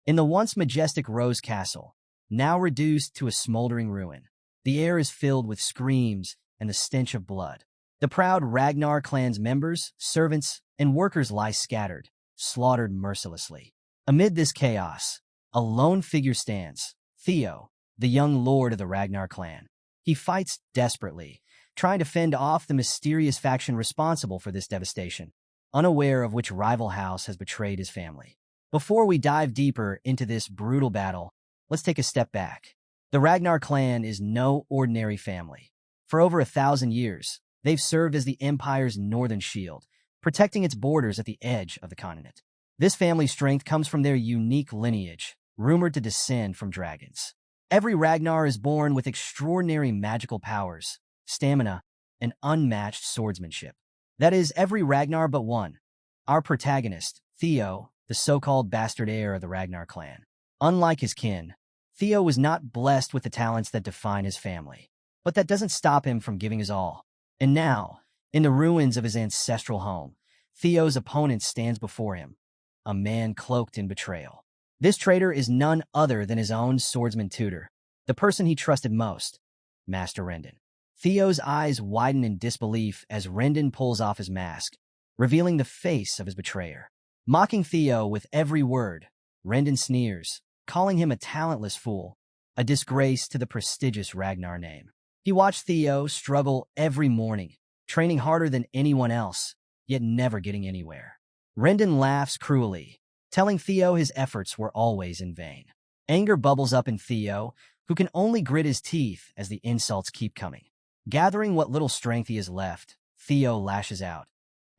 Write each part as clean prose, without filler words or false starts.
In the once majestic Rose Castle, now reduced to a smoldering ruin, the air is filled with screams and the stench of blood. The proud Ragnar clan's members, servants, and workers lie scattered, slaughtered mercilessly. Amid this chaos, a lone figure stands, Theo, the young lord of the Ragnar clan. He fights desperately, trying to fend off the mysterious faction responsible for this devastation, unaware of which rival house has betrayed his family. Before we dive deeper into this brutal battle, let's take a step back. The Ragnar clan is no ordinary family. For over 1,000 years, they've served as the Empire's northern shield, protecting its borders at the edge of the continent. This family's strength comes from their unique lineage, rumored to descend from dragons. Every Ragnar is born with extraordinary magical powers, stamina, and unmatched swordsmanship. That is, every Ragnar but one. Our protagonist, Theo, the so-called bastard heir of the Ragnar clan. Unlike his kin, Theo was not blessed with the talents that define his family. But that doesn't stop him from giving his all. And now, in the ruins of his ancestral home, Theo's opponent stands before him, a man cloaked in betrayal. This traitor is none other than his own swordsman tutor, the person he trusted most, Master Rendon. Theo's eyes widen in disbelief as Rendon pulls off his mask, revealing the face of his betrayer. Mocking Theo with every word, Rendon sneers, calling him a talentless fool, a disgrace to the prestigious Ragnar name. He watched Theo struggle every morning, training harder than anyone else, yet never getting anywhere. Rendon laughs cruelly, telling Theo his efforts were always in vain. Anger bubbles up in Theo, who can only grit his teeth as the insults keep coming. Gathering what little strength he has left, Theo lashes out,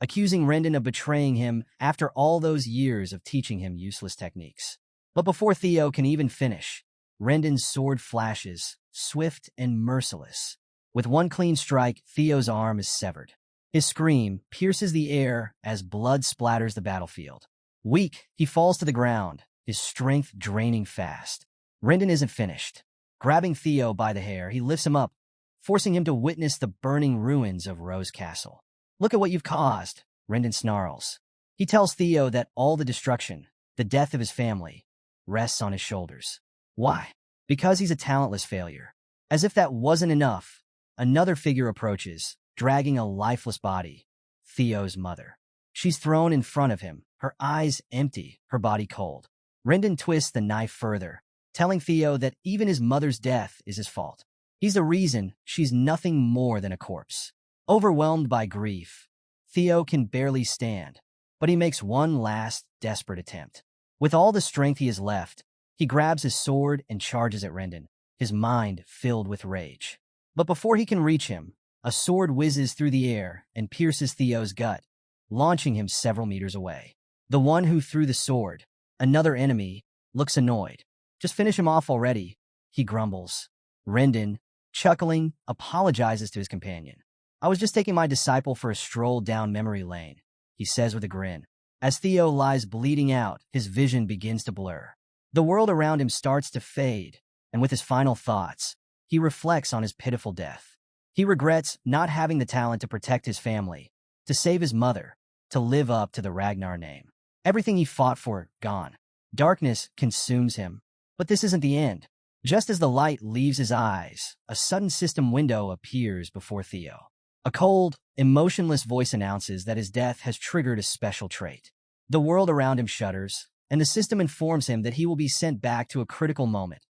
accusing Rendon of betraying him after all those years of teaching him useless techniques. But before Theo can even finish, Rendon's sword flashes, swift and merciless. With one clean strike, Theo's arm is severed. His scream pierces the air as blood splatters the battlefield. Weak, he falls to the ground, his strength draining fast. Rendon isn't finished. Grabbing Theo by the hair, he lifts him up, forcing him to witness the burning ruins of Rose Castle. "Look at what you've caused," Rendon snarls. He tells Theo that all the destruction, the death of his family, rests on his shoulders. Why? Because he's a talentless failure. As if that wasn't enough, another figure approaches, dragging a lifeless body, Theo's mother. She's thrown in front of him, her eyes empty, her body cold. Rendon twists the knife further, telling Theo that even his mother's death is his fault. He's the reason she's nothing more than a corpse. Overwhelmed by grief, Theo can barely stand, but he makes one last, desperate attempt. With all the strength he has left, he grabs his sword and charges at Rendon, his mind filled with rage. But before he can reach him, a sword whizzes through the air and pierces Theo's gut, launching him several meters away. The one who threw the sword, another enemy, looks annoyed. "Just finish him off already," he grumbles. Rendon, chuckling, apologizes to his companion. "I was just taking my disciple for a stroll down memory lane," he says with a grin. As Theo lies bleeding out, his vision begins to blur. The world around him starts to fade, and with his final thoughts, he reflects on his pitiful death. He regrets not having the talent to protect his family, to save his mother, to live up to the Ragnar name. Everything he fought for, gone. Darkness consumes him. But this isn't the end. Just as the light leaves his eyes, a sudden system window appears before Theo. A cold, emotionless voice announces that his death has triggered a special trait. The world around him shudders, and the system informs him that he will be sent back to a critical moment,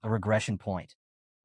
a regression point,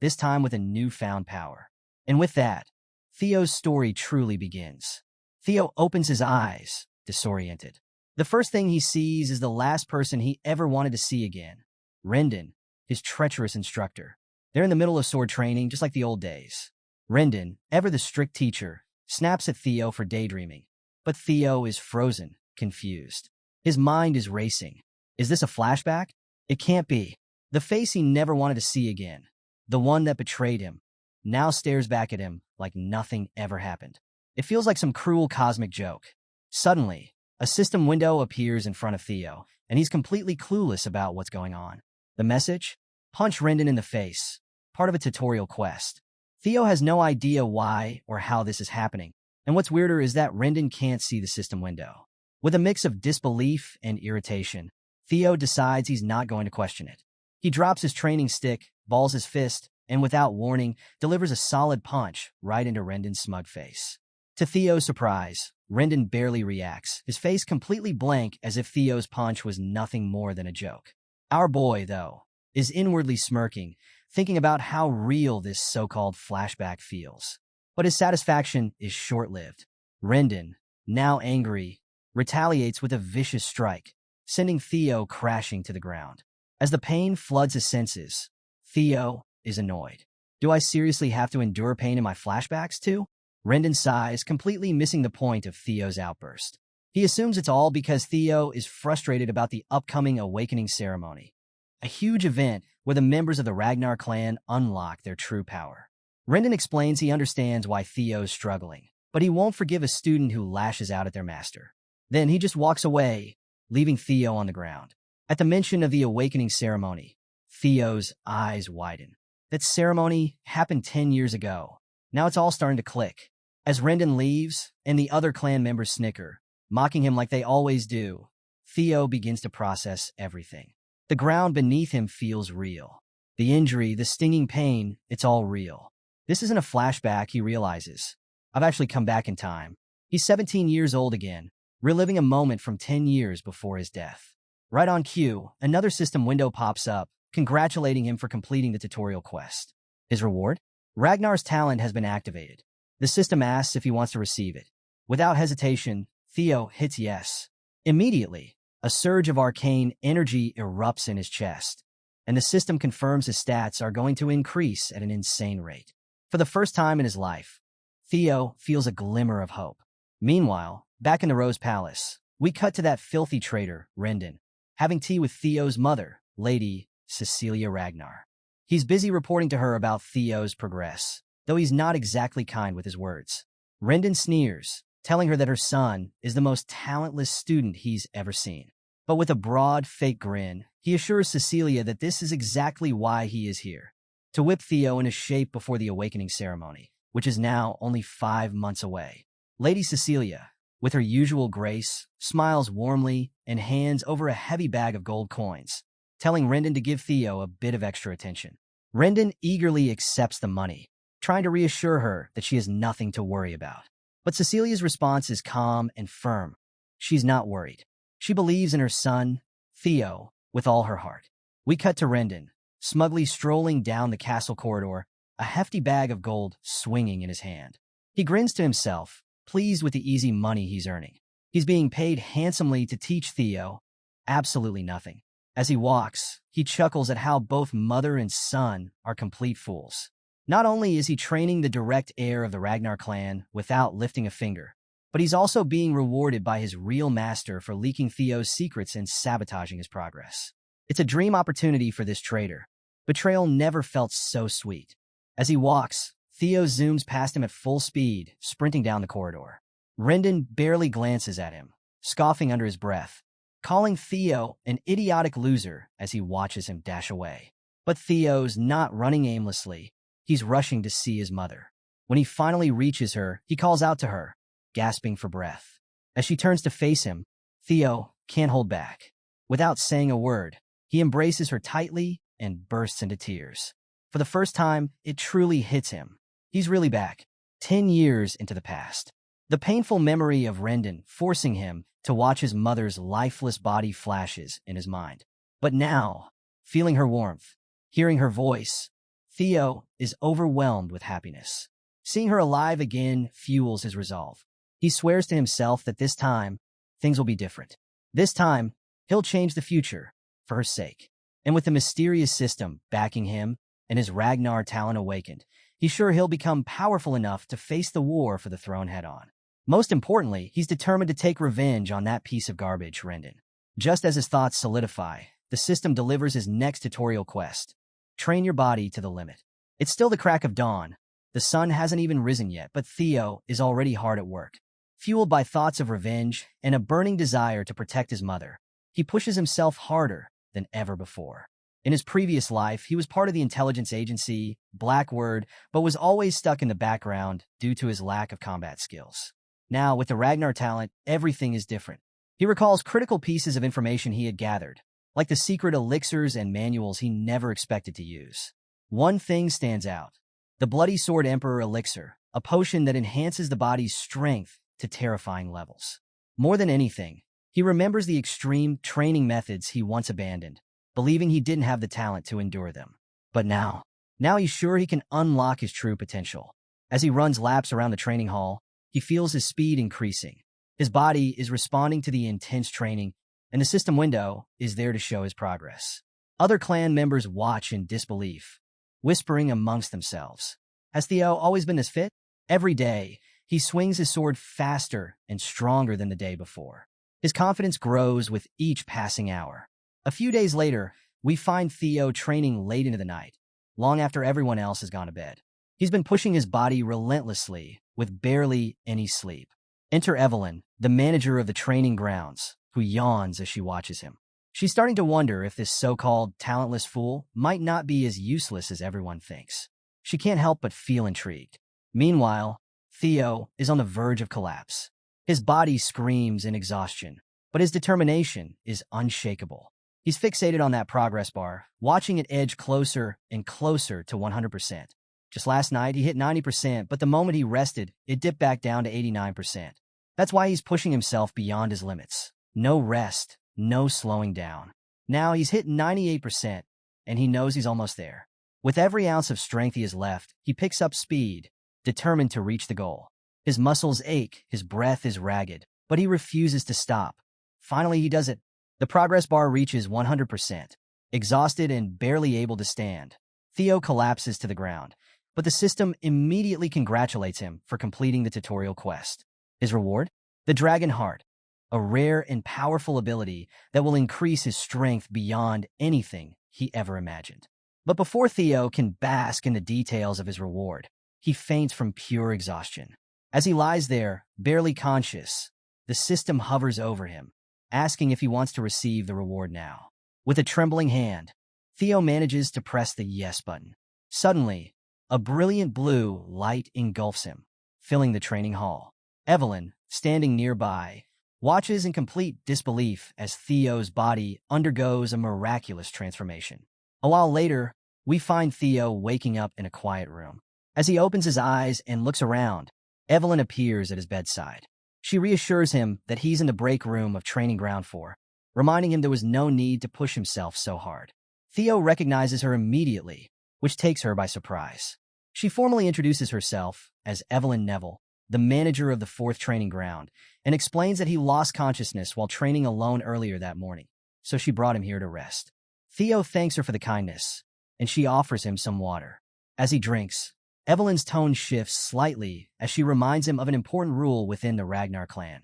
this time with a newfound power. And with that, Theo's story truly begins. Theo opens his eyes, disoriented. The first thing he sees is the last person he ever wanted to see again, Rendon, his treacherous instructor. They're in the middle of sword training, just like the old days. Rendon, ever the strict teacher, snaps at Theo for daydreaming. But Theo is frozen, confused. His mind is racing. Is this a flashback? It can't be. The face he never wanted to see again, the one that betrayed him, now stares back at him like nothing ever happened. It feels like some cruel cosmic joke. Suddenly, a system window appears in front of Theo, and he's completely clueless about what's going on. The message? Punch Rendon in the face, part of a tutorial quest. Theo has no idea why or how this is happening, and what's weirder is that Rendon can't see the system window. With a mix of disbelief and irritation, Theo decides he's not going to question it. He drops his training stick, balls his fist, and without warning, delivers a solid punch right into Rendon's smug face. To Theo's surprise, Rendon barely reacts, his face completely blank as if Theo's punch was nothing more than a joke. Our boy, though, is inwardly smirking, thinking about how real this so-called flashback feels. But his satisfaction is short-lived. Rendon, now angry, retaliates with a vicious strike, sending Theo crashing to the ground. As the pain floods his senses, Theo is annoyed. Do I seriously have to endure pain in my flashbacks too? Rendon sighs, completely missing the point of Theo's outburst. He assumes it's all because Theo is frustrated about the upcoming awakening ceremony, a huge event where the members of the Ragnar clan unlock their true power. Rendon explains he understands why Theo's struggling, but he won't forgive a student who lashes out at their master. Then he just walks away, leaving Theo on the ground. At the mention of the awakening ceremony, Theo's eyes widen. That ceremony happened 10 years ago. Now it's all starting to click. As Rendon leaves, and the other clan members snicker, mocking him like they always do, Theo begins to process everything. The ground beneath him feels real. The injury, the stinging pain, it's all real. This isn't a flashback, he realizes. I've actually come back in time. He's 17 years old again, reliving a moment from 10 years before his death. Right on cue, another system window pops up, congratulating him for completing the tutorial quest. His reward? Ragnar's talent has been activated. The system asks if he wants to receive it. Without hesitation, Theo hits yes. Immediately, a surge of arcane energy erupts in his chest, and the system confirms his stats are going to increase at an insane rate. For the first time in his life, Theo feels a glimmer of hope. Meanwhile, back in the Rose Palace, we cut to that filthy traitor, Rendon, having tea with Theo's mother, Lady Cecilia Ragnar. He's busy reporting to her about Theo's progress, though he's not exactly kind with his words. Rendon sneers, telling her that her son is the most talentless student he's ever seen. But with a broad, fake grin, he assures Cecilia that this is exactly why he is here, to whip Theo into shape before the awakening ceremony, which is now only 5 months away. Lady Cecilia, with her usual grace, smiles warmly and hands over a heavy bag of gold coins, telling Rendon to give Theo a bit of extra attention. Rendon eagerly accepts the money, trying to reassure her that she has nothing to worry about. But Cecilia's response is calm and firm. She's not worried. She believes in her son, Theo, with all her heart. We cut to Rendon, smugly strolling down the castle corridor, a hefty bag of gold swinging in his hand. He grins to himself, pleased with the easy money he's earning. He's being paid handsomely to teach Theo absolutely nothing. As he walks, he chuckles at how both mother and son are complete fools. Not only is he training the direct heir of the Ragnar clan without lifting a finger, but he's also being rewarded by his real master for leaking Theo's secrets and sabotaging his progress. It's a dream opportunity for this traitor. Betrayal never felt so sweet. As he walks, Theo zooms past him at full speed, sprinting down the corridor. Rendon barely glances at him, scoffing under his breath, calling Theo an idiotic loser as he watches him dash away. But Theo's not running aimlessly. He's rushing to see his mother. When he finally reaches her, he calls out to her, gasping for breath. As she turns to face him, Theo can't hold back. Without saying a word, he embraces her tightly and bursts into tears. For the first time, it truly hits him. He's really back, 10 years into the past. The painful memory of Rendon forcing him to watch his mother's lifeless body flashes in his mind. But now, feeling her warmth, hearing her voice, Theo is overwhelmed with happiness. Seeing her alive again fuels his resolve. He swears to himself that this time, things will be different. This time, he'll change the future for her sake. And with the mysterious system backing him and his Ragnar talent awakened, he's sure he'll become powerful enough to face the war for the throne head-on. Most importantly, he's determined to take revenge on that piece of garbage, Rendon. Just as his thoughts solidify, the system delivers his next tutorial quest. Train your body to the limit. It's still the crack of dawn. The sun hasn't even risen yet, but Theo is already hard at work. Fueled by thoughts of revenge and a burning desire to protect his mother, he pushes himself harder than ever before. In his previous life, he was part of the intelligence agency, Blackword, but was always stuck in the background due to his lack of combat skills. Now, with the Ragnar talent, everything is different. He recalls critical pieces of information he had gathered, like the secret elixirs and manuals he never expected to use. One thing stands out: the Bloody Sword Emperor Elixir, a potion that enhances the body's strength to terrifying levels. More than anything, he remembers the extreme training methods he once abandoned, believing he didn't have the talent to endure them. But now he's sure he can unlock his true potential. As he runs laps around the training hall, he feels his speed increasing. His body is responding to the intense training, and the system window is there to show his progress. Other clan members watch in disbelief, whispering amongst themselves. Has Theo always been this fit? Every day, he swings his sword faster and stronger than the day before. His confidence grows with each passing hour. A few days later, we find Theo training late into the night, long after everyone else has gone to bed. He's been pushing his body relentlessly, with barely any sleep. Enter Evelyn, the manager of the training grounds, who yawns as she watches him. She's starting to wonder if this so-called talentless fool might not be as useless as everyone thinks. She can't help but feel intrigued. Meanwhile, Theo is on the verge of collapse. His body screams in exhaustion, but his determination is unshakable. He's fixated on that progress bar, watching it edge closer and closer to 100%. Just last night, he hit 90%, but the moment he rested, it dipped back down to 89%. That's why he's pushing himself beyond his limits. No rest, no slowing down. Now he's hit 98%, and he knows he's almost there. With every ounce of strength he has left, he picks up speed, determined to reach the goal. His muscles ache, his breath is ragged, but he refuses to stop. Finally, he does it. The progress bar reaches 100%. Exhausted and barely able to stand, Theo collapses to the ground, but the system immediately congratulates him for completing the tutorial quest. His reward? The Dragon Heart, a rare and powerful ability that will increase his strength beyond anything he ever imagined. But before Theo can bask in the details of his reward, he faints from pure exhaustion. As he lies there, barely conscious, the system hovers over him, asking if he wants to receive the reward now. With a trembling hand, Theo manages to press the yes button. Suddenly, a brilliant blue light engulfs him, filling the training hall. Evelyn, standing nearby, watches in complete disbelief as Theo's body undergoes a miraculous transformation. A while later, we find Theo waking up in a quiet room. As he opens his eyes and looks around, Evelyn appears at his bedside. She reassures him that he's in the break room of Training Ground 4, reminding him there was no need to push himself so hard. Theo recognizes her immediately, which takes her by surprise. She formally introduces herself as Evelyn Neville, the manager of the 4th Training Ground, and explains that he lost consciousness while training alone earlier that morning, so she brought him here to rest. Theo thanks her for the kindness, and she offers him some water. As he drinks, Evelyn's tone shifts slightly as she reminds him of an important rule within the Ragnar clan.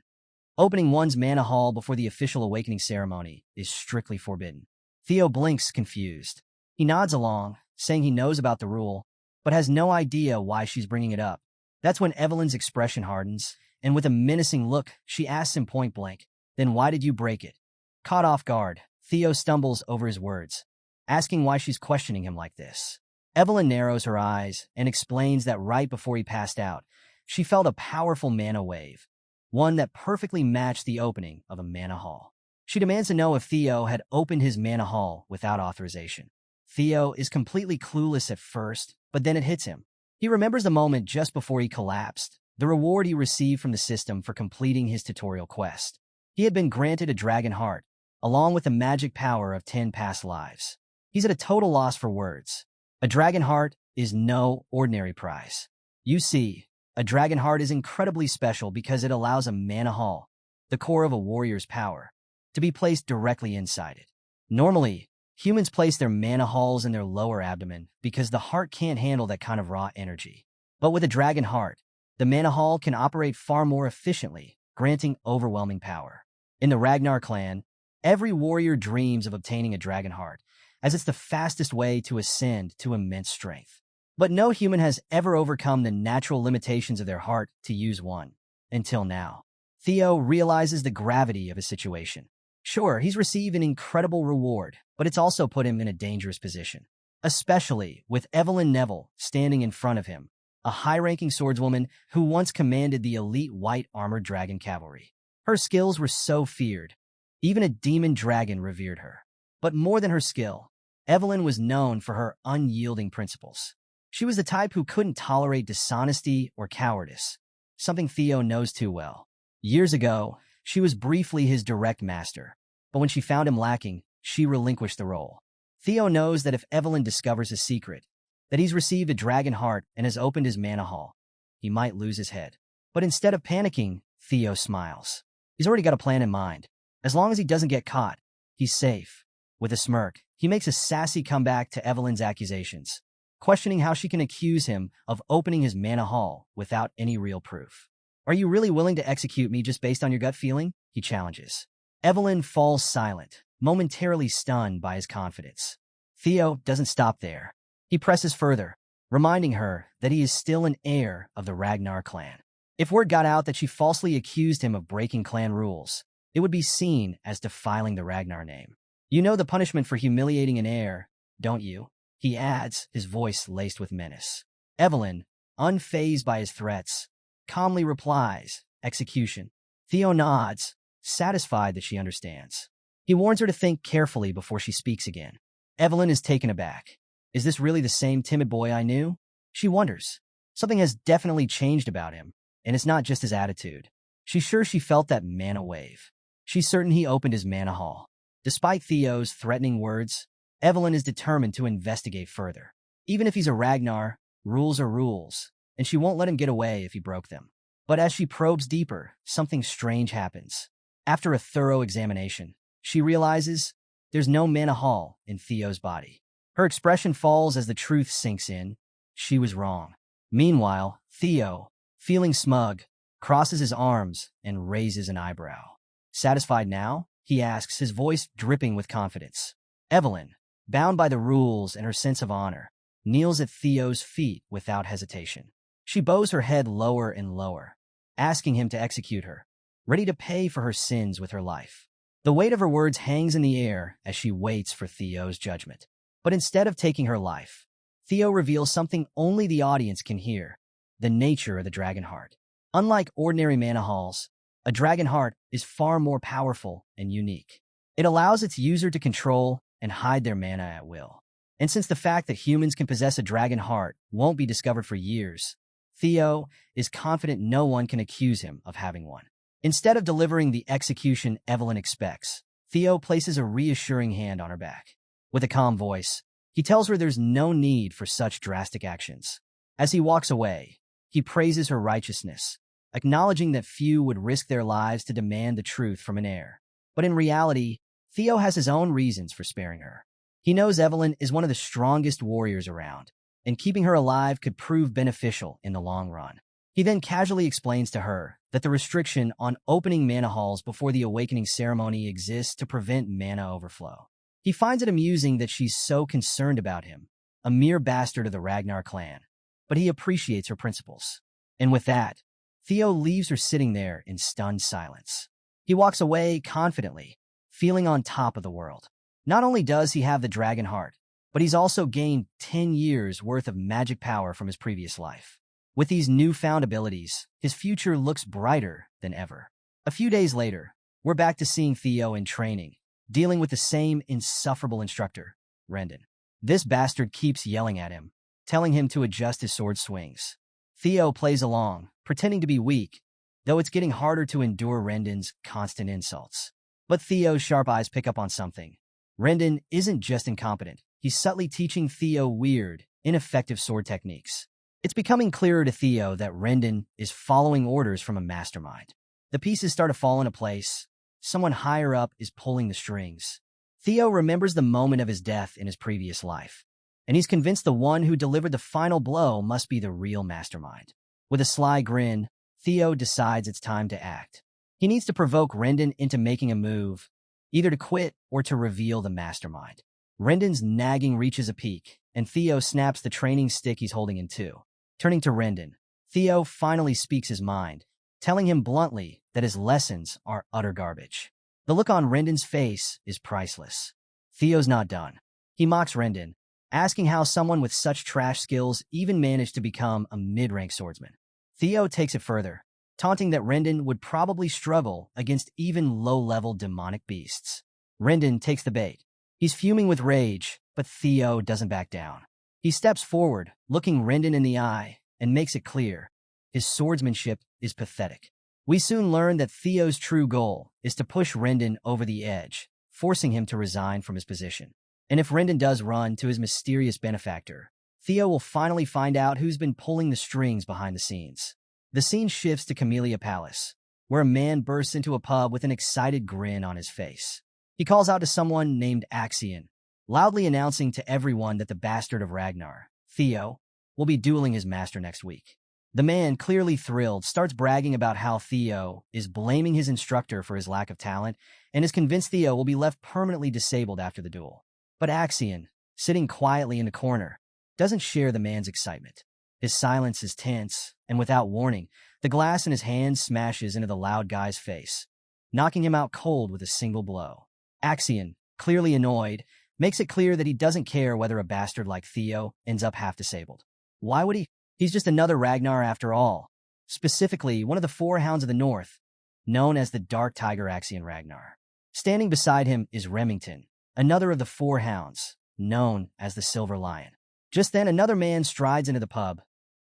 Opening one's mana hall before the official awakening ceremony is strictly forbidden. Theo blinks, confused. He nods along, saying he knows about the rule, but has no idea why she's bringing it up. That's when Evelyn's expression hardens, and with a menacing look, she asks him point blank, "Then why did you break it?" Caught off guard, Theo stumbles over his words, asking why she's questioning him like this. Evelyn narrows her eyes and explains that right before he passed out, she felt a powerful mana wave, one that perfectly matched the opening of a mana hall. She demands to know if Theo had opened his mana hall without authorization. Theo is completely clueless at first, but then it hits him. He remembers the moment just before he collapsed, the reward he received from the system for completing his tutorial quest. He had been granted a Dragon Heart, along with the magic power of 10 past lives. He's at a total loss for words. A Dragon Heart is no ordinary prize. You see, a Dragon Heart is incredibly special because it allows a mana hall, the core of a warrior's power, to be placed directly inside it. Normally, humans place their mana halls in their lower abdomen because the heart can't handle that kind of raw energy. But with a Dragon Heart, the mana hall can operate far more efficiently, granting overwhelming power. In the Ragnar clan, every warrior dreams of obtaining a Dragon Heart, as it's the fastest way to ascend to immense strength. But no human has ever overcome the natural limitations of their heart to use one. Until now. Theo realizes the gravity of his situation. Sure, he's received an incredible reward, but it's also put him in a dangerous position. Especially with Evelyn Neville standing in front of him, a high-ranking swordswoman who once commanded the elite white armored dragon cavalry. Her skills were so feared. Even a demon dragon revered her. But more than her skill, Evelyn was known for her unyielding principles. She was the type who couldn't tolerate dishonesty or cowardice, something Theo knows too well. Years ago, she was briefly his direct master, but when she found him lacking, she relinquished the role. Theo knows that if Evelyn discovers his secret, that he's received a dragon heart and has opened his mana hall, he might lose his head. But instead of panicking, Theo smiles. He's already got a plan in mind. As long as he doesn't get caught, he's safe. With a smirk, he makes a sassy comeback to Evelyn's accusations, questioning how she can accuse him of opening his mana hall without any real proof. Are you really willing to execute me just based on your gut feeling? He challenges. Evelyn falls silent, momentarily stunned by his confidence. Theo doesn't stop there. He presses further, reminding her that he is still an heir of the Ragnar clan. If word got out that she falsely accused him of breaking clan rules, it would be seen as defiling the Ragnar name. You know the punishment for humiliating an heir, don't you? He adds, his voice laced with menace. Evelyn, unfazed by his threats, calmly replies, execution. Theo nods, satisfied that she understands. He warns her to think carefully before she speaks again. Evelyn is taken aback. Is this really the same timid boy I knew? She wonders. Something has definitely changed about him, and it's not just his attitude. She's sure she felt that mana wave. She's certain he opened his mana hall. Despite Theo's threatening words, Evelyn is determined to investigate further. Even if he's a Ragnar, rules are rules, and she won't let him get away if he broke them. But as she probes deeper, something strange happens. After a thorough examination, she realizes there's no mana hall in Theo's body. Her expression falls as the truth sinks in. She was wrong. Meanwhile, Theo, feeling smug, crosses his arms and raises an eyebrow. Satisfied now? He asks, his voice dripping with confidence. Evelyn, bound by the rules and her sense of honor, kneels at Theo's feet without hesitation. She bows her head lower and lower, asking him to execute her, ready to pay for her sins with her life. The weight of her words hangs in the air as she waits for Theo's judgment. But instead of taking her life, Theo reveals something only the audience can hear, the nature of the dragon heart. Unlike ordinary mana halls, a dragon heart is far more powerful and unique. It allows its user to control and hide their mana at will. And since the fact that humans can possess a dragon heart won't be discovered for years, Theo is confident no one can accuse him of having one. Instead of delivering the execution Evelyn expects, Theo places a reassuring hand on her back. With a calm voice, he tells her there's no need for such drastic actions. As he walks away, he praises her righteousness, acknowledging that few would risk their lives to demand the truth from an heir. But in reality, Theo has his own reasons for sparing her. He knows Evelyn is one of the strongest warriors around, and keeping her alive could prove beneficial in the long run. He then casually explains to her that the restriction on opening mana halls before the awakening ceremony exists to prevent mana overflow. He finds it amusing that she's so concerned about him, a mere bastard of the Ragnar clan, but he appreciates her principles. And with that, Theo leaves her sitting there in stunned silence. He walks away confidently, feeling on top of the world. Not only does he have the dragon heart, but he's also gained 10 years worth of magic power from his previous life. With these newfound abilities, his future looks brighter than ever. A few days later, we're back to seeing Theo in training, dealing with the same insufferable instructor, Rendon. This bastard keeps yelling at him, telling him to adjust his sword swings. Theo plays along, pretending to be weak, though it's getting harder to endure Rendon's constant insults. But Theo's sharp eyes pick up on something. Rendon isn't just incompetent, he's subtly teaching Theo weird, ineffective sword techniques. It's becoming clearer to Theo that Rendon is following orders from a mastermind. The pieces start to fall into place. Someone higher up is pulling the strings. Theo remembers the moment of his death in his previous life, and he's convinced the one who delivered the final blow must be the real mastermind. With a sly grin, Theo decides it's time to act. He needs to provoke Rendon into making a move, either to quit or to reveal the mastermind. Rendon's nagging reaches a peak, and Theo snaps the training stick he's holding in two. Turning to Rendon, Theo finally speaks his mind, telling him bluntly that his lessons are utter garbage. The look on Rendon's face is priceless. Theo's not done. He mocks Rendon, asking how someone with such trash skills even managed to become a mid-rank swordsman. Theo takes it further, taunting that Rendon would probably struggle against even low-level demonic beasts. Rendon takes the bait. He's fuming with rage, but Theo doesn't back down. He steps forward, looking Rendon in the eye, and makes it clear. His swordsmanship is pathetic. We soon learn that Theo's true goal is to push Rendon over the edge, forcing him to resign from his position. And if Rendon does run to his mysterious benefactor, Theo will finally find out who's been pulling the strings behind the scenes. The scene shifts to Camellia Palace, where a man bursts into a pub with an excited grin on his face. He calls out to someone named Axion, loudly announcing to everyone that the bastard of Ragnar, Theo, will be dueling his master next week. The man, clearly thrilled, starts bragging about how Theo is blaming his instructor for his lack of talent and is convinced Theo will be left permanently disabled after the duel. But Axion, sitting quietly in the corner, doesn't share the man's excitement. His silence is tense, and without warning, the glass in his hand smashes into the loud guy's face, knocking him out cold with a single blow. Axion, clearly annoyed, makes it clear that he doesn't care whether a bastard like Theo ends up half-disabled. Why would he? He's just another Ragnar after all. Specifically, one of the four hounds of the north, known as the Dark Tiger Axion Ragnar. Standing beside him is Remington, another of the four hounds, known as the Silver Lion. Just then, another man strides into the pub,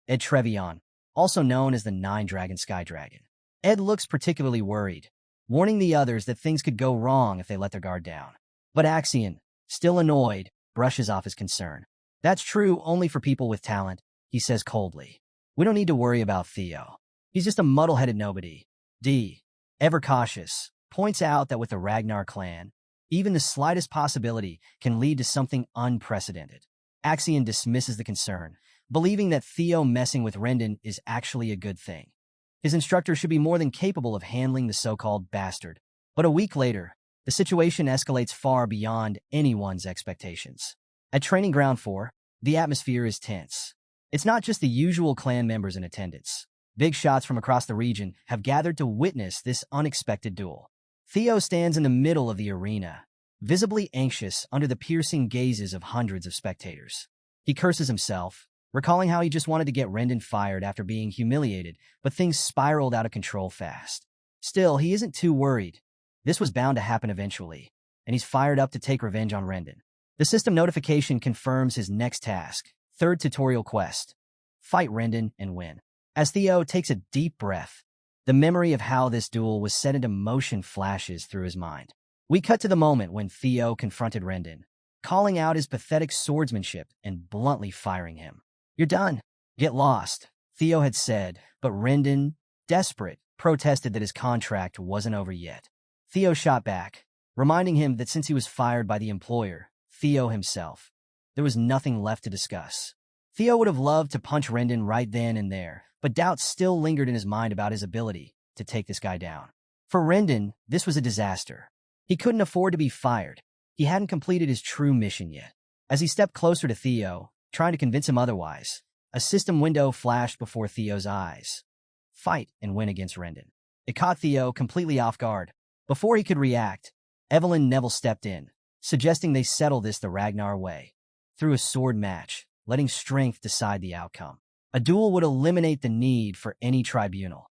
Ed Trevion, also known as the Nine-Dragon Sky Dragon. Ed looks particularly worried, warning the others that things could go wrong if they let their guard down. But Axion, still annoyed, brushes off his concern. That's true only for people with talent, he says coldly. We don't need to worry about Theo. He's just a muddle-headed nobody. D, ever cautious, points out that with the Ragnar clan, even the slightest possibility can lead to something unprecedented. Axion dismisses the concern, believing that Theo messing with Rendon is actually a good thing. His instructor should be more than capable of handling the so-called bastard. But a week later, the situation escalates far beyond anyone's expectations. At Training Ground 4, the atmosphere is tense. It's not just the usual clan members in attendance. Big shots from across the region have gathered to witness this unexpected duel. Theo stands in the middle of the arena, visibly anxious under the piercing gazes of hundreds of spectators. He curses himself, recalling how he just wanted to get Rendon fired after being humiliated, but things spiraled out of control fast. Still, he isn't too worried. This was bound to happen eventually, and he's fired up to take revenge on Rendon. The system notification confirms his next task, third tutorial quest: fight Rendon and win. As Theo takes a deep breath, the memory of how this duel was set into motion flashes through his mind. We cut to the moment when Theo confronted Rendon, calling out his pathetic swordsmanship and bluntly firing him. You're done. Get lost, Theo had said, but Rendon, desperate, protested that his contract wasn't over yet. Theo shot back, reminding him that since he was fired by the employer, Theo himself, there was nothing left to discuss. Theo would have loved to punch Rendon right then and there, but doubts still lingered in his mind about his ability to take this guy down. For Rendon, this was a disaster. He couldn't afford to be fired. He hadn't completed his true mission yet. As he stepped closer to Theo, trying to convince him otherwise, a system window flashed before Theo's eyes. Fight and win against Rendon. It caught Theo completely off guard. Before he could react, Evelyn Neville stepped in, suggesting they settle this the Ragnar way, through a sword match, letting strength decide the outcome. A duel would eliminate the need for any tribunal.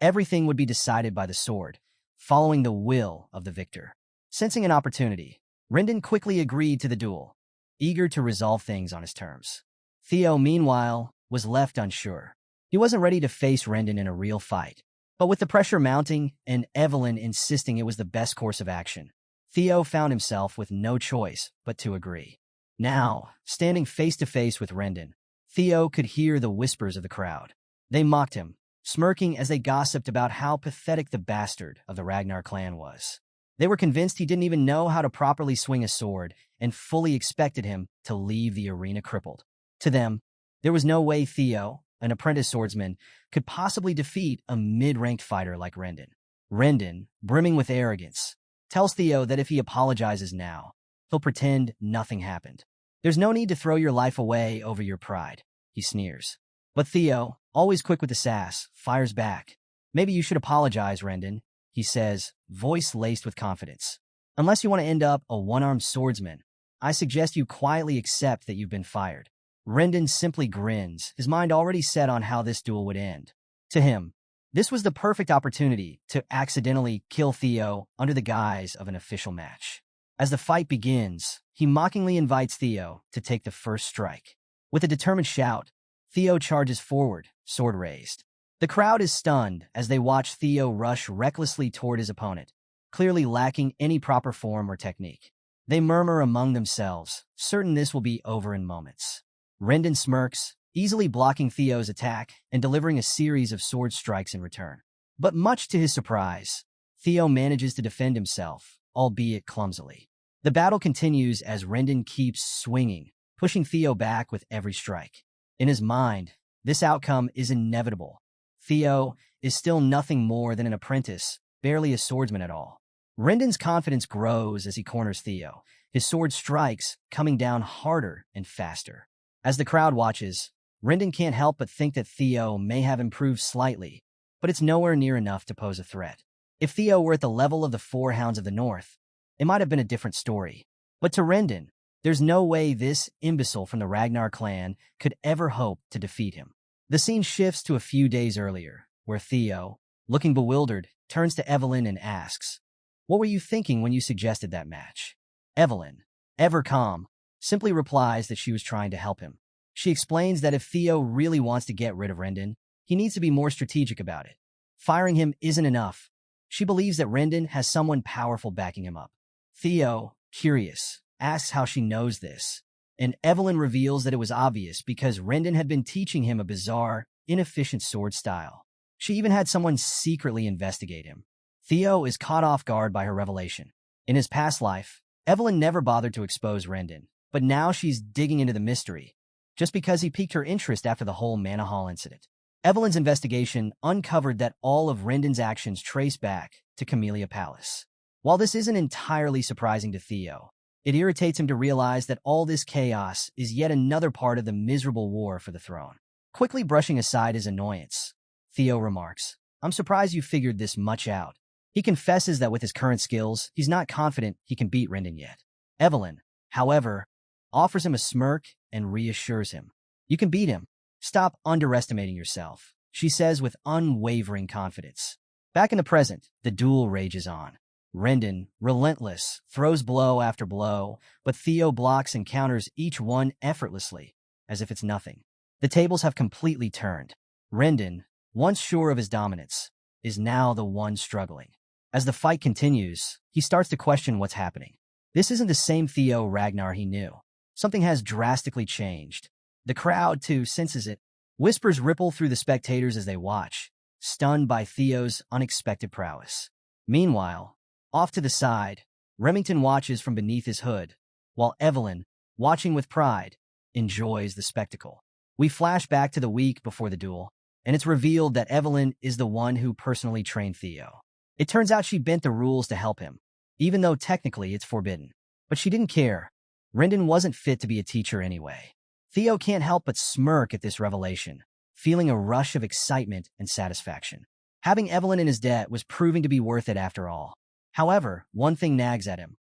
Everything would be decided by the sword, following the will of the victor. Sensing an opportunity, Rendon quickly agreed to the duel, eager to resolve things on his terms. Theo, meanwhile, was left unsure. He wasn't ready to face Rendon in a real fight. But with the pressure mounting and Evelyn insisting it was the best course of action, Theo found himself with no choice but to agree. Now, standing face-to-face with Rendon, Theo could hear the whispers of the crowd. They mocked him, smirking as they gossiped about how pathetic the bastard of the Ragnar clan was. They were convinced he didn't even know how to properly swing a sword and fully expected him to leave the arena crippled. To them, there was no way Theo, an apprentice swordsman, could possibly defeat a mid-ranked fighter like Rendon. Rendon, brimming with arrogance, tells Theo that if he apologizes now, he'll pretend nothing happened. There's no need to throw your life away over your pride, he sneers. But Theo, always quick with the sass, fires back. Maybe you should apologize, Rendon, he says, voice laced with confidence. Unless you want to end up a one-armed swordsman, I suggest you quietly accept that you've been fired. Rendon simply grins, his mind already set on how this duel would end. To him, this was the perfect opportunity to accidentally kill Theo under the guise of an official match. As the fight begins, he mockingly invites Theo to take the first strike. With a determined shout, Theo charges forward, sword raised. The crowd is stunned as they watch Theo rush recklessly toward his opponent, clearly lacking any proper form or technique. They murmur among themselves, certain this will be over in moments. Rendon smirks, easily blocking Theo's attack and delivering a series of sword strikes in return. But much to his surprise, Theo manages to defend himself, albeit clumsily. The battle continues as Rendon keeps swinging, pushing Theo back with every strike. In his mind, this outcome is inevitable. Theo is still nothing more than an apprentice, barely a swordsman at all. Rendon's confidence grows as he corners Theo, his sword strikes coming down harder and faster. As the crowd watches, Rendon can't help but think that Theo may have improved slightly, but it's nowhere near enough to pose a threat. If Theo were at the level of the Four Hounds of the North, it might have been a different story. But to Rendon, there's no way this imbecile from the Ragnar clan could ever hope to defeat him. The scene shifts to a few days earlier, where Theo, looking bewildered, turns to Evelyn and asks, "What were you thinking when you suggested that match?" Evelyn, ever calm, simply replies that she was trying to help him. She explains that if Theo really wants to get rid of Rendon, he needs to be more strategic about it. Firing him isn't enough. She believes that Rendon has someone powerful backing him up. Theo, curious, asks how she knows this, and Evelyn reveals that it was obvious because Rendon had been teaching him a bizarre, inefficient sword style. She even had someone secretly investigate him. Theo is caught off guard by her revelation. In his past life, Evelyn never bothered to expose Rendon, but now she's digging into the mystery, just because he piqued her interest after the whole Manhua incident. Evelyn's investigation uncovered that all of Rendon's actions trace back to Camellia Palace. While this isn't entirely surprising to Theo, it irritates him to realize that all this chaos is yet another part of the miserable war for the throne. Quickly brushing aside his annoyance, Theo remarks, "I'm surprised you figured this much out." He confesses that with his current skills, he's not confident he can beat Rendon yet. Evelyn, however, offers him a smirk and reassures him. "You can beat him. Stop underestimating yourself," she says with unwavering confidence. Back in the present, the duel rages on. Rendon, relentless, throws blow after blow, but Theo blocks and counters each one effortlessly, as if it's nothing. The tables have completely turned. Rendon, once sure of his dominance, is now the one struggling. As the fight continues, he starts to question what's happening. This isn't the same Theo Ragnar he knew. Something has drastically changed. The crowd, too, senses it. Whispers ripple through the spectators as they watch, stunned by Theo's unexpected prowess. Meanwhile, off to the side, Remington watches from beneath his hood, while Evelyn, watching with pride, enjoys the spectacle. We flash back to the week before the duel, and it's revealed that Evelyn is the one who personally trained Theo. It turns out she bent the rules to help him, even though technically it's forbidden. But she didn't care. Rendon wasn't fit to be a teacher anyway. Theo can't help but smirk at this revelation, feeling a rush of excitement and satisfaction. Having Evelyn in his debt was proving to be worth it after all. However, one thing nags at him.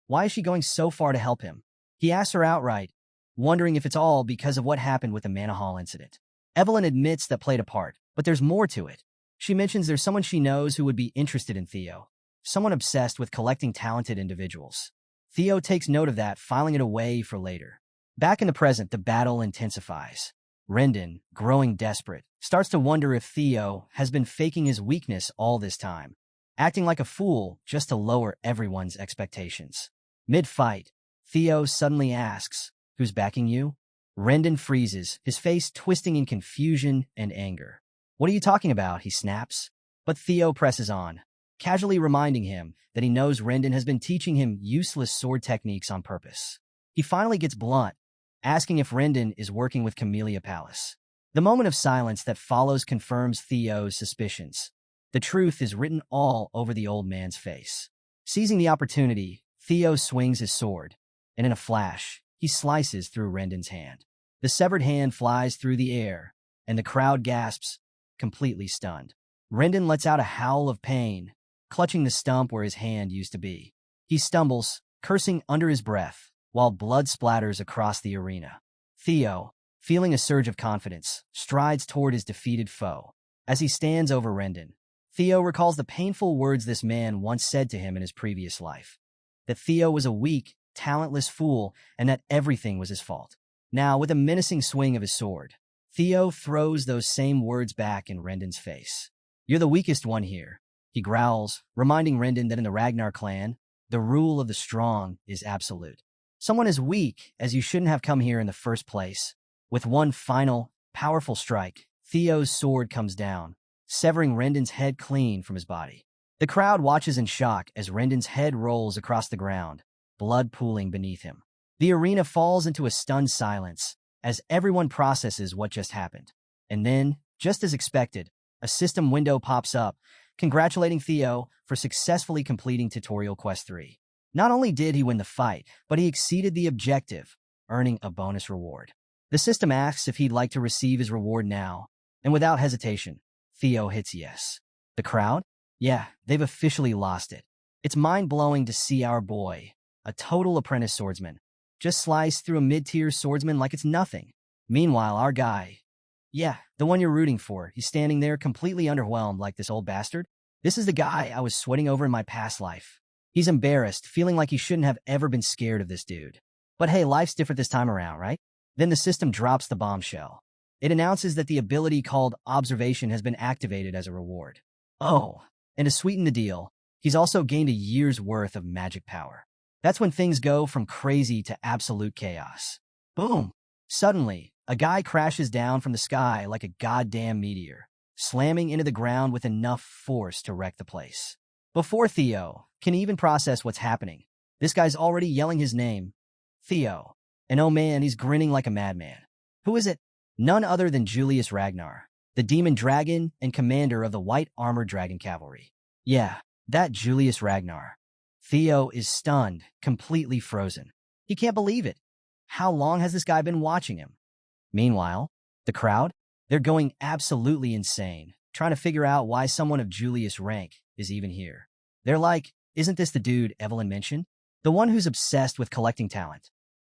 Why is she going so far to help him? He asks her outright, wondering if it's all because of what happened with the Manhua incident. Evelyn admits that played a part, but there's more to it. She mentions there's someone she knows who would be interested in Theo, someone obsessed with collecting talented individuals. Theo takes note of that, filing it away for later. Back in the present, the battle intensifies. Rendon, growing desperate, starts to wonder if Theo has been faking his weakness all this time, acting like a fool just to lower everyone's expectations. Mid-fight, Theo suddenly asks, "Who's backing you?" Rendon freezes, his face twisting in confusion and anger. "What are you talking about?" he snaps. But Theo presses on, casually reminding him that he knows Rendon has been teaching him useless sword techniques on purpose. He finally gets blunt, asking if Rendon is working with Camellia Palace. The moment of silence that follows confirms Theo's suspicions. The truth is written all over the old man's face. Seizing the opportunity, Theo swings his sword, and in a flash, he slices through Rendon's hand. The severed hand flies through the air, and the crowd gasps, completely stunned. Rendon lets out a howl of pain, clutching the stump where his hand used to be. He stumbles, cursing under his breath, while blood splatters across the arena. Theo, feeling a surge of confidence, strides toward his defeated foe. As he stands over Rendon, Theo recalls the painful words this man once said to him in his previous life. that Theo was a weak, talentless fool and that everything was his fault. Now, with a menacing swing of his sword, Theo throws those same words back in Rendon's face. "You're the weakest one here," he growls, reminding Rendon that in the Ragnar clan, the rule of the strong is absolute. Someone as weak as you shouldn't have come here in the first place. With one final, powerful strike, Theo's sword comes down, severing Rendon's head clean from his body. The crowd watches in shock as Rendon's head rolls across the ground, blood pooling beneath him. The arena falls into a stunned silence as everyone processes what just happened. And then, just as expected, a system window pops up, congratulating Theo for successfully completing Tutorial Quest 3. Not only did he win the fight, but he exceeded the objective, earning a bonus reward. The system asks if he'd like to receive his reward now, and without hesitation, Theo hits yes. The crowd? Yeah, they've officially lost it. It's mind-blowing to see our boy, a total apprentice swordsman, just slice through a mid-tier swordsman like it's nothing. Meanwhile, our guy, yeah, the one you're rooting for, he's standing there completely underwhelmed like this old bastard. This is the guy I was sweating over in my past life. He's embarrassed, feeling like he shouldn't have ever been scared of this dude. But hey, life's different this time around, right? Then the system drops the bombshell. It announces that the ability called Observation has been activated as a reward. Oh, and to sweeten the deal, he's also gained a year's worth of magic power. That's when things go from crazy to absolute chaos. Boom! Suddenly, a guy crashes down from the sky like a goddamn meteor, slamming into the ground with enough force to wreck the place. Before Theo can even process what's happening, this guy's already yelling his name, Theo. And oh man, he's grinning like a madman. Who is it? None other than Julius Ragnar, the demon dragon and commander of the White Armored Dragon Cavalry. Yeah, that Julius Ragnar. Theo is stunned, completely frozen. He can't believe it. How long has this guy been watching him? Meanwhile, the crowd? They're going absolutely insane, trying to figure out why someone of Julius' rank is even here. They're like, isn't this the dude Evelyn mentioned? The one who's obsessed with collecting talent.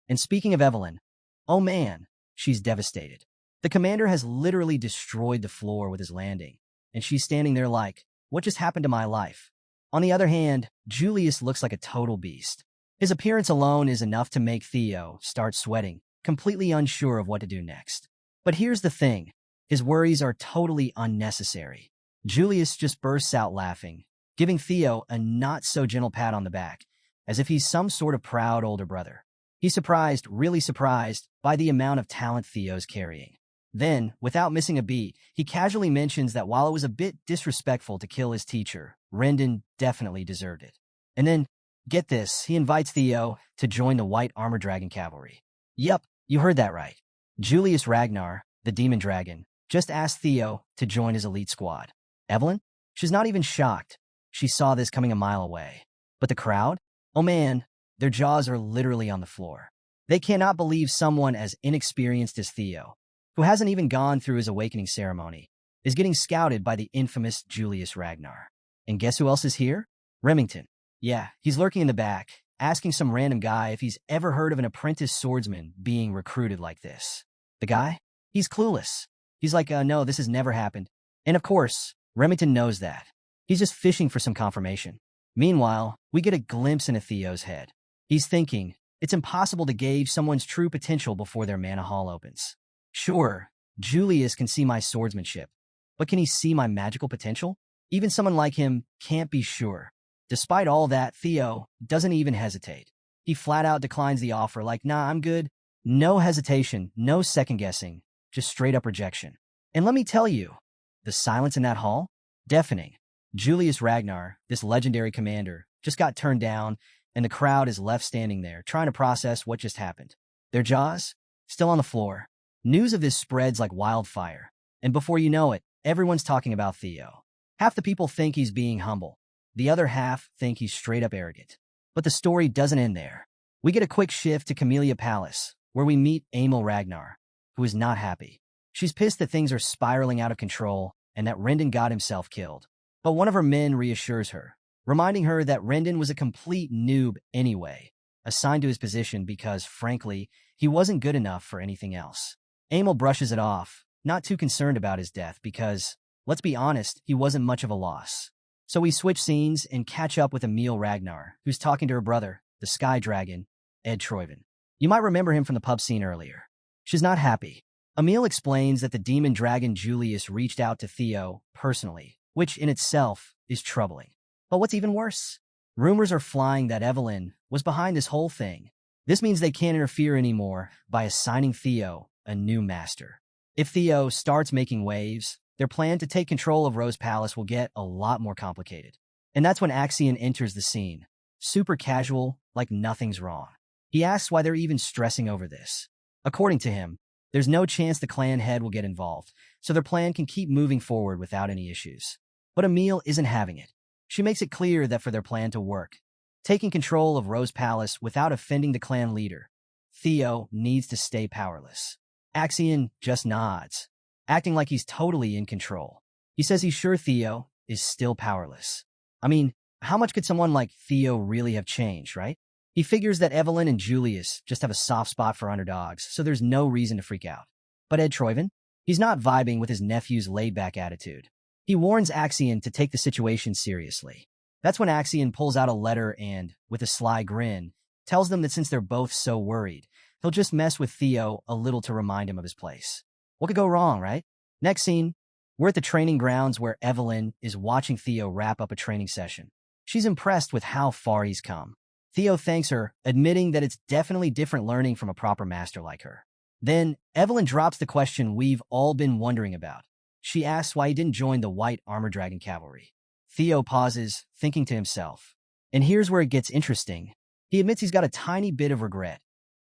And speaking of Evelyn, oh man, she's devastated. The commander has literally destroyed the floor with his landing, and she's standing there like, what just happened to my life? On the other hand, Julius looks like a total beast. His appearance alone is enough to make Theo start sweating, completely unsure of what to do next. But here's the thing, his worries are totally unnecessary. Julius just bursts out laughing, giving Theo a not-so-gentle pat on the back, as if he's some sort of proud older brother. He's surprised, really surprised, by the amount of talent Theo's carrying. Then, without missing a beat, he casually mentions that while it was a bit disrespectful to kill his teacher, Rendon definitely deserved it. And then, get this, he invites Theo to join the White Armored Dragon Cavalry. Yep, you heard that right. Julius Ragnar, the demon dragon, just asked Theo to join his elite squad. Evelyn? She's not even shocked. She saw this coming a mile away. But the crowd? Oh man, their jaws are literally on the floor. They cannot believe someone as inexperienced as Theo, who hasn't even gone through his awakening ceremony, is getting scouted by the infamous Julius Ragnar. And guess who else is here? Remington. Yeah, he's lurking in the back, asking some random guy if he's ever heard of an apprentice swordsman being recruited like this. The guy? He's clueless. He's like, no, this has never happened. And of course, Remington knows that. He's just fishing for some confirmation. Meanwhile, we get a glimpse into Theo's head. He's thinking, it's impossible to gauge someone's true potential before their mana hall opens. Sure, Julius can see my swordsmanship, but can he see my magical potential? Even someone like him can't be sure. Despite all that, Theo doesn't even hesitate. He flat out declines the offer like, nah, I'm good. No hesitation, no second guessing, just straight up rejection. And let me tell you, the silence in that hall? Deafening. Julius Ragnar, this legendary commander, just got turned down, and the crowd is left standing there, trying to process what just happened. Their jaws? Still on the floor. News of this spreads like wildfire, and before you know it, everyone's talking about Theo. Half the people think he's being humble. The other half think he's straight up arrogant. But the story doesn't end there. We get a quick shift to Camellia Palace, where we meet Emil Ragnar, who is not happy. She's pissed that things are spiraling out of control and that Rendon got himself killed. But one of her men reassures her, reminding her that Rendon was a complete noob anyway, assigned to his position because, frankly, he wasn't good enough for anything else. Emil brushes it off, not too concerned about his death because, let's be honest, he wasn't much of a loss. So we switch scenes and catch up with Emil Ragnar, who's talking to her brother, the Sky Dragon, Ed Troyven. You might remember him from the pub scene earlier. She's not happy. Emil explains that the demon dragon Julius reached out to Theo personally, which in itself is troubling. But what's even worse? Rumors are flying that Evelyn was behind this whole thing. This means they can't interfere anymore by assigning Theo a new master. If Theo starts making waves, their plan to take control of Rose Palace will get a lot more complicated. And that's when Axion enters the scene, super casual, like nothing's wrong. He asks why they're even stressing over this. According to him, there's no chance the clan head will get involved, so their plan can keep moving forward without any issues. But Emil isn't having it. She makes it clear that for their plan to work, taking control of Rose Palace without offending the clan leader, Theo needs to stay powerless. Axion just nods, acting like he's totally in control. He says he's sure Theo is still powerless. I mean, how much could someone like Theo really have changed, right? He figures that Evelyn and Julius just have a soft spot for underdogs, so there's no reason to freak out. But Ed Troyven? He's not vibing with his nephew's laid-back attitude. He warns Axion to take the situation seriously. That's when Axion pulls out a letter and, with a sly grin, tells them that since they're both so worried, he'll just mess with Theo a little to remind him of his place. What could go wrong, right? Next scene, we're at the training grounds where Evelyn is watching Theo wrap up a training session. She's impressed with how far he's come. Theo thanks her, admitting that it's definitely different learning from a proper master like her. Then, Evelyn drops the question we've all been wondering about. She asks why he didn't join the White Armor Dragon Cavalry. Theo pauses, thinking to himself. And here's where it gets interesting. He admits he's got a tiny bit of regret.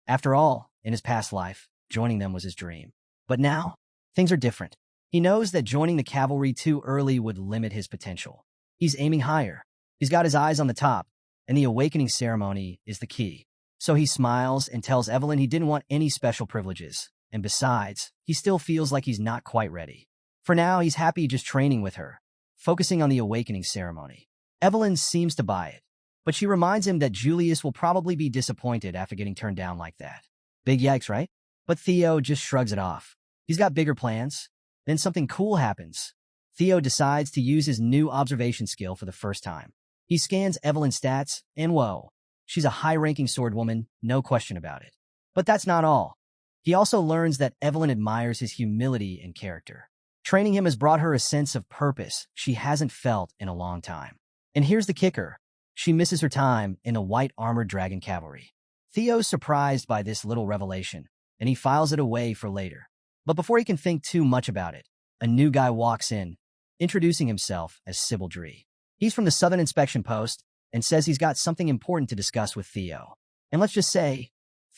After all, in his past life, joining them was his dream. But now, things are different. He knows that joining the cavalry too early would limit his potential. He's aiming higher. He's got his eyes on the top, and the awakening ceremony is the key. So he smiles and tells Evelyn he didn't want any special privileges. And besides, he still feels like he's not quite ready. For now, he's happy just training with her, focusing on the awakening ceremony. Evelyn seems to buy it, but she reminds him that Julius will probably be disappointed after getting turned down like that. Big yikes, right? But Theo just shrugs it off. He's got bigger plans. Then something cool happens. Theo decides to use his new observation skill for the first time. He scans Evelyn's stats, and whoa, she's a high-ranking swordwoman, no question about it. But that's not all. He also learns that Evelyn admires his humility and character. Training him has brought her a sense of purpose she hasn't felt in a long time. And here's the kicker. She misses her time in the White Armored Dragon Cavalry. Theo's surprised by this little revelation, and he files it away for later. But before he can think too much about it, a new guy walks in, introducing himself as Sybil Dree. He's from the Southern Inspection Post and says he's got something important to discuss with Theo. And let's just say,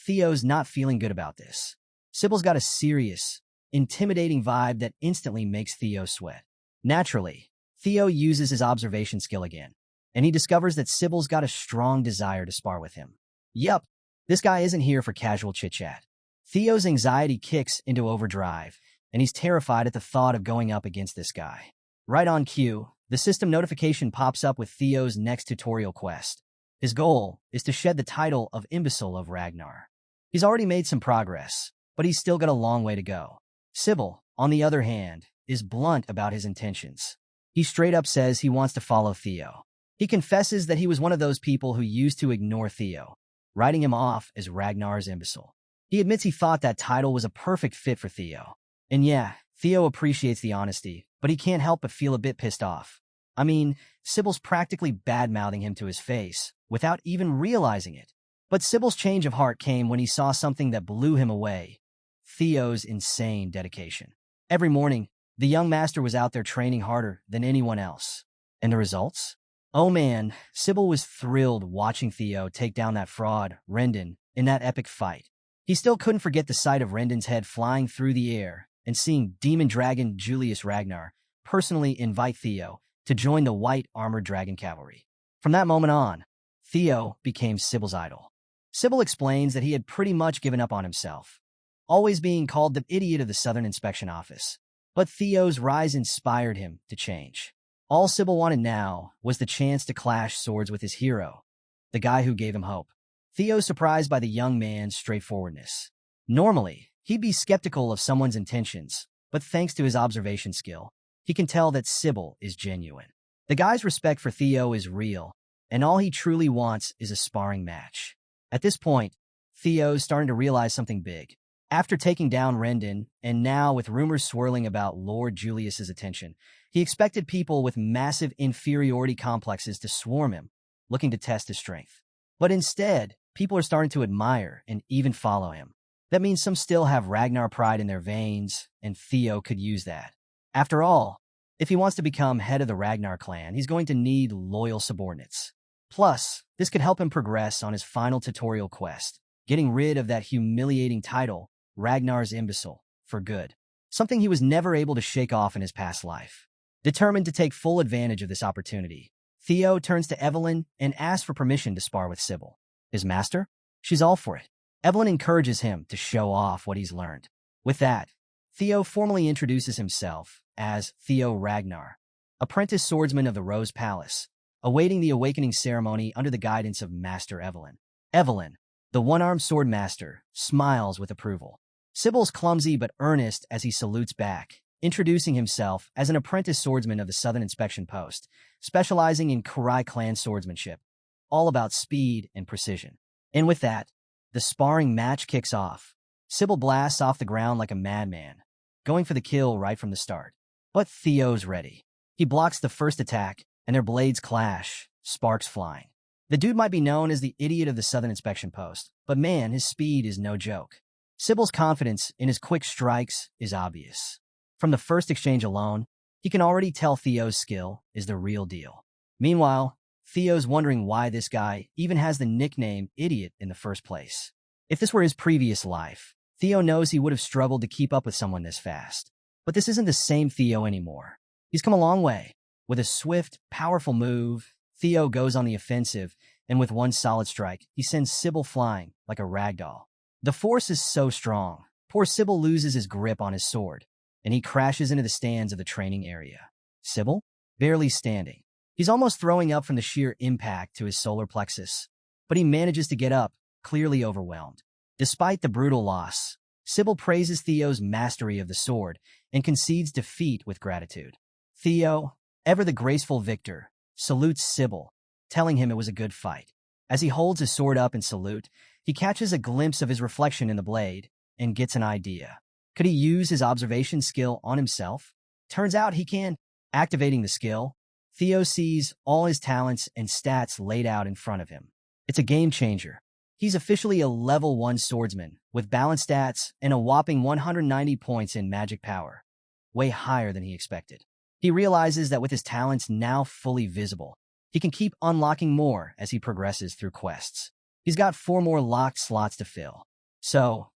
Theo's not feeling good about this. Sybil's got a serious, intimidating vibe that instantly makes Theo sweat. Naturally, Theo uses his observation skill again, and he discovers that Sybil's got a strong desire to spar with him. Yup, this guy isn't here for casual chit-chat. Theo's anxiety kicks into overdrive, and he's terrified at the thought of going up against this guy. Right on cue, the system notification pops up with Theo's next tutorial quest. His goal is to shed the title of Imbecile of Ragnar. He's already made some progress, but he's still got a long way to go. Sybil, on the other hand, is blunt about his intentions. He straight up says he wants to follow Theo. He confesses that he was one of those people who used to ignore Theo, writing him off as Ragnar's imbecile. He admits he thought that title was a perfect fit for Theo. And yeah, Theo appreciates the honesty, but he can't help but feel a bit pissed off. I mean, Sybil's practically bad-mouthing him to his face, without even realizing it. But Sybil's change of heart came when he saw something that blew him away. Theo's insane dedication. Every morning, the young master was out there training harder than anyone else. And the results? Oh man, Sybil was thrilled watching Theo take down that fraud, Rendon, in that epic fight. He still couldn't forget the sight of Rendon's head flying through the air and seeing Demon Dragon Julius Ragnar personally invite Theo to join the White Armored Dragon Cavalry. From that moment on, Theo became Sybil's idol. Sybil explains that he had pretty much given up on himself, always being called the idiot of the Southern Inspection Office. But Theo's rise inspired him to change. All Sybil wanted now was the chance to clash swords with his hero, the guy who gave him hope. Theo's surprised by the young man's straightforwardness. Normally, he'd be skeptical of someone's intentions, but thanks to his observation skill, he can tell that Sybil is genuine. The guy's respect for Theo is real, and all he truly wants is a sparring match. At this point, Theo's starting to realize something big. After taking down Rendon, and now with rumors swirling about Lord Julius's attention, he expected people with massive inferiority complexes to swarm him, looking to test his strength. But instead, people are starting to admire and even follow him. That means some still have Ragnar pride in their veins, and Theo could use that. After all, if he wants to become head of the Ragnar clan, he's going to need loyal subordinates. Plus, this could help him progress on his final tutorial quest, getting rid of that humiliating title, Ragnar's Imbecile, for good. Something he was never able to shake off in his past life. Determined to take full advantage of this opportunity, Theo turns to Evelyn and asks for permission to spar with Sybil. His master? She's all for it. Evelyn encourages him to show off what he's learned. With that, Theo formally introduces himself as Theo Ragnar, apprentice swordsman of the Rose Palace, awaiting the awakening ceremony under the guidance of Master Evelyn. Evelyn, the one-armed sword master, smiles with approval. Sybil's clumsy but earnest as he salutes back, introducing himself as an apprentice swordsman of the Southern Inspection Post, specializing in Kurai clan swordsmanship, all about speed and precision. And with that, the sparring match kicks off. Sybil blasts off the ground like a madman, going for the kill right from the start. But Theo's ready. He blocks the first attack, and their blades clash, sparks flying. The dude might be known as the idiot of the Southern Inspection Post, but man, his speed is no joke. Sybil's confidence in his quick strikes is obvious. From the first exchange alone, he can already tell Theo's skill is the real deal. Meanwhile, Theo's wondering why this guy even has the nickname Idiot in the first place. If this were his previous life, Theo knows he would have struggled to keep up with someone this fast. But this isn't the same Theo anymore. He's come a long way. With a swift, powerful move, Theo goes on the offensive, and with one solid strike, he sends Sybil flying like a ragdoll. The force is so strong, poor Sybil loses his grip on his sword, and he crashes into the stands of the training area. Sybil? Barely standing. He's almost throwing up from the sheer impact to his solar plexus, but he manages to get up, clearly overwhelmed. Despite the brutal loss, Sybil praises Theo's mastery of the sword and concedes defeat with gratitude. Theo, ever the graceful victor, salutes Sybil, telling him it was a good fight. As he holds his sword up in salute, he catches a glimpse of his reflection in the blade and gets an idea. Could he use his observation skill on himself? Turns out he can. Activating the skill, Theo sees all his talents and stats laid out in front of him. It's a game changer. He's officially a level 1 swordsman with balanced stats and a whopping 190 points in magic power, way higher than he expected. He realizes that with his talents now fully visible, he can keep unlocking more as he progresses through quests. He's got 4 more locked slots to fill. So,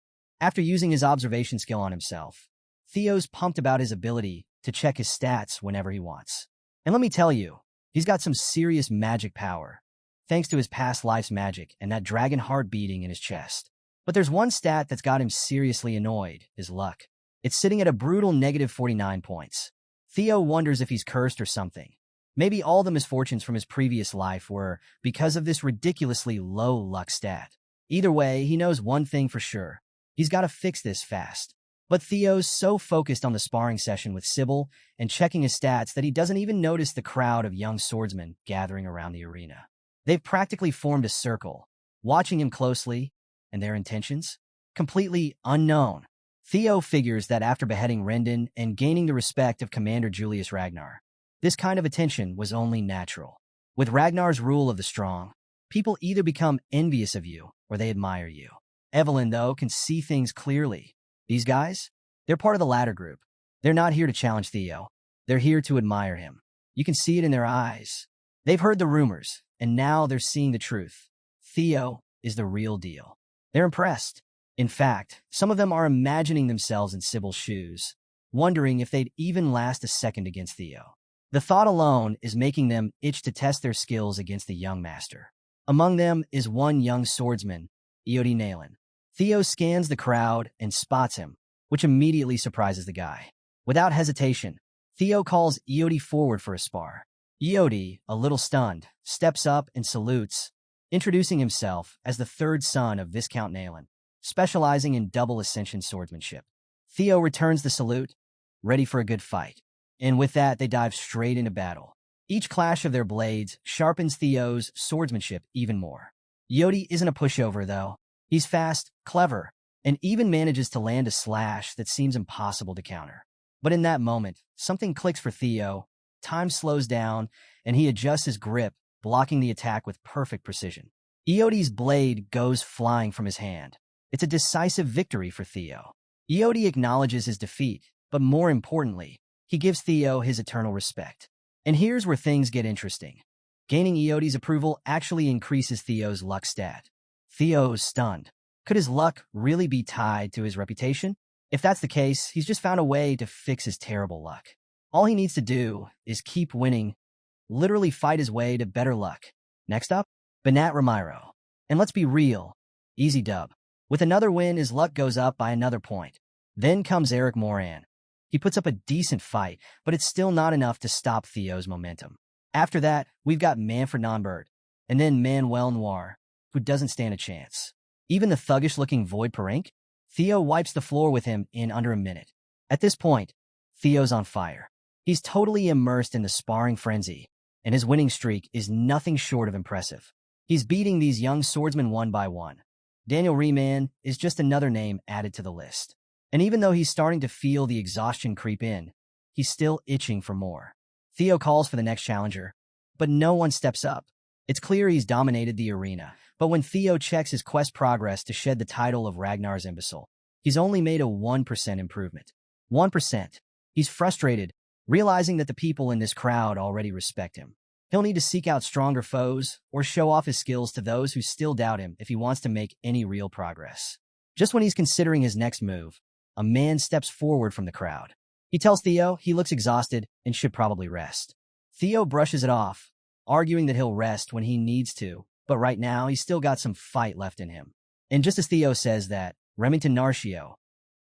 after using his observation skill on himself, Theo's pumped about his ability to check his stats whenever he wants. And let me tell you, he's got some serious magic power, thanks to his past life's magic and that dragon heart beating in his chest. But there's one stat that's got him seriously annoyed, his luck. It's sitting at a brutal negative 49 points. Theo wonders if he's cursed or something. Maybe all the misfortunes from his previous life were because of this ridiculously low luck stat. Either way, he knows one thing for sure. He's got to fix this fast. But Theo's so focused on the sparring session with Sybil and checking his stats that he doesn't even notice the crowd of young swordsmen gathering around the arena. They've practically formed a circle, watching him closely, and their intentions? Completely unknown. Theo figures that after beheading Rendon and gaining the respect of Commander Julius Ragnar, this kind of attention was only natural. With Ragnar's rule of the strong, people either become envious of you or they admire you. Evelyn, though, can see things clearly. These guys? They're part of the latter group. They're not here to challenge Theo. They're here to admire him. You can see it in their eyes. They've heard the rumors, and now they're seeing the truth. Theo is the real deal. They're impressed. In fact, some of them are imagining themselves in Sybil's shoes, wondering if they'd even last a second against Theo. The thought alone is making them itch to test their skills against the young master. Among them is one young swordsman, Iodi Nalen. Theo scans the crowd and spots him, which immediately surprises the guy. Without hesitation, Theo calls Iodi forward for a spar. Iodi, a little stunned, steps up and salutes, introducing himself as the third son of Viscount Nalen, specializing in double ascension swordsmanship. Theo returns the salute, ready for a good fight. And with that, they dive straight into battle. Each clash of their blades sharpens Theo's swordsmanship even more. Yodi isn't a pushover, though. He's fast, clever, and even manages to land a slash that seems impossible to counter. But in that moment, something clicks for Theo. Time slows down, and he adjusts his grip, blocking the attack with perfect precision. Iodi's blade goes flying from his hand. It's a decisive victory for Theo. Iodi acknowledges his defeat, but more importantly, he gives Theo his eternal respect. And here's where things get interesting. Gaining Iodi's approval actually increases Theo's luck stat. Theo is stunned. Could his luck really be tied to his reputation? If that's the case, he's just found a way to fix his terrible luck. All he needs to do is keep winning, literally fight his way to better luck. Next up, Benat Ramiro. And let's be real, easy dub. With another win, his luck goes up by another point. Then comes Eric Moran. He puts up a decent fight, but it's still not enough to stop Theo's momentum. After that, we've got Manfred Nonbird, and then Manuel Noir, who doesn't stand a chance. Even the thuggish-looking Void Parank? Theo wipes the floor with him in under a minute. At this point, Theo's on fire. He's totally immersed in the sparring frenzy, and his winning streak is nothing short of impressive. He's beating these young swordsmen one by one. Daniel Riemann is just another name added to the list. And even though he's starting to feel the exhaustion creep in, he's still itching for more. Theo calls for the next challenger, but no one steps up. It's clear he's dominated the arena, but when Theo checks his quest progress to shed the title of Ragnar's Imbecile, he's only made a 1% improvement. 1%. He's frustrated, realizing that the people in this crowd already respect him. He'll need to seek out stronger foes or show off his skills to those who still doubt him if he wants to make any real progress. Just when he's considering his next move, a man steps forward from the crowd. He tells Theo he looks exhausted and should probably rest. Theo brushes it off, arguing that he'll rest when he needs to, but right now he's still got some fight left in him. And just as Theo says that, Remington Narcio,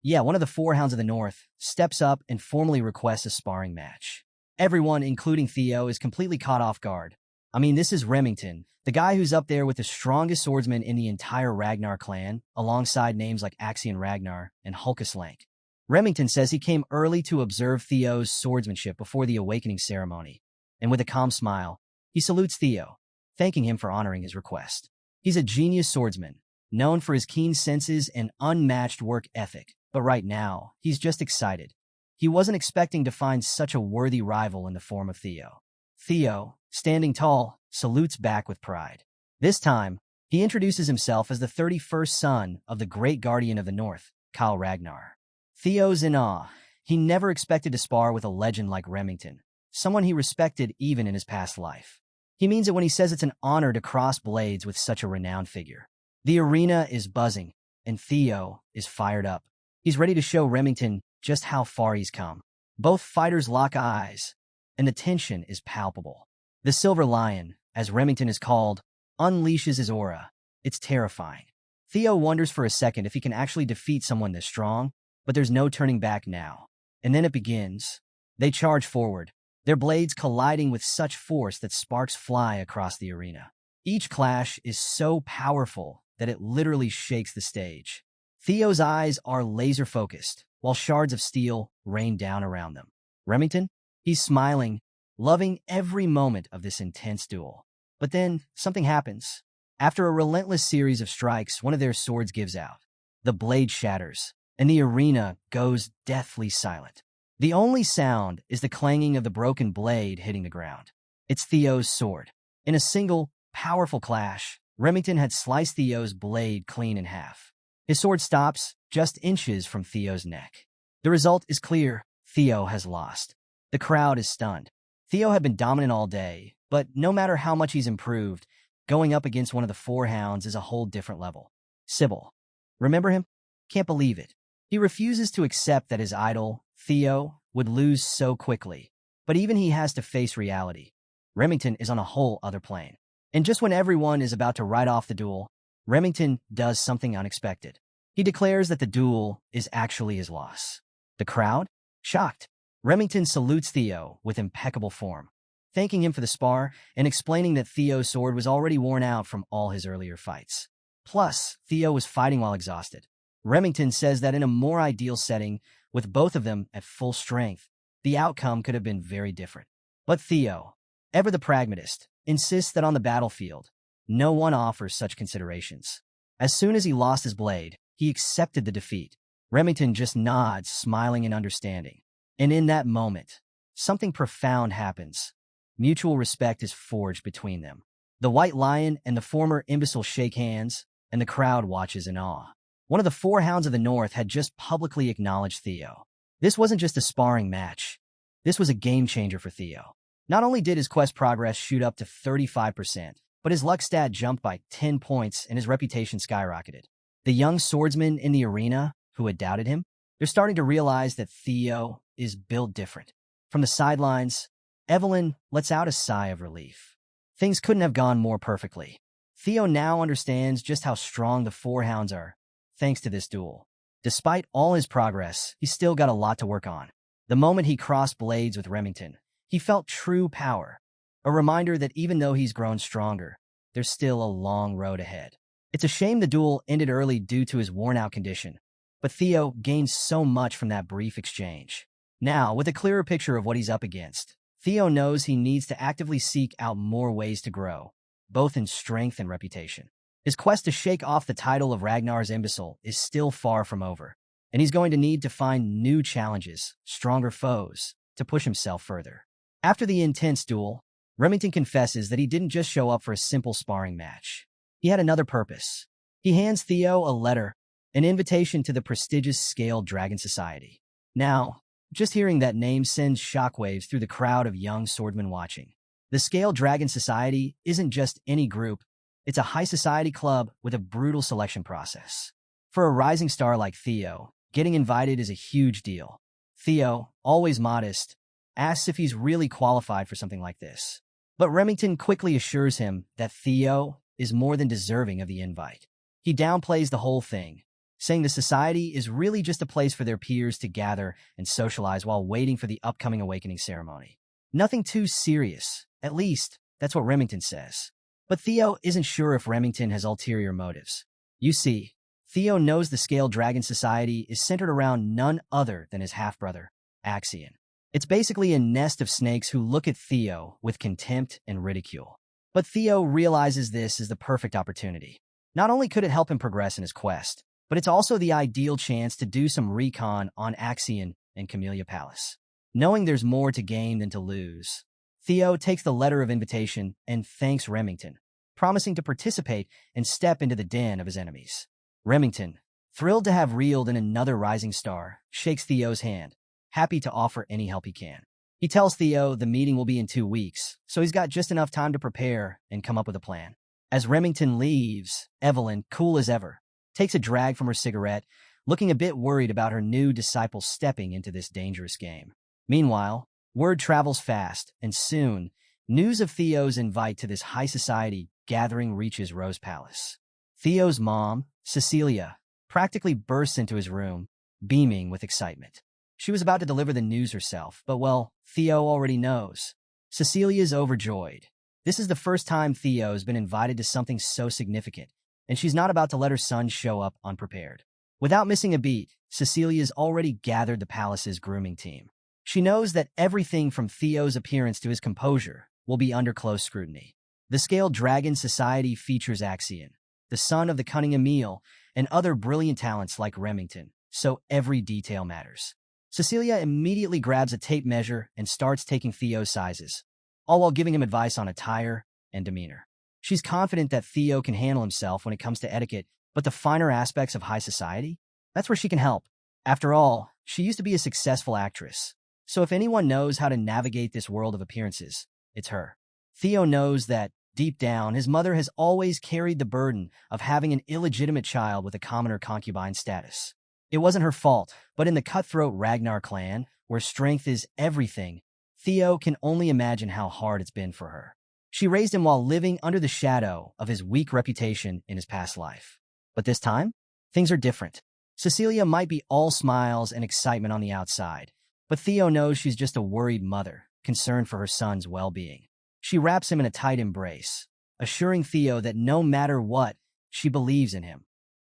one of the Four Hounds of the North, steps up and formally requests a sparring match. Everyone, including Theo, is completely caught off guard. I mean, this is Remington, the guy who's up there with the strongest swordsman in the entire Ragnar clan, alongside names like Axion Ragnar and Hulkus Lank. Remington says he came early to observe Theo's swordsmanship before the awakening ceremony, and with a calm smile, he salutes Theo, thanking him for honoring his request. He's a genius swordsman, known for his keen senses and unmatched work ethic, but right now, he's just excited. He wasn't expecting to find such a worthy rival in the form of Theo. Theo, standing tall, salutes back with pride. This time, he introduces himself as the 31st son of the great guardian of the North, Kyle Ragnar. Theo's in awe. He never expected to spar with a legend like Remington, someone he respected even in his past life. He means it when he says it's an honor to cross blades with such a renowned figure. The arena is buzzing, and Theo is fired up. He's ready to show Remington just how far he's come. Both fighters lock eyes, and the tension is palpable. The Silver Lion, as Remington is called, unleashes his aura. It's terrifying. Theo wonders for a second if he can actually defeat someone this strong, but there's no turning back now. And then it begins. They charge forward, their blades colliding with such force that sparks fly across the arena. Each clash is so powerful that it literally shakes the stage. Theo's eyes are laser-focused, while shards of steel rain down around them. Remington? He's smiling, loving every moment of this intense duel. But then, something happens. After a relentless series of strikes, one of their swords gives out. The blade shatters, and the arena goes deathly silent. The only sound is the clanging of the broken blade hitting the ground. It's Theo's sword. In a single, powerful clash, Remington had sliced Theo's blade clean in half. His sword stops just inches from Theo's neck. The result is clear. Theo has lost. The crowd is stunned. Theo had been dominant all day, but no matter how much he's improved, going up against one of the Four Hounds is a whole different level. Sybil. Remember him? Can't believe it. He refuses to accept that his idol, Theo, would lose so quickly. But even he has to face reality. Remington is on a whole other plane. And just when everyone is about to write off the duel, Remington does something unexpected. He declares that the duel is actually his loss. The crowd? Shocked. Remington salutes Theo with impeccable form, thanking him for the spar and explaining that Theo's sword was already worn out from all his earlier fights. Plus, Theo was fighting while exhausted. Remington says that in a more ideal setting, with both of them at full strength, the outcome could have been very different. But Theo, ever the pragmatist, insists that on the battlefield, no one offers such considerations. As soon as he lost his blade, he accepted the defeat. Remington just nods, smiling in understanding. And in that moment, something profound happens. Mutual respect is forged between them. The White Lion and the former imbecile shake hands, and the crowd watches in awe. One of the four hounds of the North had just publicly acknowledged Theo. This wasn't just a sparring match. This was a game changer for Theo. Not only did his quest progress shoot up to 35%, but his luck stat jumped by 10 points and his reputation skyrocketed. The young swordsmen in the arena, who had doubted him, they're starting to realize that Theo is built different. From the sidelines, Evelyn lets out a sigh of relief. Things couldn't have gone more perfectly. Theo now understands just how strong the four hounds are, thanks to this duel. Despite all his progress, he's still got a lot to work on. The moment he crossed blades with Remington, he felt true power. A reminder that even though he's grown stronger, there's still a long road ahead. It's a shame the duel ended early due to his worn-out condition, but Theo gained so much from that brief exchange. Now, with a clearer picture of what he's up against, Theo knows he needs to actively seek out more ways to grow, both in strength and reputation. His quest to shake off the title of Ragnar's imbecile is still far from over, and he's going to need to find new challenges, stronger foes, to push himself further. After the intense duel, Remington confesses that he didn't just show up for a simple sparring match. He had another purpose. He hands Theo a letter, an invitation to the prestigious Scaled Dragon Society. Now, just hearing that name sends shockwaves through the crowd of young swordmen watching. The Scaled Dragon Society isn't just any group, it's a high society club with a brutal selection process. For a rising star like Theo, getting invited is a huge deal. Theo, always modest, asks if he's really qualified for something like this. But Remington quickly assures him that Theo is more than deserving of the invite. He downplays the whole thing, saying the society is really just a place for their peers to gather and socialize while waiting for the upcoming awakening ceremony. Nothing too serious, at least that's what Remington says. But Theo isn't sure if Remington has ulterior motives. You see, Theo knows the Scaled Dragon Society is centered around none other than his half-brother, Axion. It's basically a nest of snakes who look at Theo with contempt and ridicule. But Theo realizes this is the perfect opportunity. Not only could it help him progress in his quest, but it's also the ideal chance to do some recon on Axion and Camellia Palace. Knowing there's more to gain than to lose, Theo takes the letter of invitation and thanks Remington, promising to participate and step into the den of his enemies. Remington, thrilled to have reeled in another rising star, shakes Theo's hand, happy to offer any help he can. He tells Theo the meeting will be in 2 weeks, so he's got just enough time to prepare and come up with a plan. As Remington leaves, Evelyn, cool as ever, takes a drag from her cigarette, looking a bit worried about her new disciple stepping into this dangerous game. Meanwhile, word travels fast, and soon, news of Theo's invite to this high society gathering reaches Rose Palace. Theo's mom, Cecilia, practically bursts into his room, beaming with excitement. She was about to deliver the news herself, but well, Theo already knows. Cecilia's overjoyed. This is the first time Theo's been invited to something so significant, and she's not about to let her son show up unprepared. Without missing a beat, Cecilia's already gathered the palace's grooming team. She knows that everything from Theo's appearance to his composure will be under close scrutiny. The Scaled Dragon Society features Axion, the son of the cunning Emil, and other brilliant talents like Remington, so every detail matters. Cecilia immediately grabs a tape measure and starts taking Theo's sizes, all while giving him advice on attire and demeanor. She's confident that Theo can handle himself when it comes to etiquette, but the finer aspects of high society? That's where she can help. After all, she used to be a successful actress, so if anyone knows how to navigate this world of appearances, it's her. Theo knows that, deep down, his mother has always carried the burden of having an illegitimate child with a commoner concubine status. It wasn't her fault, but in the cutthroat Ragnar clan, where strength is everything, Theo can only imagine how hard it's been for her. She raised him while living under the shadow of his weak reputation in his past life. But this time, things are different. Cecilia might be all smiles and excitement on the outside, but Theo knows she's just a worried mother, concerned for her son's well-being. She wraps him in a tight embrace, assuring Theo that no matter what, she believes in him,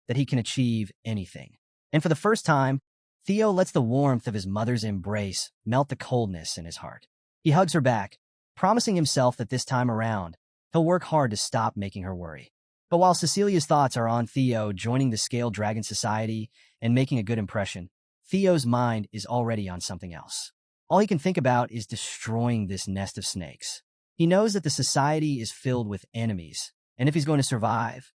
that he can achieve anything. And for the first time, Theo lets the warmth of his mother's embrace melt the coldness in his heart. He hugs her back, promising himself that this time around, he'll work hard to stop making her worry. But while Cecilia's thoughts are on Theo joining the Scale Dragon Society and making a good impression, Theo's mind is already on something else. All he can think about is destroying this nest of snakes. He knows that the society is filled with enemies, and if he's going to survive,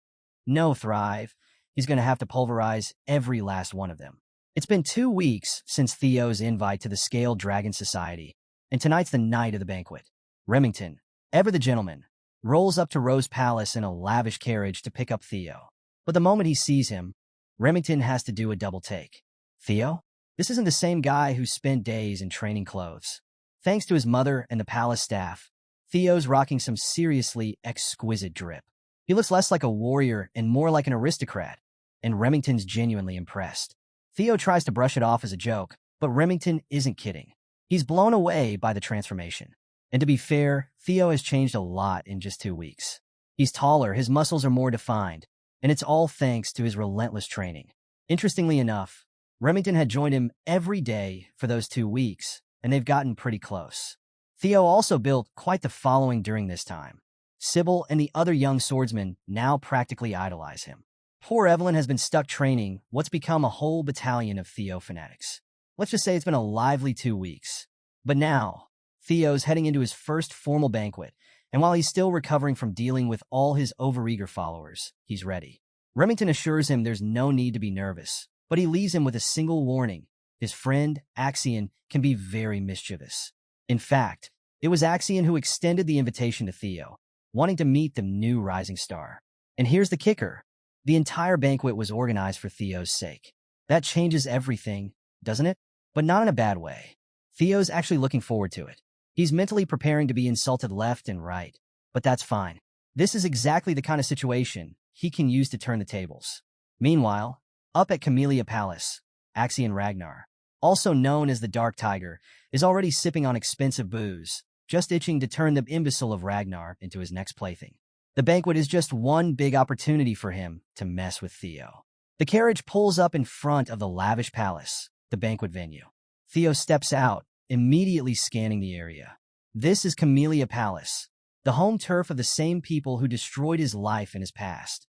no thrive, he's going to have to pulverize every last one of them. It's been 2 weeks since Theo's invite to the Scale Dragon Society, and tonight's the night of the banquet. Remington, ever the gentleman, rolls up to Rose Palace in a lavish carriage to pick up Theo. But the moment he sees him, Remington has to do a double take. Theo? This isn't the same guy who spent days in training clothes. Thanks to his mother and the palace staff, Theo's rocking some seriously exquisite drip. He looks less like a warrior and more like an aristocrat, and Remington's genuinely impressed. Theo tries to brush it off as a joke, but Remington isn't kidding. He's blown away by the transformation. And to be fair, Theo has changed a lot in just 2 weeks. He's taller, his muscles are more defined, and it's all thanks to his relentless training. Interestingly enough, Remington had joined him every day for those 2 weeks, and they've gotten pretty close. Theo also built quite the following during this time. Sybil and the other young swordsmen now practically idolize him. Poor Evelyn has been stuck training what's become a whole battalion of Theo fanatics. Let's just say it's been a lively 2 weeks. But now, Theo's heading into his first formal banquet, and while he's still recovering from dealing with all his overeager followers, he's ready. Remington assures him there's no need to be nervous, but he leaves him with a single warning. His friend, Axion, can be very mischievous. In fact, it was Axion who extended the invitation to Theo, wanting to meet the new rising star. And here's the kicker. The entire banquet was organized for Theo's sake. That changes everything, doesn't it? But not in a bad way. Theo's actually looking forward to it. He's mentally preparing to be insulted left and right. But that's fine. This is exactly the kind of situation he can use to turn the tables. Meanwhile, up at Camellia Palace, Axion Ragnar, also known as the Dark Tiger, is already sipping on expensive booze, just itching to turn the imbecile of Ragnar into his next plaything. The banquet is just one big opportunity for him to mess with Theo. The carriage pulls up in front of the lavish palace, the banquet venue. Theo steps out, immediately scanning the area. This is Camellia Palace, the home turf of the same people who destroyed his life in his past.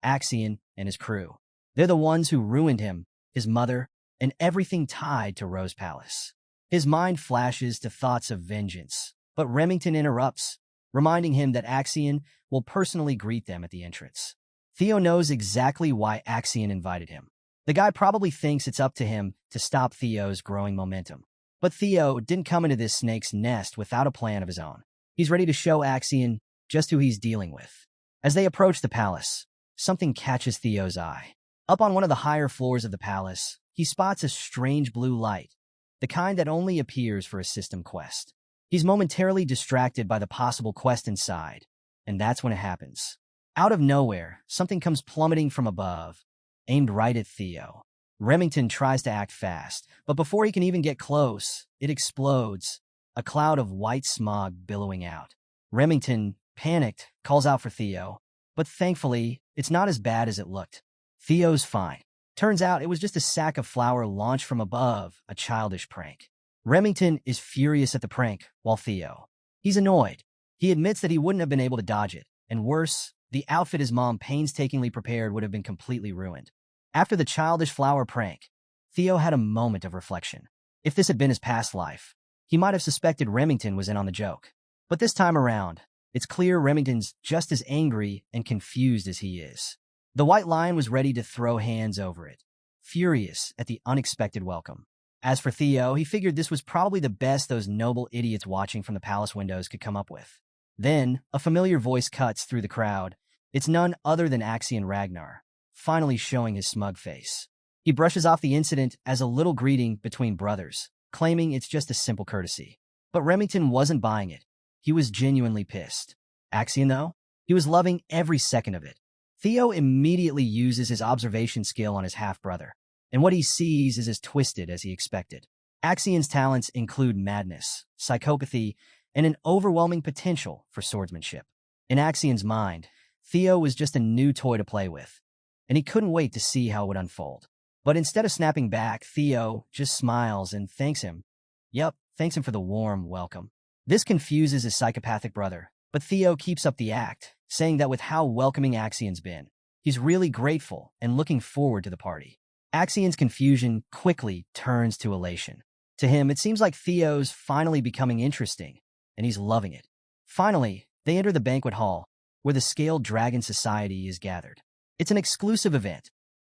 Axion and his crew. They're the ones who ruined him, his mother, and everything tied to Rose Palace. His mind flashes to thoughts of vengeance, but Remington interrupts, reminding him that Axion will personally greet them at the entrance. Theo knows exactly why Axion invited him. The guy probably thinks it's up to him to stop Theo's growing momentum. But Theo didn't come into this snake's nest without a plan of his own. He's ready to show Axion just who he's dealing with. As they approach the palace, something catches Theo's eye. Up on one of the higher floors of the palace, he spots a strange blue light, the kind that only appears for a system quest. He's momentarily distracted by the possible quest inside, and that's when it happens. Out of nowhere, something comes plummeting from above, aimed right at Theo. Remington tries to act fast, but before he can even get close, it explodes, a cloud of white smog billowing out. Remington, panicked, calls out for Theo, but thankfully, it's not as bad as it looked. Theo's fine. Turns out it was just a sack of flour launched from above, a childish prank. Remington is furious at the prank, while Theo, he's annoyed. He admits that he wouldn't have been able to dodge it, and worse, the outfit his mom painstakingly prepared would have been completely ruined. After the childish flower prank, Theo had a moment of reflection. If this had been his past life, he might have suspected Remington was in on the joke. But this time around, it's clear Remington's just as angry and confused as he is. The White Lion was ready to throw hands over it, furious at the unexpected welcome. As for Theo, he figured this was probably the best those noble idiots watching from the palace windows could come up with. Then, a familiar voice cuts through the crowd. It's none other than Axion Ragnar, finally showing his smug face. He brushes off the incident as a little greeting between brothers, claiming it's just a simple courtesy. But Remington wasn't buying it. He was genuinely pissed. Axion, though? He was loving every second of it. Theo immediately uses his observation skill on his half-brother, and what he sees is as twisted as he expected. Axion's talents include madness, psychopathy, and an overwhelming potential for swordsmanship. In Axion's mind, Theo was just a new toy to play with, and he couldn't wait to see how it would unfold. But instead of snapping back, Theo just smiles and thanks him. Yep, thanks him for the warm welcome. This confuses his psychopathic brother, but Theo keeps up the act, saying that with how welcoming Axian's been, he's really grateful and looking forward to the party. Axian's confusion quickly turns to elation. To him, it seems like Theo's finally becoming interesting, and he's loving it. Finally, they enter the banquet hall, where the Scaled Dragon Society is gathered. It's an exclusive event.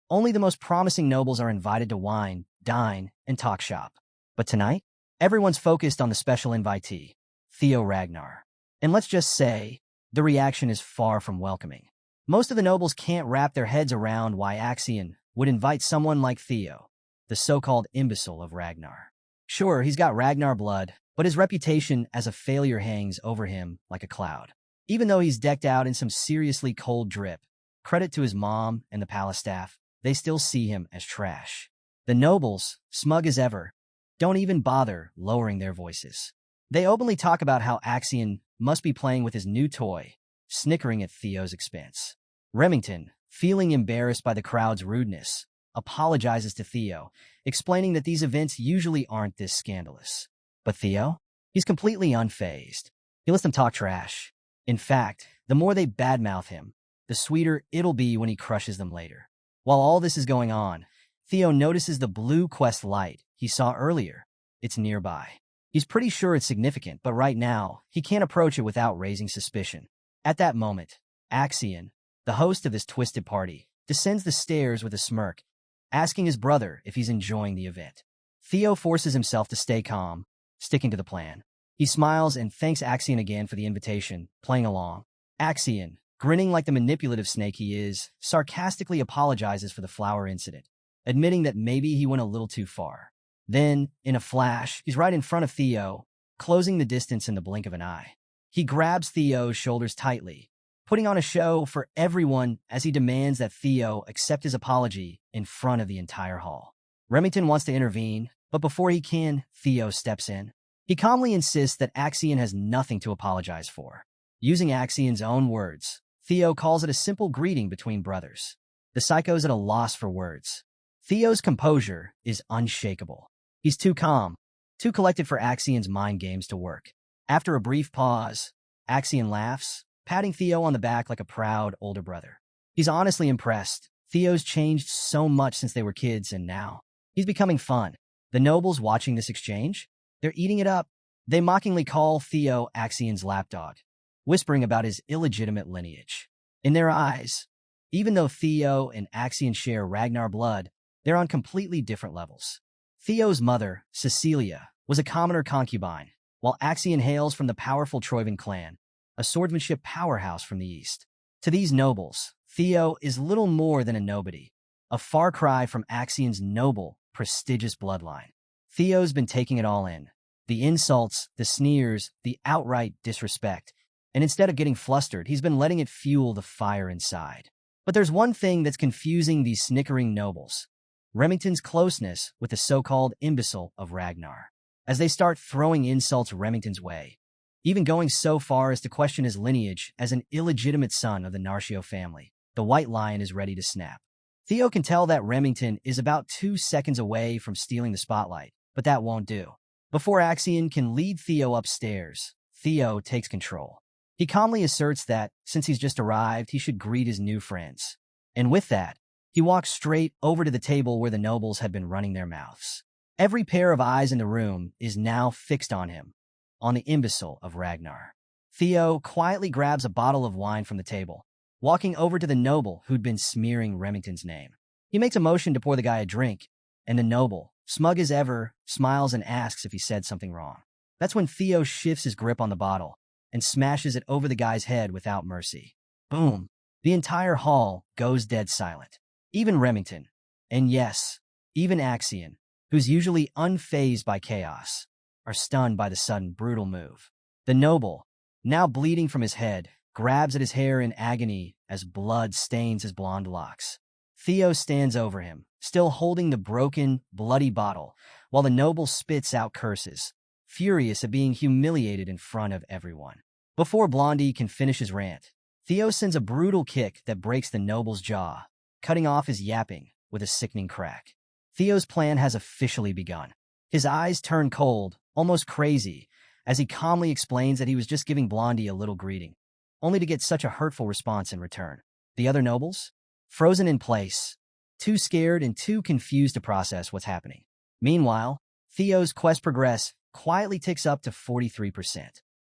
Only the most promising nobles are invited to wine, dine, and talk shop. But tonight, everyone's focused on the special invitee, Theo Ragnar. And let's just say, the reaction is far from welcoming. Most of the nobles can't wrap their heads around why Axian would invite someone like Theo, the so-called imbecile of Ragnar. Sure, he's got Ragnar blood, but his reputation as a failure hangs over him like a cloud. Even though he's decked out in some seriously cold drip, credit to his mom and the palace staff, they still see him as trash. The nobles, smug as ever, don't even bother lowering their voices. They openly talk about how Axian must be playing with his new toy, snickering at Theo's expense. Remington, feeling embarrassed by the crowd's rudeness, apologizes to Theo, explaining that these events usually aren't this scandalous. But Theo? He's completely unfazed. He lets them talk trash. In fact, the more they badmouth him, the sweeter it'll be when he crushes them later. While all this is going on, Theo notices the blue quest light he saw earlier. It's nearby. He's pretty sure it's significant, but right now, he can't approach it without raising suspicion. At that moment, Axian, the host of this twisted party, descends the stairs with a smirk, asking his brother if he's enjoying the event. Theo forces himself to stay calm, sticking to the plan. He smiles and thanks Axian again for the invitation, playing along. Axian, grinning like the manipulative snake he is, sarcastically apologizes for the flower incident, admitting that maybe he went a little too far. Then, in a flash, he's right in front of Theo, closing the distance in the blink of an eye. He grabs Theo's shoulders tightly, putting on a show for everyone as he demands that Theo accept his apology in front of the entire hall. Remington wants to intervene, but before he can, Theo steps in. He calmly insists that Axian has nothing to apologize for. Using Axian's own words, Theo calls it a simple greeting between brothers. The psycho's at a loss for words. Theo's composure is unshakable. He's too calm, too collected for Axian's mind games to work. After a brief pause, Axian laughs, patting Theo on the back like a proud older brother. He's honestly impressed. Theo's changed so much since they were kids, and now he's becoming fun. The nobles watching this exchange, they're eating it up. They mockingly call Theo Axian's lapdog, whispering about his illegitimate lineage. In their eyes, even though Theo and Axian share Ragnar blood, they're on completely different levels. Theo's mother, Cecilia, was a commoner concubine, while Axian hails from the powerful Troivan clan, a swordsmanship powerhouse from the east. To these nobles, Theo is little more than a nobody, a far cry from Axian's noble, prestigious bloodline. Theo's been taking it all in. The insults, the sneers, the outright disrespect. And instead of getting flustered, he's been letting it fuel the fire inside. But there's one thing that's confusing these snickering nobles: Remington's closeness with the so-called imbecile of Ragnar. As they start throwing insults Remington's way, even going so far as to question his lineage as an illegitimate son of the Narcio family, the White Lion is ready to snap. Theo can tell that Remington is about 2 seconds away from stealing the spotlight, but that won't do. Before Axian can lead Theo upstairs, Theo takes control. He calmly asserts that, since he's just arrived, he should greet his new friends. And with that, he walks straight over to the table where the nobles had been running their mouths. Every pair of eyes in the room is now fixed on him, on the imbecile of Ragnar. Theo quietly grabs a bottle of wine from the table, walking over to the noble who'd been smearing Remington's name. He makes a motion to pour the guy a drink, and the noble, smug as ever, smiles and asks if he said something wrong. That's when Theo shifts his grip on the bottle and smashes it over the guy's head without mercy. Boom! The entire hall goes dead silent. Even Remington, and yes, even Axian, who's usually unfazed by chaos, are stunned by the sudden brutal move. The noble, now bleeding from his head, grabs at his hair in agony as blood stains his blonde locks. Theo stands over him, still holding the broken, bloody bottle, while the noble spits out curses, furious at being humiliated in front of everyone. Before Blondie can finish his rant, Theo sends a brutal kick that breaks the noble's jaw, cutting off his yapping with a sickening crack. Theo's plan has officially begun. His eyes turn cold, almost crazy, as he calmly explains that he was just giving Blondie a little greeting, only to get such a hurtful response in return. The other nobles? Frozen in place, too scared and too confused to process what's happening. Meanwhile, Theo's quest progress quietly ticks up to 43%.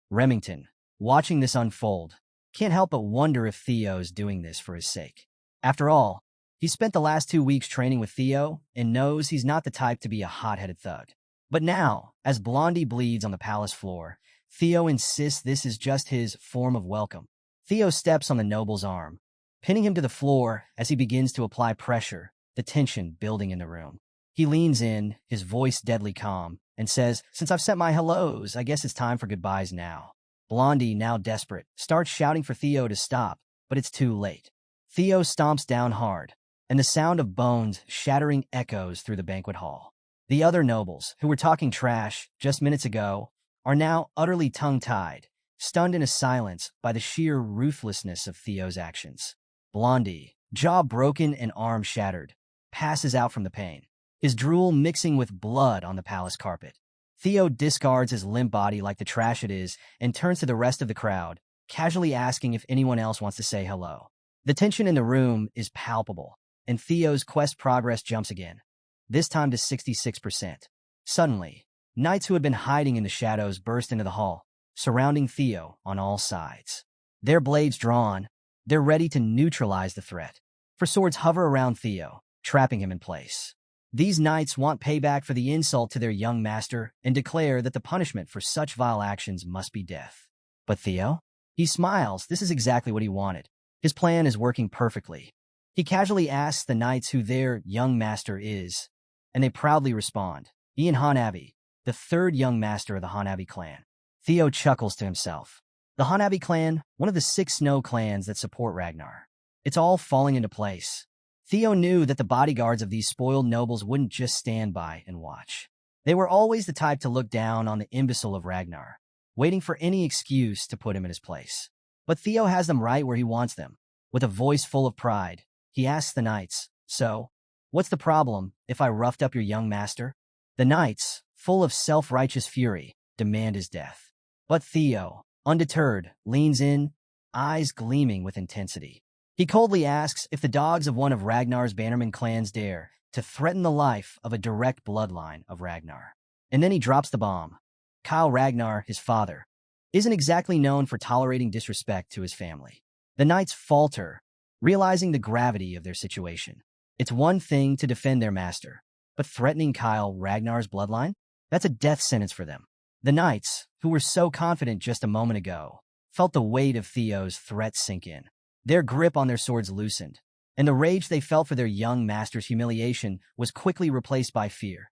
Remington, watching this unfold, can't help but wonder if Theo's doing this for his sake. After all, he spent the last 2 weeks training with Theo and knows he's not the type to be a hot-headed thug. But now, as Blondie bleeds on the palace floor, Theo insists this is just his form of welcome. Theo steps on the noble's arm, pinning him to the floor as he begins to apply pressure, the tension building in the room. He leans in, his voice deadly calm, and says, "Since I've sent my hellos, I guess it's time for goodbyes now." Blondie, now desperate, starts shouting for Theo to stop, but it's too late. Theo stomps down hard, and the sound of bones shattering echoes through the banquet hall. The other nobles, who were talking trash just minutes ago, are now utterly tongue-tied, stunned into silence by the sheer ruthlessness of Theo's actions. Blondie, jaw broken and arm shattered, passes out from the pain, his drool mixing with blood on the palace carpet. Theo discards his limp body like the trash it is and turns to the rest of the crowd, casually asking if anyone else wants to say hello. The tension in the room is palpable, and Theo's quest progress jumps again, this time to 66%. Suddenly, knights who had been hiding in the shadows burst into the hall, surrounding Theo on all sides. Their blades drawn, they're ready to neutralize the threat. For swords hover around Theo, trapping him in place. These knights want payback for the insult to their young master and declare that the punishment for such vile actions must be death. But Theo? He smiles. This is exactly what he wanted. His plan is working perfectly. He casually asks the knights who their young master is, and they proudly respond, Ian Hanabi, the third young master of the Hanabi clan. Theo chuckles to himself. The Hanabi clan, one of the 6 snow clans that support Ragnar. It's all falling into place. Theo knew that the bodyguards of these spoiled nobles wouldn't just stand by and watch. They were always the type to look down on the imbecile of Ragnar, waiting for any excuse to put him in his place. But Theo has them right where he wants them. With a voice full of pride, he asks the knights, "So, what's the problem if I roughed up your young master?" The knights, full of self-righteous fury, demand his death. But Theo, undeterred, leans in, eyes gleaming with intensity. He coldly asks if the dogs of one of Ragnar's bannerman clans dare to threaten the life of a direct bloodline of Ragnar. And then he drops the bomb. Kyle Ragnar, his father, isn't exactly known for tolerating disrespect to his family. The knights falter, realizing the gravity of their situation. It's one thing to defend their master, but threatening Kyle Ragnar's bloodline? That's a death sentence for them. The knights, who were so confident just a moment ago, felt the weight of Theo's threat sink in. Their grip on their swords loosened, and the rage they felt for their young master's humiliation was quickly replaced by fear.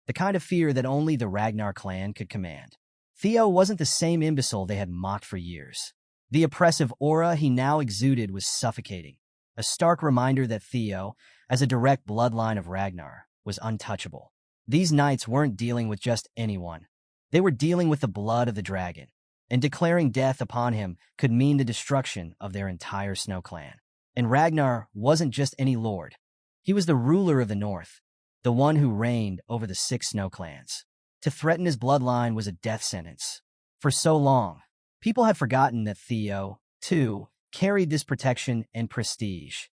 The kind of fear that only the Ragnar clan could command. Theo wasn't the same imbecile they had mocked for years. The oppressive aura he now exuded was suffocating, a stark reminder that Theo, as a direct bloodline of Ragnar, was untouchable. These knights weren't dealing with just anyone. They were dealing with the blood of the dragon, and declaring death upon him could mean the destruction of their entire snow clan. And Ragnar wasn't just any lord. He was the ruler of the north, the one who reigned over the 6 snow clans. To threaten his bloodline was a death sentence. For so long, people had forgotten that Theo, too, carried this protection and prestige,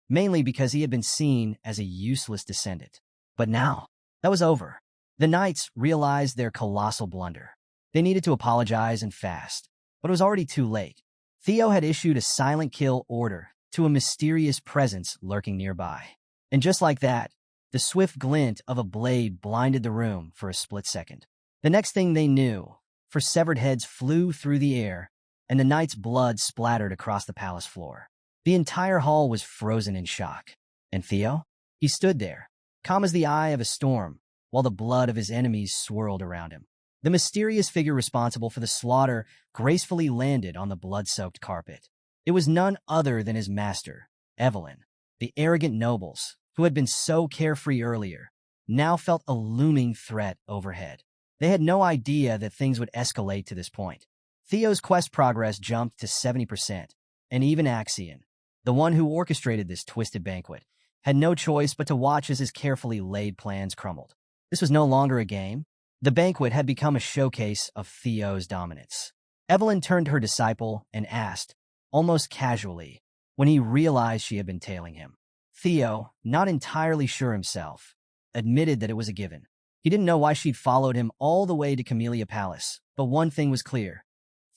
mainly because he had been seen as a useless descendant. But now, that was over. The knights realized their colossal blunder. They needed to apologize and fast, but it was already too late. Theo had issued a silent kill order to a mysterious presence lurking nearby. And just like that, the swift glint of a blade blinded the room for a split second. The next thing they knew, severed heads flew through the air, and the knight's blood splattered across the palace floor. The entire hall was frozen in shock. And Theo? He stood there, calm as the eye of a storm, while the blood of his enemies swirled around him. The mysterious figure responsible for the slaughter gracefully landed on the blood-soaked carpet. It was none other than his master, Evelyn. The arrogant nobles, who had been so carefree earlier, now felt a looming threat overhead. They had no idea that things would escalate to this point. Theo's quest progress jumped to 70%, and even Axion, the one who orchestrated this twisted banquet, had no choice but to watch as his carefully laid plans crumbled. This was no longer a game. The banquet had become a showcase of Theo's dominance. Evelyn turned to her disciple and asked, almost casually, when he realized she had been tailing him. Theo, not entirely sure himself, admitted that it was a given. He didn't know why she'd followed him all the way to Camellia Palace, but one thing was clear.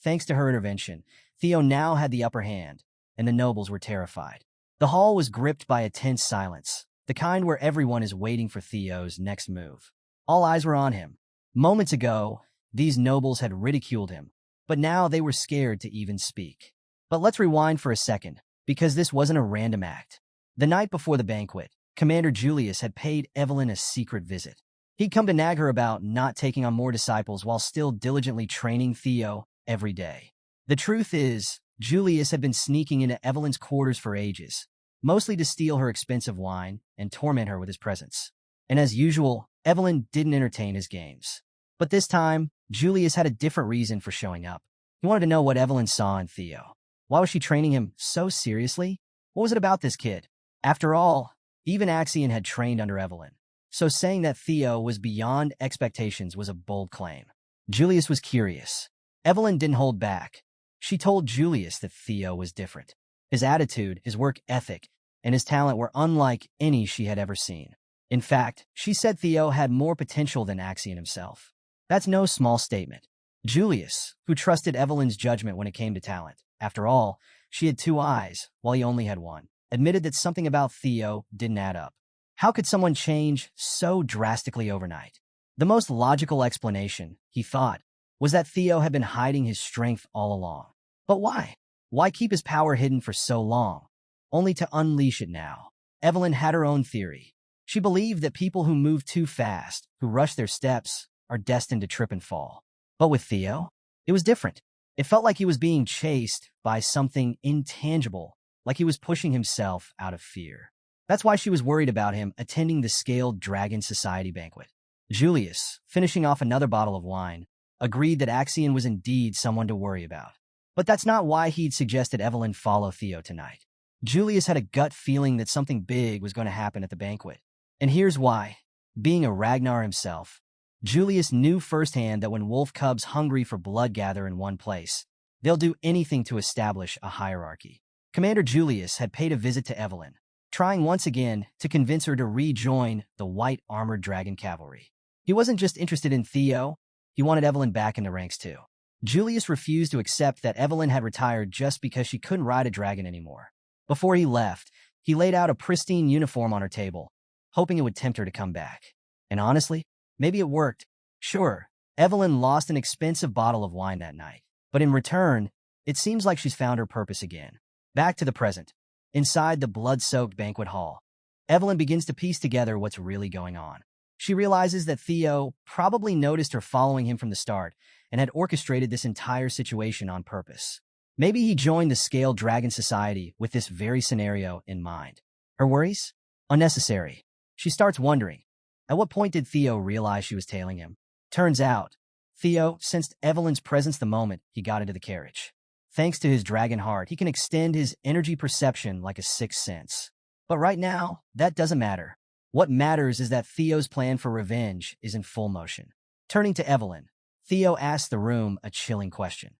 Thanks to her intervention, Theo now had the upper hand, and the nobles were terrified. The hall was gripped by a tense silence, the kind where everyone is waiting for Theo's next move. All eyes were on him. Moments ago, these nobles had ridiculed him, but now they were scared to even speak. But let's rewind for a second, because this wasn't a random act. The night before the banquet, Commander Julius had paid Evelyn a secret visit. He'd come to nag her about not taking on more disciples while still diligently training Theo every day. The truth is, Julius had been sneaking into Evelyn's quarters for ages, mostly to steal her expensive wine and torment her with his presence. And as usual, Evelyn didn't entertain his games. But this time, Julius had a different reason for showing up. He wanted to know what Evelyn saw in Theo. Why was she training him so seriously? What was it about this kid? After all, even Axion had trained under Evelyn. So saying that Theo was beyond expectations was a bold claim. Julius was curious. Evelyn didn't hold back. She told Julius that Theo was different. His attitude, his work ethic, and his talent were unlike any she had ever seen. In fact, she said Theo had more potential than Axion himself. That's no small statement. Julius, who trusted Evelyn's judgment when it came to talent, after all, she had two eyes, while he only had one, admitted that something about Theo didn't add up. How could someone change so drastically overnight? The most logical explanation, he thought, was that Theo had been hiding his strength all along. But why? Why keep his power hidden for so long, only to unleash it now? Evelyn had her own theory. She believed that people who move too fast, who rush their steps, are destined to trip and fall. But with Theo, it was different. It felt like he was being chased by something intangible, like he was pushing himself out of fear. That's why she was worried about him attending the Scaled Dragon Society banquet. Julius, finishing off another bottle of wine, agreed that Axion was indeed someone to worry about. But that's not why he'd suggested Evelyn follow Theo tonight. Julius had a gut feeling that something big was going to happen at the banquet. And here's why. Being a Ragnar himself, Julius knew firsthand that when wolf cubs hungry for blood gather in one place, they'll do anything to establish a hierarchy. Commander Julius had paid a visit to Evelyn, trying once again to convince her to rejoin the white armored dragon cavalry. He wasn't just interested in Theo, he wanted Evelyn back in the ranks too. Julius refused to accept that Evelyn had retired just because she couldn't ride a dragon anymore. Before he left, he laid out a pristine uniform on her table, hoping it would tempt her to come back. And honestly, maybe it worked. Sure, Evelyn lost an expensive bottle of wine that night, but in return, it seems like she's found her purpose again. Back to the present. Inside the blood-soaked banquet hall, Evelyn begins to piece together what's really going on. She realizes that Theo probably noticed her following him from the start and had orchestrated this entire situation on purpose. Maybe he joined the Scaled Dragon Society with this very scenario in mind. Her worries? Unnecessary. She starts wondering, at what point did Theo realize she was tailing him? Turns out, Theo sensed Evelyn's presence the moment he got into the carriage. Thanks to his dragon heart, he can extend his energy perception like a sixth sense. But right now, that doesn't matter. What matters is that Theo's plan for revenge is in full motion. Turning to Evelyn, Theo asks the room a chilling question.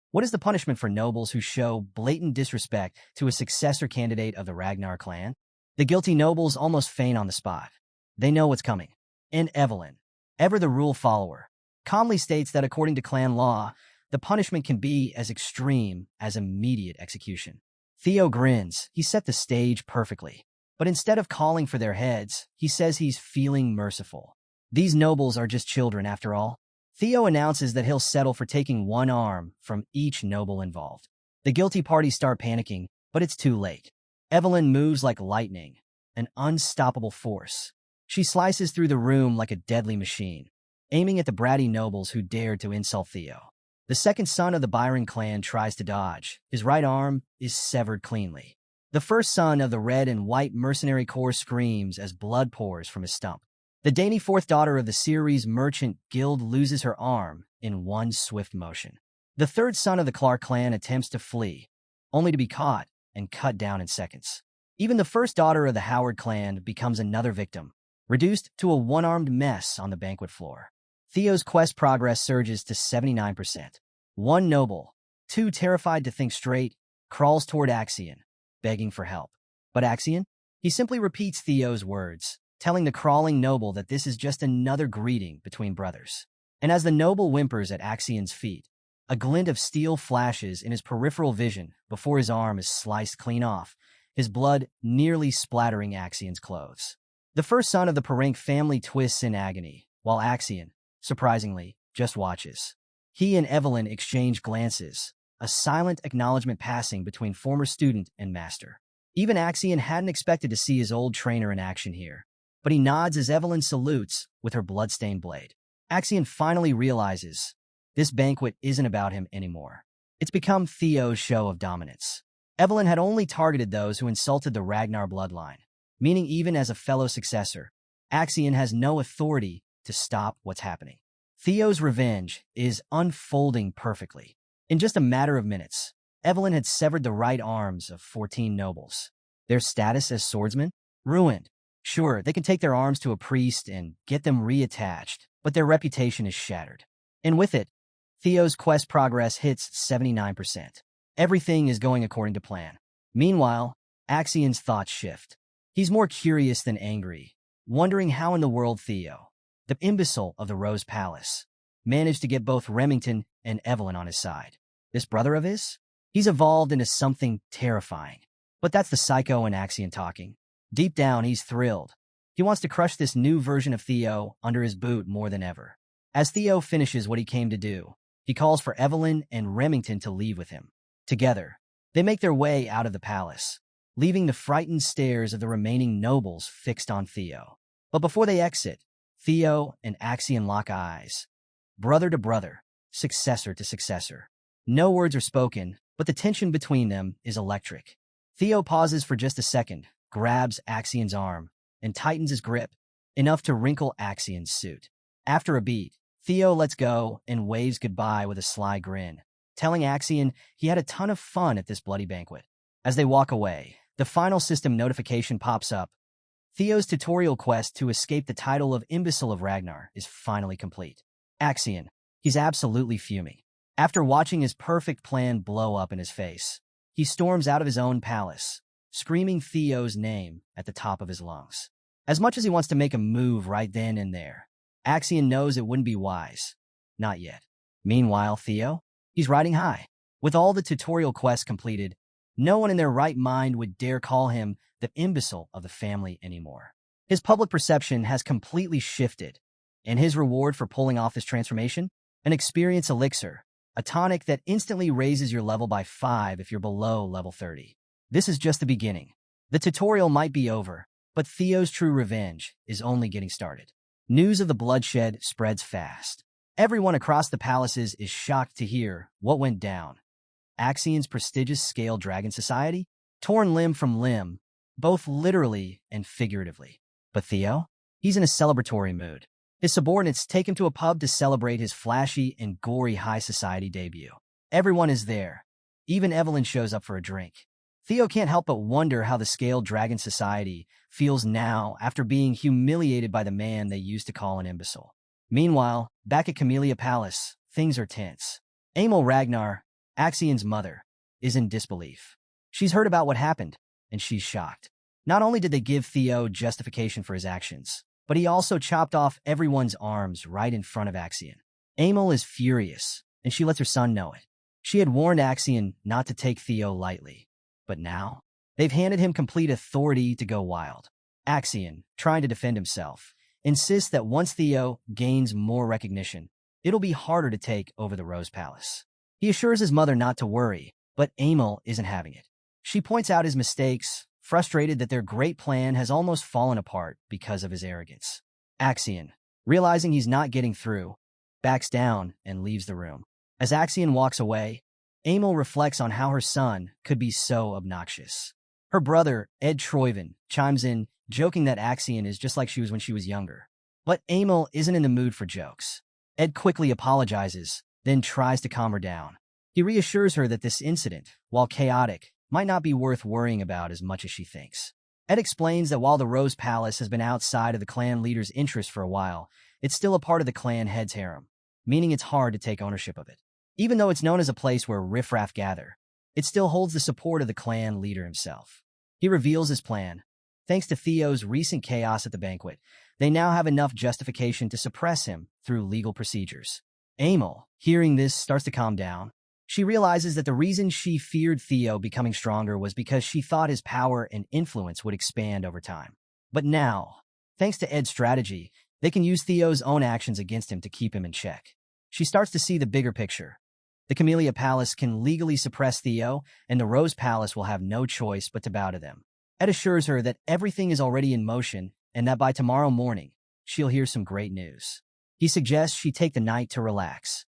What is the punishment for nobles who show blatant disrespect to a successor candidate of the Ragnar clan? The guilty nobles almost faint on the spot. They know what's coming. And Evelyn, ever the rule follower, calmly states that according to clan law, the punishment can be as extreme as immediate execution. Theo grins. He set the stage perfectly. But instead of calling for their heads, he says he's feeling merciful. These nobles are just children after all. Theo announces that he'll settle for taking one arm from each noble involved. The guilty parties start panicking, but it's too late. Evelyn moves like lightning, an unstoppable force. She slices through the room like a deadly machine, aiming at the bratty nobles who dared to insult Theo. The second son of the Byron clan tries to dodge. His right arm is severed cleanly. The first son of the red and white mercenary corps screams as blood pours from his stump. The dainty fourth daughter of the Ceres Merchant Guild loses her arm in one swift motion. The third son of the Clark clan attempts to flee, only to be caught and cut down in seconds. Even the first daughter of the Howard clan becomes another victim, reduced to a one-armed mess on the banquet floor. Theo's quest progress surges to 79%. One noble, too terrified to think straight, crawls toward Axion, begging for help. But Axion? He simply repeats Theo's words, telling the crawling noble that this is just another greeting between brothers. And as the noble whimpers at Axion's feet, a glint of steel flashes in his peripheral vision before his arm is sliced clean off, his blood nearly splattering Axion's clothes. The first son of the Perink family twists in agony, while Axion, surprisingly, just watches. He and Evelyn exchange glances, a silent acknowledgement passing between former student and master. Even Axion hadn't expected to see his old trainer in action here, but he nods as Evelyn salutes with her bloodstained blade. Axion finally realizes this banquet isn't about him anymore. It's become Theo's show of dominance. Evelyn had only targeted those who insulted the Ragnar bloodline, meaning even as a fellow successor, Axion has no authority to stop what's happening. Theo's revenge is unfolding perfectly. In just a matter of minutes, Evelyn had severed the right arms of 14 nobles. Their status as swordsmen? Ruined. Sure, they can take their arms to a priest and get them reattached, but their reputation is shattered. And with it, Theo's quest progress hits 79%. Everything is going according to plan. Meanwhile, Axion's thoughts shift. He's more curious than angry, wondering how in the world Theo, the imbecile of the Rose Palace, managed to get both Remington and Evelyn on his side. This brother of his? He's evolved into something terrifying. But that's the psycho in Axion talking. Deep down, he's thrilled. He wants to crush this new version of Theo under his boot more than ever. As Theo finishes what he came to do, he calls for Evelyn and Remington to leave with him. Together, they make their way out of the palace, leaving the frightened stares of the remaining nobles fixed on Theo. But before they exit, Theo and Axion lock eyes. Brother to brother, successor to successor. No words are spoken, but the tension between them is electric. Theo pauses for just a second, grabs Axion's arm, and tightens his grip, enough to wrinkle Axion's suit. After a beat, Theo lets go and waves goodbye with a sly grin, telling Axion he had a ton of fun at this bloody banquet. As they walk away, the final system notification pops up. Theo's tutorial quest to escape the title of Imbecile of Ragnar is finally complete. Axion, he's absolutely fuming. After watching his perfect plan blow up in his face, he storms out of his own palace, screaming Theo's name at the top of his lungs. As much as he wants to make a move right then and there, Axion knows it wouldn't be wise. Not yet. Meanwhile, Theo? He's riding high. With all the tutorial quests completed, no one in their right mind would dare call him the imbecile of the family anymore. His public perception has completely shifted, and his reward for pulling off this transformation? An experience elixir, a tonic that instantly raises your level by 5 if you're below level 30. This is just the beginning. The tutorial might be over, but Theo's true revenge is only getting started. News of the bloodshed spreads fast. Everyone across the palaces is shocked to hear what went down. Axion's prestigious Scale Dragon Society, torn limb from limb, both literally and figuratively. But Theo? He's in a celebratory mood. His subordinates take him to a pub to celebrate his flashy and gory high society debut. Everyone is there. Even Evelyn shows up for a drink. Theo can't help but wonder how the Scaled Dragon Society feels now after being humiliated by the man they used to call an imbecile. Meanwhile, back at Camellia Palace, things are tense. Amel Ragnar, Axion's mother, is in disbelief. She's heard about what happened, and she's shocked. Not only did they give Theo justification for his actions, but he also chopped off everyone's arms right in front of Axion. Amel is furious, and she lets her son know it. She had warned Axion not to take Theo lightly, but now they've handed him complete authority to go wild. Axion, trying to defend himself, insists that once Theo gains more recognition, it'll be harder to take over the Rose Palace. He assures his mother not to worry, but Amel isn't having it. She points out his mistakes, frustrated that their great plan has almost fallen apart because of his arrogance. Axion, realizing he's not getting through, backs down and leaves the room. As Axion walks away, Amel reflects on how her son could be so obnoxious. Her brother, Ed Troyven, chimes in, joking that Axion is just like she was when she was younger. But Amel isn't in the mood for jokes. Ed quickly apologizes, then tries to calm her down. He reassures her that this incident, while chaotic, might not be worth worrying about as much as she thinks. Ed explains that while the Rose Palace has been outside of the clan leader's interest for a while, it's still a part of the clan head's harem, meaning it's hard to take ownership of it. Even though it's known as a place where riffraff gather, it still holds the support of the clan leader himself. He reveals his plan. Thanks to Theo's recent chaos at the banquet, they now have enough justification to suppress him through legal procedures. Amel, hearing this, starts to calm down. She realizes that the reason she feared Theo becoming stronger was because she thought his power and influence would expand over time. But now, thanks to Ed's strategy, they can use Theo's own actions against him to keep him in check. She starts to see the bigger picture. The Camellia Palace can legally suppress Theo, and the Rose Palace will have no choice but to bow to them. Ed assures her that everything is already in motion and that by tomorrow morning, she'll hear some great news. He suggests she take the night to relax,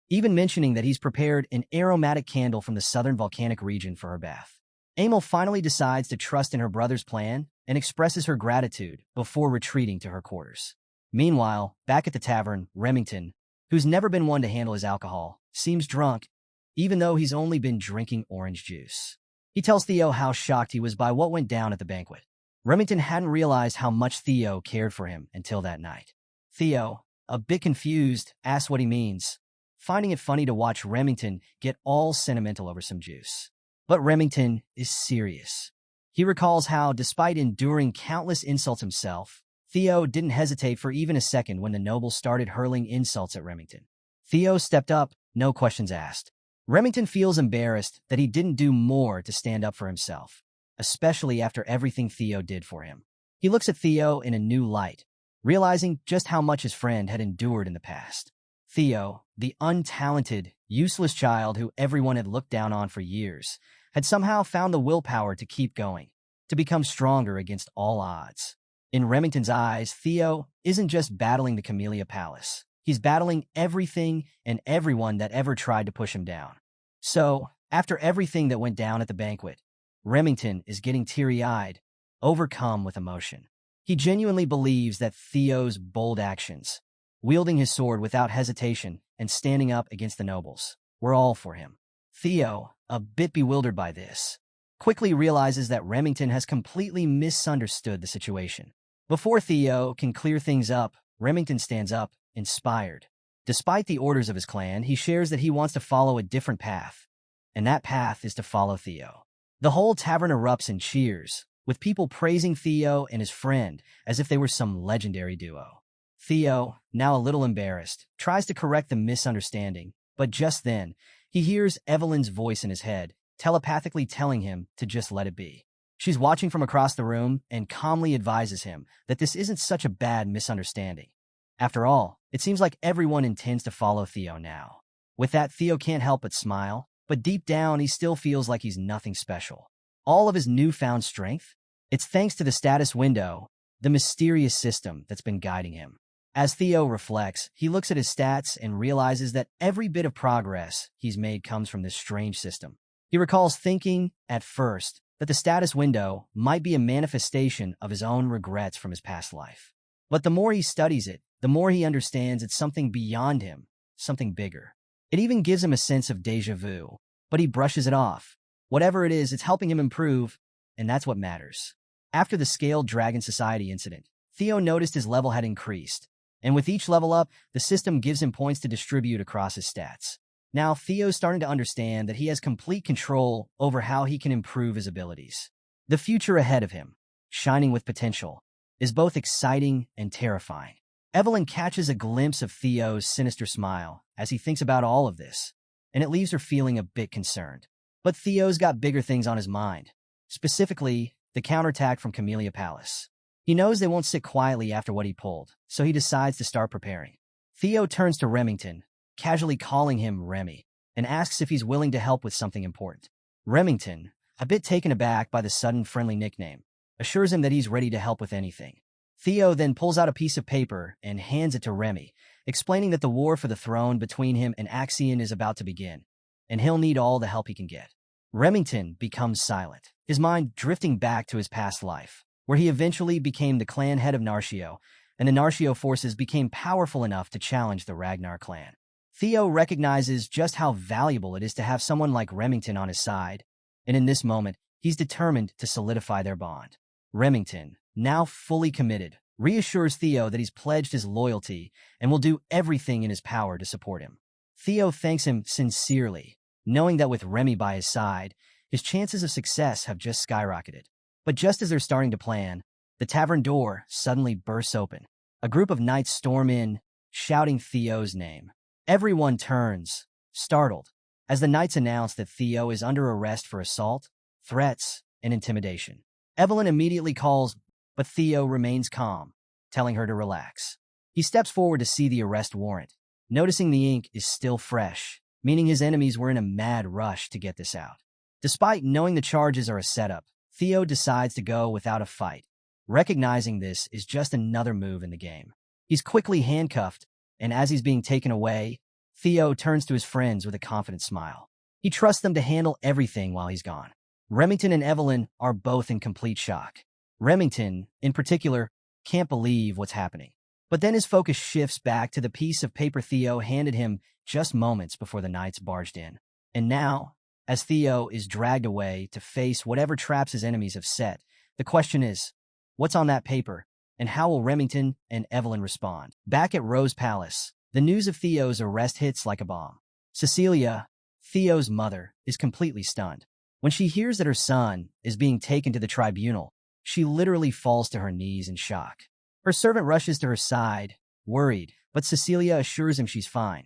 even mentioning that he's prepared an aromatic candle from the southern volcanic region for her bath. Amel finally decides to trust in her brother's plan and expresses her gratitude before retreating to her quarters. Meanwhile, back at the tavern, Remington, who's never been one to handle his alcohol, seems drunk, even though he's only been drinking orange juice. He tells Theo how shocked he was by what went down at the banquet. Remington hadn't realized how much Theo cared for him until that night. Theo, a bit confused, asks what he means, finding it funny to watch Remington get all sentimental over some juice. But Remington is serious. He recalls how, despite enduring countless insults himself, Theo didn't hesitate for even a second when the nobles started hurling insults at Remington. Theo stepped up, no questions asked. Remington feels embarrassed that he didn't do more to stand up for himself, especially after everything Theo did for him. He looks at Theo in a new light, realizing just how much his friend had endured in the past. Theo, the untalented, useless child who everyone had looked down on for years, had somehow found the willpower to keep going, to become stronger against all odds. In Remington's eyes, Theo isn't just battling the Camellia Palace. He's battling everything and everyone that ever tried to push him down. So, after everything that went down at the banquet, Remington is getting teary-eyed, overcome with emotion. He genuinely believes that Theo's bold actions, wielding his sword without hesitation and standing up against the nobles, were all for him. Theo, a bit bewildered by this, quickly realizes that Remington has completely misunderstood the situation. Before Theo can clear things up, Remington stands up, inspired. Despite the orders of his clan, he shares that he wants to follow a different path, and that path is to follow Theo. The whole tavern erupts in cheers, with people praising Theo and his friend as if they were some legendary duo. Theo, now a little embarrassed, tries to correct the misunderstanding, but just then, he hears Evelyn's voice in his head, telepathically telling him to just let it be. She's watching from across the room and calmly advises him that this isn't such a bad misunderstanding. After all, it seems like everyone intends to follow Theo now. With that, Theo can't help but smile, but deep down he still feels like he's nothing special. All of his newfound strength? It's thanks to the status window, the mysterious system that's been guiding him. As Theo reflects, he looks at his stats and realizes that every bit of progress he's made comes from this strange system. He recalls thinking, at first, that the status window might be a manifestation of his own regrets from his past life. But the more he studies it, the more he understands it's something beyond him, something bigger. It even gives him a sense of déjà vu, but he brushes it off. Whatever it is, it's helping him improve, and that's what matters. After the Scaled Dragon Society incident, Theo noticed his level had increased, and with each level up, the system gives him points to distribute across his stats. Now, Theo's starting to understand that he has complete control over how he can improve his abilities. The future ahead of him, shining with potential, is both exciting and terrifying. Evelyn catches a glimpse of Theo's sinister smile as he thinks about all of this, and it leaves her feeling a bit concerned. But Theo's got bigger things on his mind, specifically the counterattack from Camellia Palace. He knows they won't sit quietly after what he pulled, so he decides to start preparing. Theo turns to Remington, casually calling him Remy, and asks if he's willing to help with something important. Remington, a bit taken aback by the sudden friendly nickname, assures him that he's ready to help with anything. Theo then pulls out a piece of paper and hands it to Remy, explaining that the war for the throne between him and Axion is about to begin, and he'll need all the help he can get. Remington becomes silent, his mind drifting back to his past life, where he eventually became the clan head of Narcio, and the Narcio forces became powerful enough to challenge the Ragnar clan. Theo recognizes just how valuable it is to have someone like Remington on his side, and in this moment, he's determined to solidify their bond. Remington, now fully committed, reassures Theo that he's pledged his loyalty and will do everything in his power to support him. Theo thanks him sincerely, knowing that with Remy by his side, his chances of success have just skyrocketed. But just as they're starting to plan, the tavern door suddenly bursts open. A group of knights storm in, shouting Theo's name. Everyone turns, startled, as the knights announce that Theo is under arrest for assault, threats, and intimidation. Evelyn immediately calls, but Theo remains calm, telling her to relax. He steps forward to see the arrest warrant, noticing the ink is still fresh, meaning his enemies were in a mad rush to get this out. Despite knowing the charges are a setup, Theo decides to go without a fight. Recognizing this is just another move in the game. He's quickly handcuffed, and as he's being taken away, Theo turns to his friends with a confident smile. He trusts them to handle everything while he's gone. Remington and Evelyn are both in complete shock. Remington, in particular, can't believe what's happening. But then his focus shifts back to the piece of paper Theo handed him just moments before the knights barged in. And now, as Theo is dragged away to face whatever traps his enemies have set, the question is, what's on that paper, and how will Remington and Evelyn respond? Back at Rose Palace, the news of Theo's arrest hits like a bomb. Cecilia, Theo's mother, is completely stunned. When she hears that her son is being taken to the tribunal, she literally falls to her knees in shock. Her servant rushes to her side, worried, but Cecilia assures him she's fine,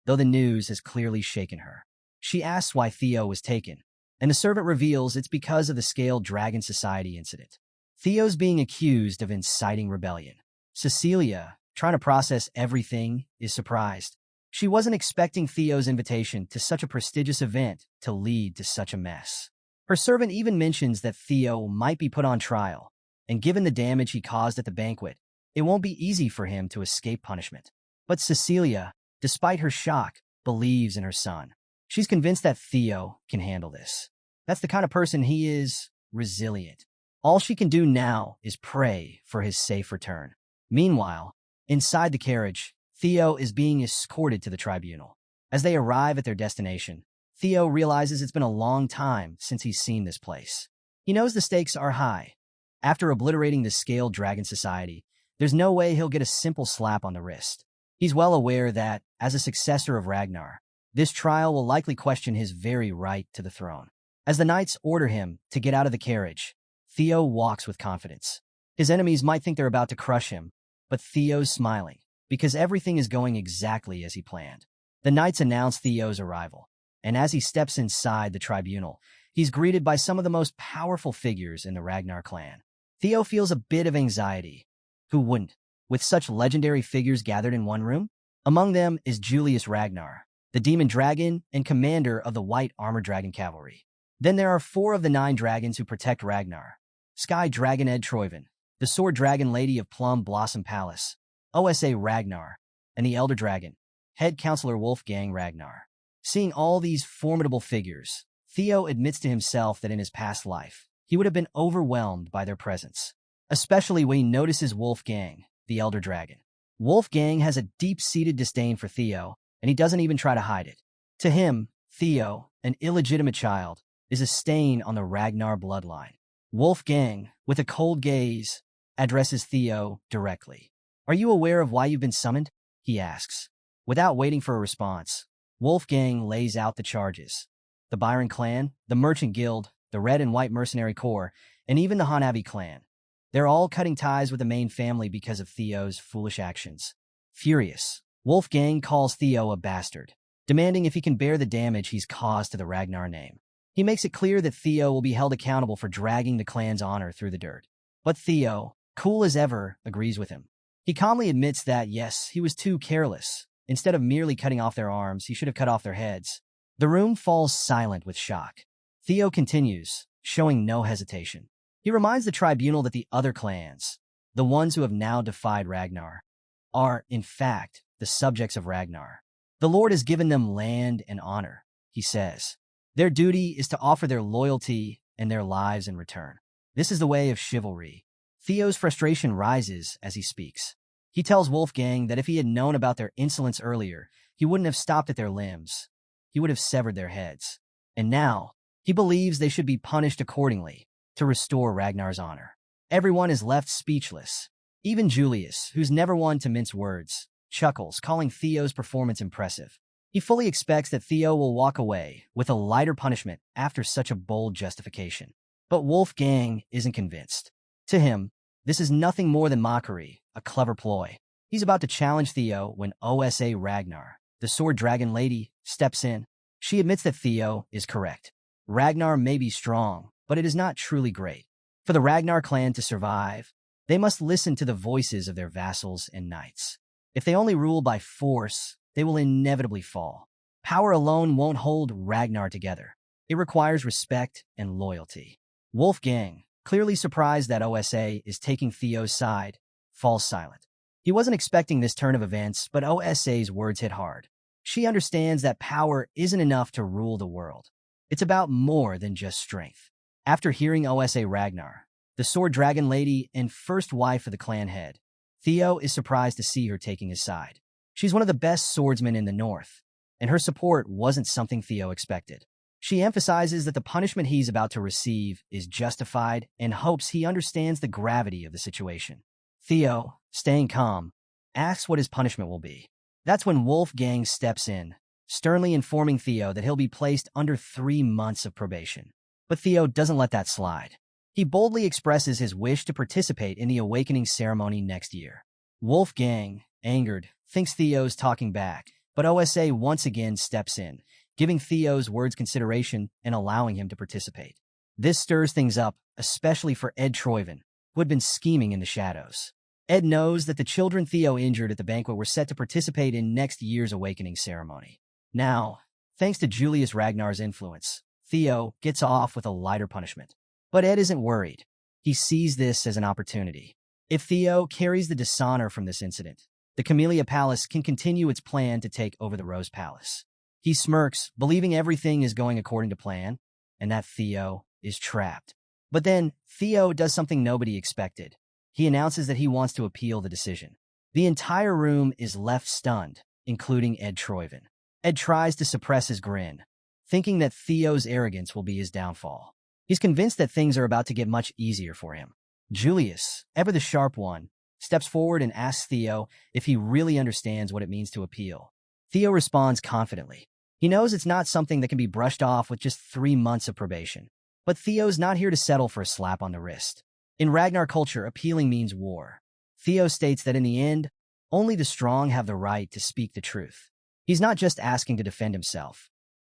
though the news has clearly shaken her. She asks why Theo was taken, and the servant reveals it's because of the Scaled Dragon Society incident. Theo's being accused of inciting rebellion. Cecilia, trying to process everything, is surprised. She wasn't expecting Theo's invitation to such a prestigious event to lead to such a mess. Her servant even mentions that Theo might be put on trial, and given the damage he caused at the banquet, it won't be easy for him to escape punishment. But Cecilia, despite her shock, believes in her son. She's convinced that Theo can handle this. That's the kind of person he is, resilient. All she can do now is pray for his safe return. Meanwhile, inside the carriage, Theo is being escorted to the tribunal. As they arrive at their destination, Theo realizes it's been a long time since he's seen this place. He knows the stakes are high. After obliterating the Scaled Dragon Society, there's no way he'll get a simple slap on the wrist. He's well aware that, as a successor of Ragnar, this trial will likely question his very right to the throne. As the knights order him to get out of the carriage, Theo walks with confidence. His enemies might think they're about to crush him, but Theo's smiling, because everything is going exactly as he planned. The knights announce Theo's arrival, and as he steps inside the tribunal, he's greeted by some of the most powerful figures in the Ragnar clan. Theo feels a bit of anxiety. Who wouldn't, with such legendary figures gathered in one room? Among them is Julius Ragnar, the demon dragon and commander of the White Armor Dragon Cavalry. Then there are 4 of the 9 dragons who protect Ragnar: Sky Dragon Ed Troyven, the Sword Dragon Lady of Plum Blossom Palace, Osa Ragnar, and the Elder Dragon, Head Counselor Wolfgang Ragnar. Seeing all these formidable figures, Theo admits to himself that in his past life, he would have been overwhelmed by their presence, especially when he notices Wolfgang, the Elder Dragon. Wolfgang has a deep-seated disdain for Theo, and he doesn't even try to hide it. To him, Theo, an illegitimate child, is a stain on the Ragnar bloodline. Wolfgang, with a cold gaze, addresses Theo directly. "Are you aware of why you've been summoned?" he asks. Without waiting for a response, Wolfgang lays out the charges. The Byron clan, the Merchant Guild, the Red and White Mercenary Corps, and even the Hanabi clan. They're all cutting ties with the main family because of Theo's foolish actions. Furious, Wolfgang calls Theo a bastard, demanding if he can bear the damage he's caused to the Ragnar name. He makes it clear that Theo will be held accountable for dragging the clan's honor through the dirt. But Theo, cool as ever, agrees with him. He calmly admits that, yes, he was too careless. Instead of merely cutting off their arms, he should have cut off their heads. The room falls silent with shock. Theo continues, showing no hesitation. He reminds the tribunal that the other clans, the ones who have now defied Ragnar, are, in fact, the subjects of Ragnar. The Lord has given them land and honor, he says. Their duty is to offer their loyalty and their lives in return. This is the way of chivalry. Theo's frustration rises as he speaks. He tells Wolfgang that if he had known about their insolence earlier, he wouldn't have stopped at their limbs. He would have severed their heads. And now, he believes they should be punished accordingly to restore Ragnar's honor. Everyone is left speechless. Even Julius, who's never one to mince words, chuckles, calling Theo's performance impressive. He fully expects that Theo will walk away with a lighter punishment after such a bold justification. But Wolfgang isn't convinced. To him, this is nothing more than mockery, a clever ploy. He's about to challenge Theo when Osa Ragnar, the sword dragon lady, steps in. She admits that Theo is correct. Ragnar may be strong, but it is not truly great. For the Ragnar clan to survive, they must listen to the voices of their vassals and knights. If they only rule by force, they will inevitably fall. Power alone won't hold Ragnar together. It requires respect and loyalty. Wolfgang, clearly surprised that Osa is taking Theo's side, falls silent. He wasn't expecting this turn of events, but Osa's words hit hard. She understands that power isn't enough to rule the world. It's about more than just strength. After hearing Osa Ragnar, the sword dragon lady and first wife of the clan head, Theo is surprised to see her taking his side. She's one of the best swordsmen in the north, and her support wasn't something Theo expected. She emphasizes that the punishment he's about to receive is justified and hopes he understands the gravity of the situation. Theo, staying calm, asks what his punishment will be. That's when Wolfgang steps in, sternly informing Theo that he'll be placed under 3 months of probation. But Theo doesn't let that slide. He boldly expresses his wish to participate in the awakening ceremony next year. Wolfgang, angered, thinks Theo's talking back, but Osa once again steps in, giving Theo's words consideration and allowing him to participate. This stirs things up, especially for Ed Troyven, who had been scheming in the shadows. Ed knows that the children Theo injured at the banquet were set to participate in next year's awakening ceremony. Now, thanks to Julius Ragnar's influence, Theo gets off with a lighter punishment. But Ed isn't worried. He sees this as an opportunity. If Theo carries the dishonor from this incident, the Camellia Palace can continue its plan to take over the Rose Palace. He smirks, believing everything is going according to plan, and that Theo is trapped. But then, Theo does something nobody expected. He announces that he wants to appeal the decision. The entire room is left stunned, including Ed Troyven. Ed tries to suppress his grin, thinking that Theo's arrogance will be his downfall. He's convinced that things are about to get much easier for him. Julius, ever the sharp one, steps forward and asks Theo if he really understands what it means to appeal. Theo responds confidently. He knows it's not something that can be brushed off with just 3 months of probation. But Theo's not here to settle for a slap on the wrist. In Ragnar culture, appealing means war. Theo states that in the end, only the strong have the right to speak the truth. He's not just asking to defend himself.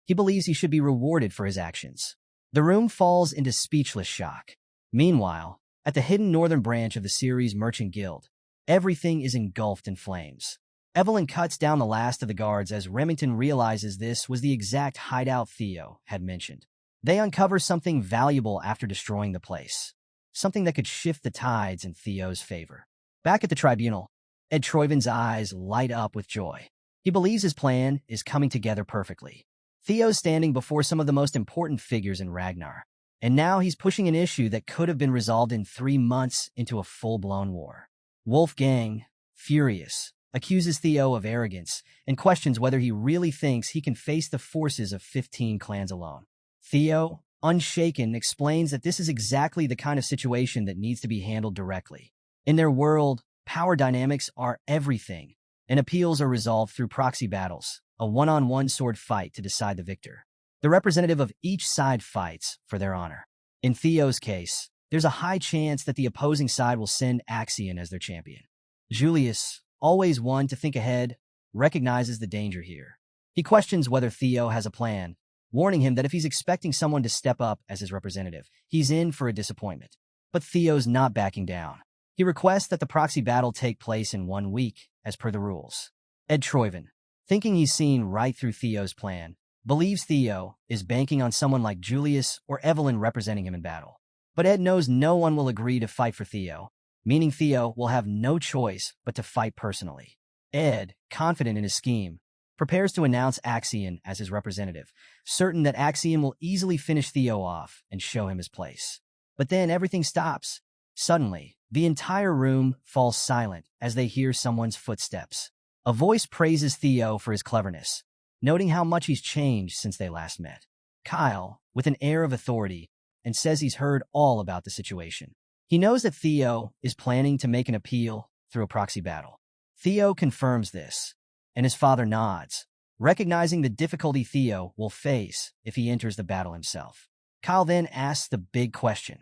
He believes he should be rewarded for his actions. The room falls into speechless shock. Meanwhile, at the hidden northern branch of the series Merchant Guild, everything is engulfed in flames. Evelyn cuts down the last of the guards as Remington realizes this was the exact hideout Theo had mentioned. They uncover something valuable after destroying the place. Something that could shift the tides in Theo's favor. Back at the tribunal, Ed Troyven's eyes light up with joy. He believes his plan is coming together perfectly. Theo's standing before some of the most important figures in Ragnar, and now he's pushing an issue that could have been resolved in 3 months into a full-blown war. Wolfgang, furious, accuses Theo of arrogance and questions whether he really thinks he can face the forces of 15 clans alone. Theo, unshaken, explains that this is exactly the kind of situation that needs to be handled directly. In their world, power dynamics are everything, and appeals are resolved through proxy battles, a one-on-one sword fight to decide the victor. The representative of each side fights for their honor. In Theo's case, there's a high chance that the opposing side will send Axion as their champion. Julius, always one to think ahead, recognizes the danger here. He questions whether Theo has a plan, warning him that if he's expecting someone to step up as his representative, he's in for a disappointment. But Theo's not backing down. He requests that the proxy battle take place in 1 week, as per the rules. Ed Troyven, thinking he's seen right through Theo's plan, believes Theo is banking on someone like Julius or Evelyn representing him in battle. But Ed knows no one will agree to fight for Theo, meaning Theo will have no choice but to fight personally. Ed, confident in his scheme, prepares to announce Axion as his representative, certain that Axion will easily finish Theo off and show him his place. But then everything stops. Suddenly, the entire room falls silent as they hear someone's footsteps. A voice praises Theo for his cleverness, noting how much he's changed since they last met. Kyle, with an air of authority, and says he's heard all about the situation. He knows that Theo is planning to make an appeal through a proxy battle. Theo confirms this, and his father nods, recognizing the difficulty Theo will face if he enters the battle himself. Kyle then asks the big question: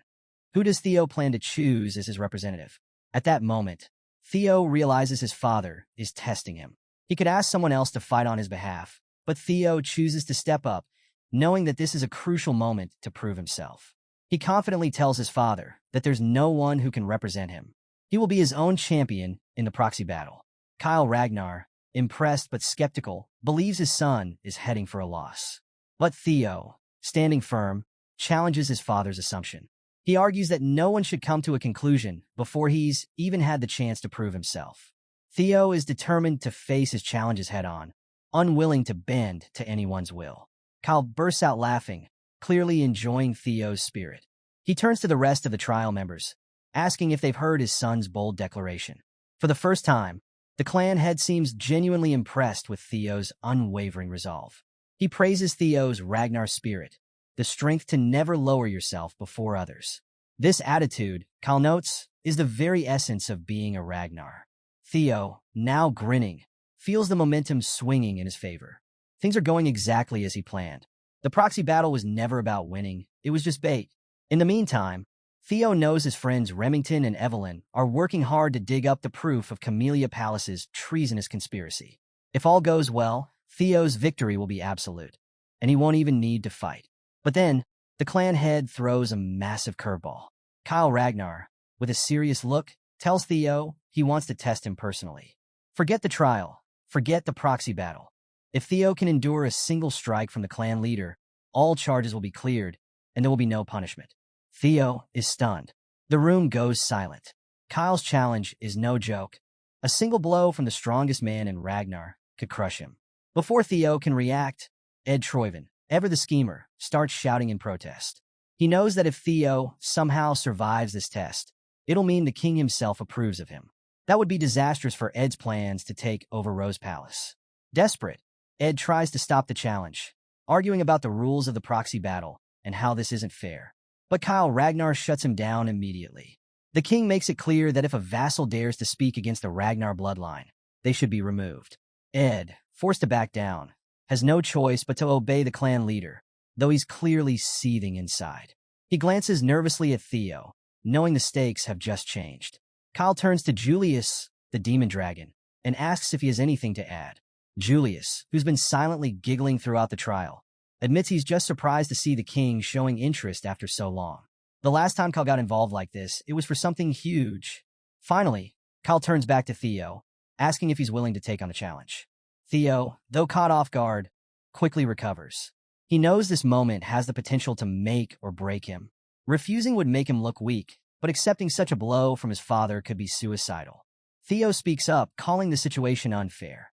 who does Theo plan to choose as his representative? At that moment, Theo realizes his father is testing him. He could ask someone else to fight on his behalf, but Theo chooses to step up, knowing that this is a crucial moment to prove himself. He confidently tells his father that there's no one who can represent him. He will be his own champion in the proxy battle. Kyle Ragnar, impressed but skeptical, believes his son is heading for a loss. But Theo, standing firm, challenges his father's assumption. He argues that no one should come to a conclusion before he's even had the chance to prove himself. Theo is determined to face his challenges head-on, unwilling to bend to anyone's will. Kyle bursts out laughing, clearly enjoying Theo's spirit. He turns to the rest of the trial members, asking if they've heard his son's bold declaration. For the first time, the clan head seems genuinely impressed with Theo's unwavering resolve. He praises Theo's Ragnar spirit, the strength to never lower yourself before others. This attitude, Kyle notes, is the very essence of being a Ragnar. Theo, now grinning, feels the momentum swinging in his favor. Things are going exactly as he planned. The proxy battle was never about winning, it was just bait. In the meantime, Theo knows his friends Remington and Evelyn are working hard to dig up the proof of Camellia Palace's treasonous conspiracy. If all goes well, Theo's victory will be absolute, and he won't even need to fight. But then, the clan head throws a massive curveball. Kyle Ragnar, with a serious look, tells Theo he wants to test him personally. Forget the trial, forget the proxy battle. If Theo can endure a single strike from the clan leader, all charges will be cleared, and there will be no punishment. Theo is stunned. The room goes silent. Kyle's challenge is no joke. A single blow from the strongest man in Ragnar could crush him. Before Theo can react, Ed Troyven, ever the schemer, starts shouting in protest. He knows that if Theo somehow survives this test, it'll mean the king himself approves of him. That would be disastrous for Ed's plans to take over Rose Palace. Desperate, Ed tries to stop the challenge, arguing about the rules of the proxy battle and how this isn't fair. But Kyle Ragnar shuts him down immediately. The king makes it clear that if a vassal dares to speak against the Ragnar bloodline, they should be removed. Ed, forced to back down, has no choice but to obey the clan leader, though he's clearly seething inside. He glances nervously at Theo, knowing the stakes have just changed. Kyle turns to Julius, the demon dragon, and asks if he has anything to add. Julius, who's been silently giggling throughout the trial, admits he's just surprised to see the king showing interest after so long. The last time Kyle got involved like this, it was for something huge. Finally, Kyle turns back to Theo, asking if he's willing to take on the challenge. Theo, though caught off guard, quickly recovers. He knows this moment has the potential to make or break him. Refusing would make him look weak, but accepting such a blow from his father could be suicidal. Theo speaks up, calling the situation unfair.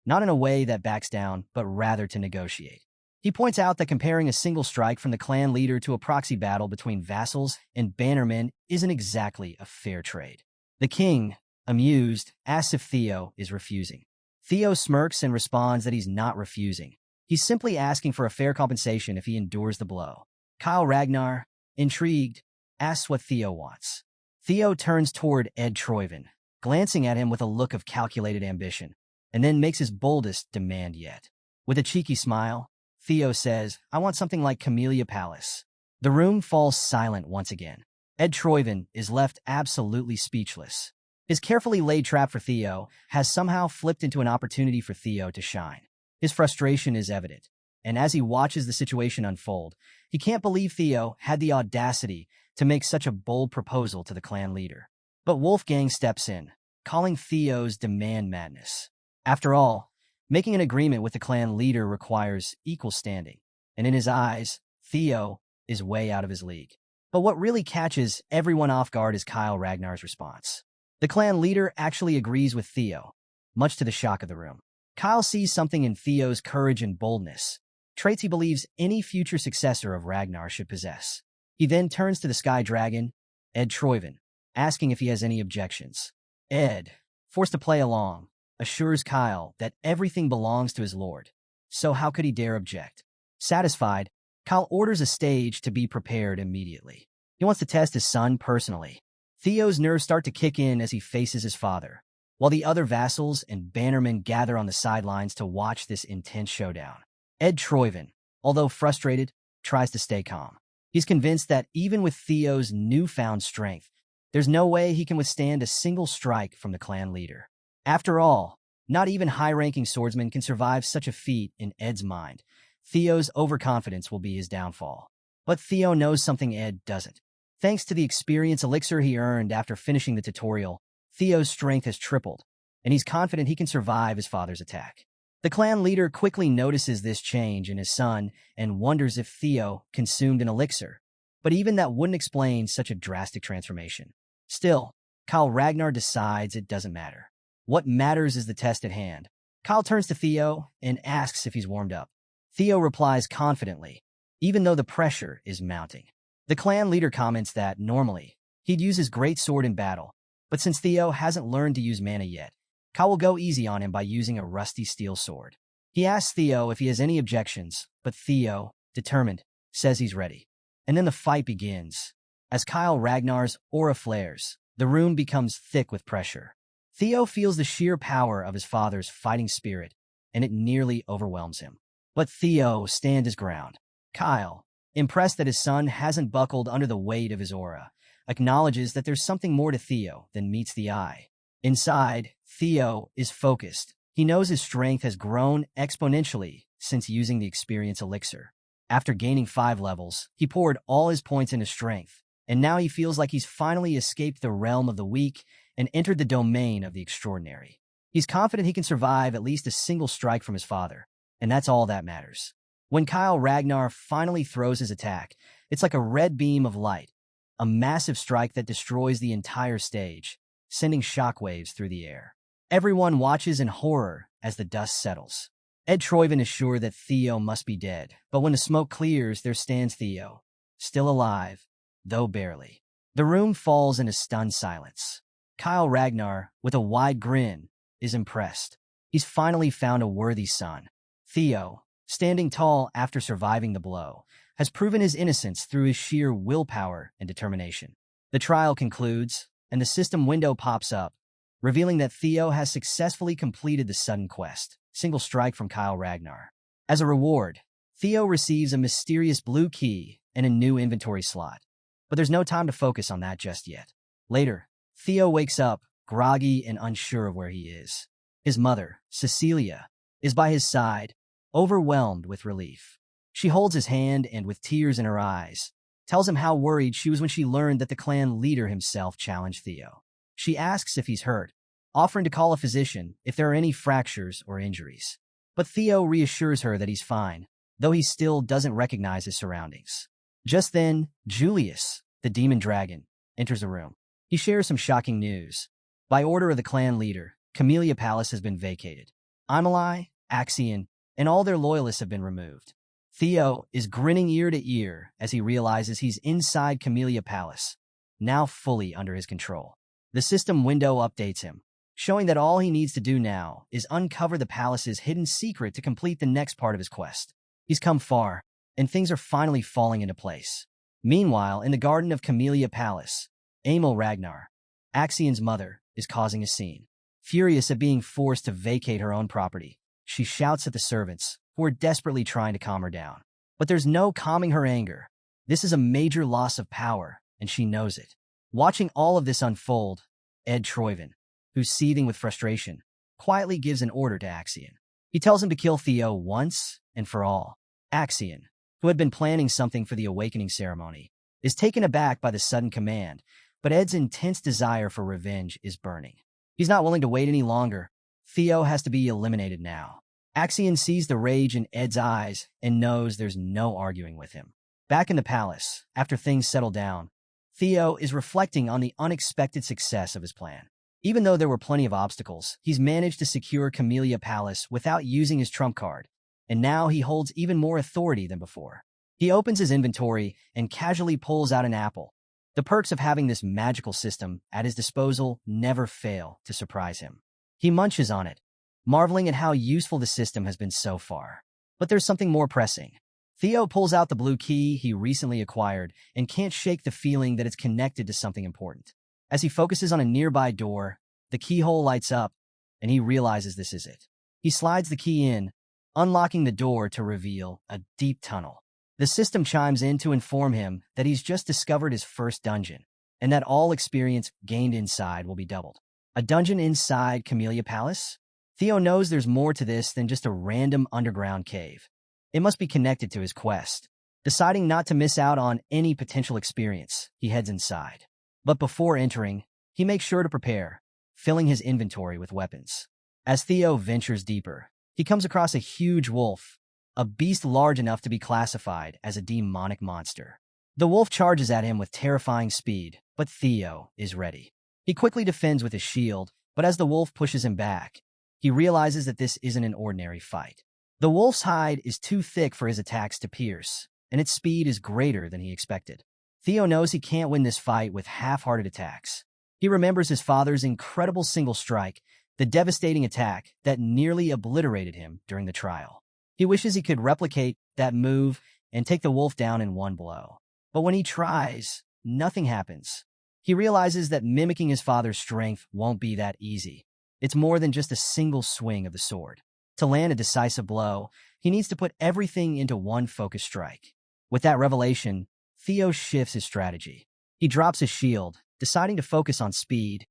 Not in a way that backs down, but rather to negotiate. He points out that comparing a single strike from the clan leader to a proxy battle between vassals and bannermen isn't exactly a fair trade. The king, amused, asks if Theo is refusing. Theo smirks and responds that he's not refusing. He's simply asking for a fair compensation if he endures the blow. Kyle Ragnar, intrigued, asks what Theo wants. Theo turns toward Ed Troyven, glancing at him with a look of calculated ambition, and then makes his boldest demand yet. With a cheeky smile, Theo says, "I want something like Camellia Palace." The room falls silent once again. Ed Troyven is left absolutely speechless. His carefully laid trap for Theo has somehow flipped into an opportunity for Theo to shine. His frustration is evident, and as he watches the situation unfold, he can't believe Theo had the audacity to make such a bold proposal to the clan leader. But Wolfgang steps in, calling Theo's demand madness. After all, making an agreement with the clan leader requires equal standing, and in his eyes, Theo is way out of his league. But what really catches everyone off guard is Kyle Ragnar's response. The clan leader actually agrees with Theo, much to the shock of the room. Kyle sees something in Theo's courage and boldness, traits he believes any future successor of Ragnar should possess. He then turns to the Sky Dragon, Ed Troyven, asking if he has any objections. Ed, forced to play along, assures Kyle that everything belongs to his lord, so how could he dare object? Satisfied, Kyle orders a stage to be prepared immediately. He wants to test his son personally. Theo's nerves start to kick in as he faces his father, while the other vassals and bannermen gather on the sidelines to watch this intense showdown. Ed Troyven, although frustrated, tries to stay calm. He's convinced that even with Theo's newfound strength, there's no way he can withstand a single strike from the clan leader. After all, not even high-ranking swordsmen can survive such a feat in Ed's mind. Theo's overconfidence will be his downfall. But Theo knows something Ed doesn't. Thanks to the experience elixir he earned after finishing the tutorial, Theo's strength has tripled, and he's confident he can survive his father's attack. The clan leader quickly notices this change in his son and wonders if Theo consumed an elixir, but even that wouldn't explain such a drastic transformation. Still, Kyle Ragnar decides it doesn't matter. What matters is the test at hand. Kyle turns to Theo and asks if he's warmed up. Theo replies confidently, even though the pressure is mounting. The clan leader comments that, normally, he'd use his great sword in battle, but since Theo hasn't learned to use mana yet, Kyle will go easy on him by using a rusty steel sword. He asks Theo if he has any objections, but Theo, determined, says he's ready. And then the fight begins. As Kyle Ragnar's aura flares, the room becomes thick with pressure. Theo feels the sheer power of his father's fighting spirit, and it nearly overwhelms him. But Theo stands his ground. Kyle, impressed that his son hasn't buckled under the weight of his aura, acknowledges that there's something more to Theo than meets the eye. Inside, Theo is focused. He knows his strength has grown exponentially since using the experience elixir. After gaining 5 levels, he poured all his points into strength, and now he feels like he's finally escaped the realm of the weak and entered the domain of the extraordinary. He's confident he can survive at least a single strike from his father, and that's all that matters. When Kyle Ragnar finally throws his attack, it's like a red beam of light, a massive strike that destroys the entire stage, sending shockwaves through the air. Everyone watches in horror as the dust settles. Ed Troyven is sure that Theo must be dead, but when the smoke clears, there stands Theo, still alive, though barely. The room falls in a stunned silence. Kyle Ragnar, with a wide grin, is impressed. He's finally found a worthy son. Theo, standing tall after surviving the blow, has proven his innocence through his sheer willpower and determination. The trial concludes, and the system window pops up, revealing that Theo has successfully completed the sudden quest, single strike from Kyle Ragnar. As a reward, Theo receives a mysterious blue key and a new inventory slot. But there's no time to focus on that just yet. Later, Theo wakes up, groggy and unsure of where he is. His mother, Cecilia, is by his side, overwhelmed with relief. She holds his hand and, with tears in her eyes, tells him how worried she was when she learned that the clan leader himself challenged Theo. She asks if he's hurt, offering to call a physician if there are any fractures or injuries. But Theo reassures her that he's fine, though he still doesn't recognize his surroundings. Just then, Julius, the demon dragon, enters the room. He shares some shocking news. By order of the clan leader, Camellia Palace has been vacated. Amelie, Axion, and all their loyalists have been removed. Theo is grinning ear to ear as he realizes he's inside Camellia Palace, now fully under his control. The system window updates him, showing that all he needs to do now is uncover the palace's hidden secret to complete the next part of his quest. He's come far, and things are finally falling into place. Meanwhile, in the garden of Camellia Palace, Emil Ragnar, Axion's mother, is causing a scene. Furious at being forced to vacate her own property, she shouts at the servants, who are desperately trying to calm her down. But there's no calming her anger. This is a major loss of power, and she knows it. Watching all of this unfold, Ed Troyven, who's seething with frustration, quietly gives an order to Axion. He tells him to kill Theo once and for all. Axion, who had been planning something for the awakening ceremony, is taken aback by the sudden command, but Ed's intense desire for revenge is burning. He's not willing to wait any longer. Theo has to be eliminated now. Axion sees the rage in Ed's eyes and knows there's no arguing with him. Back in the palace, after things settle down, Theo is reflecting on the unexpected success of his plan. Even though there were plenty of obstacles, he's managed to secure Camellia Palace without using his trump card, and now he holds even more authority than before. He opens his inventory and casually pulls out an apple. The perks of having this magical system at his disposal never fail to surprise him. He munches on it, marveling at how useful the system has been so far. But there's something more pressing. Theo pulls out the blue key he recently acquired and can't shake the feeling that it's connected to something important. As he focuses on a nearby door, the keyhole lights up, and he realizes this is it. He slides the key in, unlocking the door to reveal a deep tunnel. The system chimes in to inform him that he's just discovered his first dungeon, and that all experience gained inside will be doubled. A dungeon inside Camellia Palace? Theo knows there's more to this than just a random underground cave. It must be connected to his quest. Deciding not to miss out on any potential experience, he heads inside. But before entering, he makes sure to prepare, filling his inventory with weapons. As Theo ventures deeper, he comes across a huge wolf, a beast large enough to be classified as a demonic monster. The wolf charges at him with terrifying speed, but Theo is ready. He quickly defends with his shield, but as the wolf pushes him back, he realizes that this isn't an ordinary fight. The wolf's hide is too thick for his attacks to pierce, and its speed is greater than he expected. Theo knows he can't win this fight with half-hearted attacks. He remembers his father's incredible single strike, the devastating attack that nearly obliterated him during the trial. He wishes he could replicate that move and take the wolf down in one blow. But when he tries, nothing happens. He realizes that mimicking his father's strength won't be that easy. It's more than just a single swing of the sword. To land a decisive blow, he needs to put everything into one focused strike. With that revelation, Theo shifts his strategy. He drops his shield, deciding to focus on speed.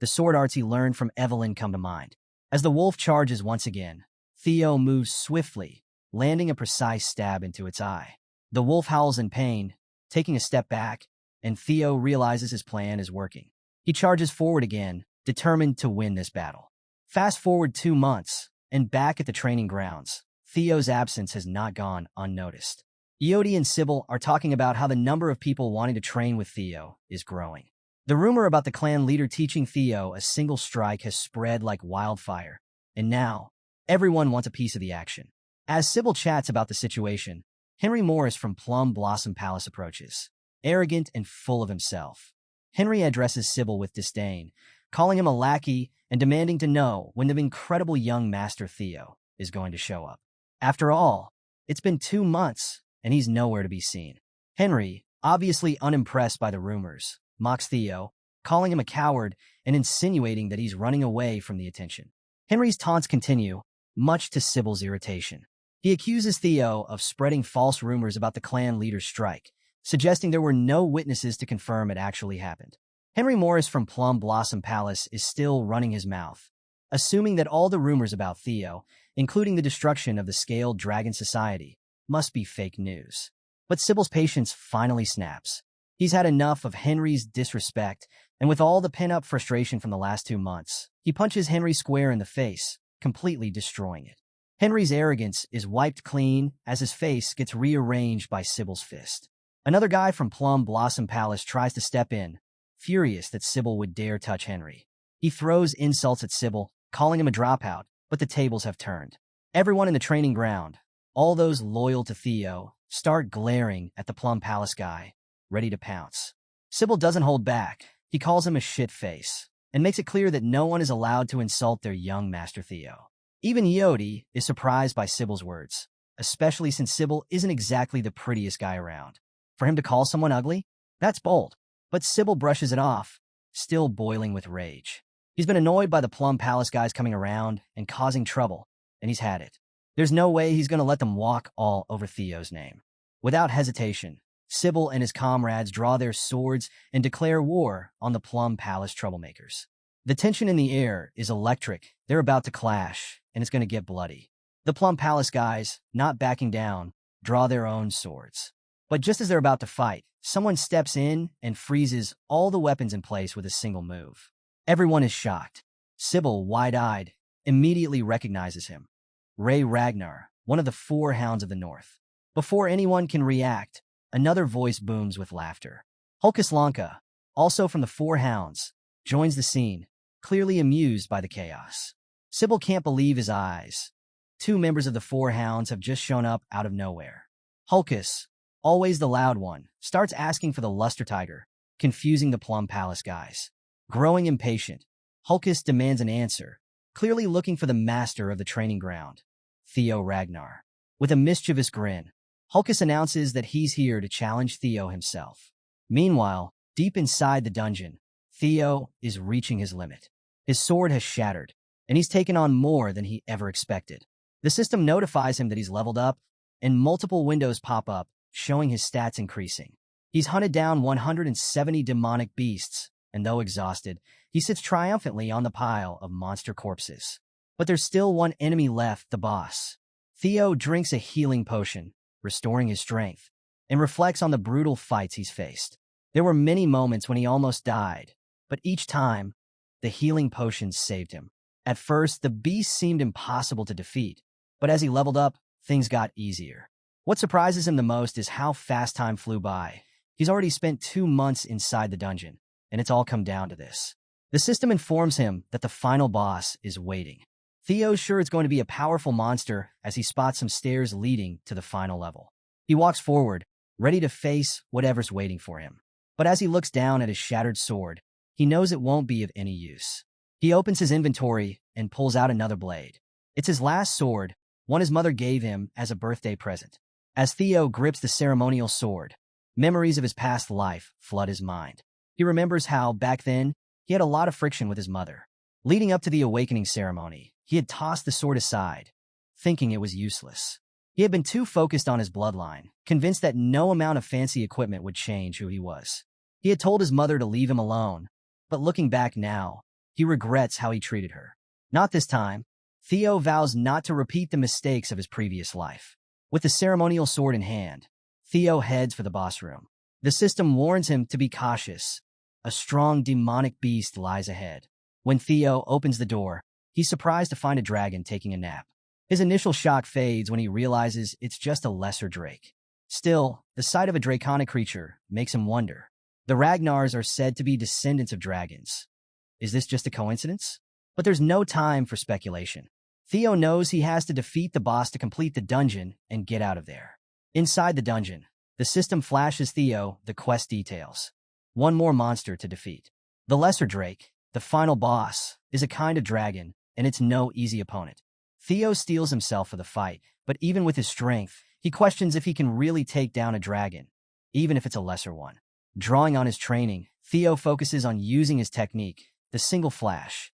The sword arts he learned from Evelyn come to mind. As the wolf charges once again, Theo moves swiftly, landing a precise stab into its eye. The wolf howls in pain, taking a step back, and Theo realizes his plan is working. He charges forward again, determined to win this battle. Fast forward 2 months, and back at the training grounds, Theo's absence has not gone unnoticed. Iodi and Sybil are talking about how the number of people wanting to train with Theo is growing. The rumor about the clan leader teaching Theo a single strike has spread like wildfire, and now, everyone wants a piece of the action. As Sybil chats about the situation, Henry Morris from Plum Blossom Palace approaches, arrogant and full of himself. Henry addresses Sybil with disdain, calling him a lackey and demanding to know when the incredible young Master Theo is going to show up. After all, it's been 2 months, and he's nowhere to be seen. Henry, obviously unimpressed by the rumors, mocks Theo, calling him a coward and insinuating that he's running away from the attention. Henry's taunts continue, much to Sybil's irritation. He accuses Theo of spreading false rumors about the clan leader's strike, suggesting there were no witnesses to confirm it actually happened. Henry Morris from Plum Blossom Palace is still running his mouth, assuming that all the rumors about Theo, including the destruction of the Scaled Dragon Society, must be fake news. But Sybil's patience finally snaps. He's had enough of Henry's disrespect, and with all the pent-up frustration from the last 2 months, he punches Henry square in the face, completely destroying it. Henry's arrogance is wiped clean as his face gets rearranged by Sybil's fist. Another guy from Plum Blossom Palace tries to step in, furious that Sybil would dare touch Henry. He throws insults at Sybil, calling him a dropout, but the tables have turned. Everyone in the training ground, all those loyal to Theo, start glaring at the Plum Palace guy, ready to pounce. Sybil doesn't hold back. He calls him a shit face, and makes it clear that no one is allowed to insult their young Master Theo. Even Iodi is surprised by Sybil's words, especially since Sybil isn't exactly the prettiest guy around. For him to call someone ugly? That's bold. But Sybil brushes it off, still boiling with rage. He's been annoyed by the Plum Palace guys coming around and causing trouble, and he's had it. There's no way he's going to let them walk all over Theo's name. Without hesitation, Sybil and his comrades draw their swords and declare war on the Plum Palace troublemakers. The tension in the air is electric. They're about to clash, and it's going to get bloody. The Plum Palace guys, not backing down, draw their own swords. But just as they're about to fight, someone steps in and freezes all the weapons in place with a single move. Everyone is shocked. Sybil, wide-eyed, immediately recognizes him. Ray Ragnar, one of the 4 Hounds of the North. Before anyone can react, another voice booms with laughter. Hulkus Lanka, also from the 4 Hounds, joins the scene, clearly amused by the chaos. Sybil can't believe his eyes. 2 members of the 4 Hounds have just shown up out of nowhere. Hulkus, always the loud one, starts asking for the Luster Tiger, confusing the Plum Palace guys. Growing impatient, Hulkus demands an answer, clearly looking for the master of the training ground, Theo Ragnar. With a mischievous grin, Hulkus announces that he's here to challenge Theo himself. Meanwhile, deep inside the dungeon, Theo is reaching his limit. His sword has shattered, and he's taken on more than he ever expected. The system notifies him that he's leveled up, and multiple windows pop up, showing his stats increasing. He's hunted down 170 demonic beasts, and though exhausted, he sits triumphantly on the pile of monster corpses. But there's still one enemy left, the boss. Theo drinks a healing potion, restoring his strength, and reflects on the brutal fights he's faced. There were many moments when he almost died, but each time, the healing potions saved him. At first, the beast seemed impossible to defeat, but as he leveled up, things got easier. What surprises him the most is how fast time flew by. He's already spent 2 months inside the dungeon, and it's all come down to this. The system informs him that the final boss is waiting. Theo's sure it's going to be a powerful monster as he spots some stairs leading to the final level. He walks forward, ready to face whatever's waiting for him. But as he looks down at his shattered sword, he knows it won't be of any use. He opens his inventory and pulls out another blade. It's his last sword, one his mother gave him as a birthday present. As Theo grips the ceremonial sword, memories of his past life flood his mind. He remembers how, back then, he had a lot of friction with his mother. Leading up to the awakening ceremony, he had tossed the sword aside, thinking it was useless. He had been too focused on his bloodline, convinced that no amount of fancy equipment would change who he was. He had told his mother to leave him alone, but looking back now, he regrets how he treated her. Not this time. Theo vows not to repeat the mistakes of his previous life. With the ceremonial sword in hand, Theo heads for the boss room. The system warns him to be cautious. A strong demonic beast lies ahead. When Theo opens the door, he's surprised to find a dragon taking a nap. His initial shock fades when he realizes it's just a lesser drake. Still, the sight of a draconic creature makes him wonder. The Ragnars are said to be descendants of dragons. Is this just a coincidence? But there's no time for speculation. Theo knows he has to defeat the boss to complete the dungeon and get out of there. Inside the dungeon, the system flashes Theo the quest details. One more monster to defeat. The Lesser Drake, the final boss, is a kind of dragon, and it's no easy opponent. Theo steels himself for the fight, but even with his strength, he questions if he can really take down a dragon, even if it's a lesser one. Drawing on his training, Theo focuses on using his technique, the single flash.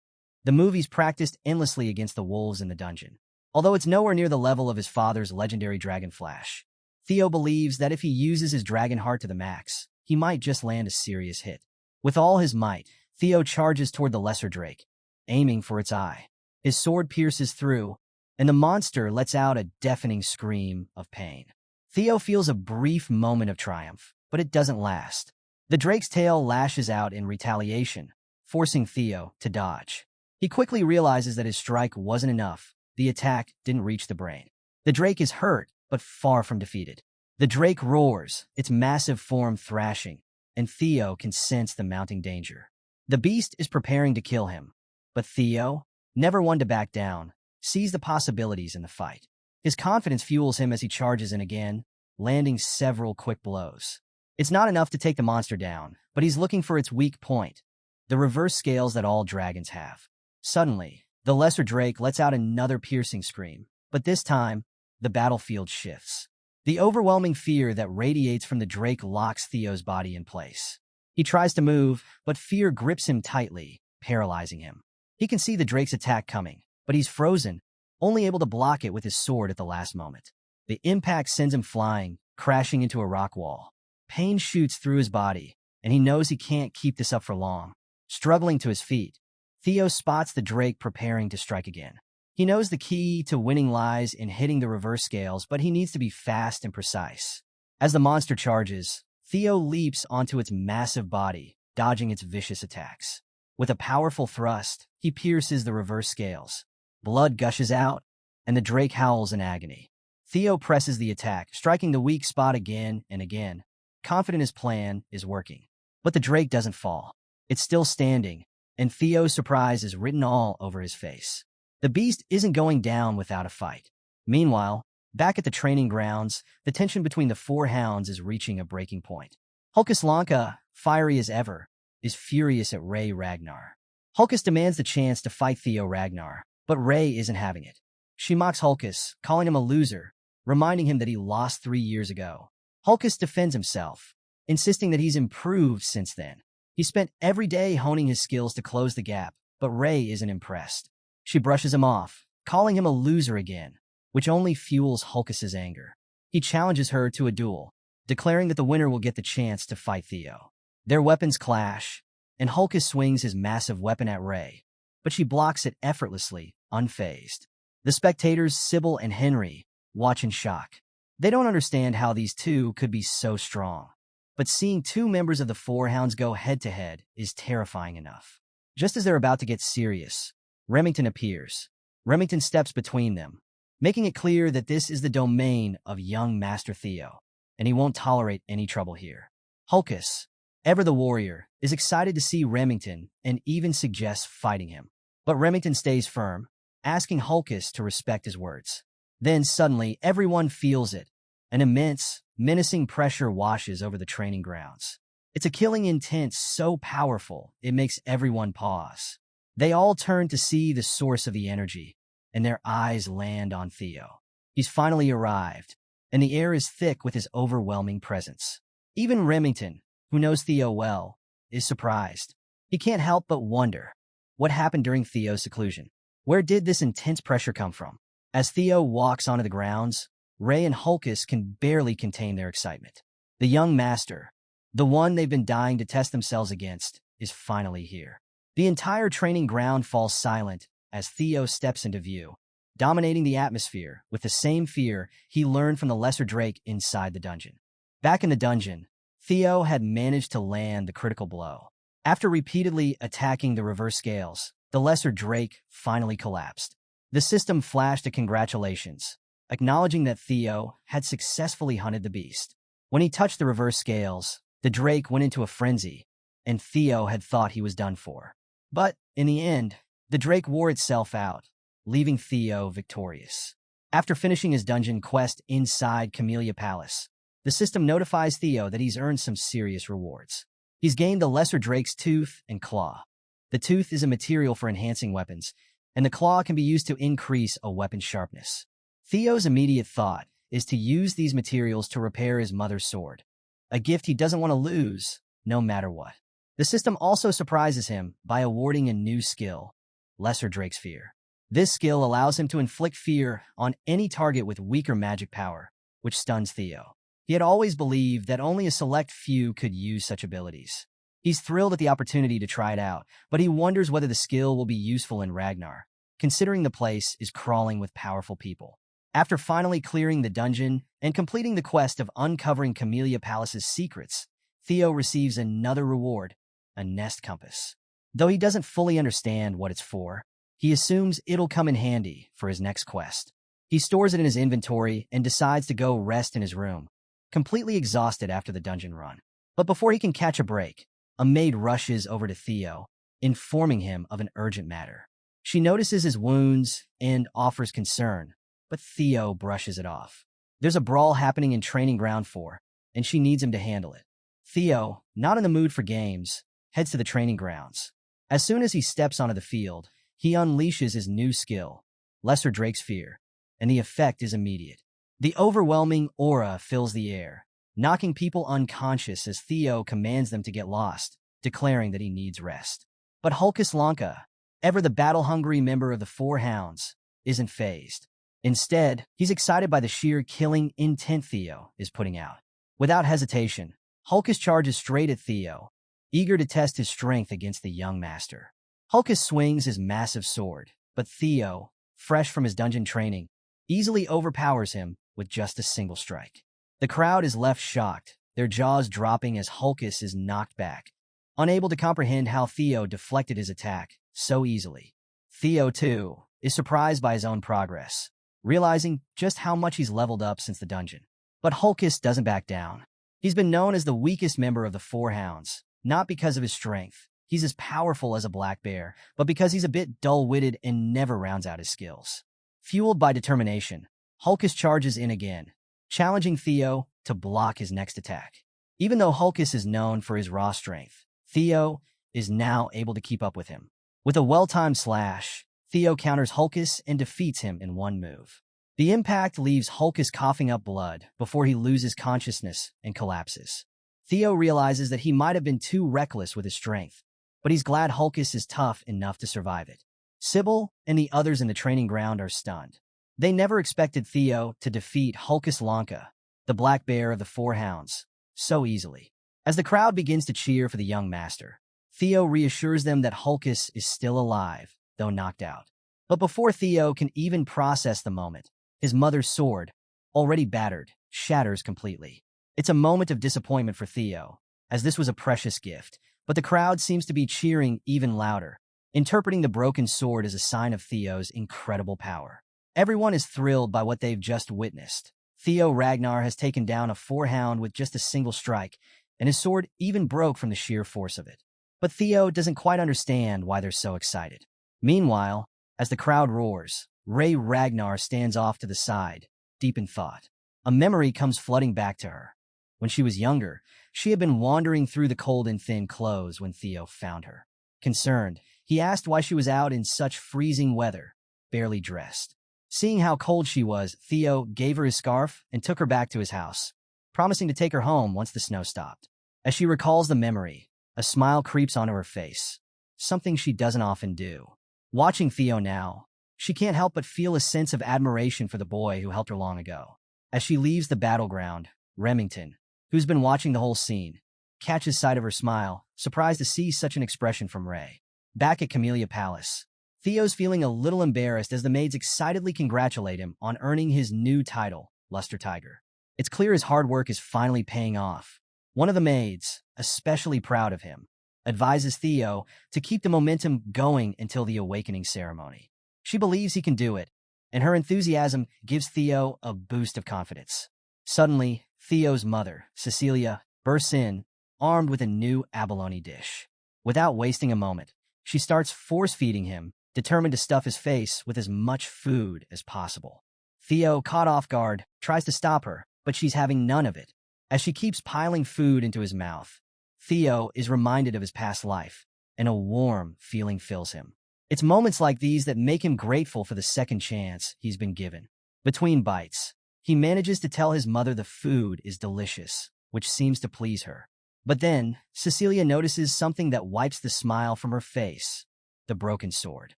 The movie's practiced endlessly against the wolves in the dungeon. Although it's nowhere near the level of his father's legendary Dragon Flash, Theo believes that if he uses his dragon heart to the max, he might just land a serious hit. With all his might, Theo charges toward the Lesser Drake, aiming for its eye. His sword pierces through, and the monster lets out a deafening scream of pain. Theo feels a brief moment of triumph, but it doesn't last. The drake's tail lashes out in retaliation, forcing Theo to dodge. He quickly realizes that his strike wasn't enough. The attack didn't reach the brain. The drake is hurt, but far from defeated. The drake roars, its massive form thrashing, and Theo can sense the mounting danger. The beast is preparing to kill him, but Theo, never one to back down, sees the possibilities in the fight. His confidence fuels him as he charges in again, landing several quick blows. It's not enough to take the monster down, but he's looking for its weak point, the reverse scales that all dragons have. Suddenly, the Lesser Drake lets out another piercing scream, but this time, the battlefield shifts. The overwhelming fear that radiates from the drake locks Theo's body in place. He tries to move, but fear grips him tightly, paralyzing him. He can see the drake's attack coming, but he's frozen, only able to block it with his sword at the last moment. The impact sends him flying, crashing into a rock wall. Pain shoots through his body, and he knows he can't keep this up for long. Struggling to his feet, Theo spots the drake preparing to strike again. He knows the key to winning lies in hitting the reverse scales, but he needs to be fast and precise. As the monster charges, Theo leaps onto its massive body, dodging its vicious attacks. With a powerful thrust, he pierces the reverse scales. Blood gushes out, and the drake howls in agony. Theo presses the attack, striking the weak spot again and again, confident his plan is working. But the drake doesn't fall. It's still standing, and Theo's surprise is written all over his face. The beast isn't going down without a fight. Meanwhile, back at the training grounds, the tension between the four hounds is reaching a breaking point. Hulkus Lanka, fiery as ever, is furious at Ray Ragnar. Hulkus demands the chance to fight Theo Ragnar, but Ray isn't having it. She mocks Hulkus, calling him a loser, reminding him that he lost 3 years ago. Hulkus defends himself, insisting that he's improved since then. He spent every day honing his skills to close the gap, but Ray isn't impressed. She brushes him off, calling him a loser again, which only fuels Hulkus's anger. He challenges her to a duel, declaring that the winner will get the chance to fight Theo. Their weapons clash, and Hulkus swings his massive weapon at Ray, but she blocks it effortlessly, unfazed. The spectators, Sybil and Henry, watch in shock. They don't understand how these two could be so strong. But seeing two members of the Four Hounds go head-to-head is terrifying enough. Just as they're about to get serious, Remington appears. Remington steps between them, making it clear that this is the domain of young Master Theo, and he won't tolerate any trouble here. Hulkus, ever the warrior, is excited to see Remington and even suggests fighting him. But Remington stays firm, asking Hulkus to respect his words. Then suddenly, everyone feels it. An immense, menacing pressure washes over the training grounds. It's a killing intent so powerful, it makes everyone pause. They all turn to see the source of the energy, and their eyes land on Theo. He's finally arrived, and the air is thick with his overwhelming presence. Even Remington, who knows Theo well, is surprised. He can't help but wonder, what happened during Theo's seclusion? Where did this intense pressure come from? As Theo walks onto the grounds, Ray and Hulkus can barely contain their excitement. The young master, the one they've been dying to test themselves against, is finally here. The entire training ground falls silent as Theo steps into view, dominating the atmosphere with the same fear he learned from the Lesser Drake inside the dungeon. Back in the dungeon, Theo had managed to land the critical blow. After repeatedly attacking the reverse scales, the Lesser Drake finally collapsed. The system flashed a congratulations, acknowledging that Theo had successfully hunted the beast. When he touched the reverse scales, the Drake went into a frenzy, and Theo had thought he was done for. But, in the end, the Drake wore itself out, leaving Theo victorious. After finishing his dungeon quest inside Camellia Palace, the system notifies Theo that he's earned some serious rewards. He's gained the Lesser Drake's tooth and claw. The tooth is a material for enhancing weapons, and the claw can be used to increase a weapon's sharpness. Theo's immediate thought is to use these materials to repair his mother's sword, a gift he doesn't want to lose, no matter what. The system also surprises him by awarding a new skill, Lesser Drake's Fear. This skill allows him to inflict fear on any target with weaker magic power, which stuns Theo. He had always believed that only a select few could use such abilities. He's thrilled at the opportunity to try it out, but he wonders whether the skill will be useful in Ragnar, considering the place is crawling with powerful people. After finally clearing the dungeon and completing the quest of uncovering Camellia Palace's secrets, Theo receives another reward, a nest compass. Though he doesn't fully understand what it's for, he assumes it'll come in handy for his next quest. He stores it in his inventory and decides to go rest in his room, completely exhausted after the dungeon run. But before he can catch a break, a maid rushes over to Theo, informing him of an urgent matter. She notices his wounds and offers concern, but Theo brushes it off. There's a brawl happening in Training Ground 4, and she needs him to handle it. Theo, not in the mood for games, heads to the training grounds. As soon as he steps onto the field, he unleashes his new skill, Lesser Drake's Fear, and the effect is immediate. The overwhelming aura fills the air, knocking people unconscious as Theo commands them to get lost, declaring that he needs rest. But Hulkus Lanka, ever the battle-hungry member of the Four Hounds, isn't fazed. Instead, he's excited by the sheer killing intent Theo is putting out. Without hesitation, Hulkus charges straight at Theo, eager to test his strength against the young master. Hulkus swings his massive sword, but Theo, fresh from his dungeon training, easily overpowers him with just a single strike. The crowd is left shocked, their jaws dropping as Hulkus is knocked back, unable to comprehend how Theo deflected his attack so easily. Theo, too, is surprised by his own progress, realizing just how much he's leveled up since the dungeon. But Hulkus doesn't back down. He's been known as the weakest member of the Four Hounds, not because of his strength. He's as powerful as a black bear, but because he's a bit dull-witted and never rounds out his skills. Fueled by determination, Hulkus charges in again, challenging Theo to block his next attack. Even though Hulkus is known for his raw strength, Theo is now able to keep up with him. With a well-timed slash, Theo counters Hulkus and defeats him in one move. The impact leaves Hulkus coughing up blood before he loses consciousness and collapses. Theo realizes that he might have been too reckless with his strength, but he's glad Hulkus is tough enough to survive it. Sybil and the others in the training ground are stunned. They never expected Theo to defeat Hulkus Lanka, the black bear of the Four Hounds, so easily. As the crowd begins to cheer for the young master, Theo reassures them that Hulkus is still alive, though knocked out. But before Theo can even process the moment, his mother's sword, already battered, shatters completely. It's a moment of disappointment for Theo, as this was a precious gift, but the crowd seems to be cheering even louder, interpreting the broken sword as a sign of Theo's incredible power. Everyone is thrilled by what they've just witnessed. Theo Ragnar has taken down a four-hound with just a single strike, and his sword even broke from the sheer force of it. But Theo doesn't quite understand why they're so excited. Meanwhile, as the crowd roars, Ray Ragnar stands off to the side, deep in thought. A memory comes flooding back to her. When she was younger, she had been wandering through the cold and thin clothes when Theo found her. Concerned, he asked why she was out in such freezing weather, barely dressed. Seeing how cold she was, Theo gave her his scarf and took her back to his house, promising to take her home once the snow stopped. As she recalls the memory, a smile creeps onto her face, something she doesn't often do. Watching Theo now, she can't help but feel a sense of admiration for the boy who helped her long ago. As she leaves the battleground, Remington, who's been watching the whole scene, catches sight of her smile, surprised to see such an expression from Ray. Back at Camellia Palace, Theo's feeling a little embarrassed as the maids excitedly congratulate him on earning his new title, Luster Tiger. It's clear his hard work is finally paying off. One of the maids, especially proud of him, advises Theo to keep the momentum going until the awakening ceremony. She believes he can do it, and her enthusiasm gives Theo a boost of confidence. Suddenly, Theo's mother, Cecilia, bursts in, armed with a new abalone dish. Without wasting a moment, she starts force-feeding him, determined to stuff his face with as much food as possible. Theo, caught off guard, tries to stop her, but she's having none of it. As she keeps piling food into his mouth, Theo is reminded of his past life, and a warm feeling fills him. It's moments like these that make him grateful for the second chance he's been given. Between bites, he manages to tell his mother the food is delicious, which seems to please her. But then, Cecilia notices something that wipes the smile from her face: the broken sword.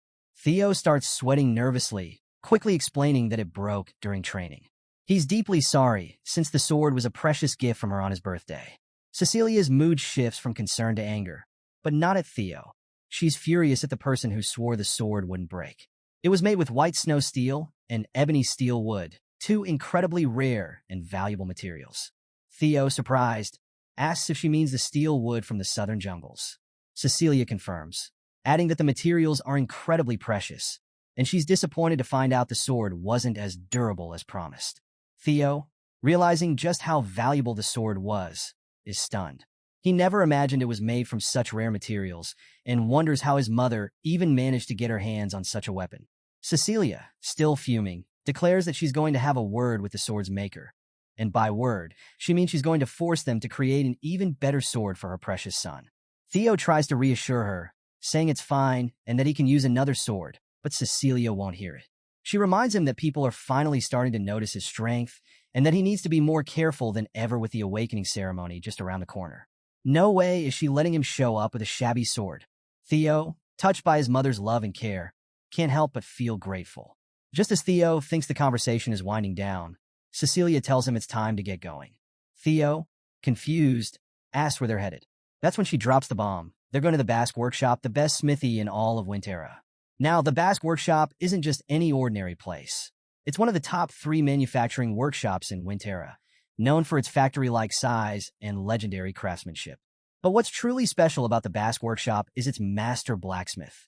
Theo starts sweating nervously, quickly explaining that it broke during training. He's deeply sorry, since the sword was a precious gift from her on his birthday. Cecilia's mood shifts from concern to anger, but not at Theo. She's furious at the person who swore the sword wouldn't break. It was made with white snow steel and ebony steel wood, two incredibly rare and valuable materials. Theo, surprised, asks if she means the steel wood from the southern jungles. Cecilia confirms, adding that the materials are incredibly precious, and she's disappointed to find out the sword wasn't as durable as promised. Theo, realizing just how valuable the sword was, is stunned. He never imagined it was made from such rare materials, and wonders how his mother even managed to get her hands on such a weapon. Cecilia, still fuming, declares that she's going to have a word with the sword's maker. And by word, she means she's going to force them to create an even better sword for her precious son. Theo tries to reassure her, saying it's fine and that he can use another sword, but Cecilia won't hear it. She reminds him that people are finally starting to notice his strength and that he needs to be more careful than ever with the awakening ceremony just around the corner. No way is she letting him show up with a shabby sword. Theo, touched by his mother's love and care, can't help but feel grateful. Just as Theo thinks the conversation is winding down, Cecilia tells him it's time to get going. Theo, confused, asks where they're headed. That's when she drops the bomb. They're going to the Basque Workshop, the best smithy in all of Winterra. Now, the Basque Workshop isn't just any ordinary place. It's one of the top 3 manufacturing workshops in Winterra, known for its factory-like size and legendary craftsmanship. But what's truly special about the Basque Workshop is its master blacksmith,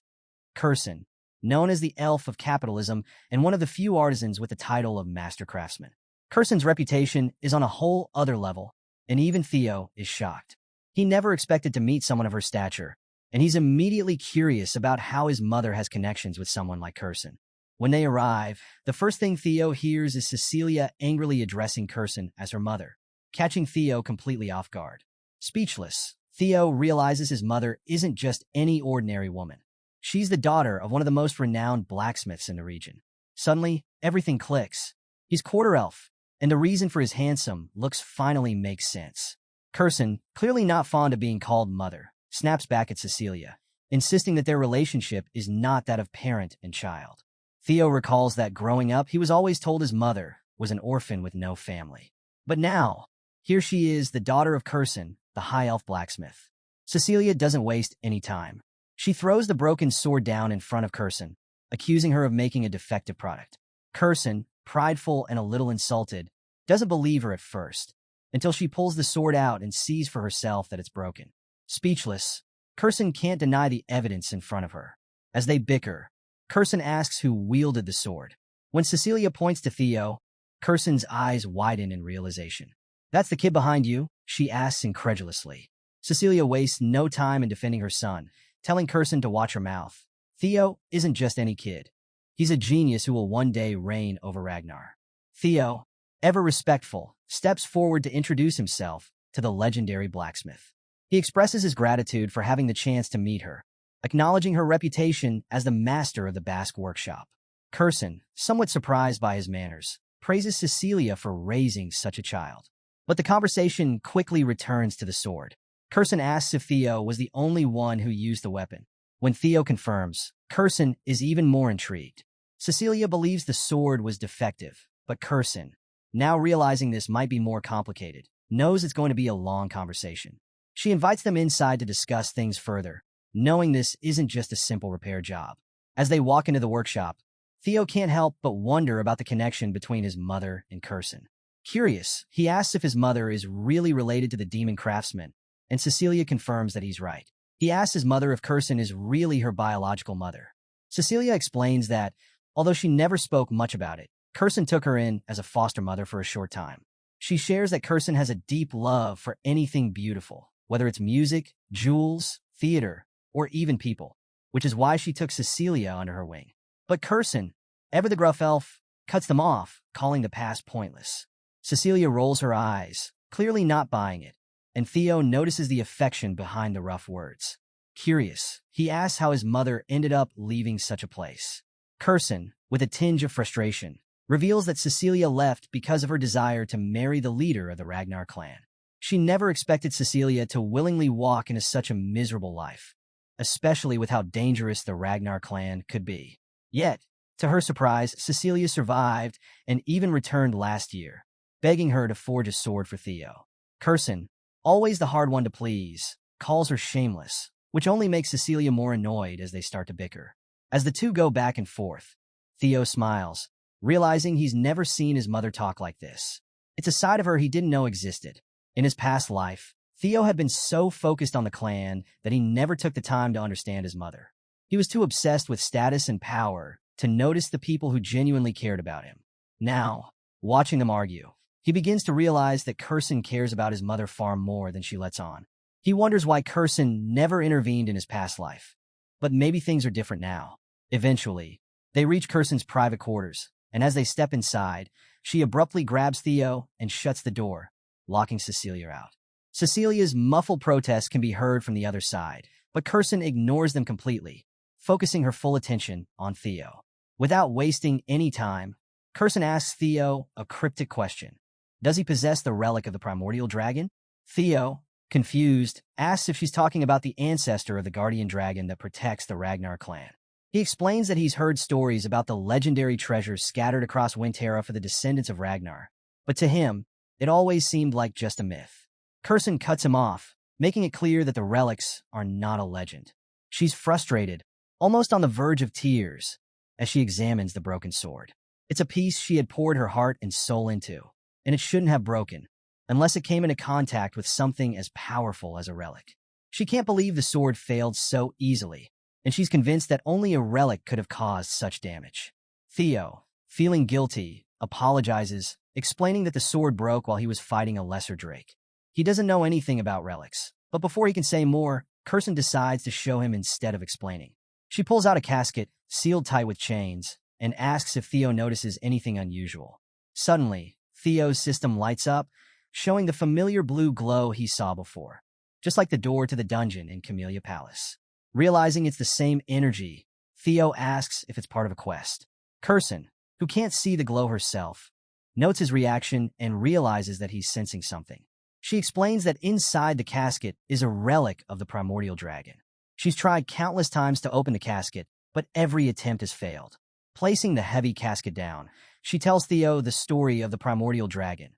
Kurson, known as the Elf of Capitalism and one of the few artisans with the title of Master Craftsman. Kurson's reputation is on a whole other level, and even Theo is shocked. He never expected to meet someone of her stature, and he's immediately curious about how his mother has connections with someone like Kurson. When they arrive, the first thing Theo hears is Cecilia angrily addressing Kurson as her mother, catching Theo completely off guard. Speechless, Theo realizes his mother isn't just any ordinary woman. She's the daughter of one of the most renowned blacksmiths in the region. Suddenly, everything clicks. He's quarter elf, and the reason for his handsome looks finally makes sense. Curson, clearly not fond of being called mother, snaps back at Cecilia, insisting that their relationship is not that of parent and child. Theo recalls that growing up, he was always told his mother was an orphan with no family. But now, here she is, the daughter of Curson, the high elf blacksmith. Cecilia doesn't waste any time. She throws the broken sword down in front of Curson, accusing her of making a defective product. Curson, prideful and a little insulted, doesn't believe her at first, until she pulls the sword out and sees for herself that it's broken. Speechless, Curson can't deny the evidence in front of her. As they bicker, Curson asks who wielded the sword. When Cecilia points to Theo, Curson's eyes widen in realization. "That's the kid behind you?" she asks incredulously. Cecilia wastes no time in defending her son, telling Curson to watch her mouth. Theo isn't just any kid. He's a genius who will one day reign over Ragnar. Theo, ever respectful, steps forward to introduce himself to the legendary blacksmith. He expresses his gratitude for having the chance to meet her, acknowledging her reputation as the master of the Basque workshop. Curson, somewhat surprised by his manners, praises Cecilia for raising such a child. But the conversation quickly returns to the sword. Curson asks if Theo was the only one who used the weapon. When Theo confirms, Curson is even more intrigued. Cecilia believes the sword was defective, but Curson, now realizing this might be more complicated, knows it's going to be a long conversation. She invites them inside to discuss things further, knowing this isn't just a simple repair job. As they walk into the workshop, Theo can't help but wonder about the connection between his mother and Curson. Curious, he asks if his mother is really related to the demon craftsman, and Cecilia confirms that he's right. He asks his mother if Curson is really her biological mother. Cecilia explains that, although she never spoke much about it, Curson took her in as a foster mother for a short time. She shares that Curson has a deep love for anything beautiful, whether it's music, jewels, theater, or even people, which is why she took Cecilia under her wing. But Curson, ever the gruff elf, cuts them off, calling the past pointless. Cecilia rolls her eyes, clearly not buying it, and Theo notices the affection behind the rough words. Curious, he asks how his mother ended up leaving such a place. Curson, with a tinge of frustration, reveals that Cecilia left because of her desire to marry the leader of the Ragnar clan. She never expected Cecilia to willingly walk into such a miserable life, especially with how dangerous the Ragnar clan could be. Yet, to her surprise, Cecilia survived and even returned last year, begging her to forge a sword for Theo. Curson, always the hard one to please, calls her shameless, which only makes Cecilia more annoyed as they start to bicker. As the two go back and forth, Theo smiles, realizing he's never seen his mother talk like this. It's a side of her he didn't know existed. In his past life, Theo had been so focused on the clan that he never took the time to understand his mother. He was too obsessed with status and power to notice the people who genuinely cared about him. Now, watching them argue, he begins to realize that Curson cares about his mother far more than she lets on. He wonders why Curson never intervened in his past life. But maybe things are different now. Eventually, they reach Curson's private quarters, and as they step inside, she abruptly grabs Theo and shuts the door, locking Cecilia out. Cecilia's muffled protests can be heard from the other side, but Curson ignores them completely, focusing her full attention on Theo. Without wasting any time, Curson asks Theo a cryptic question. Does he possess the relic of the primordial dragon? Theo, confused, asks if she's talking about the ancestor of the guardian dragon that protects the Ragnar clan. He explains that he's heard stories about the legendary treasures scattered across Winterra for the descendants of Ragnar, but to him, it always seemed like just a myth. Curson cuts him off, making it clear that the relics are not a legend. She's frustrated, almost on the verge of tears, as she examines the broken sword. It's a piece she had poured her heart and soul into, and it shouldn't have broken, unless it came into contact with something as powerful as a relic. She can't believe the sword failed so easily, and she's convinced that only a relic could have caused such damage. Theo, feeling guilty, apologizes, explaining that the sword broke while he was fighting a lesser drake. He doesn't know anything about relics, but before he can say more, Curson decides to show him instead of explaining. She pulls out a casket, sealed tight with chains, and asks if Theo notices anything unusual. Suddenly, Theo's system lights up, showing the familiar blue glow he saw before, just like the door to the dungeon in Camellia Palace. Realizing it's the same energy, Theo asks if it's part of a quest. Curson, who can't see the glow herself, notes his reaction and realizes that he's sensing something. She explains that inside the casket is a relic of the primordial dragon. She's tried countless times to open the casket, but every attempt has failed. Placing the heavy casket down, she tells Theo the story of the primordial dragon,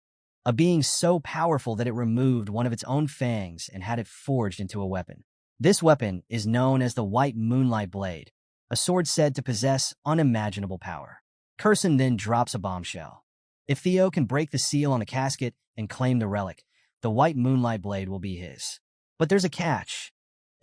a being so powerful that it removed one of its own fangs and had it forged into a weapon. This weapon is known as the White Moonlight Blade, a sword said to possess unimaginable power. Curson then drops a bombshell. If Theo can break the seal on the casket and claim the relic, the White Moonlight Blade will be his. But there's a catch.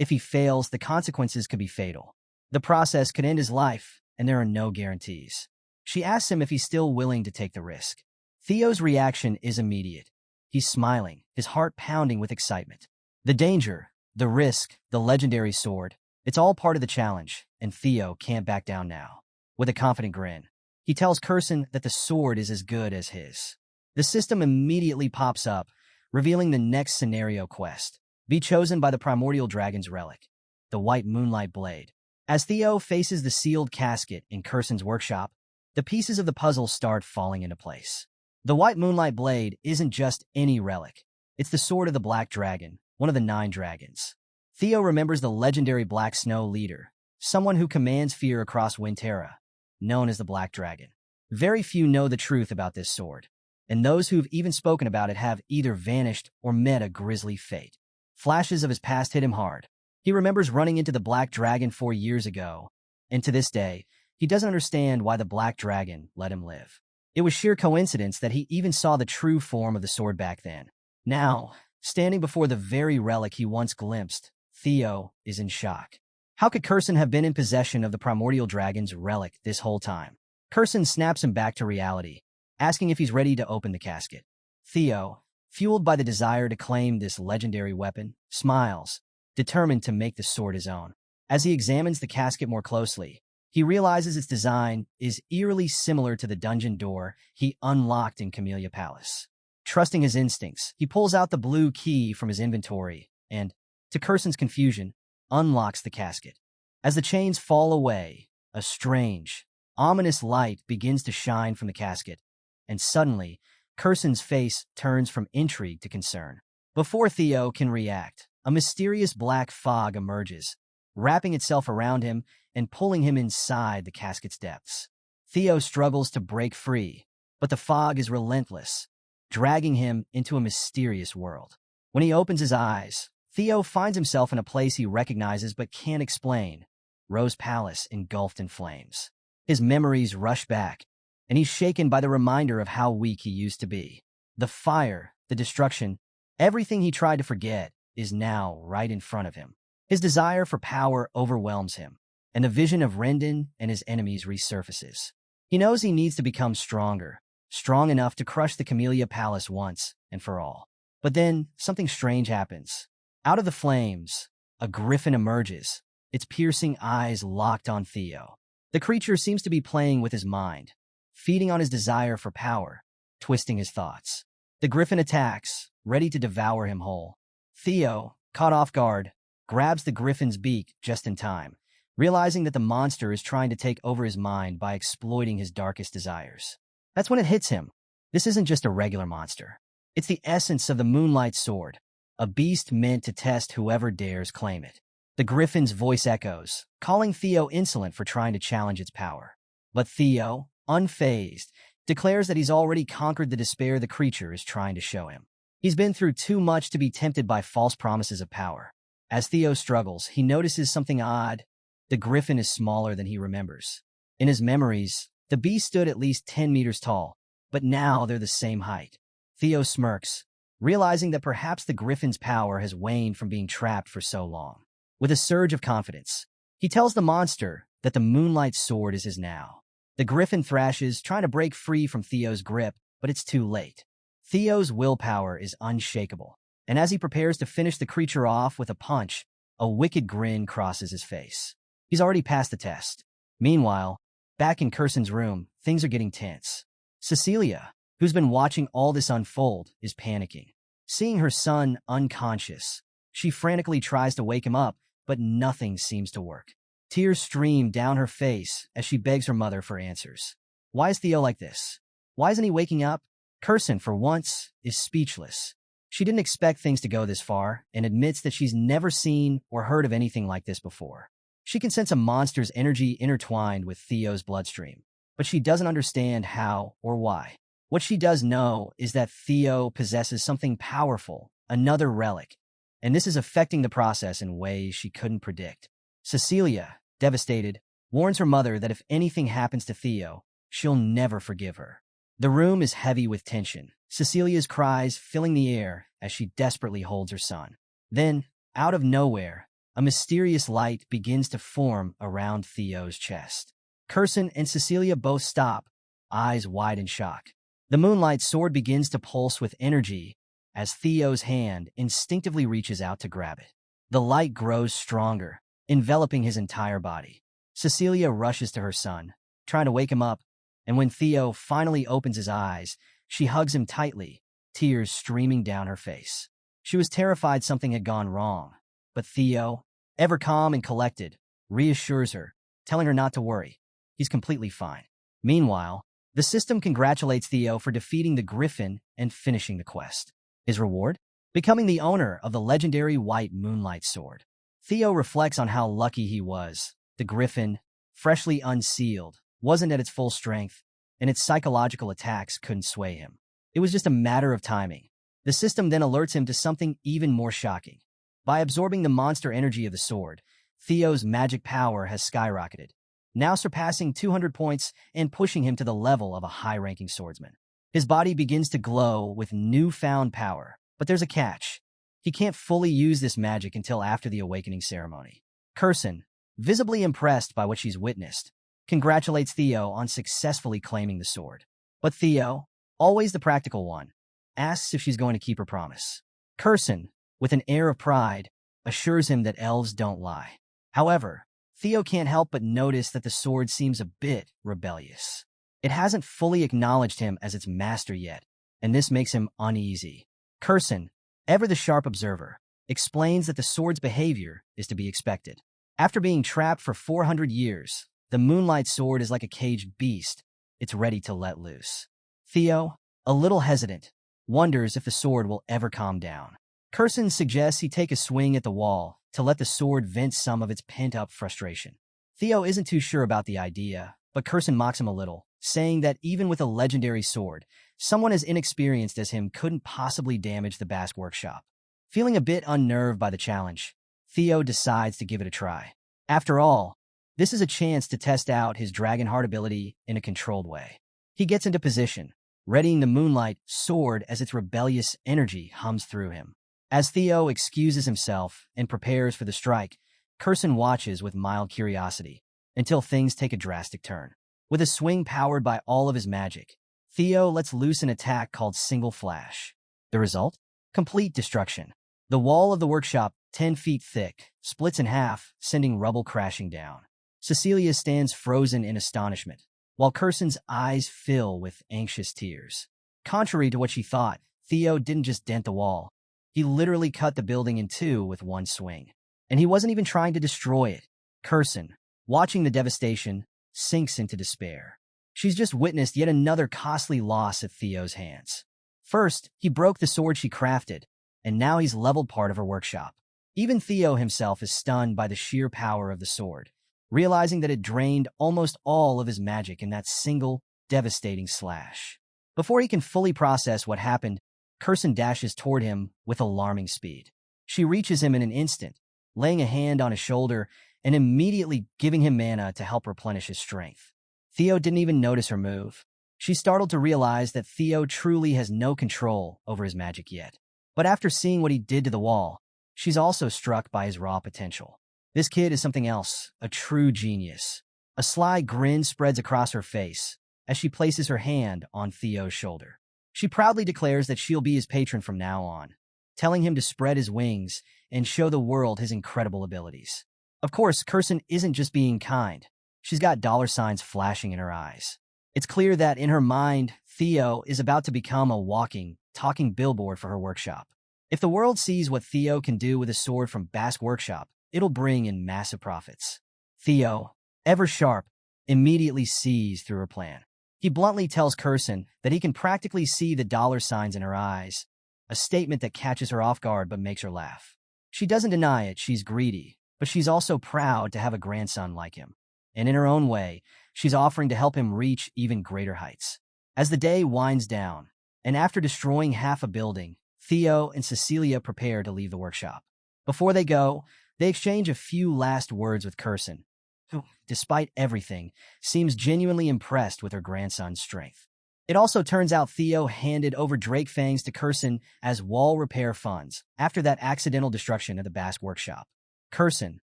If he fails, the consequences could be fatal. The process could end his life, and there are no guarantees. She asks him if he's still willing to take the risk. Theo's reaction is immediate. He's smiling, his heart pounding with excitement. The danger, the risk, the legendary sword, it's all part of the challenge, and Theo can't back down now. With a confident grin, he tells Curson that the sword is as good as his. The system immediately pops up, revealing the next scenario quest. Be chosen by the primordial dragon's relic, the White Moonlight Blade. As Theo faces the sealed casket in Curson's workshop, the pieces of the puzzle start falling into place. The White Moonlight Blade isn't just any relic. It's the sword of the Black Dragon, one of the 9 dragons. Theo remembers the legendary Black Snow leader, someone who commands fear across Winterra, known as the Black Dragon. Very few know the truth about this sword, and those who've even spoken about it have either vanished or met a grisly fate. Flashes of his past hit him hard. He remembers running into the Black Dragon 4 years ago, and to this day, he doesn't understand why the Black Dragon let him live. It was sheer coincidence that he even saw the true form of the sword back then. Now, standing before the very relic he once glimpsed, Theo is in shock. How could Curson have been in possession of the primordial dragon's relic this whole time? Curson snaps him back to reality, asking if he's ready to open the casket. Theo, fueled by the desire to claim this legendary weapon, smiles, determined to make the sword his own. As he examines the casket more closely, he realizes its design is eerily similar to the dungeon door he unlocked in Camellia Palace. Trusting his instincts, he pulls out the blue key from his inventory and, to Curson's confusion, unlocks the casket. As the chains fall away, a strange, ominous light begins to shine from the casket, and suddenly, Curson's face turns from intrigue to concern. Before Theo can react, a mysterious black fog emerges, wrapping itself around him and pulling him inside the casket's depths. Theo struggles to break free, but the fog is relentless, dragging him into a mysterious world. When he opens his eyes, Theo finds himself in a place he recognizes but can't explain, Rose Palace engulfed in flames. His memories rush back, and he's shaken by the reminder of how weak he used to be. The fire, the destruction, everything he tried to forget is now right in front of him. His desire for power overwhelms him, and the vision of Rendon and his enemies resurfaces. He knows he needs to become stronger, strong enough to crush the Camellia Palace once and for all. But then, something strange happens. Out of the flames, a griffin emerges, its piercing eyes locked on Theo. The creature seems to be playing with his mind, feeding on his desire for power, twisting his thoughts. The griffin attacks, ready to devour him whole. Theo, caught off guard, grabs the griffin's beak just in time, realizing that the monster is trying to take over his mind by exploiting his darkest desires. That's when it hits him. This isn't just a regular monster. It's the essence of the Moonlight Sword, a beast meant to test whoever dares claim it. The griffin's voice echoes, calling Theo insolent for trying to challenge its power. But Theo, unfazed, declares that he's already conquered the despair the creature is trying to show him. He's been through too much to be tempted by false promises of power. As Theo struggles, he notices something odd. The griffin is smaller than he remembers. In his memories, the beast stood at least 10 meters tall, but now they're the same height. Theo smirks, realizing that perhaps the griffin's power has waned from being trapped for so long. With a surge of confidence, he tells the monster that the Moonlight Sword is his now. The griffin thrashes, trying to break free from Theo's grip, but it's too late. Theo's willpower is unshakable, and as he prepares to finish the creature off with a punch, a wicked grin crosses his face. He's already passed the test. Meanwhile, back in Curson's room, things are getting tense. Cecilia, who's been watching all this unfold, is panicking. Seeing her son unconscious, she frantically tries to wake him up, but nothing seems to work. Tears stream down her face as she begs her mother for answers. Why is Theo like this? Why isn't he waking up? Curson, for once, is speechless. She didn't expect things to go this far and admits that she's never seen or heard of anything like this before. She can sense a monster's energy intertwined with Theo's bloodstream, but she doesn't understand how or why. What she does know is that Theo possesses something powerful, another relic, and this is affecting the process in ways she couldn't predict. Cecilia, devastated, warns her mother that if anything happens to Theo, she'll never forgive her. The room is heavy with tension, Cecilia's cries filling the air as she desperately holds her son. Then, out of nowhere, a mysterious light begins to form around Theo's chest. Curson and Cecilia both stop, eyes wide in shock. The moonlight sword begins to pulse with energy as Theo's hand instinctively reaches out to grab it. The light grows stronger, enveloping his entire body. Cecilia rushes to her son, trying to wake him up, and when Theo finally opens his eyes, she hugs him tightly, tears streaming down her face. She was terrified something had gone wrong, but Theo, ever calm and collected, reassures her, telling her not to worry. He's completely fine. Meanwhile, the system congratulates Theo for defeating the Griffin and finishing the quest. His reward? Becoming the owner of the legendary White Moonlight Sword. Theo reflects on how lucky he was. The Griffin, freshly unsealed, wasn't at its full strength, and its psychological attacks couldn't sway him. It was just a matter of timing. The system then alerts him to something even more shocking. By absorbing the monster energy of the sword, Theo's magic power has skyrocketed, now surpassing 200 points and pushing him to the level of a high-ranking swordsman. His body begins to glow with newfound power, but there's a catch. He can't fully use this magic until after the awakening ceremony. Curson, visibly impressed by what she's witnessed, congratulates Theo on successfully claiming the sword. But Theo, always the practical one, asks if she's going to keep her promise. Curson, with an air of pride, assures him that elves don't lie. However, Theo can't help but notice that the sword seems a bit rebellious. It hasn't fully acknowledged him as its master yet, and this makes him uneasy. Curson, ever the sharp observer, explains that the sword's behavior is to be expected. After being trapped for 400 years, the Moonlight Sword is like a caged beast. It's ready to let loose. Theo, a little hesitant, wonders if the sword will ever calm down. Curson suggests he take a swing at the wall to let the sword vent some of its pent-up frustration. Theo isn't too sure about the idea, but Curson mocks him a little, saying that even with a legendary sword, someone as inexperienced as him couldn't possibly damage the Basque workshop. Feeling a bit unnerved by the challenge, Theo decides to give it a try. After all, this is a chance to test out his Dragonheart ability in a controlled way. He gets into position, readying the Moonlight Sword as its rebellious energy hums through him. As Theo excuses himself and prepares for the strike, Curson watches with mild curiosity until things take a drastic turn. With a swing powered by all of his magic, Theo lets loose an attack called Single Flash. The result? Complete destruction. The wall of the workshop, 10 feet thick, splits in half, sending rubble crashing down. Cecilia stands frozen in astonishment, while Curson's eyes fill with anxious tears. Contrary to what she thought, Theo didn't just dent the wall. He literally cut the building in two with one swing. And he wasn't even trying to destroy it. Curson, watching the devastation, sinks into despair. She's just witnessed yet another costly loss at Theo's hands. First, he broke the sword she crafted, and now he's leveled part of her workshop. Even Theo himself is stunned by the sheer power of the sword, realizing that it drained almost all of his magic in that single, devastating slash. Before he can fully process what happened, Curson dashes toward him with alarming speed. She reaches him in an instant, laying a hand on his shoulder and immediately giving him mana to help replenish his strength. Theo didn't even notice her move. She's startled to realize that Theo truly has no control over his magic yet. But after seeing what he did to the wall, she's also struck by his raw potential. This kid is something else, a true genius. A sly grin spreads across her face as she places her hand on Theo's shoulder. She proudly declares that she'll be his patron from now on, telling him to spread his wings and show the world his incredible abilities. Of course, Curson isn't just being kind. She's got dollar signs flashing in her eyes. It's clear that in her mind, Theo is about to become a walking, talking billboard for her workshop. If the world sees what Theo can do with a sword from Basque Workshop, it'll bring in massive profits. Theo, ever sharp, immediately sees through her plan. He bluntly tells Curson that he can practically see the dollar signs in her eyes, a statement that catches her off guard but makes her laugh. She doesn't deny it, she's greedy, but she's also proud to have a grandson like him. And in her own way, she's offering to help him reach even greater heights. As the day winds down, and after destroying half a building, Theo and Cecilia prepare to leave the workshop. Before they go, they exchange a few last words with Kirsten, who, despite everything, seems genuinely impressed with her grandson's strength. It also turns out Theo handed over Drake Fangs to Kirsten as wall repair funds after that accidental destruction of the Basque workshop. Kirsten,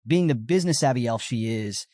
being the business-savvy elf she is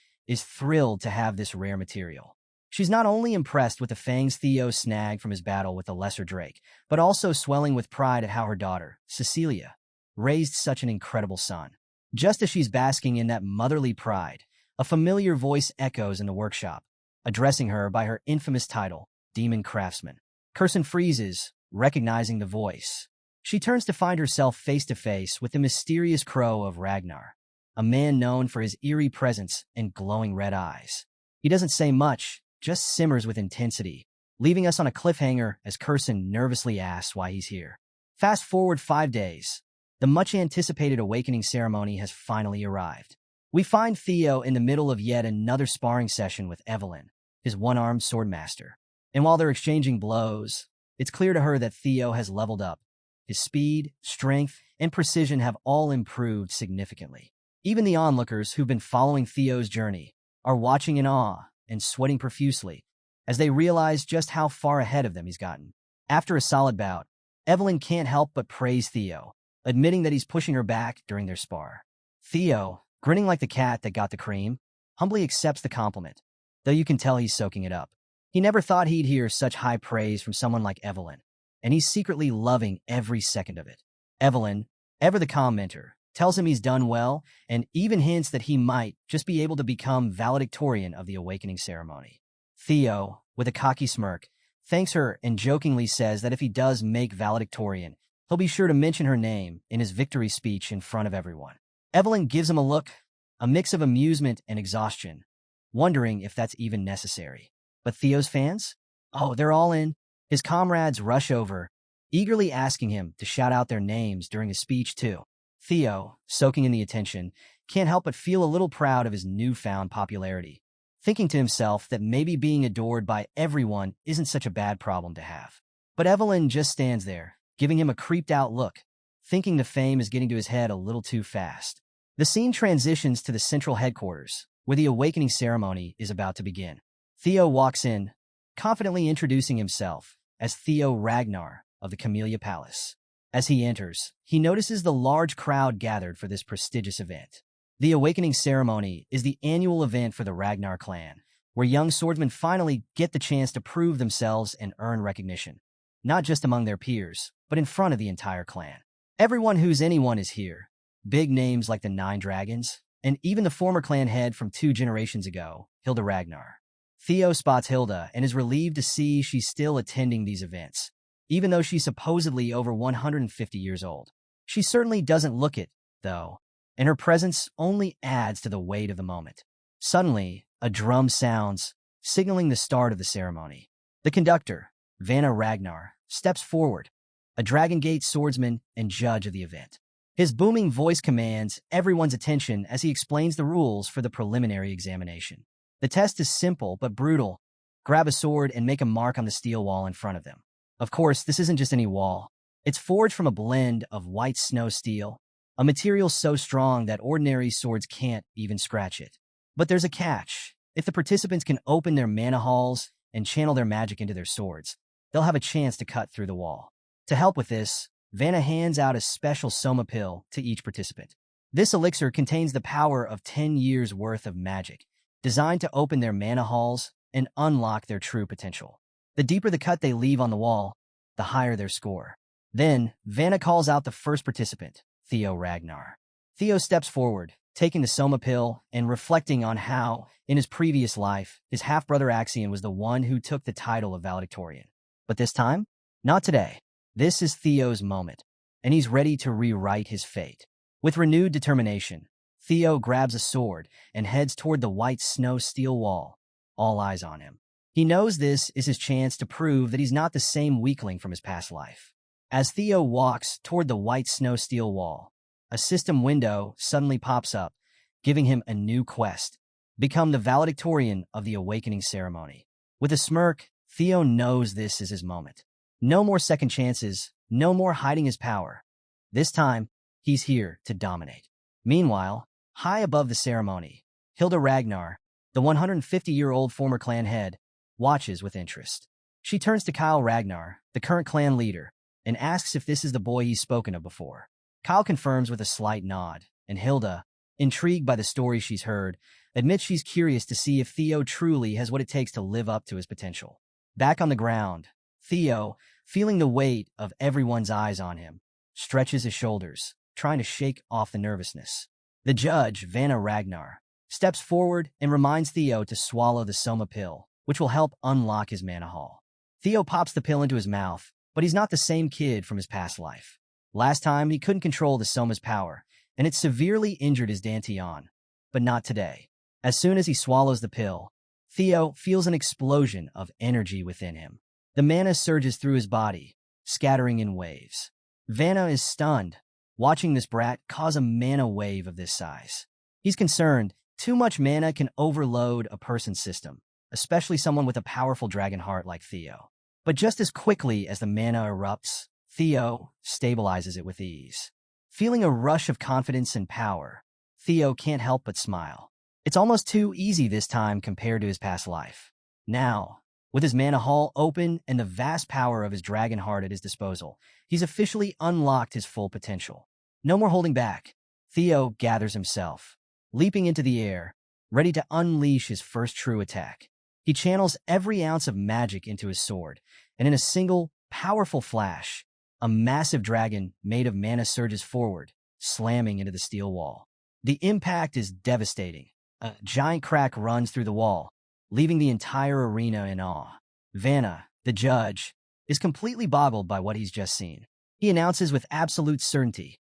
thrilled to have this rare material. She's not only impressed with the fangs Theo snagged from his battle with the lesser Drake, but also swelling with pride at how her daughter, Cecilia, raised such an incredible son. Just as she's basking in that motherly pride, a familiar voice echoes in the workshop, addressing her by her infamous title, Demon Craftsman. Kirsten freezes, recognizing the voice. She turns to find herself face-to-face with the mysterious crow of Ragnar, a man known for his eerie presence and glowing red eyes. He doesn't say much, just simmers with intensity, leaving us on a cliffhanger as Kirsten nervously asks why he's here. Fast forward 5 days. The much-anticipated awakening ceremony has finally arrived. We find Theo in the middle of yet another sparring session with Evelyn, his one-armed swordmaster. And while they're exchanging blows, it's clear to her that Theo has leveled up. His speed, strength, and precision have all improved significantly. Even the onlookers who've been following Theo's journey are watching in awe and sweating profusely as they realize just how far ahead of them he's gotten. After a solid bout, Evelyn can't help but praise Theo, admitting that he's pushing her back during their spar. Theo, grinning like the cat that got the cream, humbly accepts the compliment, though you can tell he's soaking it up. He never thought he'd hear such high praise from someone like Evelyn, and he's secretly loving every second of it. Evelyn, ever the commenter, tells him he's done well, and even hints that he might just be able to become valedictorian of the awakening ceremony. Theo, with a cocky smirk, thanks her and jokingly says that if he does make valedictorian, he'll be sure to mention her name in his victory speech in front of everyone. Evelyn gives him a look, a mix of amusement and exhaustion, wondering if that's even necessary. But Theo's fans? Oh, they're all in. His comrades rush over, eagerly asking him to shout out their names during his speech too. Theo, soaking in the attention, can't help but feel a little proud of his newfound popularity, thinking to himself that maybe being adored by everyone isn't such a bad problem to have. But Evelyn just stands there, giving him a creeped-out look, thinking the fame is getting to his head a little too fast. The scene transitions to the central headquarters, where the awakening ceremony is about to begin. Theo walks in, confidently introducing himself as Theo Ragnar of the Camellia Palace. As he enters, he notices the large crowd gathered for this prestigious event. The awakening ceremony is the annual event for the Ragnar clan, where young swordsmen finally get the chance to prove themselves and earn recognition, not just among their peers, but in front of the entire clan. Everyone who's anyone is here. Big names like the Nine Dragons, and even the former clan head from 2 generations ago, Hilda Ragnar. Theo spots Hilda and is relieved to see she's still attending these events, even though she's supposedly over 150 years old. She certainly doesn't look it, though, and her presence only adds to the weight of the moment. Suddenly, a drum sounds, signaling the start of the ceremony. The conductor, Vanna Ragnar, steps forward, a Dragon Gate swordsman and judge of the event. His booming voice commands everyone's attention as he explains the rules for the preliminary examination. The test is simple but brutal. Grab a sword and make a mark on the steel wall in front of them. Of course, this isn't just any wall. It's forged from a blend of white snow steel, a material so strong that ordinary swords can't even scratch it. But there's a catch. If the participants can open their mana halls and channel their magic into their swords, they'll have a chance to cut through the wall. To help with this, Vanna hands out a special soma pill to each participant. This elixir contains the power of 10 years' worth of magic, designed to open their mana halls and unlock their true potential. The deeper the cut they leave on the wall, the higher their score. Then, Vanna calls out the first participant, Theo Ragnar. Theo steps forward, taking the soma pill and reflecting on how, in his previous life, his half-brother Axion was the one who took the title of valedictorian. But this time? Not today. This is Theo's moment, and he's ready to rewrite his fate. With renewed determination, Theo grabs a sword and heads toward the white snow steel wall, all eyes on him. He knows this is his chance to prove that he's not the same weakling from his past life. As Theo walks toward the white snow steel wall, a system window suddenly pops up, giving him a new quest: become the valedictorian of the awakening ceremony. With a smirk, Theo knows this is his moment. No more second chances, no more hiding his power. This time, he's here to dominate. Meanwhile, high above the ceremony, Hilda Ragnar, the 150-year-old former clan head, watches with interest. She turns to Kyle Ragnar, the current clan leader, and asks if this is the boy he's spoken of before. Kyle confirms with a slight nod, and Hilda, intrigued by the story she's heard, admits she's curious to see if Theo truly has what it takes to live up to his potential. Back on the ground, Theo, feeling the weight of everyone's eyes on him, stretches his shoulders, trying to shake off the nervousness. The judge, Vanna Ragnar, steps forward and reminds Theo to swallow the Soma pill, which will help unlock his manhwa. Theo pops the pill into his mouth, but he's not the same kid from his past life. Last time, he couldn't control the Soma's power, and it severely injured his dantian. But not today. As soon as he swallows the pill, Theo feels an explosion of energy within him. The mana surges through his body, scattering in waves. Vanna is stunned, watching this brat cause a mana wave of this size. He's concerned too much mana can overload a person's system, especially someone with a powerful dragon heart like Theo. But just as quickly as the mana erupts, Theo stabilizes it with ease. Feeling a rush of confidence and power, Theo can't help but smile. It's almost too easy this time compared to his past life. Now, with his mana hall open and the vast power of his dragon heart at his disposal, he's officially unlocked his full potential. No more holding back. Theo gathers himself, leaping into the air, ready to unleash his first true attack. He channels every ounce of magic into his sword, and in a single, powerful flash, a massive dragon made of mana surges forward, slamming into the steel wall. The impact is devastating. A giant crack runs through the wall, leaving the entire arena in awe. Vanna, the judge, is completely boggled by what he's just seen. He announces with absolute certainty,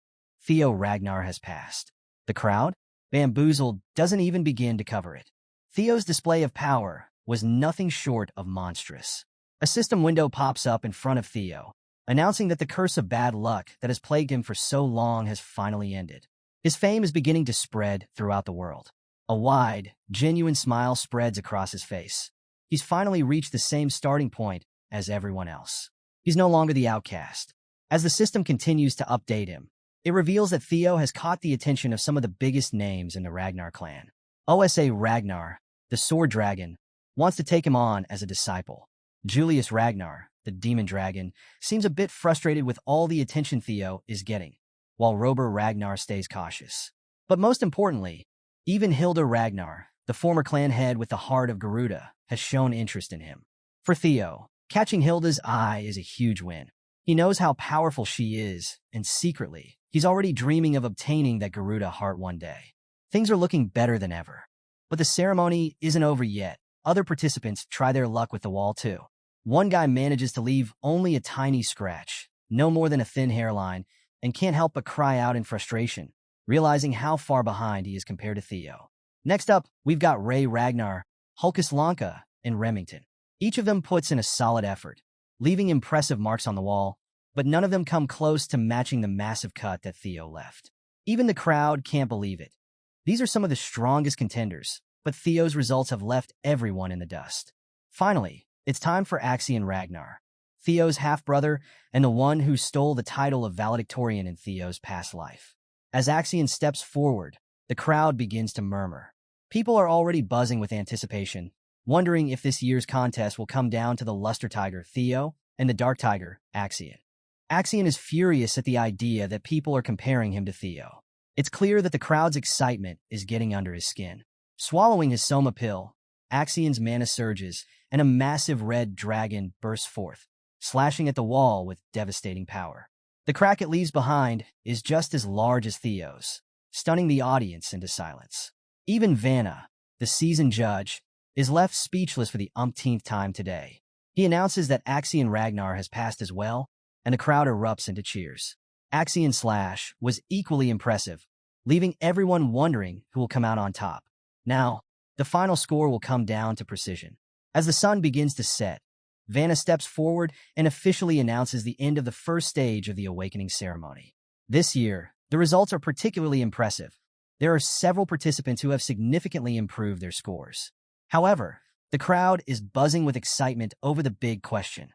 Theo Ragnar has passed. The crowd, bamboozled, doesn't even begin to cover it. Theo's display of power was nothing short of monstrous. A system window pops up in front of Theo, announcing that the curse of bad luck that has plagued him for so long has finally ended. His fame is beginning to spread throughout the world. A wide, genuine smile spreads across his face. He's finally reached the same starting point as everyone else. He's no longer the outcast. As the system continues to update him, it reveals that Theo has caught the attention of some of the biggest names in the Ragnar clan. Osa Ragnar, the sword dragon, wants to take him on as a disciple. Julius Ragnar, the demon dragon, seems a bit frustrated with all the attention Theo is getting, while Rober Ragnar stays cautious. But most importantly, even Hilda Ragnar, the former clan head with the heart of Garuda, has shown interest in him. For Theo, catching Hilda's eye is a huge win. He knows how powerful she is, and secretly, he's already dreaming of obtaining that Garuda heart one day. Things are looking better than ever. But the ceremony isn't over yet. Other participants try their luck with the wall too. One guy manages to leave only a tiny scratch, no more than a thin hairline, and can't help but cry out in frustration, realizing how far behind he is compared to Theo. Next up, we've got Ray Ragnar, Hulkus Lanka, and Remington. Each of them puts in a solid effort, leaving impressive marks on the wall, but none of them come close to matching the massive cut that Theo left. Even the crowd can't believe it. These are some of the strongest contenders, but Theo's results have left everyone in the dust. Finally, it's time for Axion Ragnar, Theo's half-brother and the one who stole the title of valedictorian in Theo's past life. As Axion steps forward, the crowd begins to murmur. People are already buzzing with anticipation, wondering if this year's contest will come down to the Luster Tiger, Theo, and the Dark Tiger, Axion. Axion is furious at the idea that people are comparing him to Theo. It's clear that the crowd's excitement is getting under his skin. Swallowing his Soma pill, Axion's mana surges, and a massive red dragon bursts forth, slashing at the wall with devastating power. The crack it leaves behind is just as large as Theo's, stunning the audience into silence. Even Vanna, the seasoned judge, is left speechless for the umpteenth time today. He announces that Axion Ragnar has passed as well, and the crowd erupts into cheers. Axion's slash was equally impressive, leaving everyone wondering who will come out on top. Now, the final score will come down to precision. As the sun begins to set, Vanna steps forward and officially announces the end of the first stage of the awakening ceremony. This year, the results are particularly impressive. There are several participants who have significantly improved their scores. However, the crowd is buzzing with excitement over the big question: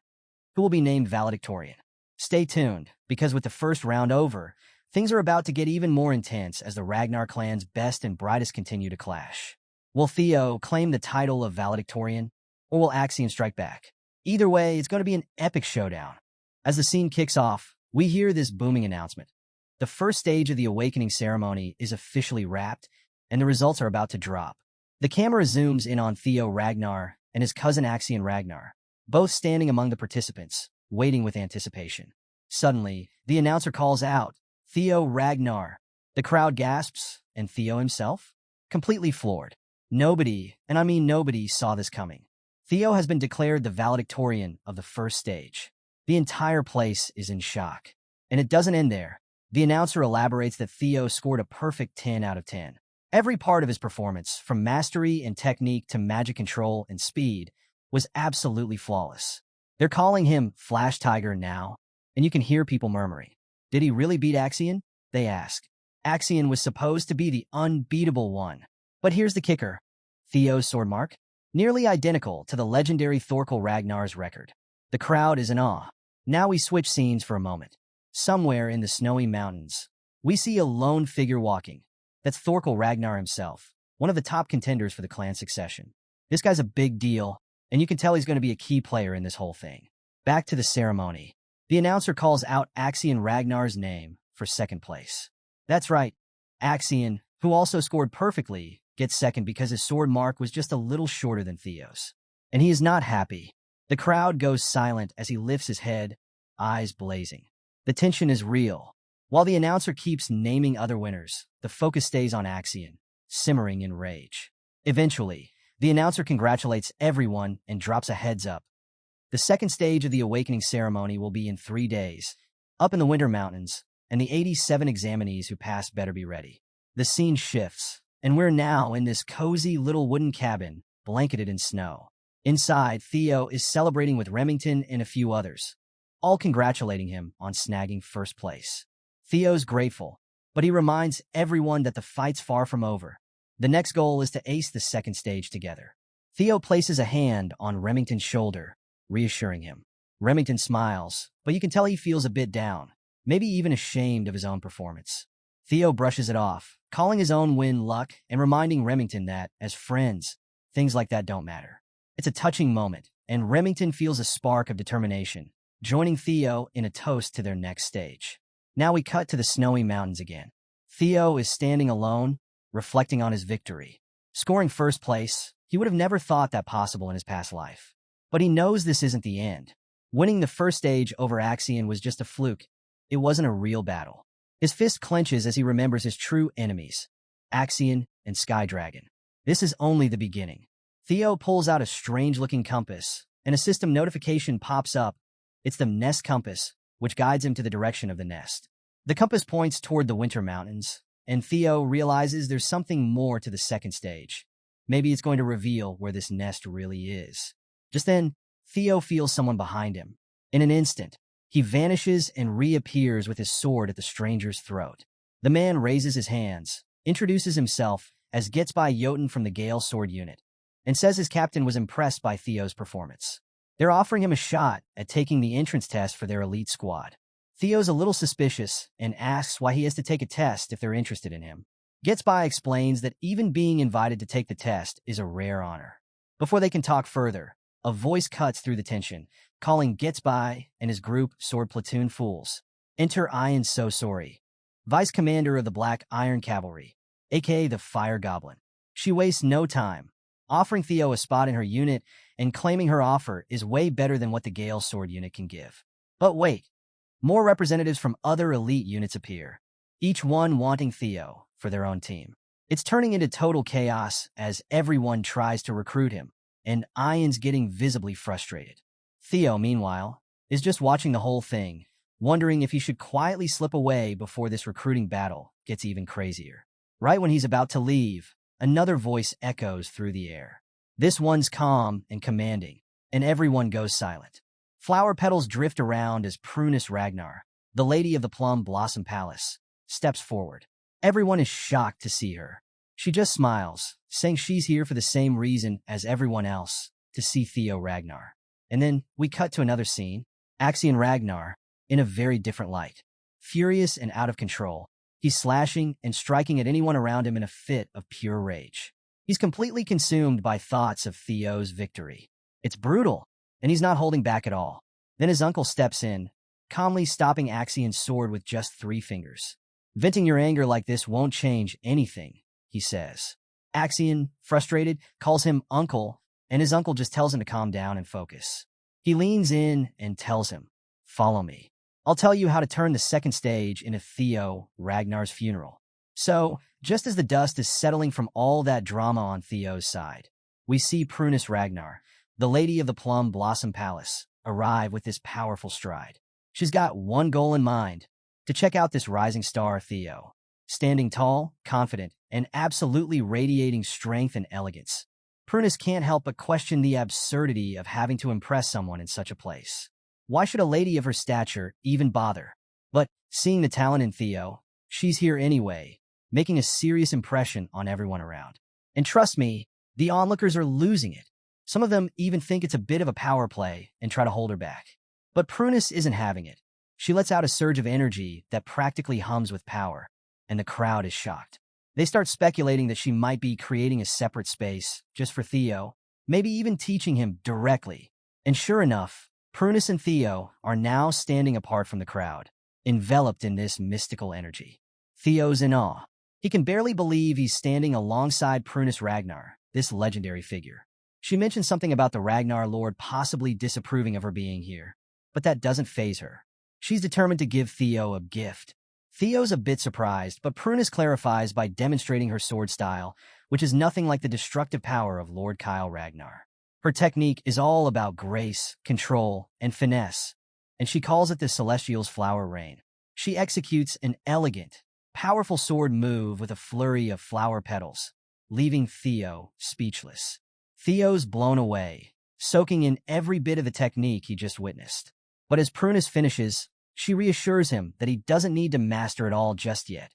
who will be named valedictorian? Stay tuned, because with the first round over, things are about to get even more intense as the Ragnar clan's best and brightest continue to clash. Will Theo claim the title of valedictorian, or will Axion strike back? Either way, it's going to be an epic showdown. As the scene kicks off, we hear this booming announcement. The first stage of the awakening ceremony is officially wrapped, and the results are about to drop. The camera zooms in on Theo Ragnar and his cousin Axion Ragnar, both standing among the participants, waiting with anticipation. Suddenly, the announcer calls out, "Theo Ragnar." The crowd gasps, and Theo himself? Completely floored. Nobody, and I mean nobody, saw this coming. Theo has been declared the valedictorian of the first stage. The entire place is in shock. And it doesn't end there. The announcer elaborates that Theo scored a perfect 10 out of 10. Every part of his performance, from mastery and technique to magic control and speed, was absolutely flawless. They're calling him Flash Tiger now, and you can hear people murmuring. Did he really beat Axion? They ask. Axion was supposed to be the unbeatable one. But here's the kicker. Theo's sword mark? Nearly identical to the legendary Thorkel Ragnar's record. The crowd is in awe. Now we switch scenes for a moment. Somewhere in the snowy mountains, we see a lone figure walking. That's Thorkel Ragnar himself, one of the top contenders for the clan succession. This guy's a big deal, and you can tell he's going to be a key player in this whole thing. Back to the ceremony. The announcer calls out Axion Ragnar's name for second place. That's right. Axion, who also scored perfectly, gets second because his sword mark was just a little shorter than Theo's. And he is not happy. The crowd goes silent as he lifts his head, eyes blazing. The tension is real. While the announcer keeps naming other winners, the focus stays on Axion, simmering in rage. Eventually, the announcer congratulates everyone and drops a heads up. The second stage of the awakening ceremony will be in 3 days, up in the Winter Mountains, and the 87 examinees who pass better be ready. The scene shifts, and we're now in this cozy little wooden cabin, blanketed in snow. Inside, Theo is celebrating with Remington and a few others, all congratulating him on snagging first place. Theo's grateful, but he reminds everyone that the fight's far from over. The next goal is to ace the second stage together. Theo places a hand on Remington's shoulder, reassuring him. Remington smiles, but you can tell he feels a bit down, maybe even ashamed of his own performance. Theo brushes it off, calling his own win luck and reminding Remington that, as friends, things like that don't matter. It's a touching moment, and Remington feels a spark of determination, joining Theo in a toast to their next stage. Now we cut to the snowy mountains again. Theo is standing alone, reflecting on his victory. Scoring first place, he would have never thought that possible in his past life. But he knows this isn't the end. Winning the first stage over Axion was just a fluke. It wasn't a real battle. His fist clenches as he remembers his true enemies, Axion and Sky Dragon. This is only the beginning. Theo pulls out a strange-looking compass, and a system notification pops up. It's the Nest Compass, which guides him to the direction of the nest. The compass points toward the Winter Mountains, and Theo realizes there's something more to the second stage. Maybe it's going to reveal where this nest really is. Just then, Theo feels someone behind him. In an instant, he vanishes and reappears with his sword at the stranger's throat. The man raises his hands, introduces himself as Getsby Jotun from the Gale Sword Unit, and says his captain was impressed by Theo's performance. They're offering him a shot at taking the entrance test for their elite squad. Theo's a little suspicious and asks why he has to take a test if they're interested in him. Getsby explains that even being invited to take the test is a rare honor. Before they can talk further, a voice cuts through the tension, calling Getsby and his group Sword Platoon fools. Enter Ian So Sorry, Vice Commander of the Black Iron Cavalry, aka the Fire Goblin. She wastes no time, offering Theo a spot in her unit and claiming her offer is way better than what the Gale Sword Unit can give. But wait, more representatives from other elite units appear, each one wanting Theo for their own team. It's turning into total chaos as everyone tries to recruit him, and Ian's getting visibly frustrated. Theo, meanwhile, is just watching the whole thing, wondering if he should quietly slip away before this recruiting battle gets even crazier. Right when he's about to leave, another voice echoes through the air. This one's calm and commanding. and everyone goes silent. Flower petals drift around as Prunus Ragnar, the lady of the Plum Blossom Palace, steps forward. Everyone is shocked to see her. She just smiles, saying she's here for the same reason as everyone else, to see Theo Ragnar. And then we cut to another scene, Axion Ragnar, in a very different light. Furious and out of control, he's slashing and striking at anyone around him in a fit of pure rage. He's completely consumed by thoughts of Theo's victory. It's brutal, and he's not holding back at all. Then his uncle steps in, calmly stopping Axion's sword with just 3 fingers. Venting your anger like this won't change anything, he says. Axion, frustrated, calls him uncle, and his uncle just tells him to calm down and focus. He leans in and tells him, "Follow me. I'll tell you how to turn the second stage into Theo Ragnar's funeral." So, just as the dust is settling from all that drama on Theo's side, we see Prunus Ragnar, the lady of the Plum Blossom Palace, arrive with this powerful stride. She's got one goal in mind, to check out this rising star Theo. Standing tall, confident, and absolutely radiating strength and elegance, Prunus can't help but question the absurdity of having to impress someone in such a place. Why should a lady of her stature even bother? But, seeing the talent in Theo, she's here anyway, making a serious impression on everyone around. And trust me, the onlookers are losing it. Some of them even think it's a bit of a power play and try to hold her back. But Prunus isn't having it. She lets out a surge of energy that practically hums with power, and the crowd is shocked. They start speculating that she might be creating a separate space just for Theo, maybe even teaching him directly. And sure enough, Prunus and Theo are now standing apart from the crowd, enveloped in this mystical energy. Theo's in awe. He can barely believe he's standing alongside Prunus Ragnar, this legendary figure. She mentions something about the Ragnar Lord possibly disapproving of her being here, but that doesn't faze her. She's determined to give Theo a gift. Theo's a bit surprised, but Prunus clarifies by demonstrating her sword style, which is nothing like the destructive power of Lord Kyle Ragnar. Her technique is all about grace, control, and finesse, and she calls it the Celestial's Flower Rain. She executes an elegant, powerful sword move with a flurry of flower petals, leaving Theo speechless. Theo's blown away, soaking in every bit of the technique he just witnessed. But as Prunus finishes, she reassures him that he doesn't need to master it all just yet.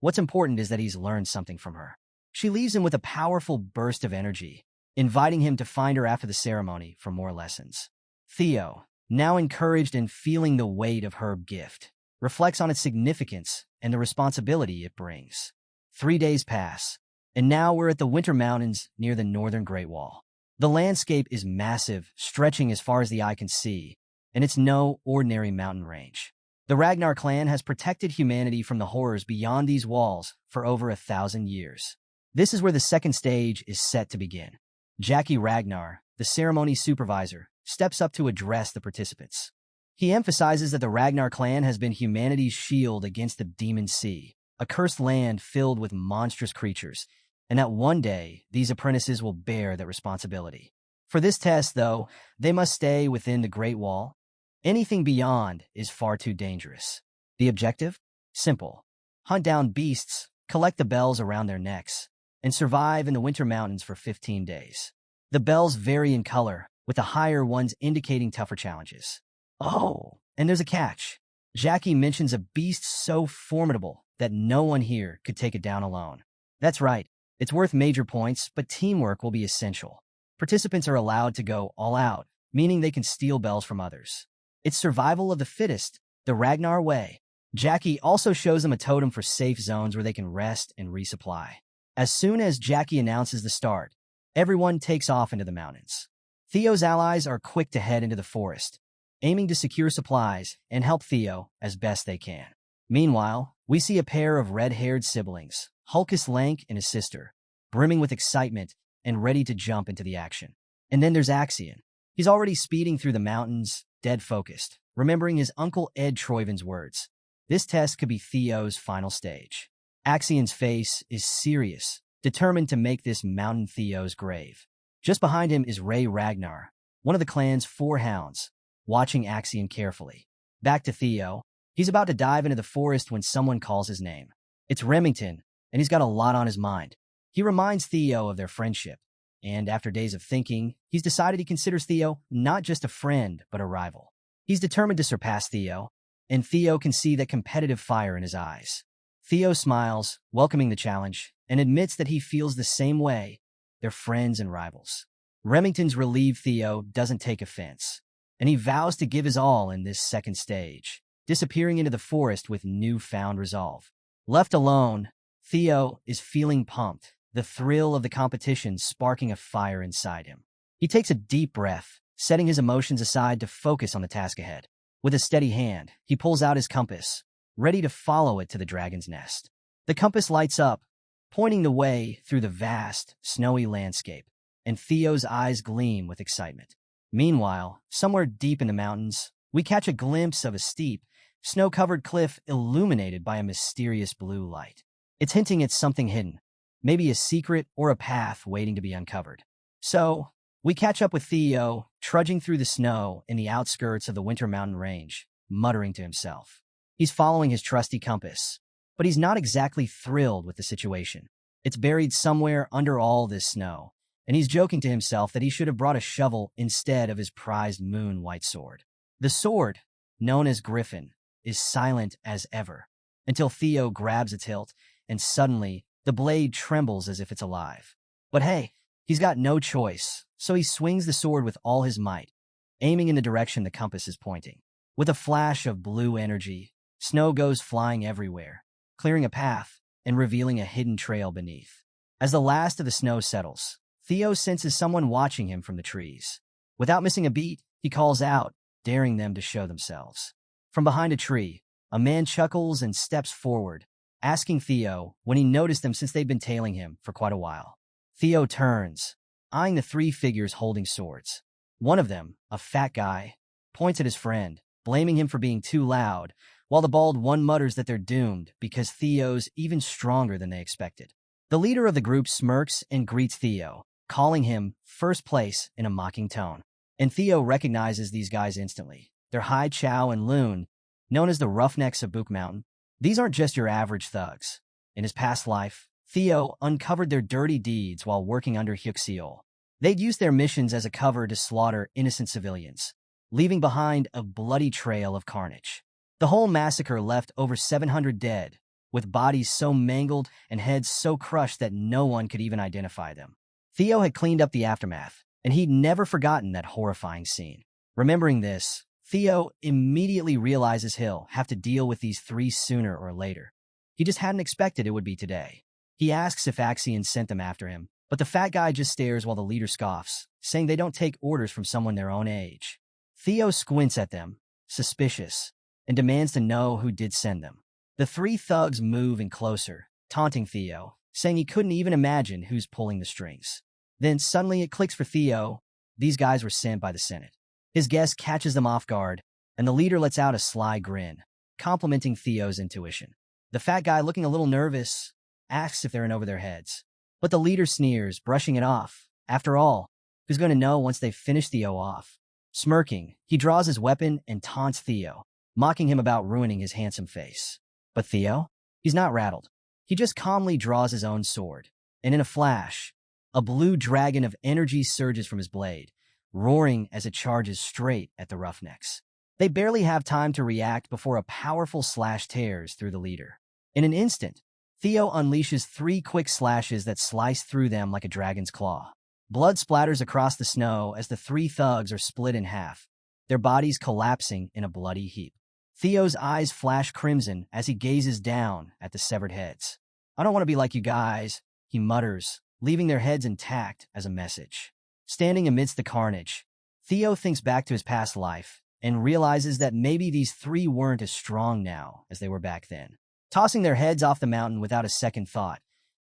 What's important is that he's learned something from her. She leaves him with a powerful burst of energy, inviting him to find her after the ceremony for more lessons. Theo, now encouraged and feeling the weight of her gift, reflects on its significance and the responsibility it brings. 3 days pass, and now we're at the Winter Mountains near the northern Great Wall. The landscape is massive, stretching as far as the eye can see, and it's no ordinary mountain range. The Ragnar clan has protected humanity from the horrors beyond these walls for over 1,000 years. This is where the second stage is set to begin. Jackie Ragnar, the ceremony supervisor, steps up to address the participants. He emphasizes that the Ragnar clan has been humanity's shield against the Demon Sea, a cursed land filled with monstrous creatures, and that one day these apprentices will bear that responsibility. For this test, though, they must stay within the Great Wall. Anything beyond is far too dangerous. The objective? Simple. Hunt down beasts, collect the bells around their necks, and survive in the Winter Mountains for 15 days. The bells vary in color, with the higher ones indicating tougher challenges. Oh, and there's a catch. Jackie mentions a beast so formidable that no one here could take it down alone. That's right, it's worth major points, but teamwork will be essential. Participants are allowed to go all out, meaning they can steal bells from others. It's survival of the fittest, the Ragnar way. Jackie also shows them a totem for safe zones where they can rest and resupply. As soon as Jackie announces the start, everyone takes off into the mountains. Theo's allies are quick to head into the forest, aiming to secure supplies and help Theo as best they can. Meanwhile, we see a pair of red-haired siblings, Hulkus Lank and his sister, brimming with excitement and ready to jump into the action. And then there's Axion. He's already speeding through the mountains, dead focused, remembering his uncle Ed Troyven's words. This test could be Theo's final stage. Axion's face is serious, determined to make this mountain Theo's grave. Just behind him is Ray Ragnar, one of the clan's 4 hounds, watching Axion carefully. Back to Theo. He's about to dive into the forest when someone calls his name. It's Remington, and he's got a lot on his mind. He reminds Theo of their friendship, And after days of thinking, he's decided he considers Theo not just a friend, but a rival. He's determined to surpass Theo, and Theo can see that competitive fire in his eyes. Theo smiles, welcoming the challenge, and admits that he feels the same way. They're friends and rivals. Remington's relieved Theo doesn't take offense, and he vows to give his all in this second stage, disappearing into the forest with newfound resolve. Left alone, Theo is feeling pumped, the thrill of the competition sparking a fire inside him. He takes a deep breath, setting his emotions aside to focus on the task ahead. With a steady hand, he pulls out his compass, ready to follow it to the dragon's nest. The compass lights up, pointing the way through the vast, snowy landscape, and Theo's eyes gleam with excitement. Meanwhile, somewhere deep in the mountains, we catch a glimpse of a steep, snow-covered cliff illuminated by a mysterious blue light. It's hinting at something hidden, maybe a secret or a path waiting to be uncovered. So, we catch up with Theo, trudging through the snow in the outskirts of the Winter Mountain Range, muttering to himself. He's following his trusty compass, but he's not exactly thrilled with the situation. It's buried somewhere under all this snow, and he's joking to himself that he should have brought a shovel instead of his prized moon-white sword. The sword, known as Griffin, is silent as ever, until Theo grabs its hilt, and suddenly, the blade trembles as if it's alive. But hey, he's got no choice, so he swings the sword with all his might, aiming in the direction the compass is pointing. With a flash of blue energy, snow goes flying everywhere, clearing a path and revealing a hidden trail beneath. As the last of the snow settles, Theo senses someone watching him from the trees. Without missing a beat, he calls out, daring them to show themselves. From behind a tree, a man chuckles and steps forward, asking Theo when he noticed them since they'd been tailing him for quite a while. Theo turns, eyeing the three figures holding swords. One of them, a fat guy, points at his friend, blaming him for being too loud, while the bald one mutters that they're doomed because Theo's even stronger than they expected. The leader of the group smirks and greets Theo, calling him first place in a mocking tone. And Theo recognizes these guys instantly. They're Hai Chao and Loon, known as the Roughnecks of Book Mountain. These aren't just your average thugs. In his past life, Theo uncovered their dirty deeds while working under Hyuk-Seol. They'd used their missions as a cover to slaughter innocent civilians, leaving behind a bloody trail of carnage. The whole massacre left over 700 dead, with bodies so mangled and heads so crushed that no one could even identify them. Theo had cleaned up the aftermath, and he'd never forgotten that horrifying scene. Remembering this, Theo immediately realizes he'll have to deal with these three sooner or later. He just hadn't expected it would be today. He asks if Axion sent them after him, but the fat guy just stares while the leader scoffs, saying they don't take orders from someone their own age. Theo squints at them, suspicious, and demands to know who did send them. The three thugs move in closer, taunting Theo, saying he couldn't even imagine who's pulling the strings. Then suddenly it clicks for Theo. These guys were sent by the Senate. His guest catches them off guard, and the leader lets out a sly grin, complimenting Theo's intuition. The fat guy, looking a little nervous, asks if they're in over their heads. But the leader sneers, brushing it off. After all, who's going to know once they've finished Theo off? Smirking, he draws his weapon and taunts Theo, mocking him about ruining his handsome face. But Theo? He's not rattled. He just calmly draws his own sword, and in a flash, a blue dragon of energy surges from his blade, roaring as it charges straight at the Roughnecks. They barely have time to react before a powerful slash tears through the leader. In an instant, Theo unleashes three quick slashes that slice through them like a dragon's claw. Blood splatters across the snow as the three thugs are split in half, their bodies collapsing in a bloody heap. Theo's eyes flash crimson as he gazes down at the severed heads. "I don't want to be like you guys," he mutters, leaving their heads intact as a message. Standing amidst the carnage, Theo thinks back to his past life and realizes that maybe these three weren't as strong now as they were back then. Tossing their heads off the mountain without a second thought,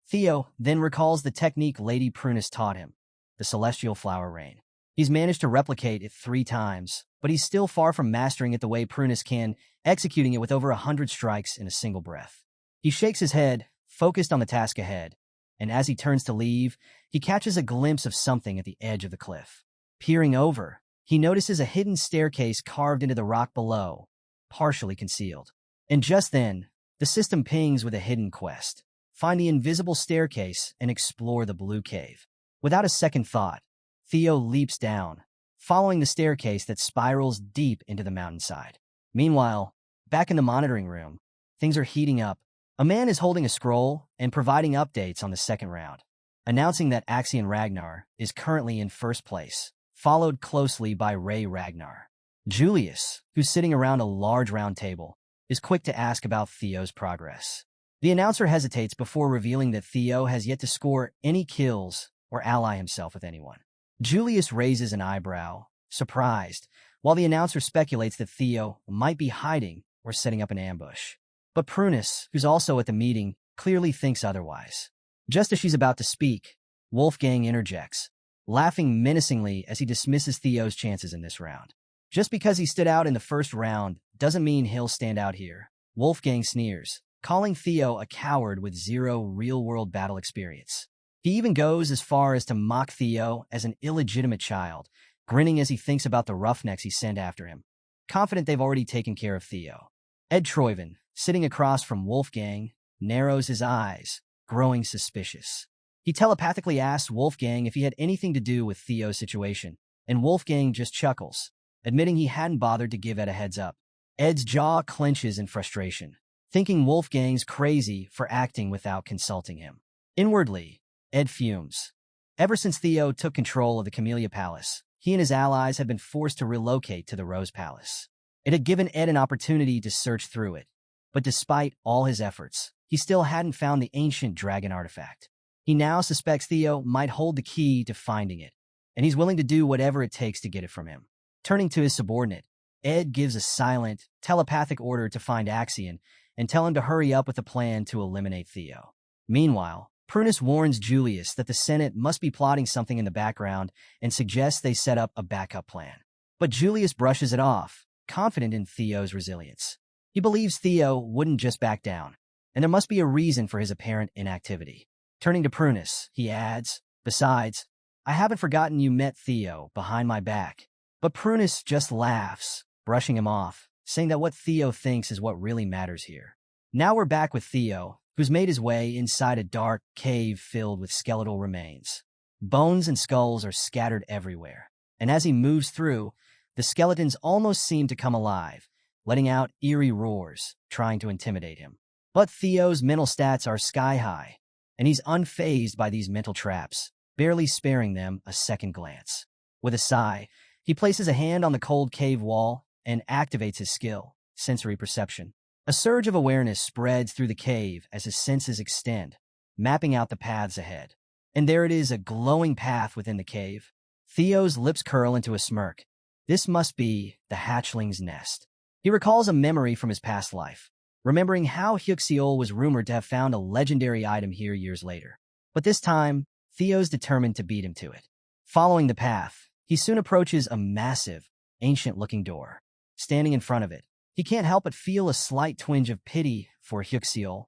Theo then recalls the technique Lady Prunus taught him, the Celestial Flower Rain. He's managed to replicate it 3 times, but he's still far from mastering it the way Prunus can, executing it with over 100 strikes in a single breath. He shakes his head, focused on the task ahead, and as he turns to leave, he catches a glimpse of something at the edge of the cliff. Peering over, he notices a hidden staircase carved into the rock below, partially concealed. And just then, the system pings with a hidden quest. Find the invisible staircase and explore the blue cave. Without a second thought, Theo leaps down, following the staircase that spirals deep into the mountainside. Meanwhile, back in the monitoring room, things are heating up. A man is holding a scroll and providing updates on the second round, announcing that Axion Ragnar is currently in first place, followed closely by Ray Ragnar. Julius, who's sitting around a large round table, is quick to ask about Theo's progress. The announcer hesitates before revealing that Theo has yet to score any kills or ally himself with anyone. Julius raises an eyebrow, surprised, while the announcer speculates that Theo might be hiding or setting up an ambush. But Prunus, who's also at the meeting, clearly thinks otherwise. Just as she's about to speak, Wolfgang interjects, laughing menacingly as he dismisses Theo's chances in this round. Just because he stood out in the first round doesn't mean he'll stand out here. Wolfgang sneers, calling Theo a coward with zero real-world battle experience. He even goes as far as to mock Theo as an illegitimate child, grinning as he thinks about the roughnecks he sent after him, confident they've already taken care of Theo. Ed Troyven, sitting across from Wolfgang, narrows his eyes, growing suspicious. He telepathically asks Wolfgang if he had anything to do with Theo's situation, and Wolfgang just chuckles, admitting he hadn't bothered to give Ed a heads up. Ed's jaw clenches in frustration, thinking Wolfgang's crazy for acting without consulting him. Inwardly, Ed fumes. Ever since Theo took control of the Camellia Palace, he and his allies had been forced to relocate to the Rose Palace. It had given Ed an opportunity to search through it, but despite all his efforts, he still hadn't found the ancient dragon artifact. He now suspects Theo might hold the key to finding it, and he's willing to do whatever it takes to get it from him. Turning to his subordinate, Ed gives a silent, telepathic order to find Axion and tell him to hurry up with a plan to eliminate Theo. Meanwhile, Prunus warns Julius that the Senate must be plotting something in the background and suggests they set up a backup plan. But Julius brushes it off, confident in Theo's resilience. He believes Theo wouldn't just back down, and there must be a reason for his apparent inactivity. Turning to Prunus, he adds, "Besides, I haven't forgotten you met Theo behind my back." But Prunus just laughs, brushing him off, saying that what Theo thinks is what really matters here. Now we're back with Theo, who's made his way inside a dark cave filled with skeletal remains. Bones and skulls are scattered everywhere, and as he moves through, the skeletons almost seem to come alive, letting out eerie roars, trying to intimidate him. But Theo's mental stats are sky-high, and he's unfazed by these mental traps, barely sparing them a second glance. With a sigh, he places a hand on the cold cave wall and activates his skill, sensory perception. A surge of awareness spreads through the cave as his senses extend, mapping out the paths ahead. And there it is, a glowing path within the cave. Theo's lips curl into a smirk. This must be the hatchling's nest. He recalls a memory from his past life, remembering how Hyuxiol was rumored to have found a legendary item here years later. But this time, Theo's determined to beat him to it. Following the path, he soon approaches a massive, ancient-looking door. Standing in front of it, he can't help but feel a slight twinge of pity for Hyuxiol.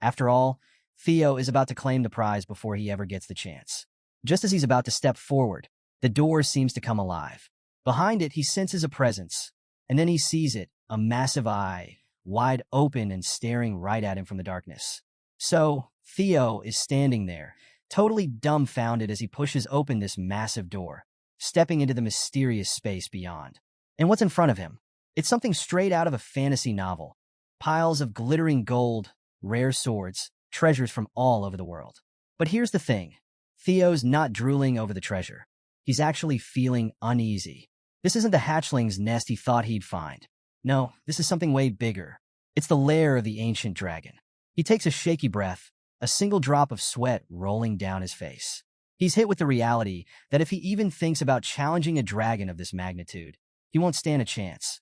After all, Theo is about to claim the prize before he ever gets the chance. Just as he's about to step forward, the door seems to come alive. Behind it, he senses a presence, and then he sees it, a massive eye, wide open and staring right at him from the darkness. So, Theo is standing there, totally dumbfounded as he pushes open this massive door, stepping into the mysterious space beyond. And what's in front of him? It's something straight out of a fantasy novel. Piles of glittering gold, rare swords, treasures from all over the world. But here's the thing. Theo's not drooling over the treasure. He's actually feeling uneasy. This isn't the hatchling's nest he thought he'd find. No, this is something way bigger. It's the lair of the ancient dragon. He takes a shaky breath, a single drop of sweat rolling down his face. He's hit with the reality that if he even thinks about challenging a dragon of this magnitude, he won't stand a chance.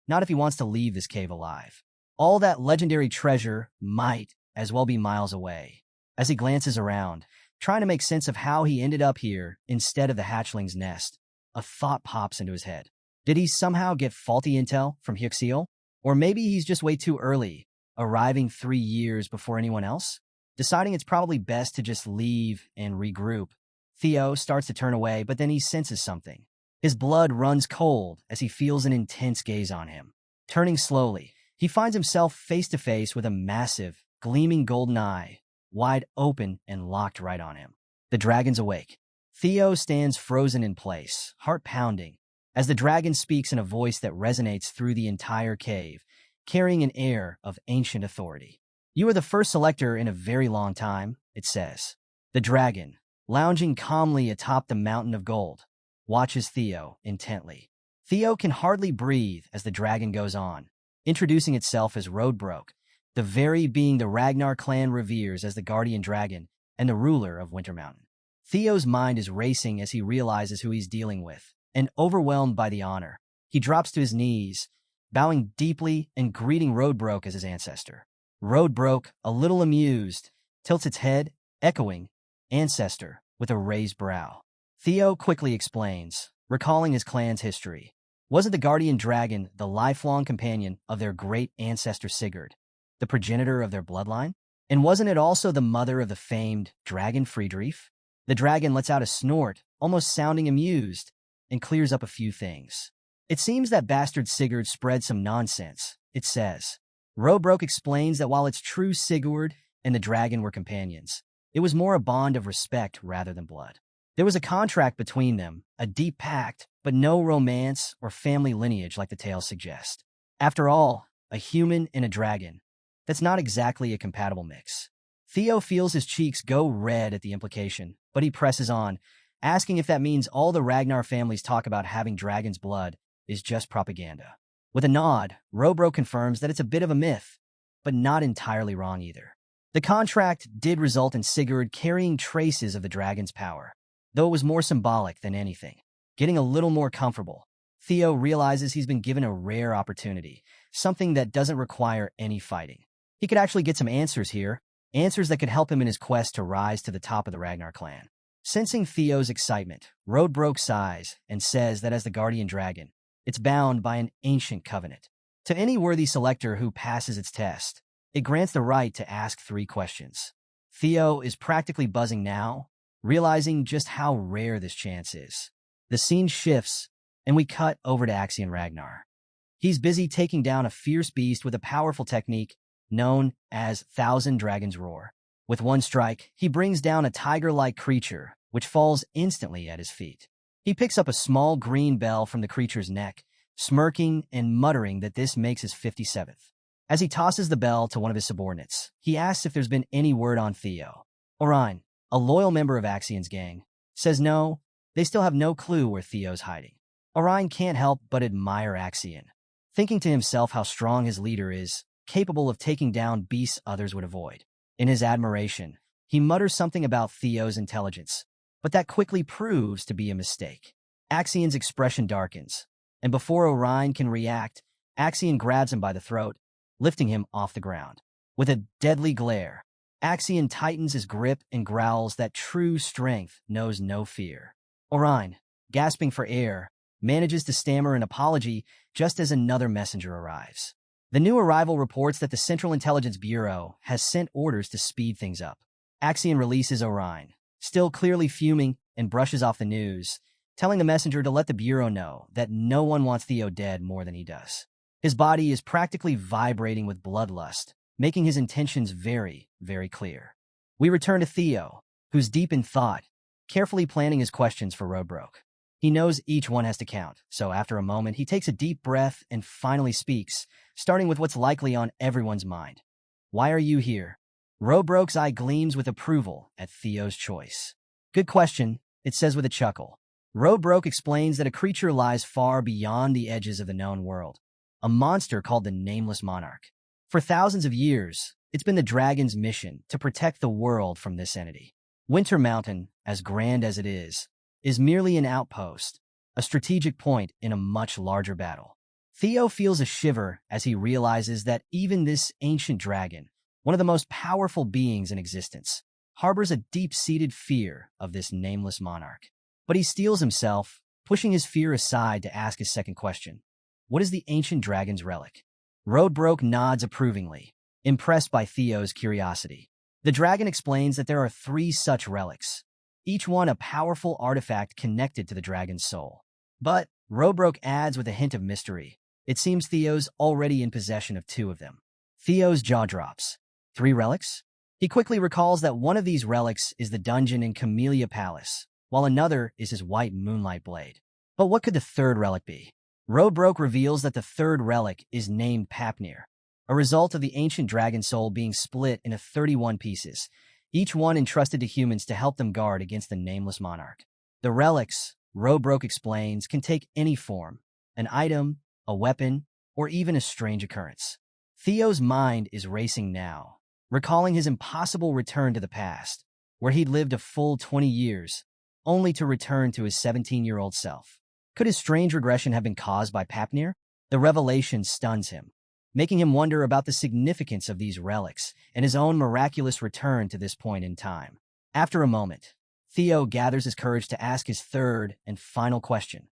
Not if he wants to leave this cave alive. All that legendary treasure might as well be miles away. As he glances around, trying to make sense of how he ended up here instead of the hatchling's nest, a thought pops into his head. Did he somehow get faulty intel from Hyuxiol? Or maybe he's just way too early, arriving 3 years before anyone else? Deciding it's probably best to just leave and regroup, Theo starts to turn away, but then he senses something. His blood runs cold as he feels an intense gaze on him. Turning slowly, he finds himself face to face with a massive, gleaming golden eye, wide open and locked right on him. The dragon's awake. Theo stands frozen in place, heart pounding, as the dragon speaks in a voice that resonates through the entire cave, carrying an air of ancient authority. "You are the first selector in a very long time," it says. The dragon, lounging calmly atop the mountain of gold, watches Theo intently. Theo can hardly breathe as the dragon goes on, introducing itself as Roadbroke, the very being the Ragnar clan reveres as the guardian dragon and the ruler of Winter Mountain. Theo's mind is racing as he realizes who he's dealing with, and overwhelmed by the honor, he drops to his knees, bowing deeply and greeting Roadbroke as his ancestor. Roadbroke, a little amused, tilts its head, echoing, "Ancestor," with a raised brow. Theo quickly explains, recalling his clan's history. Wasn't the guardian dragon the lifelong companion of their great ancestor Sigurd, the progenitor of their bloodline? And wasn't it also the mother of the famed dragon Friedrich? The dragon lets out a snort, almost sounding amused, and clears up a few things. "It seems that bastard Sigurd spread some nonsense," it says. Roadbroke explains that while it's true Sigurd and the dragon were companions, it was more a bond of respect rather than blood. There was a contract between them, a deep pact, but no romance or family lineage like the tales suggest. After all, a human and a dragon, that's not exactly a compatible mix. Theo feels his cheeks go red at the implication, but he presses on, asking if that means all the Ragnar families talk about having dragon's blood is just propaganda. With a nod, Roadbroke confirms that it's a bit of a myth, but not entirely wrong either. The contract did result in Sigurd carrying traces of the dragon's power, though it was more symbolic than anything. Getting a little more comfortable, Theo realizes he's been given a rare opportunity, something that doesn't require any fighting. He could actually get some answers here, answers that could help him in his quest to rise to the top of the Ragnar clan. Sensing Theo's excitement, Roadbroke sighs and says that as the guardian dragon, it's bound by an ancient covenant. To any worthy selector who passes its test, it grants the right to ask 3 questions. Theo is practically buzzing now, realizing just how rare this chance is. The scene shifts, and we cut over to Axion Ragnar. He's busy taking down a fierce beast with a powerful technique known as Thousand Dragons Roar. With one strike, he brings down a tiger-like creature, which falls instantly at his feet. He picks up a small green bell from the creature's neck, smirking and muttering that this makes his 57th. As he tosses the bell to one of his subordinates, he asks if there's been any word on Theo. Orion, a loyal member of Axion's gang, says no, they still have no clue where Theo's hiding. Orion can't help but admire Axion, thinking to himself how strong his leader is, capable of taking down beasts others would avoid. In his admiration, he mutters something about Theo's intelligence, but that quickly proves to be a mistake. Axion's expression darkens, and before Orion can react, Axion grabs him by the throat, lifting him off the ground. With a deadly glare, Axion tightens his grip and growls that true strength knows no fear. Orion, gasping for air, manages to stammer an apology just as another messenger arrives. The new arrival reports that the Central Intelligence Bureau has sent orders to speed things up. Axion releases Orion, still clearly fuming, and brushes off the news, telling the messenger to let the Bureau know that no one wants Theo dead more than he does. His body is practically vibrating with bloodlust, making his intentions very, very clear. We return to Theo, who's deep in thought, carefully planning his questions for Roadbroke. He knows each one has to count, so after a moment, he takes a deep breath and finally speaks, starting with what's likely on everyone's mind. "Why are you here?" Roadbroke's eye gleams with approval at Theo's choice. "Good question," it says with a chuckle. Roadbroke explains that a creature lies far beyond the edges of the known world, a monster called the Nameless Monarch. For thousands of years, it's been the dragon's mission to protect the world from this entity. Winter Mountain, as grand as it is merely an outpost, a strategic point in a much larger battle. Theo feels a shiver as he realizes that even this ancient dragon, one of the most powerful beings in existence, harbors a deep-seated fear of this nameless monarch. But he steels himself, pushing his fear aside to ask his second question. What is the ancient dragon's relic? Roadbroke nods approvingly, impressed by Theo's curiosity. The dragon explains that there are 3 such relics, each one a powerful artifact connected to the dragon's soul. But, Roadbroke adds with a hint of mystery, it seems Theo's already in possession of 2 of them. Theo's jaw drops. 3 relics? He quickly recalls that one of these relics is the dungeon in Camellia Palace, while another is his white moonlight blade. But what could the third relic be? Roadbroke reveals that the third relic is named Papnir, a result of the ancient dragon soul being split into 31 pieces, each one entrusted to humans to help them guard against the nameless monarch. The relics, Roadbroke explains, can take any form: an item, a weapon, or even a strange occurrence. Theo's mind is racing now, recalling his impossible return to the past, where he'd lived a full 20 years, only to return to his 17-year-old self. Could his strange regression have been caused by Papnir? The revelation stuns him, making him wonder about the significance of these relics and his own miraculous return to this point in time. After a moment, Theo gathers his courage to ask his third and final question.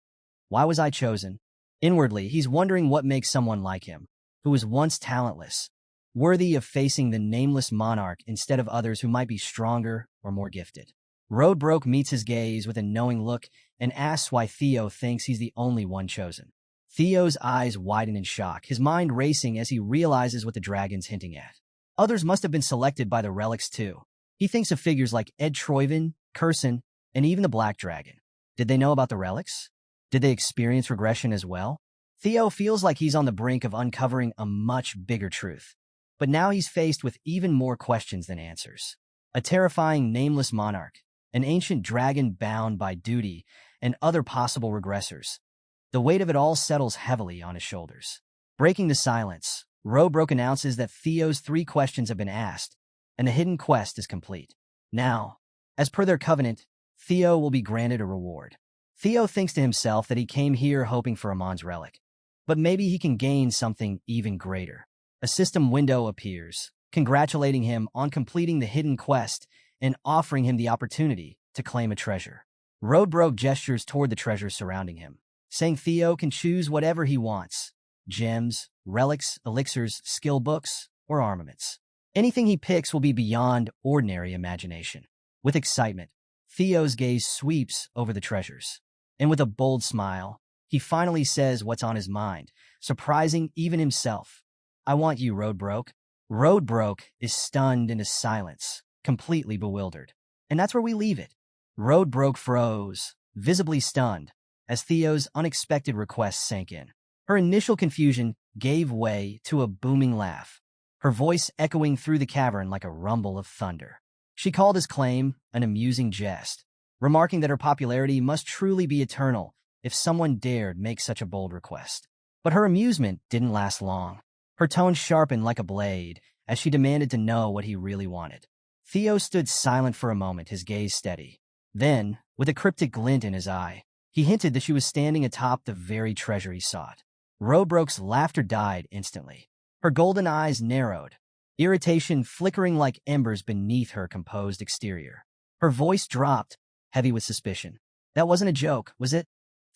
Why was I chosen? Inwardly, he's wondering what makes someone like him, who was once talentless, worthy of facing the nameless monarch instead of others who might be stronger or more gifted. Roadbroke meets his gaze with a knowing look and asks why Theo thinks he's the only one chosen. Theo's eyes widen in shock, his mind racing as he realizes what the dragon's hinting at. Others must have been selected by the relics too. He thinks of figures like Ed Troyven, Curson, and even the Black Dragon. Did they know about the relics? Did they experience regression as well? Theo feels like he's on the brink of uncovering a much bigger truth. But now he's faced with even more questions than answers. A terrifying nameless monarch, an ancient dragon bound by duty, and other possible regressors. The weight of it all settles heavily on his shoulders. Breaking the silence, Roadbroke announces that Theo's 3 questions have been asked, and the hidden quest is complete. Now, as per their covenant, Theo will be granted a reward. Theo thinks to himself that he came here hoping for Amon's relic, but maybe he can gain something even greater. A system window appears, congratulating him on completing the hidden quest and offering him the opportunity to claim a treasure. Roadbroke gestures toward the treasures surrounding him, saying Theo can choose whatever he wants: gems, relics, elixirs, skill books, or armaments. Anything he picks will be beyond ordinary imagination. With excitement, Theo's gaze sweeps over the treasures, and with a bold smile, he finally says what's on his mind, surprising even himself. I want you, Roadbroke. Roadbroke is stunned into silence, completely bewildered. And that's where we leave it. Roadbroke froze, visibly stunned, as Theo's unexpected request sank in. Her initial confusion gave way to a booming laugh, her voice echoing through the cavern like a rumble of thunder. She called his claim an amusing jest, remarking that her popularity must truly be eternal if someone dared make such a bold request. But her amusement didn't last long. Her tone sharpened like a blade as she demanded to know what he really wanted. Theo stood silent for a moment, his gaze steady. Then, with a cryptic glint in his eye, he hinted that she was standing atop the very treasure he sought. Roadbroke's laughter died instantly. Her golden eyes narrowed, irritation flickering like embers beneath her composed exterior. Her voice dropped, heavy with suspicion. That wasn't a joke, was it?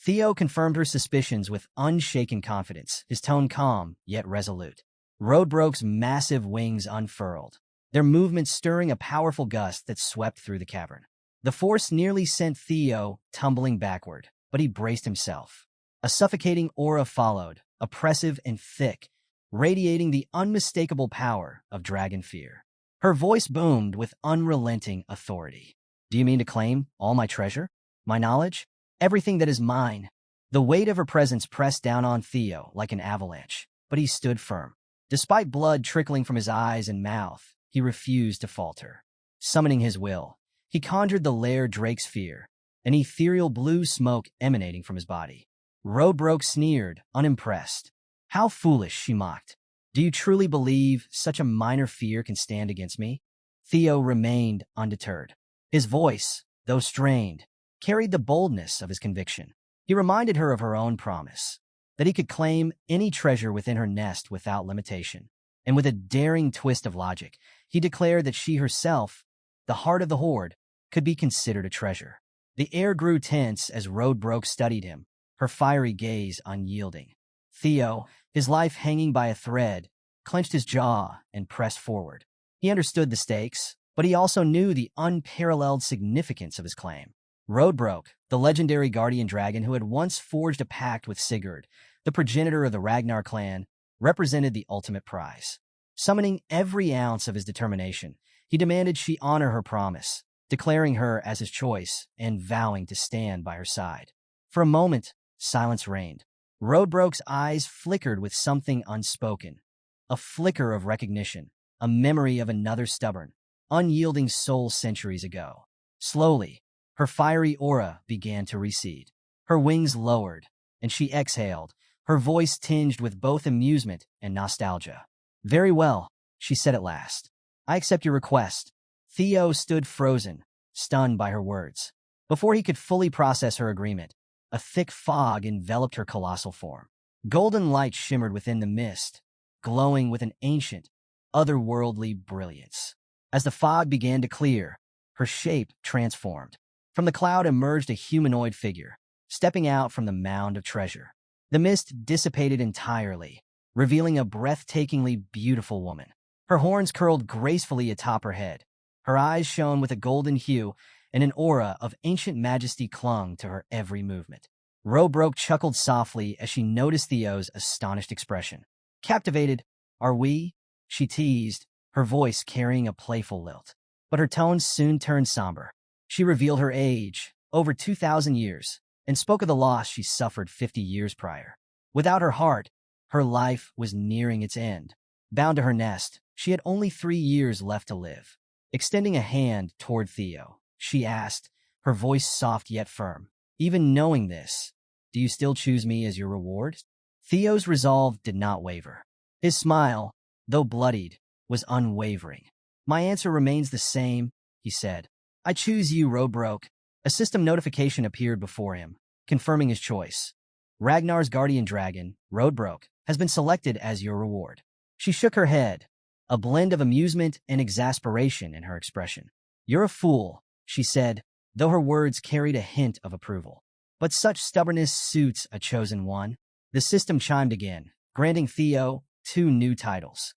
Theo confirmed her suspicions with unshaken confidence, his tone calm yet resolute. Roadbroke's massive wings unfurled, their movement stirring a powerful gust that swept through the cavern. The force nearly sent Theo tumbling backward, but he braced himself. A suffocating aura followed, oppressive and thick, radiating the unmistakable power of dragon fear. Her voice boomed with unrelenting authority. Do you mean to claim all my treasure? My knowledge? Everything that is mine? The weight of her presence pressed down on Theo like an avalanche, but he stood firm. Despite blood trickling from his eyes and mouth, he refused to falter. Summoning his will, he conjured the lair Drake's fear, an ethereal blue smoke emanating from his body. Roadbroke sneered, unimpressed. How foolish, she mocked. Do you truly believe such a minor fear can stand against me? Theo remained undeterred. His voice, though strained, carried the boldness of his conviction. He reminded her of her own promise, that he could claim any treasure within her nest without limitation. And with a daring twist of logic, he declared that she herself, the heart of the horde, could be considered a treasure. The air grew tense as Roadbroke studied him, her fiery gaze unyielding. Theo, his life hanging by a thread, clenched his jaw and pressed forward. He understood the stakes, but he also knew the unparalleled significance of his claim. Roadbroke, the legendary guardian dragon who had once forged a pact with Sigurd, the progenitor of the Ragnar clan, represented the ultimate prize. Summoning every ounce of his determination, he demanded she honor her promise, declaring her as his choice and vowing to stand by her side. For a moment, silence reigned. Roadbroke's eyes flickered with something unspoken, a flicker of recognition, a memory of another stubborn, unyielding soul centuries ago. Slowly, her fiery aura began to recede. Her wings lowered, and she exhaled, her voice tinged with both amusement and nostalgia. "Very well," she said at last. "I accept your request." Theo stood frozen, stunned by her words. Before he could fully process her agreement, a thick fog enveloped her colossal form. Golden light shimmered within the mist, glowing with an ancient, otherworldly brilliance. As the fog began to clear, her shape transformed. From the cloud emerged a humanoid figure, stepping out from the mound of treasure. The mist dissipated entirely, revealing a breathtakingly beautiful woman. Her horns curled gracefully atop her head. Her eyes shone with a golden hue, and an aura of ancient majesty clung to her every movement. Robroke chuckled softly as she noticed Theo's astonished expression. "Captivated, are we?" she teased, her voice carrying a playful lilt. But her tones soon turned somber. She revealed her age, over 2,000 years, and spoke of the loss she suffered 50 years prior. Without her heart, her life was nearing its end. Bound to her nest, she had only 3 years left to live. Extending a hand toward Theo, she asked, her voice soft yet firm, "Even knowing this, do you still choose me as your reward?" Theo's resolve did not waver. His smile, though bloodied, was unwavering. "My answer remains the same," he said. "I choose you, Robroke." A system notification appeared before him, confirming his choice. "Ragnar's guardian dragon, Robroke, has been selected as your reward." She shook her head, a blend of amusement and exasperation in her expression. "You're a fool," she said, though her words carried a hint of approval. "But such stubbornness suits a chosen one." The system chimed again, granting Theo 2 new titles: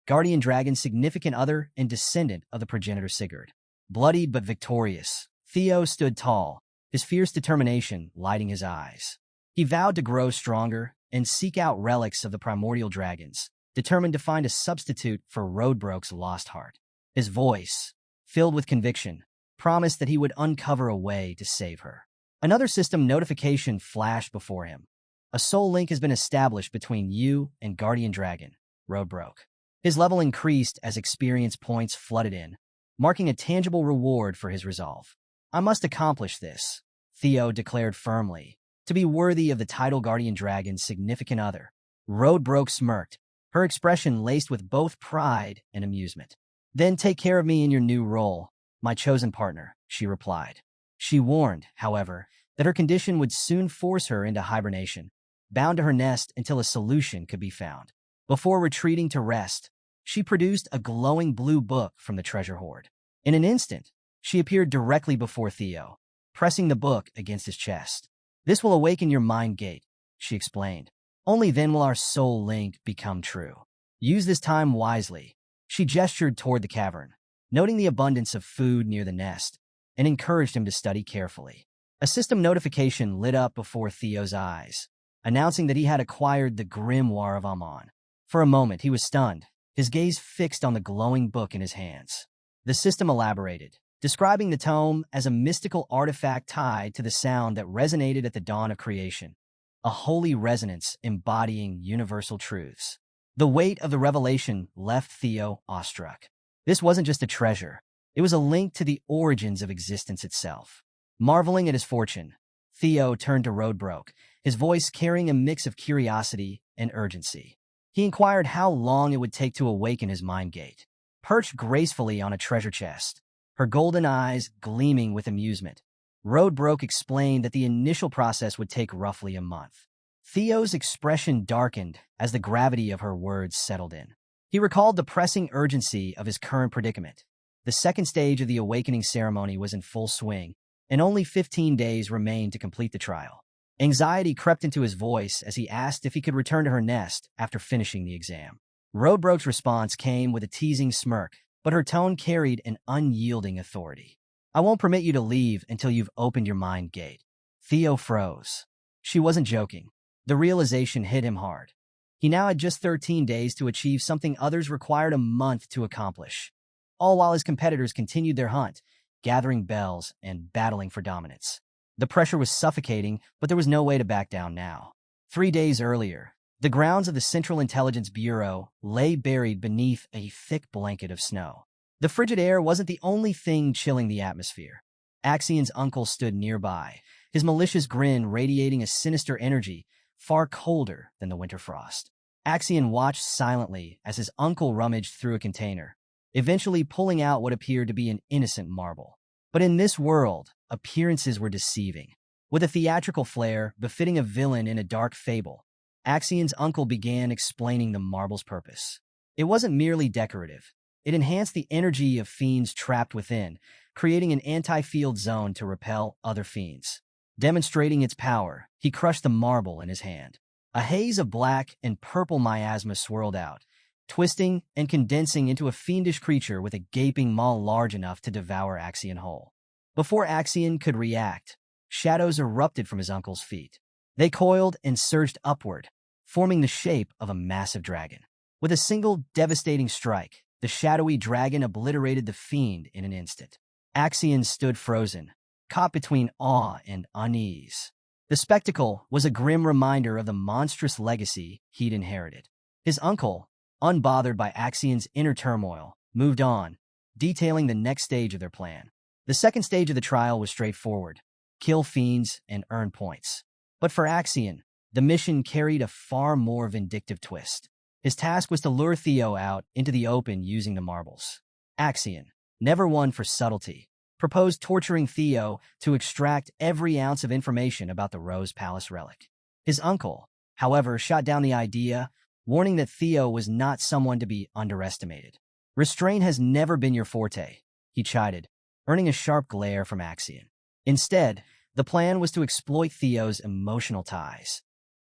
Guardian Dragon, Significant Other, and Descendant of the Progenitor Sigurd. Bloodied but victorious, Theo stood tall, his fierce determination lighting his eyes. He vowed to grow stronger and seek out relics of the primordial dragons, determined to find a substitute for Roadbroke's lost heart. His voice, filled with conviction, promised that he would uncover a way to save her. Another system notification flashed before him. "A soul link has been established between you and Guardian Dragon, Roadbroke." His level increased as experience points flooded in, marking a tangible reward for his resolve. "I must accomplish this," Theo declared firmly, "to be worthy of the title Guardian Dragon's Significant Other." Roadbroke smirked, her expression laced with both pride and amusement. "Then take care of me in your new role, my chosen partner," she replied. She warned, however, that her condition would soon force her into hibernation, bound to her nest until a solution could be found. Before retreating to rest, she produced a glowing blue book from the treasure hoard. In an instant, she appeared directly before Theo, pressing the book against his chest. "This will awaken your mind gate," she explained. "Only then will our soul link become true. Use this time wisely." She gestured toward the cavern, noting the abundance of food near the nest, and encouraged him to study carefully. A system notification lit up before Theo's eyes, announcing that he had acquired the Grimoire of Amon. For a moment, he was stunned, his gaze fixed on the glowing book in his hands. The system elaborated, describing the tome as a mystical artifact tied to the sound that resonated at the dawn of creation, a holy resonance embodying universal truths. The weight of the revelation left Theo awestruck. This wasn't just a treasure. It was a link to the origins of existence itself. Marveling at his fortune, Theo turned to Roadbroke, his voice carrying a mix of curiosity and urgency. He inquired how long it would take to awaken his mind gate. Perched gracefully on a treasure chest, her golden eyes gleaming with amusement, Roadbroke explained that the initial process would take roughly a month. Theo's expression darkened as the gravity of her words settled in. He recalled the pressing urgency of his current predicament. The second stage of the awakening ceremony was in full swing, and only 15 days remained to complete the trial. Anxiety crept into his voice as he asked if he could return to her nest after finishing the exam. Roadbroke's response came with a teasing smirk, but her tone carried an unyielding authority. "I won't permit you to leave until you've opened your mind gate." Theo froze. She wasn't joking. The realization hit him hard. He now had just 13 days to achieve something others required a month to accomplish. All while his competitors continued their hunt, gathering bells and battling for dominance. The pressure was suffocating, but there was no way to back down now. 3 days earlier, the grounds of the Central Intelligence Bureau lay buried beneath a thick blanket of snow. The frigid air wasn't the only thing chilling the atmosphere. Axion's uncle stood nearby, his malicious grin radiating a sinister energy far colder than the winter frost. Axion watched silently as his uncle rummaged through a container, eventually pulling out what appeared to be an innocent marble. But in this world, appearances were deceiving. With a theatrical flair befitting a villain in a dark fable, Axion's uncle began explaining the marble's purpose. It wasn't merely decorative. It enhanced the energy of fiends trapped within, creating an anti-field zone to repel other fiends. Demonstrating its power, he crushed the marble in his hand. A haze of black and purple miasma swirled out, twisting and condensing into a fiendish creature with a gaping maw large enough to devour Axion whole. Before Axion could react, shadows erupted from his uncle's feet. They coiled and surged upward, forming the shape of a massive dragon. With a single devastating strike, the shadowy dragon obliterated the fiend in an instant. Axion stood frozen, caught between awe and unease. The spectacle was a grim reminder of the monstrous legacy he'd inherited. His uncle, unbothered by Axion's inner turmoil, moved on, detailing the next stage of their plan. The second stage of the trial was straightforward: kill fiends and earn points. But for Axion, the mission carried a far more vindictive twist. His task was to lure Theo out into the open using the marbles. Axion, never one for subtlety, proposed torturing Theo to extract every ounce of information about the Rose Palace relic. His uncle, however, shot down the idea, warning that Theo was not someone to be underestimated. Restraint has never been your forte, he chided, earning a sharp glare from Axion. Instead, the plan was to exploit Theo's emotional ties,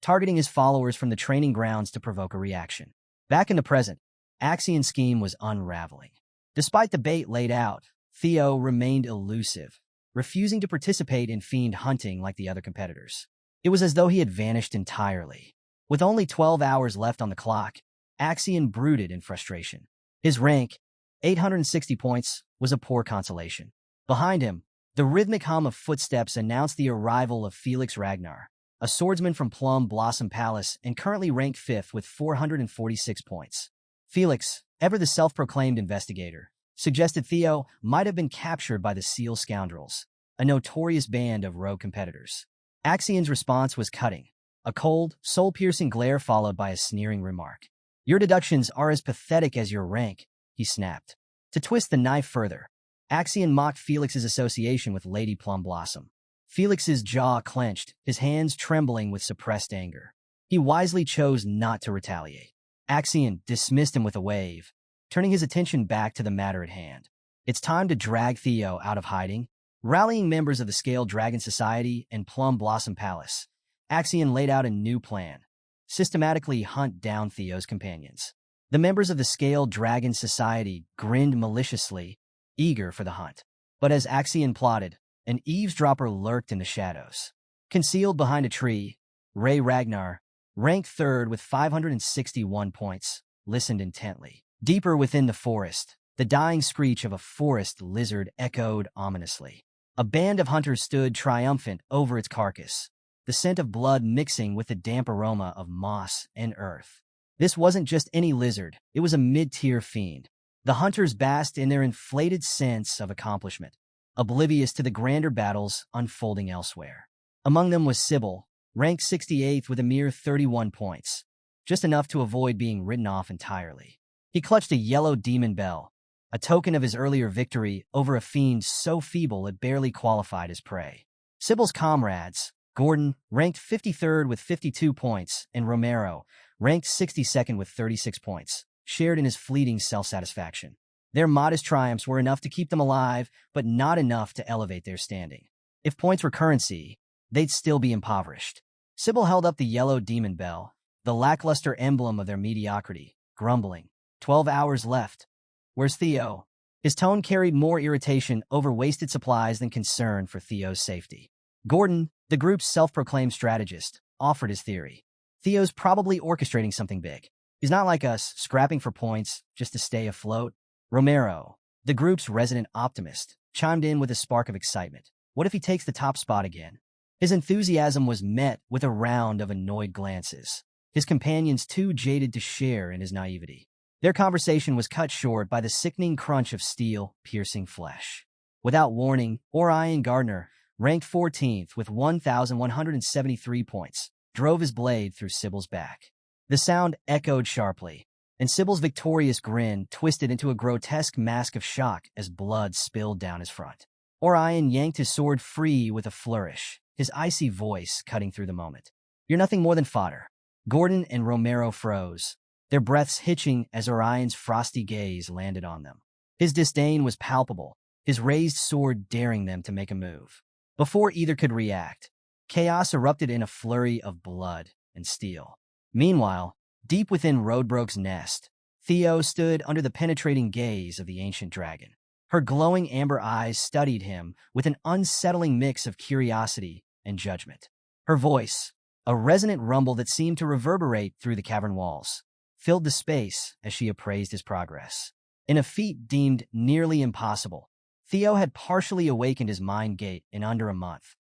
targeting his followers from the training grounds to provoke a reaction. Back in the present, Axion's scheme was unraveling. Despite the bait laid out, Theo remained elusive, refusing to participate in fiend hunting like the other competitors. It was as though he had vanished entirely. With only 12 hours left on the clock, Axion brooded in frustration. His rank, 860 points, was a poor consolation. Behind him, the rhythmic hum of footsteps announced the arrival of Felix Ragnar, a swordsman from Plum Blossom Palace and currently ranked 5th with 446 points. Felix, ever the self-proclaimed investigator, suggested Theo might have been captured by the Seal Scoundrels, a notorious band of rogue competitors. Axion's response was cutting, a cold, soul-piercing glare followed by a sneering remark. "Your deductions are as pathetic as your rank," he snapped. To twist the knife further, Axion mocked Felix's association with Lady Plum Blossom. Felix's jaw clenched, his hands trembling with suppressed anger. He wisely chose not to retaliate. Axion dismissed him with a wave, turning his attention back to the matter at hand. It's time to drag Theo out of hiding. Rallying members of the Scaled Dragon Society and Plum Blossom Palace, Axion laid out a new plan: systematically hunt down Theo's companions. The members of the Scaled Dragon Society grinned maliciously, eager for the hunt. But as Axion plotted, an eavesdropper lurked in the shadows. Concealed behind a tree, Ray Ragnar, ranked 3rd with 561 points, listened intently. Deeper within the forest, the dying screech of a forest lizard echoed ominously. A band of hunters stood triumphant over its carcass, the scent of blood mixing with the damp aroma of moss and earth. This wasn't just any lizard, it was a mid-tier fiend. The hunters basked in their inflated sense of accomplishment, oblivious to the grander battles unfolding elsewhere. Among them was Sybil, ranked 68th with a mere 31 points, just enough to avoid being written off entirely. He clutched a yellow demon bell, a token of his earlier victory over a fiend so feeble it barely qualified as prey. Sybil's comrades, Gordon, ranked 53rd with 52 points, and Romero, ranked 62nd with 36 points, shared in his fleeting self-satisfaction. Their modest triumphs were enough to keep them alive, but not enough to elevate their standing. If points were currency, they'd still be impoverished. Sybil held up the yellow demon bell, the lackluster emblem of their mediocrity, grumbling. 12 hours left. Where's Theo? His tone carried more irritation over wasted supplies than concern for Theo's safety. Gordon, the group's self-proclaimed strategist, offered his theory. Theo's probably orchestrating something big. He's not like us, scrapping for points just to stay afloat. Romero, the group's resident optimist, chimed in with a spark of excitement. What if he takes the top spot again? His enthusiasm was met with a round of annoyed glances, his companions too jaded to share in his naivety. Their conversation was cut short by the sickening crunch of steel piercing flesh. Without warning, Orion Gardner, ranked 14th with 1,173 points, drove his blade through Sybil's back. The sound echoed sharply, and Sybil's victorious grin twisted into a grotesque mask of shock as blood spilled down his front. Orion yanked his sword free with a flourish, his icy voice cutting through the moment. "You're nothing more than fodder." Gordon and Romero froze, their breaths hitching as Orion's frosty gaze landed on them. His disdain was palpable, his raised sword daring them to make a move. Before either could react, chaos erupted in a flurry of blood and steel. Meanwhile, deep within Roadbroke's nest, Theo stood under the penetrating gaze of the ancient dragon. Her glowing amber eyes studied him with an unsettling mix of curiosity and judgment. Her voice, a resonant rumble that seemed to reverberate through the cavern walls, filled the space as she appraised his progress. In a feat deemed nearly impossible, Theo had partially awakened his mind gate in under a month.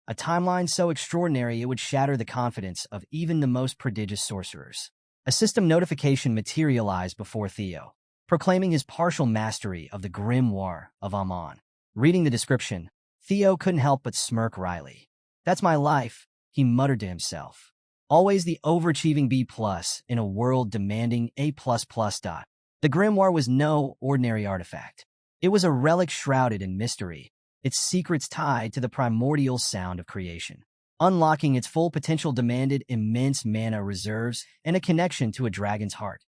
A timeline so extraordinary it would shatter the confidence of even the most prodigious sorcerers. A system notification materialized before Theo, proclaiming his partial mastery of the grimoire of Amon. Reading the description, Theo couldn't help but smirk wryly. "That's my life," he muttered to himself. Always the overachieving B+ in a world demanding A++. The grimoire was no ordinary artifact. It was a relic shrouded in mystery, its secrets tied to the primordial sound of creation. Unlocking its full potential demanded immense mana reserves and a connection to a dragon's heart,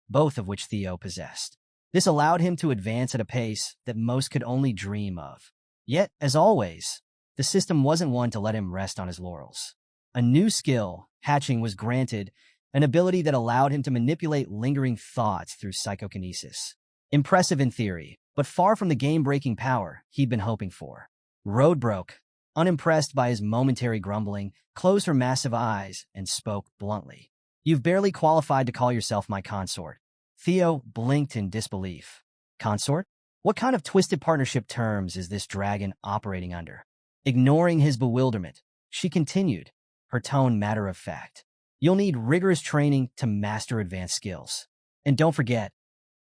both of which Theo possessed. This allowed him to advance at a pace that most could only dream of. Yet, as always, the system wasn't one to let him rest on his laurels. A new skill, hatching, was granted, an ability that allowed him to manipulate lingering thoughts through psychokinesis. Impressive in theory, but far from the game-breaking power he'd been hoping for. Roadbroke, unimpressed by his momentary grumbling, closed her massive eyes and spoke bluntly. "You've barely qualified to call yourself my consort." Theo blinked in disbelief. Consort? What kind of twisted partnership terms is this dragon operating under? Ignoring his bewilderment, she continued, her tone matter-of-fact. "You'll need rigorous training to master advanced skills. And don't forget,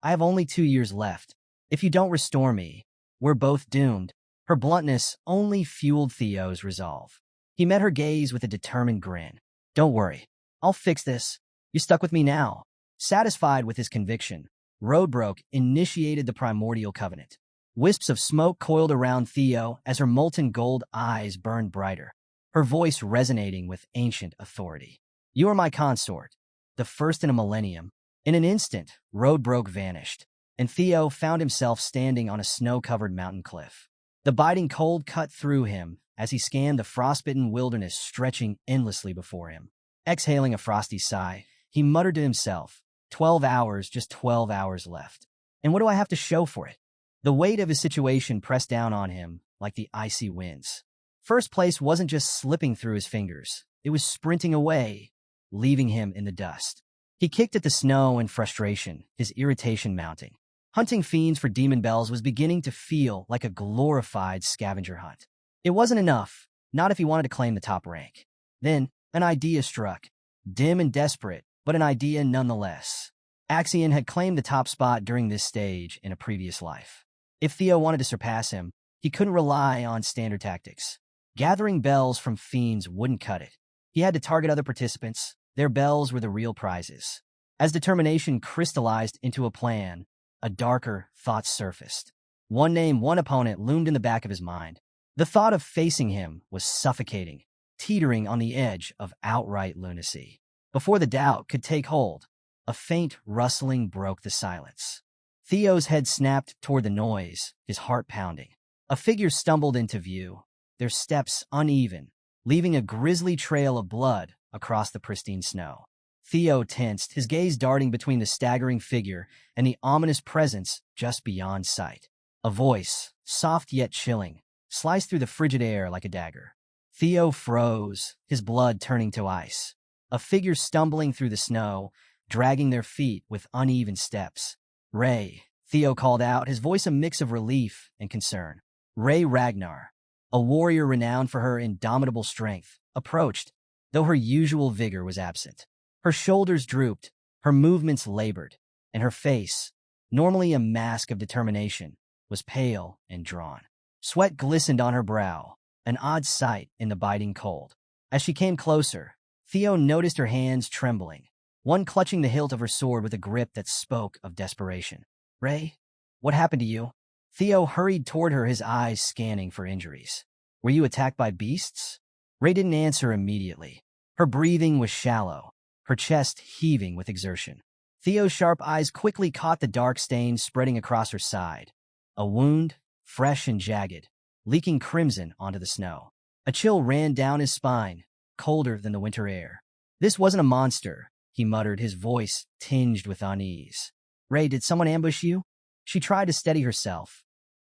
I have only 2 years left. If you don't restore me, we're both doomed." Her bluntness only fueled Theo's resolve. He met her gaze with a determined grin. "Don't worry, I'll fix this. You stuck with me now." Satisfied with his conviction, Roadbroke initiated the primordial covenant. Wisps of smoke coiled around Theo as her molten gold eyes burned brighter, her voice resonating with ancient authority. "You are my consort, the first in a millennium." In an instant, Roadbroke vanished, and Theo found himself standing on a snow-covered mountain cliff. The biting cold cut through him as he scanned the frostbitten wilderness stretching endlessly before him. Exhaling a frosty sigh, he muttered to himself, 12 hours, just 12 hours left. And what do I have to show for it? The weight of his situation pressed down on him like the icy winds. First place wasn't just slipping through his fingers, it was sprinting away, leaving him in the dust. He kicked at the snow in frustration, his irritation mounting. Hunting fiends for demon bells was beginning to feel like a glorified scavenger hunt. It wasn't enough, not if he wanted to claim the top rank. Then, an idea struck. Dim and desperate, but an idea nonetheless. Axion had claimed the top spot during this stage in a previous life. If Theo wanted to surpass him, he couldn't rely on standard tactics. Gathering bells from fiends wouldn't cut it. He had to target other participants. Their bells were the real prizes. As determination crystallized into a plan, a darker thought surfaced. One name, one opponent loomed in the back of his mind. The thought of facing him was suffocating, teetering on the edge of outright lunacy. Before the doubt could take hold, a faint rustling broke the silence. Theo's head snapped toward the noise, his heart pounding. A figure stumbled into view, their steps uneven, leaving a grisly trail of blood across the pristine snow. Theo tensed, his gaze darting between the staggering figure and the ominous presence just beyond sight. A voice, soft yet chilling, sliced through the frigid air like a dagger. Theo froze, his blood turning to ice. A figure stumbling through the snow, dragging their feet with uneven steps. "Ray," Theo called out, his voice a mix of relief and concern. Ray Ragnar, a warrior renowned for her indomitable strength, approached, though her usual vigor was absent. Her shoulders drooped, her movements labored, and her face, normally a mask of determination, was pale and drawn. Sweat glistened on her brow, an odd sight in the biting cold. As she came closer, Theo noticed her hands trembling, one clutching the hilt of her sword with a grip that spoke of desperation. "Ray, what happened to you?" Theo hurried toward her, his eyes scanning for injuries. "Were you attacked by beasts?" Ray didn't answer immediately. Her breathing was shallow, her chest heaving with exertion. Theo's sharp eyes quickly caught the dark stains spreading across her side. A wound, fresh and jagged, leaking crimson onto the snow. A chill ran down his spine, colder than the winter air. "This wasn't a monster," he muttered, his voice tinged with unease. "Ray, did someone ambush you?" She tried to steady herself,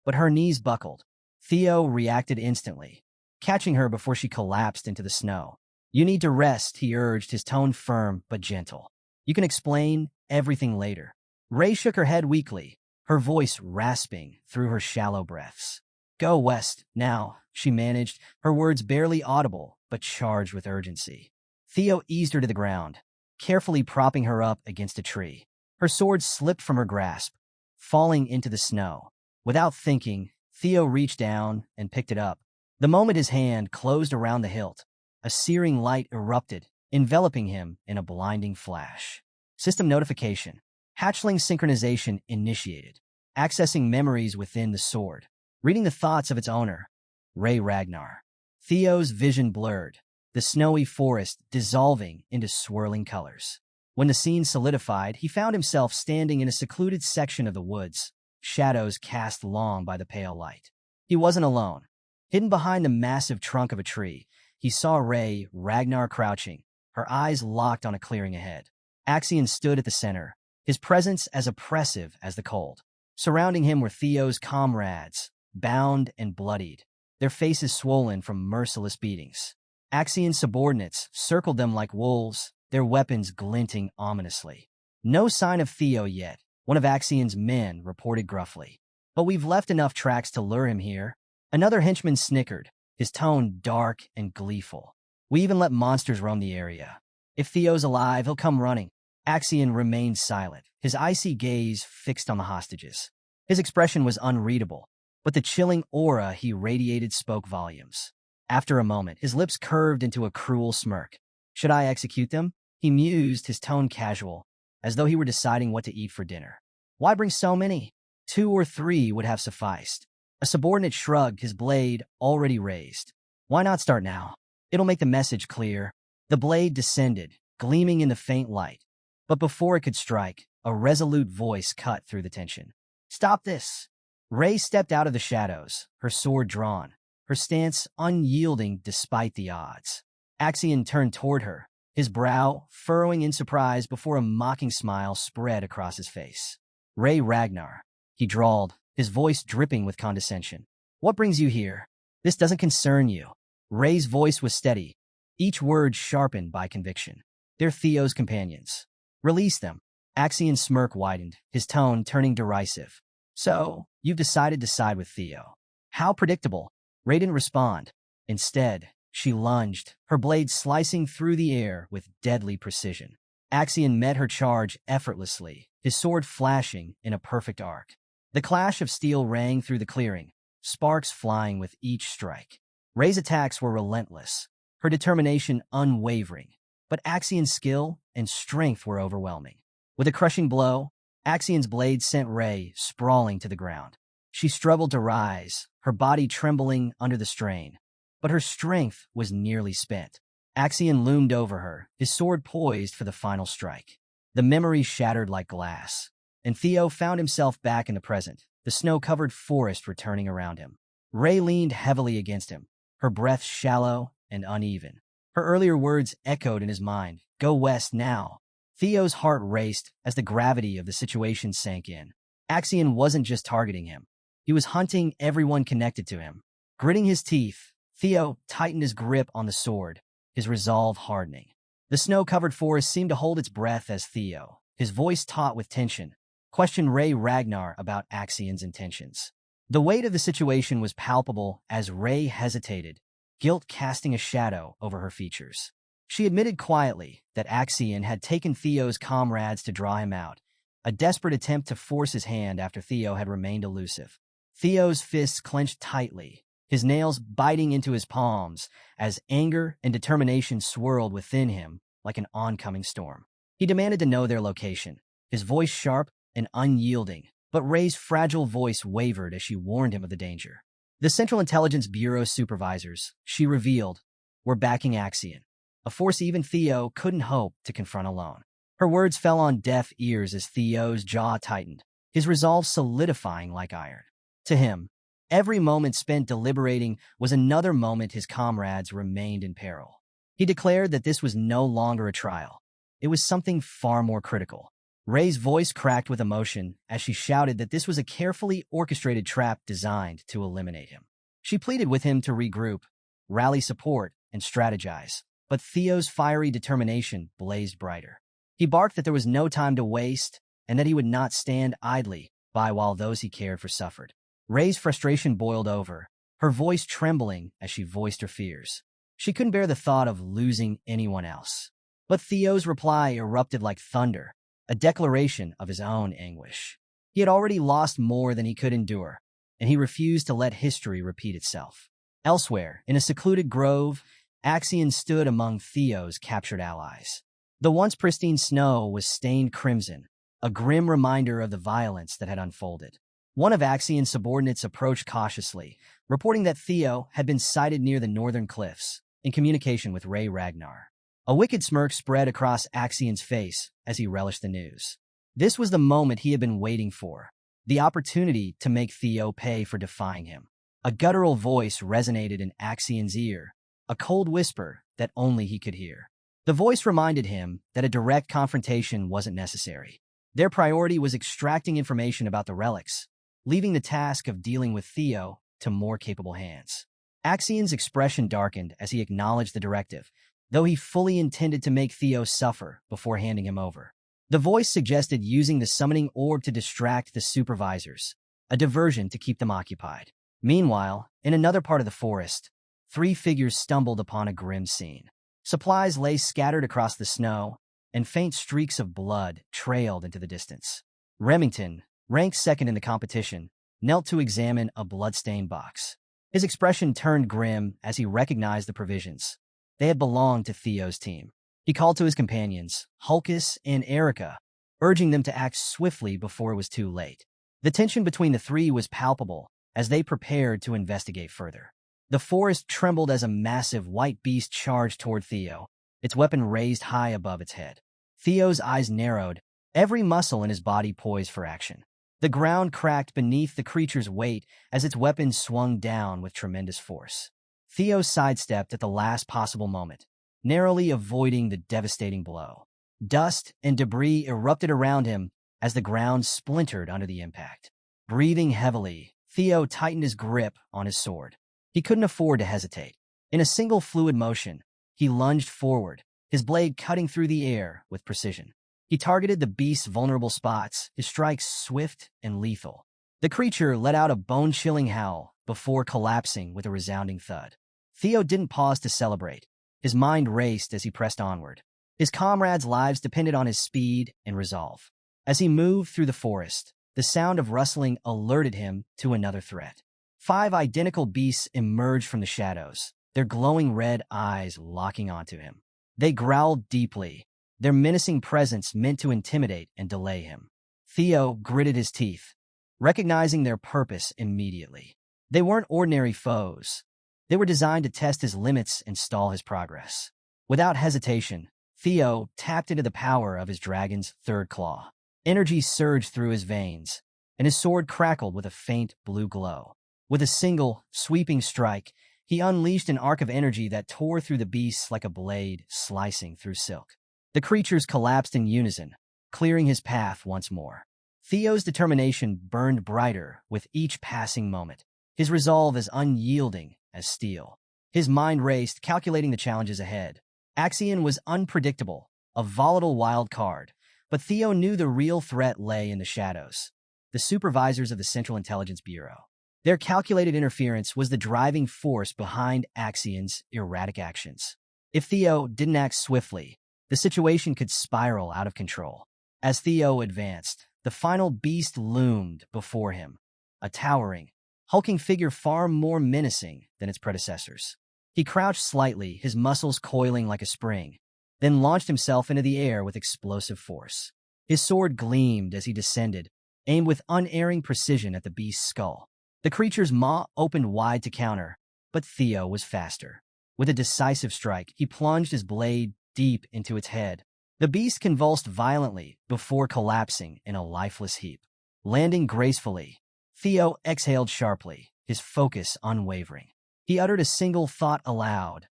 but her knees buckled. Theo reacted instantly, catching her before she collapsed into the snow. "You need to rest," he urged, his tone firm but gentle. "You can explain everything later." Ray shook her head weakly, her voice rasping through her shallow breaths. "Go west, now," she managed, her words barely audible but charged with urgency. Theo eased her to the ground, carefully propping her up against a tree. Her sword slipped from her grasp, falling into the snow. Without thinking, Theo reached down and picked it up. The moment his hand closed around the hilt, a searing light erupted, enveloping him in a blinding flash. System notification. Hatchling synchronization initiated. Accessing memories within the sword. Reading the thoughts of its owner, Ray Ragnar. Theo's vision blurred, the snowy forest dissolving into swirling colors. When the scene solidified, he found himself standing in a secluded section of the woods, shadows cast long by the pale light. He wasn't alone. Hidden behind the massive trunk of a tree, he saw Ray Ragnar crouching, her eyes locked on a clearing ahead. Axion stood at the center, his presence as oppressive as the cold. Surrounding him were Theo's comrades, bound and bloodied, their faces swollen from merciless beatings. Axion's subordinates circled them like wolves, their weapons glinting ominously. "No sign of Theo yet," one of Axion's men reported gruffly. "But we've left enough tracks to lure him here." Another henchman snickered, his tone dark and gleeful. "We even let monsters roam the area. If Theo's alive, he'll come running." Axion remained silent, his icy gaze fixed on the hostages. His expression was unreadable, but the chilling aura he radiated spoke volumes. After a moment, his lips curved into a cruel smirk. "Should I execute them?" He mused, his tone casual, as though he were deciding what to eat for dinner. "Why bring so many? 2 or 3 would have sufficed." A subordinate shrugged, his blade already raised. "Why not start now? It'll make the message clear." The blade descended, gleaming in the faint light. But before it could strike, a resolute voice cut through the tension. "Stop this!" Ray stepped out of the shadows, her sword drawn, her stance unyielding despite the odds. Axion turned toward her, his brow furrowing in surprise before a mocking smile spread across his face. "Ray Ragnar," he drawled, his voice dripping with condescension. "What brings you here? This doesn't concern you." Ray's voice was steady, each word sharpened by conviction. "They're Theo's companions. Release them." Axion's smirk widened, his tone turning derisive. "So, you've decided to side with Theo." How predictable. Ray didn't respond. Instead, she lunged, her blade slicing through the air with deadly precision. Axion met her charge effortlessly, his sword flashing in a perfect arc. The clash of steel rang through the clearing, sparks flying with each strike. Ray's attacks were relentless, her determination unwavering, but Axion's skill and strength were overwhelming. With a crushing blow, Axion's blade sent Ray sprawling to the ground. She struggled to rise, her body trembling under the strain, but her strength was nearly spent. Axion loomed over her, his sword poised for the final strike. The memories shattered like glass, and Theo found himself back in the present, the snow-covered forest returning around him. Ray leaned heavily against him, her breath shallow and uneven. Her earlier words echoed in his mind, "Go west now." Theo's heart raced as the gravity of the situation sank in. Axion wasn't just targeting him. He was hunting everyone connected to him. Gritting his teeth, Theo tightened his grip on the sword, his resolve hardening. The snow-covered forest seemed to hold its breath as Theo, his voice taut with tension, questioned Ray Ragnar about Axion's intentions. The weight of the situation was palpable as Ray hesitated, guilt casting a shadow over her features. She admitted quietly that Axion had taken Theo's comrades to draw him out, a desperate attempt to force his hand after Theo had remained elusive. Theo's fists clenched tightly, his nails biting into his palms as anger and determination swirled within him like an oncoming storm. He demanded to know their location, his voice sharp and unyielding, but Ray's fragile voice wavered as she warned him of the danger. The Central Intelligence Bureau supervisors, she revealed, were backing Axion, a force even Theo couldn't hope to confront alone. Her words fell on deaf ears as Theo's jaw tightened, his resolve solidifying like iron. To him, every moment spent deliberating was another moment his comrades remained in peril. He declared that this was no longer a trial. It was something far more critical. Ray's voice cracked with emotion as she shouted that this was a carefully orchestrated trap designed to eliminate him. She pleaded with him to regroup, rally support, and strategize, but Theo's fiery determination blazed brighter. He barked that there was no time to waste and that he would not stand idly by while those he cared for suffered. Ray's frustration boiled over, her voice trembling as she voiced her fears. She couldn't bear the thought of losing anyone else. But Theo's reply erupted like thunder, a declaration of his own anguish. He had already lost more than he could endure, and he refused to let history repeat itself. Elsewhere, in a secluded grove, Axion stood among Theo's captured allies. The once pristine snow was stained crimson, a grim reminder of the violence that had unfolded. One of Axion's subordinates approached cautiously, reporting that Theo had been sighted near the northern cliffs, in communication with Ray Ragnar. A wicked smirk spread across Axion's face as he relished the news. This was the moment he had been waiting for, the opportunity to make Theo pay for defying him. A guttural voice resonated in Axion's ear, a cold whisper that only he could hear. The voice reminded him that a direct confrontation wasn't necessary. Their priority was extracting information about the relics, leaving the task of dealing with Theo to more capable hands. Axion's expression darkened as he acknowledged the directive, though he fully intended to make Theo suffer before handing him over. The voice suggested using the summoning orb to distract the supervisors, a diversion to keep them occupied. Meanwhile, in another part of the forest, three figures stumbled upon a grim scene. Supplies lay scattered across the snow, and faint streaks of blood trailed into the distance. Remington, ranked second in the competition, knelt to examine a blood-stained box. His expression turned grim as he recognized the provisions. They had belonged to Theo's team. He called to his companions, Hulkus and Erica, urging them to act swiftly before it was too late. The tension between the three was palpable as they prepared to investigate further. The forest trembled as a massive white beast charged toward Theo, its weapon raised high above its head. Theo's eyes narrowed, every muscle in his body poised for action. The ground cracked beneath the creature's weight as its weapon swung down with tremendous force. Theo sidestepped at the last possible moment, narrowly avoiding the devastating blow. Dust and debris erupted around him as the ground splintered under the impact. Breathing heavily, Theo tightened his grip on his sword. He couldn't afford to hesitate. In a single fluid motion, he lunged forward, his blade cutting through the air with precision. He targeted the beast's vulnerable spots, his strikes swift and lethal. The creature let out a bone-chilling howl before collapsing with a resounding thud. Theo didn't pause to celebrate. His mind raced as he pressed onward. His comrades' lives depended on his speed and resolve. As he moved through the forest, the sound of rustling alerted him to another threat. 5 identical beasts emerged from the shadows, their glowing red eyes locking onto him. They growled deeply, their menacing presence meant to intimidate and delay him. Theo gritted his teeth, recognizing their purpose immediately. They weren't ordinary foes. They were designed to test his limits and stall his progress. Without hesitation, Theo tapped into the power of his dragon's third claw. Energy surged through his veins, and his sword crackled with a faint blue glow. With a single, sweeping strike, he unleashed an arc of energy that tore through the beasts like a blade slicing through silk. The creatures collapsed in unison, clearing his path once more. Theo's determination burned brighter with each passing moment, his resolve as unyielding as steel. His mind raced, calculating the challenges ahead. Axion was unpredictable, a volatile wild card, but Theo knew the real threat lay in the shadows, the supervisors of the Central Intelligence Bureau. Their calculated interference was the driving force behind Axion's erratic actions. If Theo didn't act swiftly, the situation could spiral out of control. As Theo advanced, the final beast loomed before him, a towering, hulking figure far more menacing than its predecessors. He crouched slightly, his muscles coiling like a spring, then launched himself into the air with explosive force. His sword gleamed as he descended, aimed with unerring precision at the beast's skull. The creature's maw opened wide to counter, but Theo was faster. With a decisive strike, he plunged his blade deep into its head. The beast convulsed violently before collapsing in a lifeless heap. Landing gracefully, Theo exhaled sharply, his focus unwavering. He uttered a single thought aloud.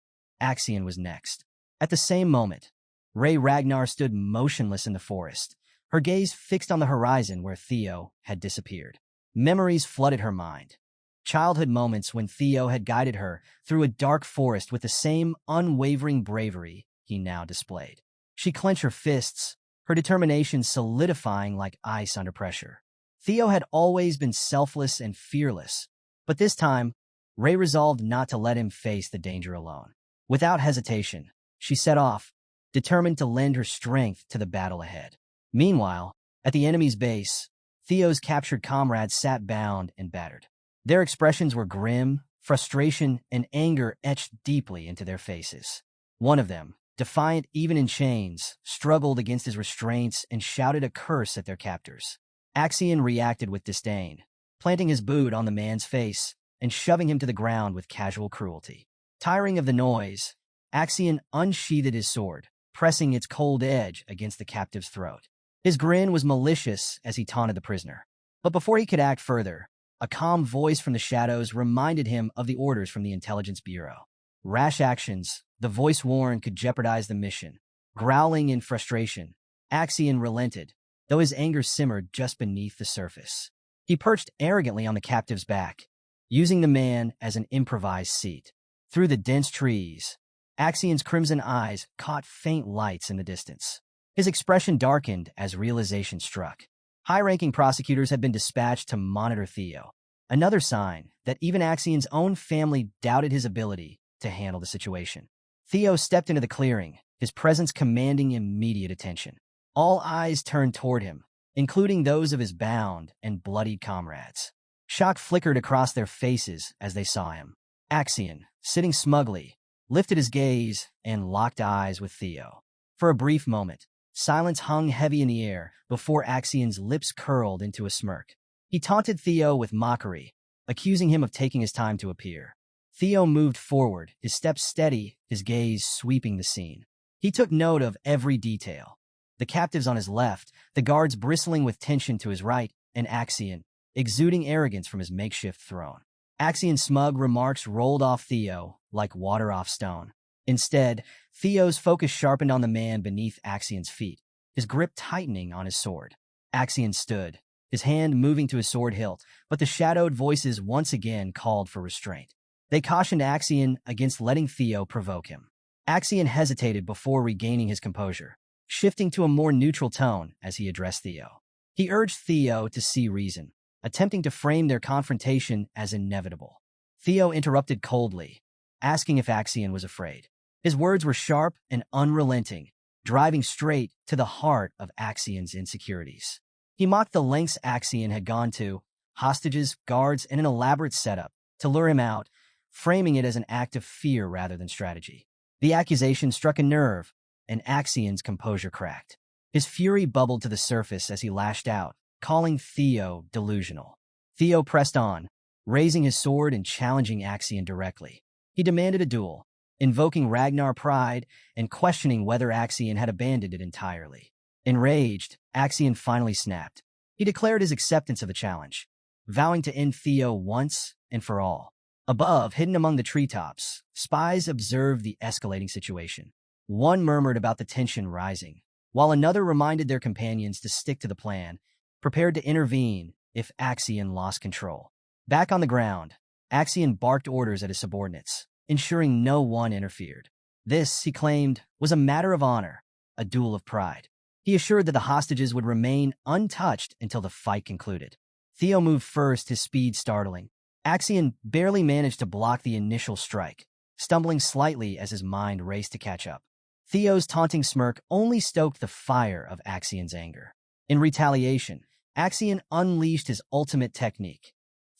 Axion was next. At the same moment, Ragnar stood motionless in the forest, her gaze fixed on the horizon where Theo had disappeared. Memories flooded her mind. Childhood moments when Theo had guided her through a dark forest with the same unwavering bravery he now displayed. She clenched her fists, her determination solidifying like ice under pressure. Theo had always been selfless and fearless, but this time, Ray resolved not to let him face the danger alone. Without hesitation, she set off, determined to lend her strength to the battle ahead. Meanwhile, at the enemy's base, Theo's captured comrades sat bound and battered. Their expressions were grim, frustration and anger etched deeply into their faces. One of them, defiant even in chains, struggled against his restraints and shouted a curse at their captors. Axion reacted with disdain, planting his boot on the man's face and shoving him to the ground with casual cruelty. Tiring of the noise, Axion unsheathed his sword, pressing its cold edge against the captive's throat. His grin was malicious as he taunted the prisoner. But before he could act further, a calm voice from the shadows reminded him of the orders from the Intelligence Bureau. Rash actions, the voice warned, could jeopardize the mission. Growling in frustration, Axion relented, though his anger simmered just beneath the surface. He perched arrogantly on the captive's back, using the man as an improvised seat. Through the dense trees, Axion's crimson eyes caught faint lights in the distance. His expression darkened as realization struck. High-ranking prosecutors had been dispatched to monitor Theo, another sign that even Axion's own family doubted his ability to handle the situation. Theo stepped into the clearing, his presence commanding immediate attention. All eyes turned toward him, including those of his bound and bloodied comrades. Shock flickered across their faces as they saw him. Axion, sitting smugly, lifted his gaze and locked eyes with Theo. For a brief moment, silence hung heavy in the air before Axion's lips curled into a smirk. He taunted Theo with mockery, accusing him of taking his time to appear. Theo moved forward, his steps steady, his gaze sweeping the scene. He took note of every detail. The captives on his left, the guards bristling with tension to his right, and Axion, exuding arrogance from his makeshift throne. Axion's smug remarks rolled off Theo like water off stone. Instead, Theo's focus sharpened on the man beneath Axion's feet, his grip tightening on his sword. Axion stood, his hand moving to his sword hilt, but the shadowed voices once again called for restraint. They cautioned Axion against letting Theo provoke him. Axion hesitated before regaining his composure, shifting to a more neutral tone as he addressed Theo. He urged Theo to see reason, attempting to frame their confrontation as inevitable. Theo interrupted coldly, asking if Axion was afraid. His words were sharp and unrelenting, driving straight to the heart of Axion's insecurities. He mocked the lengths Axion had gone to, hostages, guards, and an elaborate setup, to lure him out, framing it as an act of fear rather than strategy. The accusation struck a nerve, and Axion's composure cracked. His fury bubbled to the surface as he lashed out, calling Theo delusional. Theo pressed on, raising his sword and challenging Axion directly. He demanded a duel, invoking Ragnar pride and questioning whether Axion had abandoned it entirely. Enraged, Axion finally snapped. He declared his acceptance of the challenge, vowing to end Theo once and for all. Above, hidden among the treetops, spies observed the escalating situation. One murmured about the tension rising, while another reminded their companions to stick to the plan, prepared to intervene if Axion lost control. Back on the ground, Axion barked orders at his subordinates, ensuring no one interfered. This, he claimed, was a matter of honor, a duel of pride. He assured that the hostages would remain untouched until the fight concluded. Theo moved first, his speed startling, Axion barely managed to block the initial strike, stumbling slightly as his mind raced to catch up. Theo's taunting smirk only stoked the fire of Axion's anger. In retaliation, Axion unleashed his ultimate technique,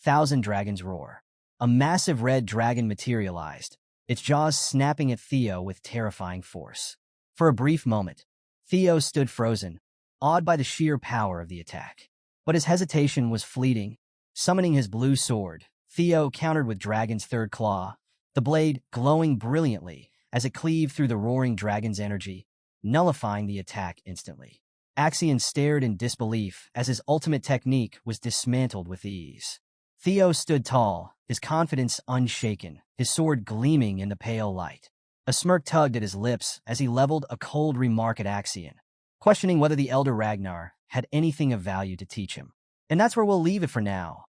Thousand Dragons Roar. A massive red dragon materialized, its jaws snapping at Theo with terrifying force. For a brief moment, Theo stood frozen, awed by the sheer power of the attack. But his hesitation was fleeting. Summoning his blue sword, Theo countered with Dragon's third claw, the blade glowing brilliantly as it cleaved through the roaring dragon's energy, nullifying the attack instantly. Axion stared in disbelief as his ultimate technique was dismantled with ease. Theo stood tall, his confidence unshaken, his sword gleaming in the pale light. A smirk tugged at his lips as he leveled a cold remark at Axion, questioning whether the Elder Ragnar had anything of value to teach him. And that's where we'll leave it for now.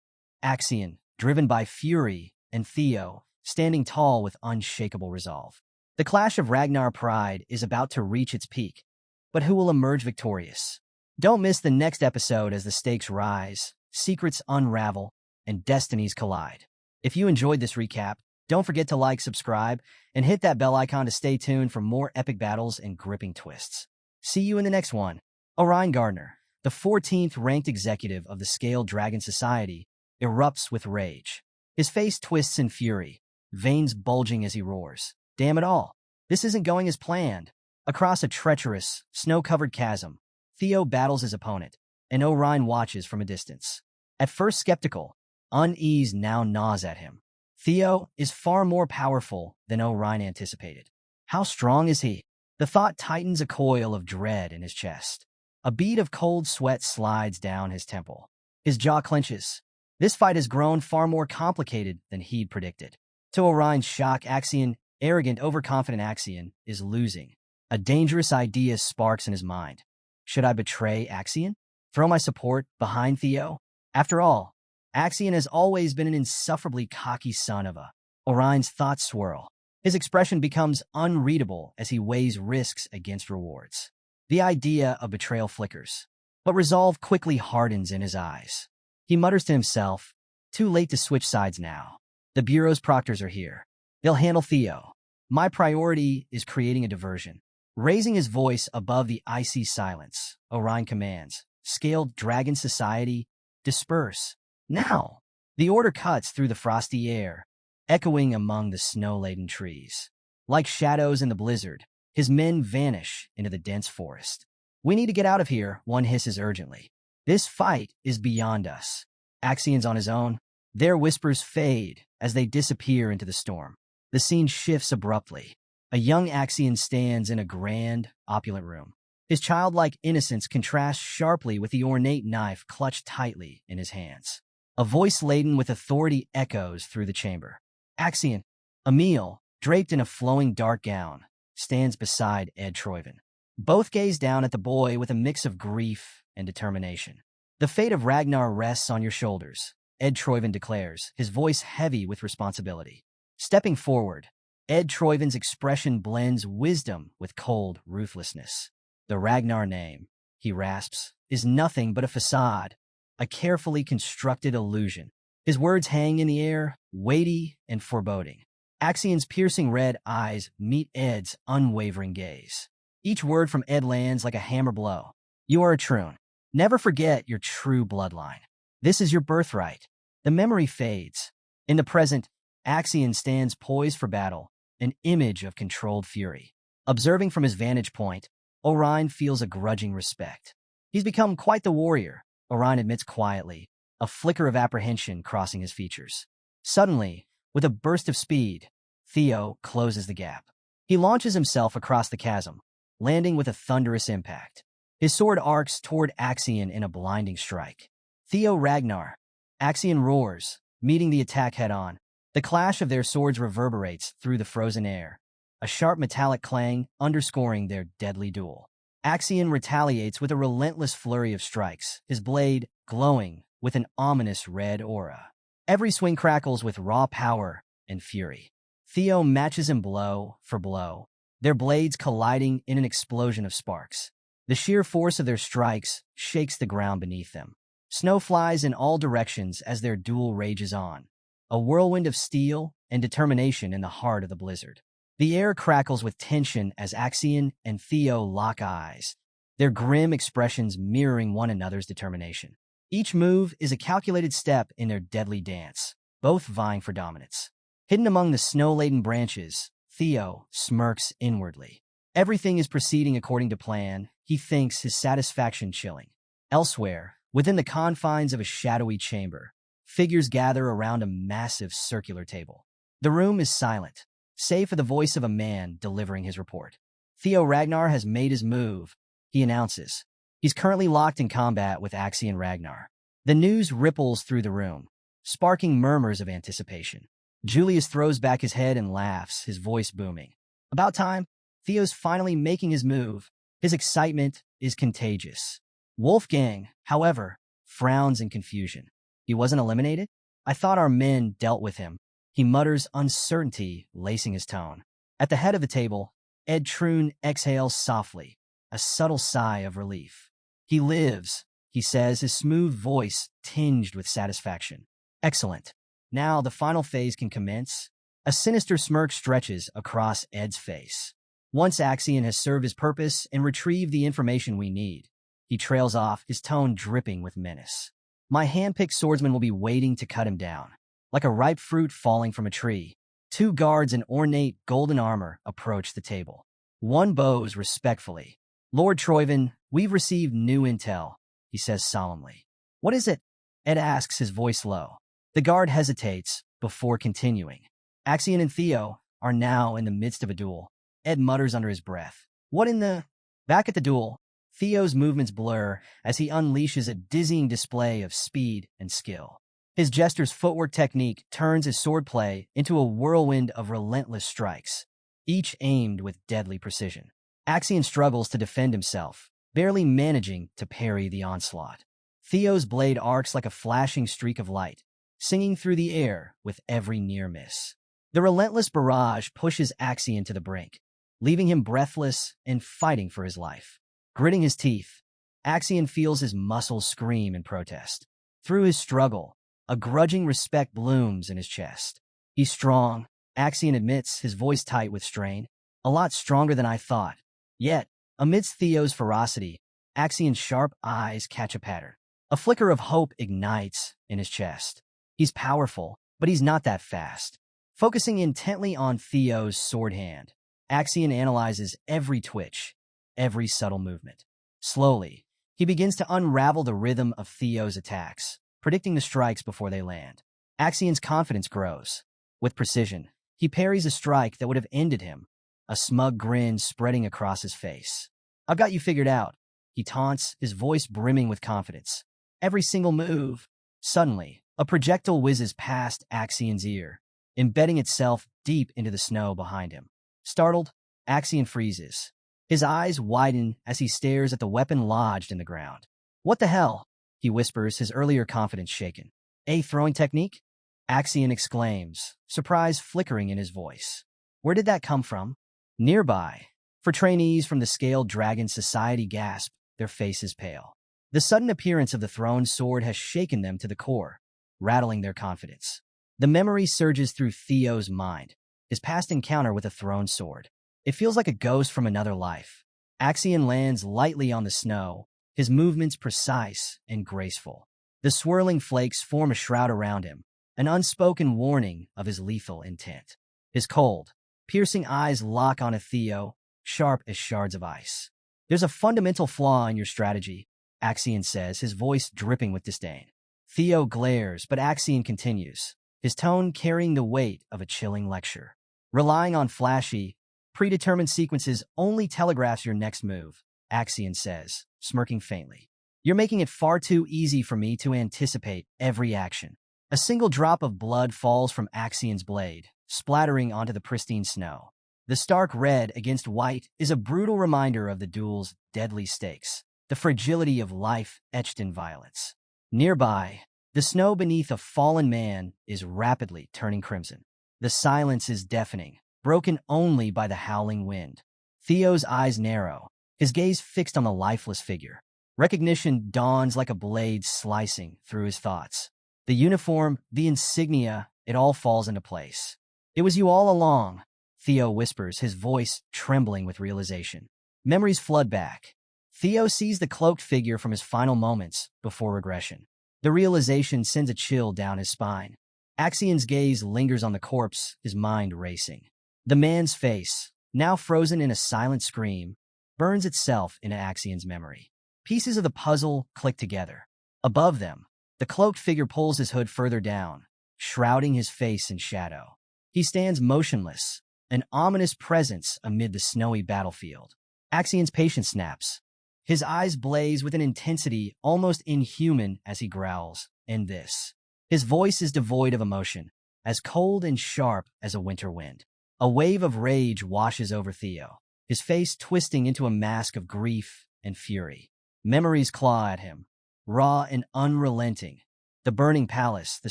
Axion, driven by fury, and Theo, standing tall with unshakable resolve. The clash of Ragnar pride is about to reach its peak, but who will emerge victorious? Don't miss the next episode as the stakes rise, secrets unravel, and destinies collide. If you enjoyed this recap, don't forget to like, subscribe, and hit that bell icon to stay tuned for more epic battles and gripping twists. See you in the next one. Reincarnator, the 14th ranked executive of the Scaled Dragon Society, erupts with rage. His face twists in fury, veins bulging as he roars. Damn it all. This isn't going as planned. Across a treacherous, snow-covered chasm, Theo battles his opponent, and Orion watches from a distance. At first skeptical, unease now gnaws at him. Theo is far more powerful than Orion anticipated. How strong is he? The thought tightens a coil of dread in his chest. A bead of cold sweat slides down his temple. His jaw clenches. This fight has grown far more complicated than he'd predicted. To Orion's shock, Axion, arrogant, overconfident Axion, is losing. A dangerous idea sparks in his mind. Should I betray Axion? Throw my support behind Theo? After all, Axion has always been an insufferably cocky son of a. Orion's thoughts swirl. His expression becomes unreadable as he weighs risks against rewards. The idea of betrayal flickers, but resolve quickly hardens in his eyes. He mutters to himself, too late to switch sides now. The Bureau's proctors are here. They'll handle Theo. My priority is creating a diversion. Raising his voice above the icy silence, Orion commands, Scaled Dragon Society, disperse. Now! The order cuts through the frosty air, echoing among the snow-laden trees. Like shadows in the blizzard, his men vanish into the dense forest. We need to get out of here, one hisses urgently. This fight is beyond us. Axion's on his own. Their whispers fade as they disappear into the storm. The scene shifts abruptly. A young Axion stands in a grand, opulent room. His childlike innocence contrasts sharply with the ornate knife clutched tightly in his hands. A voice laden with authority echoes through the chamber. Axion, Emil, draped in a flowing dark gown, stands beside Ed Troyven. Both gaze down at the boy with a mix of grief and determination. The fate of Ragnar rests on your shoulders, Ed Troyven declares, his voice heavy with responsibility. Stepping forward, Ed Troyven's expression blends wisdom with cold ruthlessness. The Ragnar name, he rasps, is nothing but a facade, a carefully constructed illusion. His words hang in the air, weighty and foreboding. Axion's piercing red eyes meet Ed's unwavering gaze. Each word from Ed lands like a hammer blow. You are a Troon. Never forget your true bloodline. This is your birthright. The memory fades. In the present, Axion stands poised for battle, an image of controlled fury. Observing from his vantage point, Orion feels a grudging respect. He's become quite the warrior, Orion admits quietly, a flicker of apprehension crossing his features. Suddenly, with a burst of speed, Theo closes the gap. He launches himself across the chasm, landing with a thunderous impact. His sword arcs toward Axion in a blinding strike. Theo Ragnar. Axion roars, meeting the attack head-on. The clash of their swords reverberates through the frozen air, a sharp metallic clang underscoring their deadly duel. Axion retaliates with a relentless flurry of strikes, his blade glowing with an ominous red aura. Every swing crackles with raw power and fury. Theo matches him blow for blow, their blades colliding in an explosion of sparks. The sheer force of their strikes shakes the ground beneath them. Snow flies in all directions as their duel rages on. a whirlwind of steel and determination in the heart of the blizzard. The air crackles with tension as Axion and Theo lock eyes, their grim expressions mirroring one another's determination. Each move is a calculated step in their deadly dance, both vying for dominance. Hidden among the snow-laden branches, Theo smirks inwardly. Everything is proceeding according to plan, he thinks, his satisfaction chilling. Elsewhere, within the confines of a shadowy chamber, figures gather around a massive circular table. The room is silent, save for the voice of a man delivering his report. Theo Ragnar has made his move, he announces. He's currently locked in combat with Axion Ragnar. The news ripples through the room, sparking murmurs of anticipation. Julius throws back his head and laughs, his voice booming. About time, Theo's finally making his move. His excitement is contagious. Wolfgang, however, frowns in confusion. He wasn't eliminated? I thought our men dealt with him. He mutters, uncertainty lacing his tone. At the head of the table, Ed Troon exhales softly, a subtle sigh of relief. He lives, he says, his smooth voice tinged with satisfaction. Excellent. Now the final phase can commence. A sinister smirk stretches across Ed's face. Once Axion has served his purpose and retrieved the information we need, he trails off, his tone dripping with menace. My hand-picked swordsman will be waiting to cut him down. Like a ripe fruit falling from a tree, two guards in ornate golden armor approach the table. One bows respectfully. Lord Troyven, we've received new intel, he says solemnly. What is it? Ed asks, his voice low. The guard hesitates before continuing. Axion and Theo are now in the midst of a duel. Ed mutters under his breath. What in the... Back at the duel, Theo's movements blur as he unleashes a dizzying display of speed and skill. His jester's footwork technique turns his swordplay into a whirlwind of relentless strikes, each aimed with deadly precision. Axion struggles to defend himself, barely managing to parry the onslaught. Theo's blade arcs like a flashing streak of light, singing through the air with every near miss. The relentless barrage pushes Axion to the brink, leaving him breathless and fighting for his life. Gritting his teeth, Axion feels his muscles scream in protest. Through his struggle, a grudging respect blooms in his chest. He's strong, Axion admits, his voice tight with strain. A lot stronger than I thought. Yet, amidst Theo's ferocity, Axion's sharp eyes catch a pattern. A flicker of hope ignites in his chest. He's powerful, but he's not that fast. Focusing intently on Theo's sword hand, Axion analyzes every twitch, every subtle movement. Slowly, he begins to unravel the rhythm of Theo's attacks, predicting the strikes before they land. Axion's confidence grows. With precision, he parries a strike that would have ended him, a smug grin spreading across his face. I've got you figured out, he taunts, his voice brimming with confidence. Every single move. Suddenly, a projectile whizzes past Axion's ear, embedding itself deep into the snow behind him. Startled, Axion freezes. His eyes widen as he stares at the weapon lodged in the ground. What the hell? He whispers, his earlier confidence shaken. A throwing technique? Axion exclaims, surprise flickering in his voice. Where did that come from? Nearby, for trainees from the Scaled Dragon Society gasp, their faces pale. The sudden appearance of the thrown sword has shaken them to the core, rattling their confidence. The memory surges through Theo's mind, his past encounter with a thrown sword. It feels like a ghost from another life. Axion lands lightly on the snow, his movements precise and graceful. The swirling flakes form a shroud around him, an unspoken warning of his lethal intent. His cold, piercing eyes lock on Theo, sharp as shards of ice. There's a fundamental flaw in your strategy, Axion says, his voice dripping with disdain. Theo glares, but Axion continues, his tone carrying the weight of a chilling lecture. Relying on flashy, predetermined sequences only telegraphs your next move, Axion says, smirking faintly. You're making it far too easy for me to anticipate every action. A single drop of blood falls from Axion's blade, splattering onto the pristine snow. The stark red against white is a brutal reminder of the duel's deadly stakes, the fragility of life etched in violence. Nearby, the snow beneath a fallen man is rapidly turning crimson. The silence is deafening, broken only by the howling wind. Theo's eyes narrow, his gaze fixed on the lifeless figure. Recognition dawns like a blade slicing through his thoughts. The uniform, the insignia, it all falls into place. It was you all along, Theo whispers, his voice trembling with realization. Memories flood back. Theo sees the cloaked figure from his final moments before regression. The realization sends a chill down his spine. Axion's gaze lingers on the corpse, his mind racing. The man's face, now frozen in a silent scream, burns itself into Axion's memory. Pieces of the puzzle click together. Above them, the cloaked figure pulls his hood further down, shrouding his face in shadow. He stands motionless, an ominous presence amid the snowy battlefield. Axion's patience snaps. His eyes blaze with an intensity almost inhuman as he growls, "End this." His voice is devoid of emotion, as cold and sharp as a winter wind. A wave of rage washes over Theo, his face twisting into a mask of grief and fury. Memories claw at him, raw and unrelenting. The burning palace, the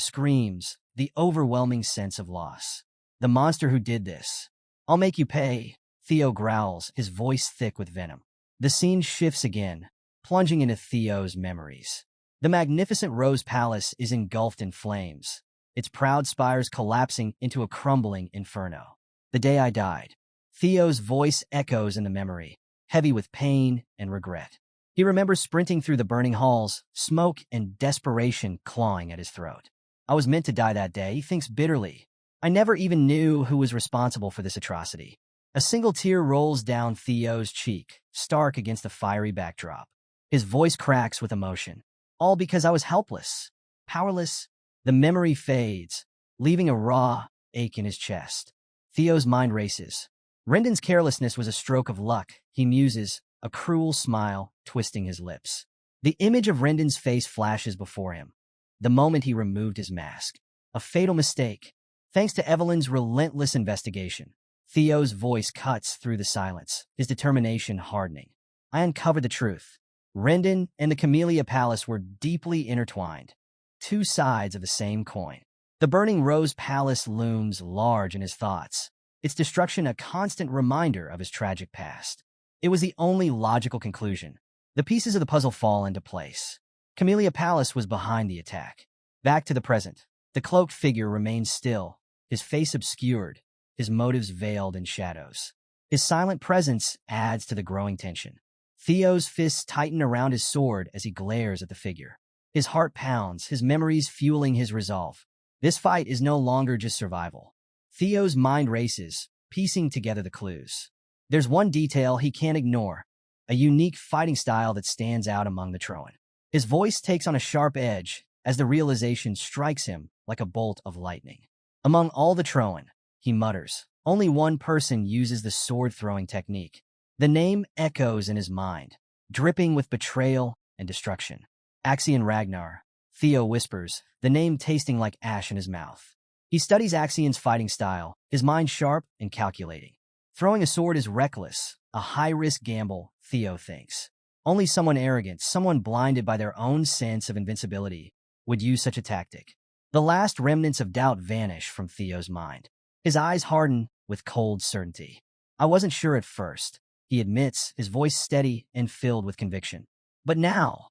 screams, the overwhelming sense of loss. The monster who did this. "I'll make you pay," Theo growls, his voice thick with venom. The scene shifts again, plunging into Theo's memories. The magnificent Rose Palace is engulfed in flames, its proud spires collapsing into a crumbling inferno. "The day I died." Theo's voice echoes in the memory, heavy with pain and regret. He remembers sprinting through the burning halls, smoke and desperation clawing at his throat. "I was meant to die that day," he thinks bitterly. "I never even knew who was responsible for this atrocity." A single tear rolls down Theo's cheek, stark against the fiery backdrop. His voice cracks with emotion. "All because I was helpless, powerless." The memory fades, leaving a raw ache in his chest. Theo's mind races. Rendon's carelessness was a stroke of luck, he muses, a cruel smile twisting his lips. The image of Rendon's face flashes before him. The moment he removed his mask. A fatal mistake. Thanks to Evelyn's relentless investigation. Theo's voice cuts through the silence, his determination hardening. "I uncovered the truth. Rendon and the Camellia Palace were deeply intertwined. Two sides of the same coin." The burning Rose Palace looms large in his thoughts, its destruction a constant reminder of his tragic past. It was the only logical conclusion. The pieces of the puzzle fall into place. Camellia Palace was behind the attack. Back to the present. The cloaked figure remains still, his face obscured, his motives veiled in shadows. His silent presence adds to the growing tension. Theo's fists tighten around his sword as he glares at the figure. His heart pounds, his memories fueling his resolve. This fight is no longer just survival. Theo's mind races, piecing together the clues. There's one detail he can't ignore, a unique fighting style that stands out among the Troan. His voice takes on a sharp edge as the realization strikes him like a bolt of lightning. "Among all the Troan," he mutters, "only one person uses the sword-throwing technique." The name echoes in his mind, dripping with betrayal and destruction. "Axion Ragnar," Theo whispers, the name tasting like ash in his mouth. He studies Axion's fighting style, his mind sharp and calculating. Throwing a sword is reckless, a high-risk gamble, Theo thinks. Only someone arrogant, someone blinded by their own sense of invincibility, would use such a tactic. The last remnants of doubt vanish from Theo's mind. His eyes harden with cold certainty. "I wasn't sure at first," he admits, his voice steady and filled with conviction. "But now,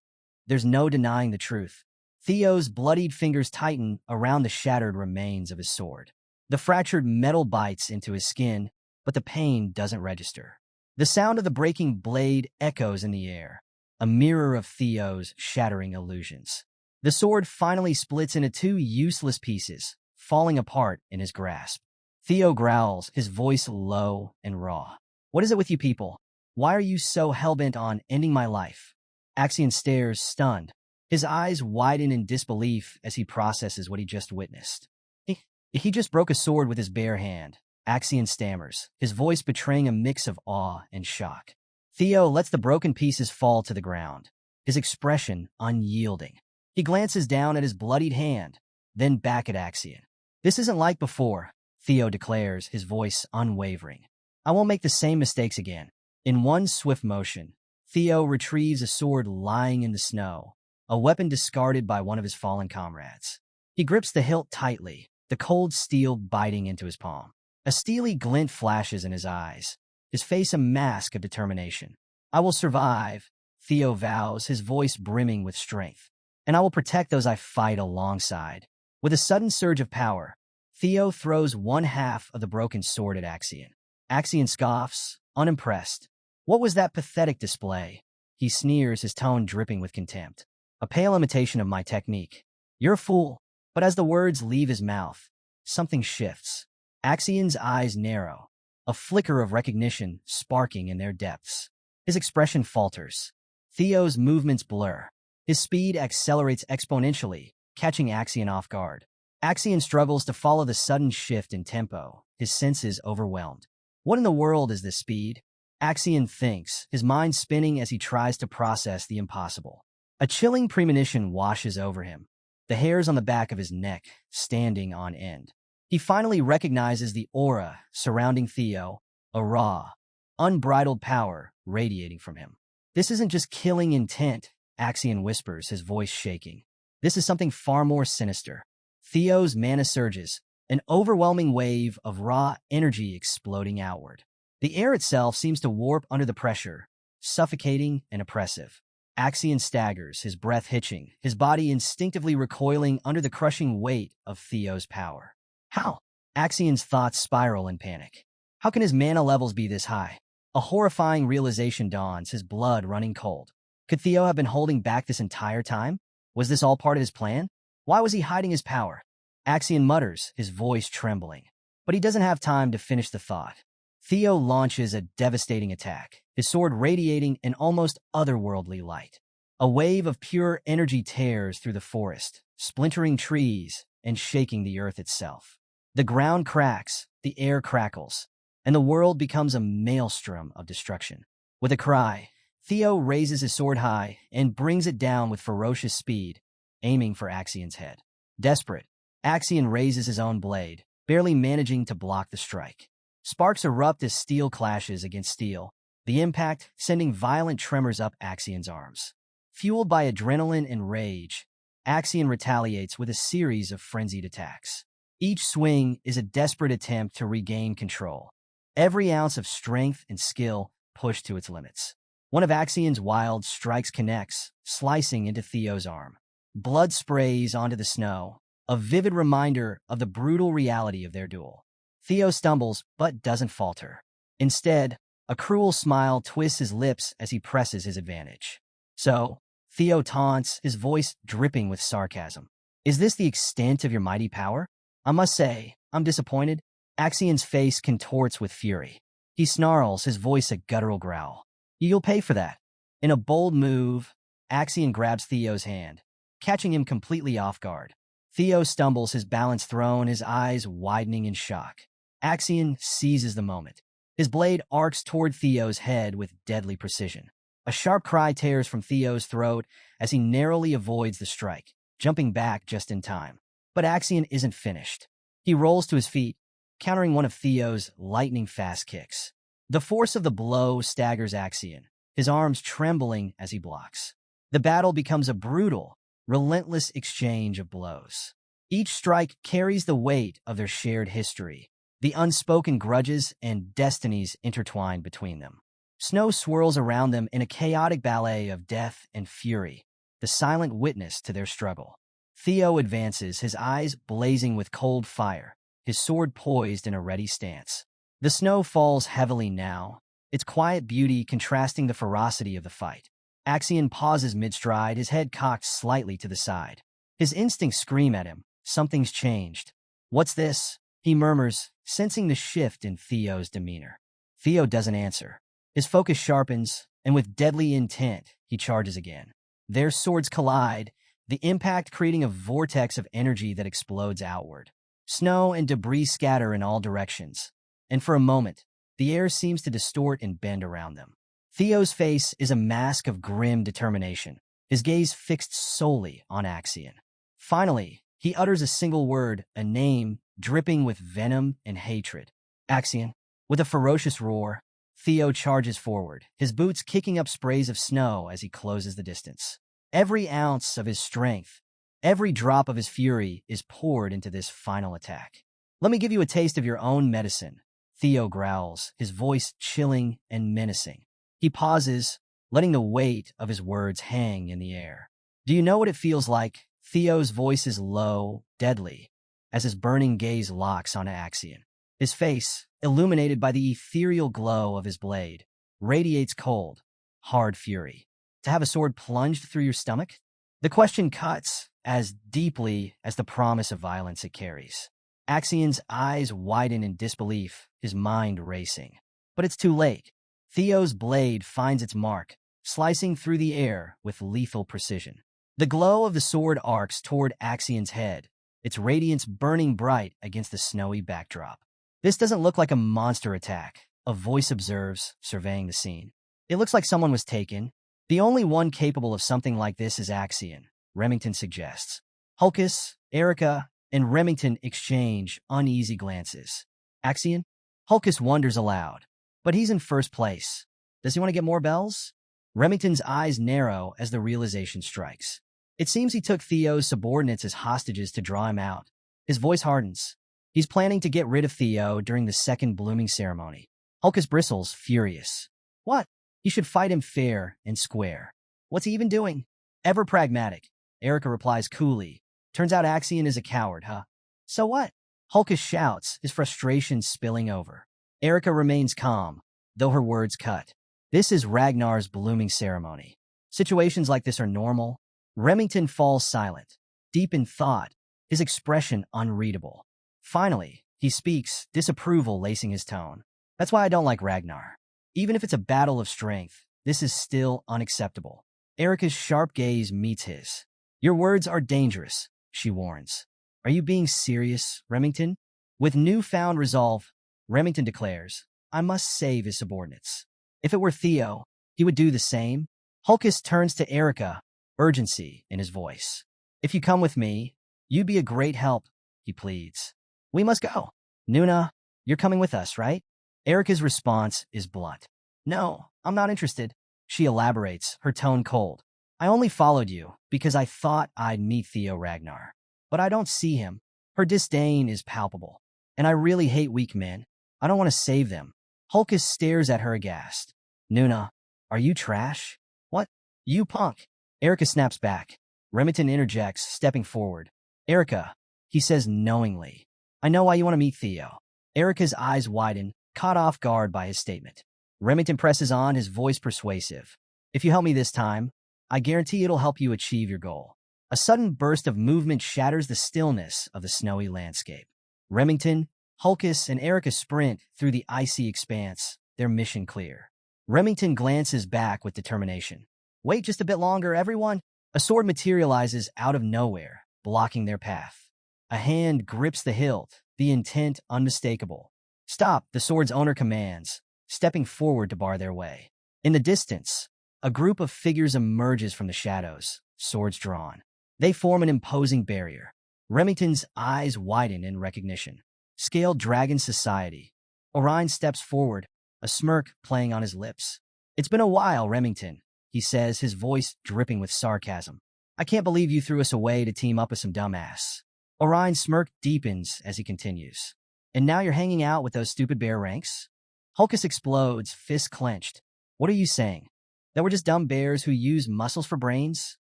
there's no denying the truth." Theo's bloodied fingers tighten around the shattered remains of his sword. The fractured metal bites into his skin, but the pain doesn't register. The sound of the breaking blade echoes in the air, a mirror of Theo's shattering illusions. The sword finally splits into two useless pieces, falling apart in his grasp. Theo growls, his voice low and raw. "What is it with you people? Why are you so hellbent on ending my life?" Axion stares, stunned. His eyes widen in disbelief as he processes what he just witnessed. He just broke a sword with his bare hand. Axion stammers, his voice betraying a mix of awe and shock. Theo lets the broken pieces fall to the ground, his expression unyielding. He glances down at his bloodied hand, then back at Axion. "This isn't like before," Theo declares, his voice unwavering. "I won't make the same mistakes again." In one swift motion, Theo retrieves a sword lying in the snow, a weapon discarded by one of his fallen comrades. He grips the hilt tightly, the cold steel biting into his palm. A steely glint flashes in his eyes, his face a mask of determination. "I will survive," Theo vows, his voice brimming with strength. "And I will protect those I fight alongside." With a sudden surge of power, Theo throws one half of the broken sword at Axion. Axion scoffs, unimpressed. What was that pathetic display? He sneers, his tone dripping with contempt. A pale imitation of my technique. You're a fool. But as the words leave his mouth, something shifts. Axion's eyes narrow, a flicker of recognition sparking in their depths. His expression falters. Theo's movements blur. His speed accelerates exponentially, catching Axion off guard. Axion struggles to follow the sudden shift in tempo, his senses overwhelmed. What in the world is this speed? Axion thinks, his mind spinning as he tries to process the impossible. A chilling premonition washes over him, the hairs on the back of his neck standing on end. He finally recognizes the aura surrounding Theo, a raw, unbridled power radiating from him. This isn't just killing intent, Axion whispers, his voice shaking. This is something far more sinister. Theo's mana surges, an overwhelming wave of raw energy exploding outward. The air itself seems to warp under the pressure, suffocating and oppressive. Axion staggers, his breath hitching, his body instinctively recoiling under the crushing weight of Theo's power. How? Axion's thoughts spiral in panic. How can his mana levels be this high? A horrifying realization dawns, his blood running cold. Could Theo have been holding back this entire time? Was this all part of his plan? Why was he hiding his power? Axion mutters, his voice trembling. But he doesn't have time to finish the thought. Theo launches a devastating attack, his sword radiating an almost otherworldly light. A wave of pure energy tears through the forest, splintering trees and shaking the earth itself. The ground cracks, the air crackles, and the world becomes a maelstrom of destruction. With a cry, Theo raises his sword high and brings it down with ferocious speed, aiming for Axion's head. Desperate, Axion raises his own blade, barely managing to block the strike. Sparks erupt as steel clashes against steel, the impact sending violent tremors up Axion's arms. Fueled by adrenaline and rage, Axion retaliates with a series of frenzied attacks. Each swing is a desperate attempt to regain control. Every ounce of strength and skill pushed to its limits. One of Axion's wild strikes connects, slicing into Theo's arm. Blood sprays onto the snow, a vivid reminder of the brutal reality of their duel. Theo stumbles, but doesn't falter. Instead, a cruel smile twists his lips as he presses his advantage. So, Theo taunts, his voice dripping with sarcasm. Is this the extent of your mighty power? I must say, I'm disappointed. Axion's face contorts with fury. He snarls, his voice a guttural growl. You'll pay for that. In a bold move, Axion grabs Theo's hand, catching him completely off guard. Theo stumbles, his balance thrown, his eyes widening in shock. Axion seizes the moment. His blade arcs toward Theo's head with deadly precision. A sharp cry tears from Theo's throat as he narrowly avoids the strike, jumping back just in time. But Axion isn't finished. He rolls to his feet, countering one of Theo's lightning-fast kicks. The force of the blow staggers Axion, his arms trembling as he blocks. The battle becomes a brutal, relentless exchange of blows. Each strike carries the weight of their shared history, the unspoken grudges and destinies intertwined between them. Snow swirls around them in a chaotic ballet of death and fury, the silent witness to their struggle. Theo advances, his eyes blazing with cold fire, his sword poised in a ready stance. The snow falls heavily now, its quiet beauty contrasting the ferocity of the fight. Axion pauses mid-stride, his head cocked slightly to the side. His instincts scream at him, something's changed. What's this? He murmurs, sensing the shift in Theo's demeanor. Theo doesn't answer. His focus sharpens, and with deadly intent, he charges again. Their swords collide, the impact creating a vortex of energy that explodes outward. Snow and debris scatter in all directions, and for a moment, the air seems to distort and bend around them. Theo's face is a mask of grim determination, his gaze fixed solely on Axion. Finally, he utters a single word, a name dripping with venom and hatred. Axion. With a ferocious roar, Theo charges forward, his boots kicking up sprays of snow as he closes the distance. Every ounce of his strength, every drop of his fury is poured into this final attack. Let me give you a taste of your own medicine, Theo growls, his voice chilling and menacing. He pauses, letting the weight of his words hang in the air. Do you know what it feels like? Theo's voice is low, deadly. as his burning gaze locks onto Axion. His face, illuminated by the ethereal glow of his blade, radiates cold, hard fury. To have a sword plunged through your stomach? The question cuts as deeply as the promise of violence it carries. Axion's eyes widen in disbelief, his mind racing. But it's too late. Theo's blade finds its mark, slicing through the air with lethal precision. The glow of the sword arcs toward Axion's head, its radiance burning bright against the snowy backdrop. This doesn't look like a monster attack, a voice observes, surveying the scene. It looks like someone was taken. The only one capable of something like this is Axion, Remington suggests. Hulkus, Erica, and Remington exchange uneasy glances. Axion? Hulkus wonders aloud. But he's in first place. Does he want to get more bells? Remington's eyes narrow as the realization strikes. It seems he took Theo's subordinates as hostages to draw him out. His voice hardens. He's planning to get rid of Theo during the second blooming ceremony. Hulkus bristles, furious. What? He should fight him fair and square. What's he even doing? Ever pragmatic. Erica replies coolly. Turns out Axion is a coward, huh? So what? Hulkus shouts, his frustration spilling over. Erica remains calm, though her words cut. This is Ragnar's blooming ceremony. Situations like this are normal. Remington falls silent, deep in thought, his expression unreadable. Finally, he speaks, disapproval lacing his tone. That's why I don't like Ragnar. Even if it's a battle of strength, this is still unacceptable. Erica's sharp gaze meets his. Your words are dangerous, she warns. Are you being serious, Remington? With newfound resolve, Remington declares, I must save his subordinates. If it were Theo, he would do the same. Hulkus turns to Erica, urgency in his voice. If you come with me, you'd be a great help, he pleads. We must go. Nuna, you're coming with us, right? Erica's response is blunt. No, I'm not interested. She elaborates, her tone cold. I only followed you because I thought I'd meet Theo Ragnar. But I don't see him. Her disdain is palpable. And I really hate weak men. I don't want to save them. Hulkus stares at her aghast. Nuna, are you trash? What? You punk. Erica snaps back. Remington interjects, stepping forward. Erica, he says knowingly. I know why you want to meet Theo. Erica's eyes widen, caught off guard by his statement. Remington presses on, his voice persuasive. If you help me this time, I guarantee it'll help you achieve your goal. A sudden burst of movement shatters the stillness of the snowy landscape. Remington, Hulkus, and Erica sprint through the icy expanse, their mission clear. Remington glances back with determination. Wait just a bit longer, everyone. A sword materializes out of nowhere, blocking their path. A hand grips the hilt, the intent unmistakable. Stop, the sword's owner commands, stepping forward to bar their way. In the distance, a group of figures emerges from the shadows, swords drawn. They form an imposing barrier. Remington's eyes widen in recognition. Scaled Dragon Society. Orion steps forward, a smirk playing on his lips. It's been a while, Remington, he says, his voice dripping with sarcasm. I can't believe you threw us away to team up with some dumbass. Orion's smirk deepens as he continues. And now you're hanging out with those stupid bear ranks? Hulkus explodes, fists clenched. What are you saying? That we're just dumb bears who use muscles for brains?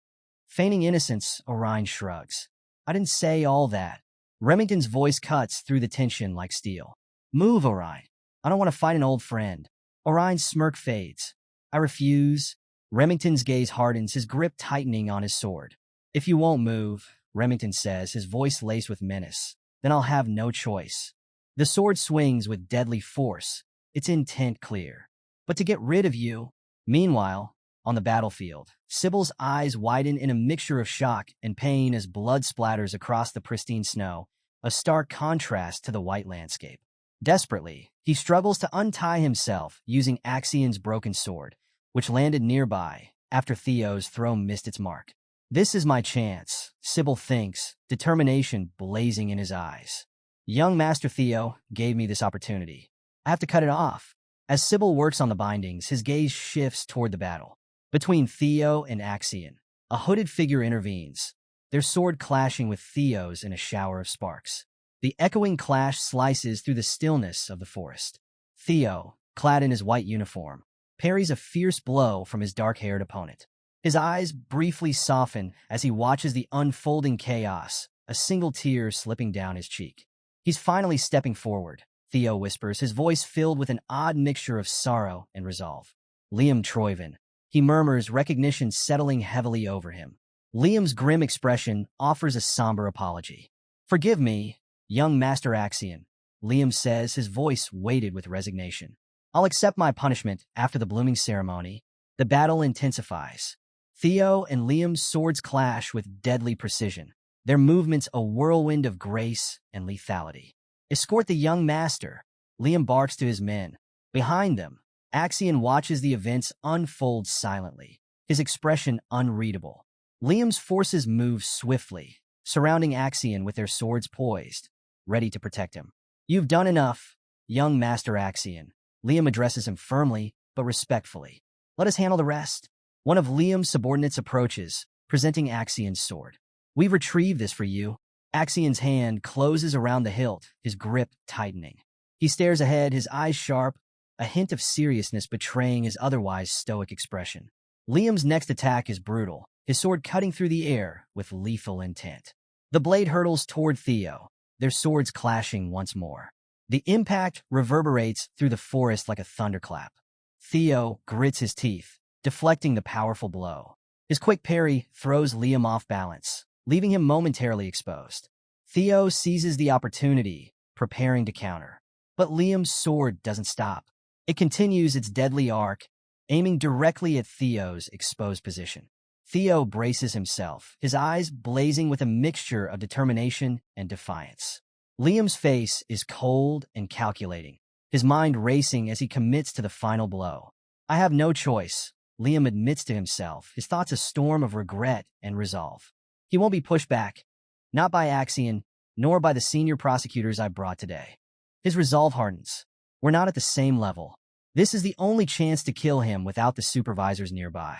Feigning innocence, Orion shrugs. I didn't say all that. Remington's voice cuts through the tension like steel. Move, Orion. I don't want to fight an old friend. Orion's smirk fades. I refuse. Remington's gaze hardens, his grip tightening on his sword. If you won't move, Remington says, his voice laced with menace, then I'll have no choice. The sword swings with deadly force, its intent clear. But to get rid of you. Meanwhile, on the battlefield, Sybil's eyes widen in a mixture of shock and pain as blood splatters across the pristine snow, a stark contrast to the white landscape. Desperately, he struggles to untie himself using Axion's broken sword, which landed nearby after Theo's throw missed its mark. This is my chance, Sybil thinks, determination blazing in his eyes. Young Master Theo gave me this opportunity. I have to cut it off. As Sybil works on the bindings, his gaze shifts toward the battle. Between Theo and Axion, a hooded figure intervenes, their sword clashing with Theo's in a shower of sparks. The echoing clash slices through the stillness of the forest. Theo, clad in his white uniform, parries a fierce blow from his dark-haired opponent. His eyes briefly soften as he watches the unfolding chaos, a single tear slipping down his cheek. He's finally stepping forward, Theo whispers, his voice filled with an odd mixture of sorrow and resolve. Liam Troyven, he murmurs, recognition settling heavily over him. Liam's grim expression offers a somber apology. Forgive me, young Master Axion, Liam says, his voice weighted with resignation. I'll accept my punishment after the blooming ceremony. The battle intensifies. Theo and Liam's swords clash with deadly precision, their movements a whirlwind of grace and lethality. Escort the young master, Liam barks to his men. Behind them, Axion watches the events unfold silently, his expression unreadable. Liam's forces move swiftly, surrounding Axion with their swords poised, ready to protect him. You've done enough, young Master Axion. Liam addresses him firmly but respectfully. Let us handle the rest. One of Liam's subordinates approaches, presenting Axion's sword. We've retrieved this for you. Axion's hand closes around the hilt, his grip tightening. He stares ahead, his eyes sharp, a hint of seriousness betraying his otherwise stoic expression. Liam's next attack is brutal, his sword cutting through the air with lethal intent. The blade hurtles toward Theo, their swords clashing once more. The impact reverberates through the forest like a thunderclap. Theo grits his teeth, deflecting the powerful blow. His quick parry throws Liam off balance, leaving him momentarily exposed. Theo seizes the opportunity, preparing to counter. But Liam's sword doesn't stop. It continues its deadly arc, aiming directly at Theo's exposed position. Theo braces himself, his eyes blazing with a mixture of determination and defiance. Liam's face is cold and calculating, his mind racing as he commits to the final blow. I have no choice, Liam admits to himself, his thoughts a storm of regret and resolve. He won't be pushed back, not by Axion, nor by the senior prosecutors I brought today. His resolve hardens. We're not at the same level. This is the only chance to kill him without the supervisors nearby.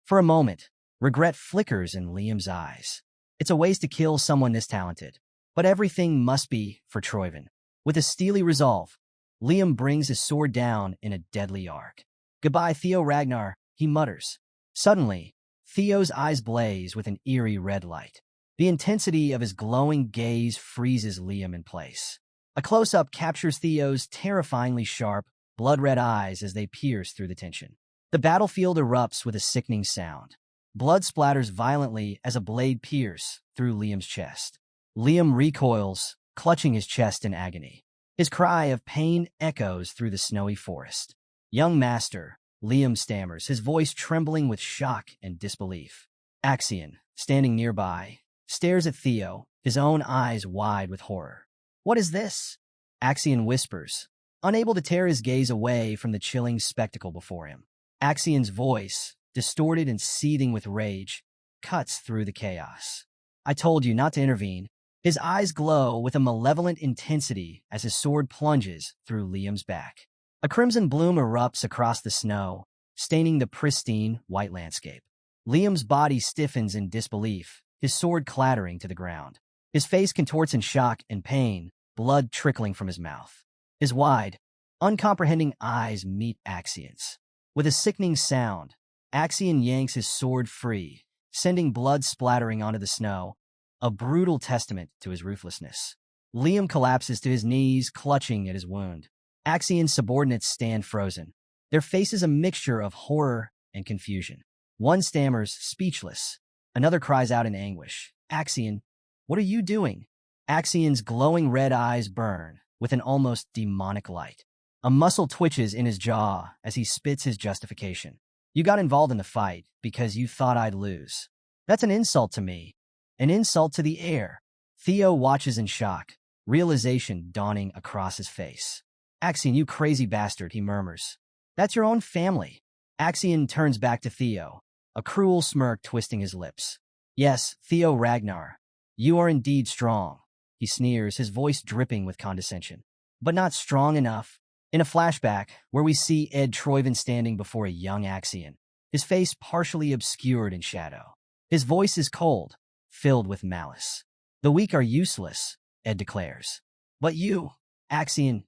For a moment, regret flickers in Liam's eyes. It's a waste to kill someone this talented. But everything must be for Troyven. With a steely resolve, Liam brings his sword down in a deadly arc. Goodbye, Theo Ragnar, he mutters. Suddenly, Theo's eyes blaze with an eerie red light. The intensity of his glowing gaze freezes Liam in place. A close-up captures Theo's terrifyingly sharp, blood-red eyes as they pierce through the tension. The battlefield erupts with a sickening sound. Blood splatters violently as a blade pierces through Liam's chest. Liam recoils, clutching his chest in agony. His cry of pain echoes through the snowy forest. Young master, Liam stammers, his voice trembling with shock and disbelief. Axion, standing nearby, stares at Theo, his own eyes wide with horror. What is this? Axion whispers, unable to tear his gaze away from the chilling spectacle before him. Axion's voice, distorted and seething with rage, cuts through the chaos. I told you not to intervene. His eyes glow with a malevolent intensity as his sword plunges through Liam's back. A crimson bloom erupts across the snow, staining the pristine white landscape. Liam's body stiffens in disbelief, his sword clattering to the ground. His face contorts in shock and pain, blood trickling from his mouth. His wide, uncomprehending eyes meet Axion's. With a sickening sound, Axion yanks his sword free, sending blood splattering onto the snow, a brutal testament to his ruthlessness. Liam collapses to his knees, clutching at his wound. Axion's subordinates stand frozen, their faces a mixture of horror and confusion. One stammers, speechless. Another cries out in anguish. Axion, what are you doing? Axion's glowing red eyes burn with an almost demonic light. A muscle twitches in his jaw as he spits his justification. You got involved in the fight because you thought I'd lose. That's an insult to me. An insult to the air. Theo watches in shock, realization dawning across his face. Axion, you crazy bastard, he murmurs. That's your own family. Axion turns back to Theo, a cruel smirk twisting his lips. Yes, Theo Ragnar, you are indeed strong, he sneers, his voice dripping with condescension. But not strong enough. In a flashback, where we see Ed Troyven standing before a young Axion, his face partially obscured in shadow. His voice is cold, filled with malice. The weak are useless, Ed declares. But you, Axion,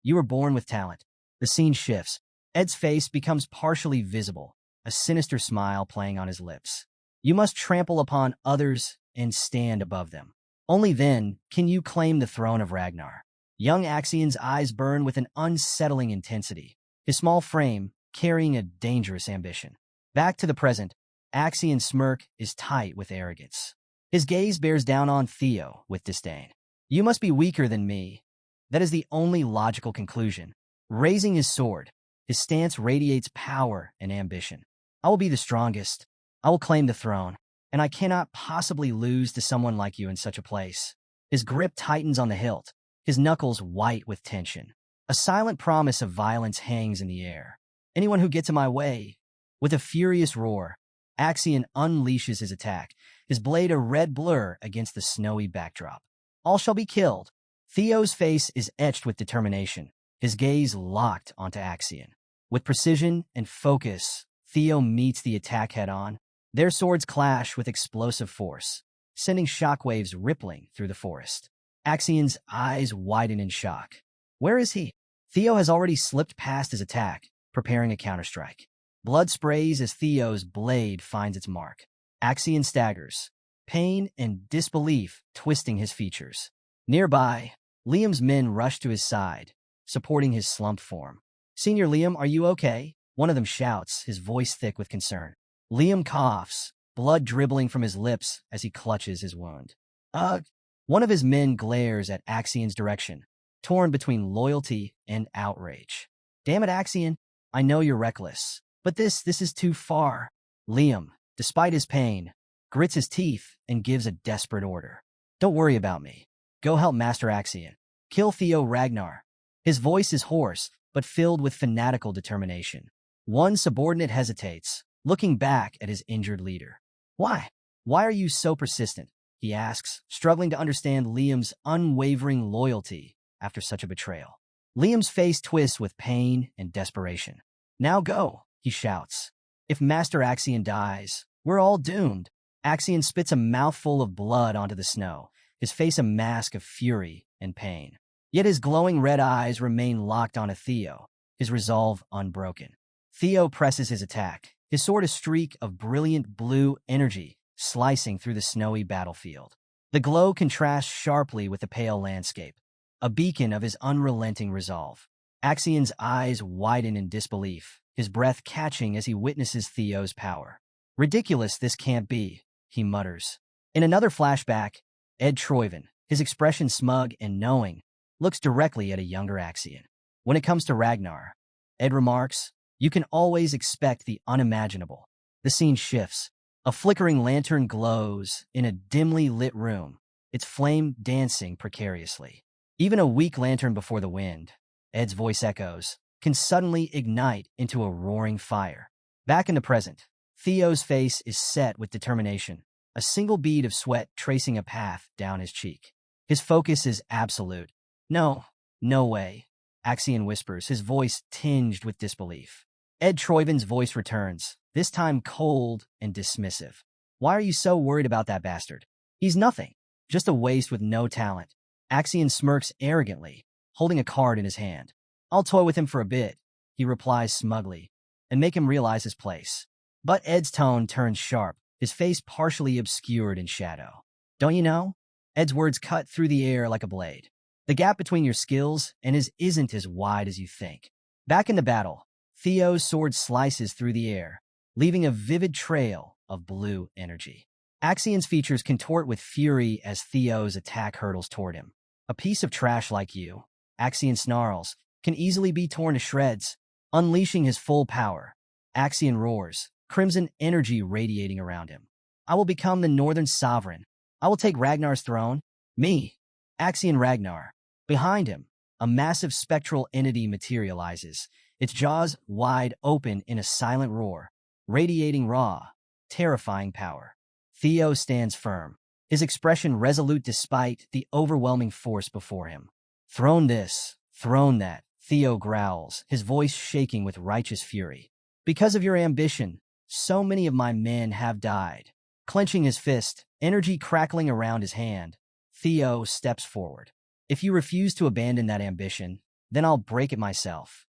you were born with talent. The scene shifts. Ed's face becomes partially visible, a sinister smile playing on his lips. You must trample upon others and stand above them. Only then can you claim the throne of Ragnar. Young Axian's eyes burn with an unsettling intensity, his small frame carrying a dangerous ambition. Back to the present, Axian's smirk is tight with arrogance. His gaze bears down on Theo with disdain. You must be weaker than me. That is the only logical conclusion. Raising his sword, his stance radiates power and ambition. I will be the strongest. I will claim the throne, and I cannot possibly lose to someone like you in such a place. His grip tightens on the hilt, his knuckles white with tension. A silent promise of violence hangs in the air. Anyone who gets in my way. With a furious roar, Axian unleashes his attack, his blade a red blur against the snowy backdrop. All shall be killed. Theo's face is etched with determination, his gaze locked onto Axian. With precision and focus, Theo meets the attack head-on. Their swords clash with explosive force, sending shockwaves rippling through the forest. Axian's eyes widen in shock. Where is he? Theo has already slipped past his attack, preparing a counterstrike. Blood sprays as Theo's blade finds its mark. Axian staggers, pain and disbelief twisting his features. Nearby, Liam's men rush to his side, supporting his slumped form. Senior Liam, are you okay? One of them shouts, his voice thick with concern. Liam coughs, blood dribbling from his lips as he clutches his wound. Ugh! One of his men glares at Axian's direction, torn between loyalty and outrage. Damn it, Axian, I know you're reckless, but this is too far. Liam, despite his pain, grits his teeth and gives a desperate order. Don't worry about me. Go help Master Axian. Kill Theo Ragnar. His voice is hoarse, but filled with fanatical determination. One subordinate hesitates, looking back at his injured leader. Why? Why are you so persistent? He asks, struggling to understand Liam's unwavering loyalty after such a betrayal. Liam's face twists with pain and desperation. Now go, he shouts. If Master Axian dies, we're all doomed. Axian spits a mouthful of blood onto the snow, his face a mask of fury and pain. Yet his glowing red eyes remain locked onto Theo, his resolve unbroken. Theo presses his attack, his sword a streak of brilliant blue energy slicing through the snowy battlefield. The glow contrasts sharply with the pale landscape, a beacon of his unrelenting resolve. Axian's eyes widen in disbelief, his breath catching as he witnesses Theo's power. Ridiculous this can't be, he mutters. In another flashback, Ed Troyven, his expression smug and knowing, looks directly at a younger Axian. When it comes to Ragnar, Ed remarks, you can always expect the unimaginable. The scene shifts. A flickering lantern glows in a dimly lit room, its flame dancing precariously. Even a weak lantern before the wind, Ed's voice echoes, can suddenly ignite into a roaring fire. Back in the present, Theo's face is set with determination, a single bead of sweat tracing a path down his cheek. His focus is absolute. No way, Axian whispers, his voice tinged with disbelief. Ed Troyven's voice returns, this time cold and dismissive. Why are you so worried about that bastard? He's nothing, just a waste with no talent. Axian smirks arrogantly, holding a card in his hand. I'll toy with him for a bit, he replies smugly, and make him realize his place. But Ed's tone turns sharp, his face partially obscured in shadow. Don't you know? Ed's words cut through the air like a blade. The gap between your skills and his isn't as wide as you think. Back in the battle, Theo's sword slices through the air, leaving a vivid trail of blue energy. Axian's features contort with fury as Theo's attack hurtles toward him. A piece of trash like you, Axian snarls, can easily be torn to shreds. Unleashing his full power, Axian roars, crimson energy radiating around him. I will become the Northern Sovereign. I will take Ragnar's throne. Me, Axian Ragnar. Behind him, a massive spectral entity materializes, its jaws wide open in a silent roar, radiating raw, terrifying power. Theo stands firm, his expression resolute despite the overwhelming force before him. Throne this, throne that, Theo growls, his voice shaking with righteous fury. Because of your ambition, so many of my men have died. Clenching his fist, energy crackling around his hand, Theo steps forward. If you refuse to abandon that ambition, then I'll break it myself.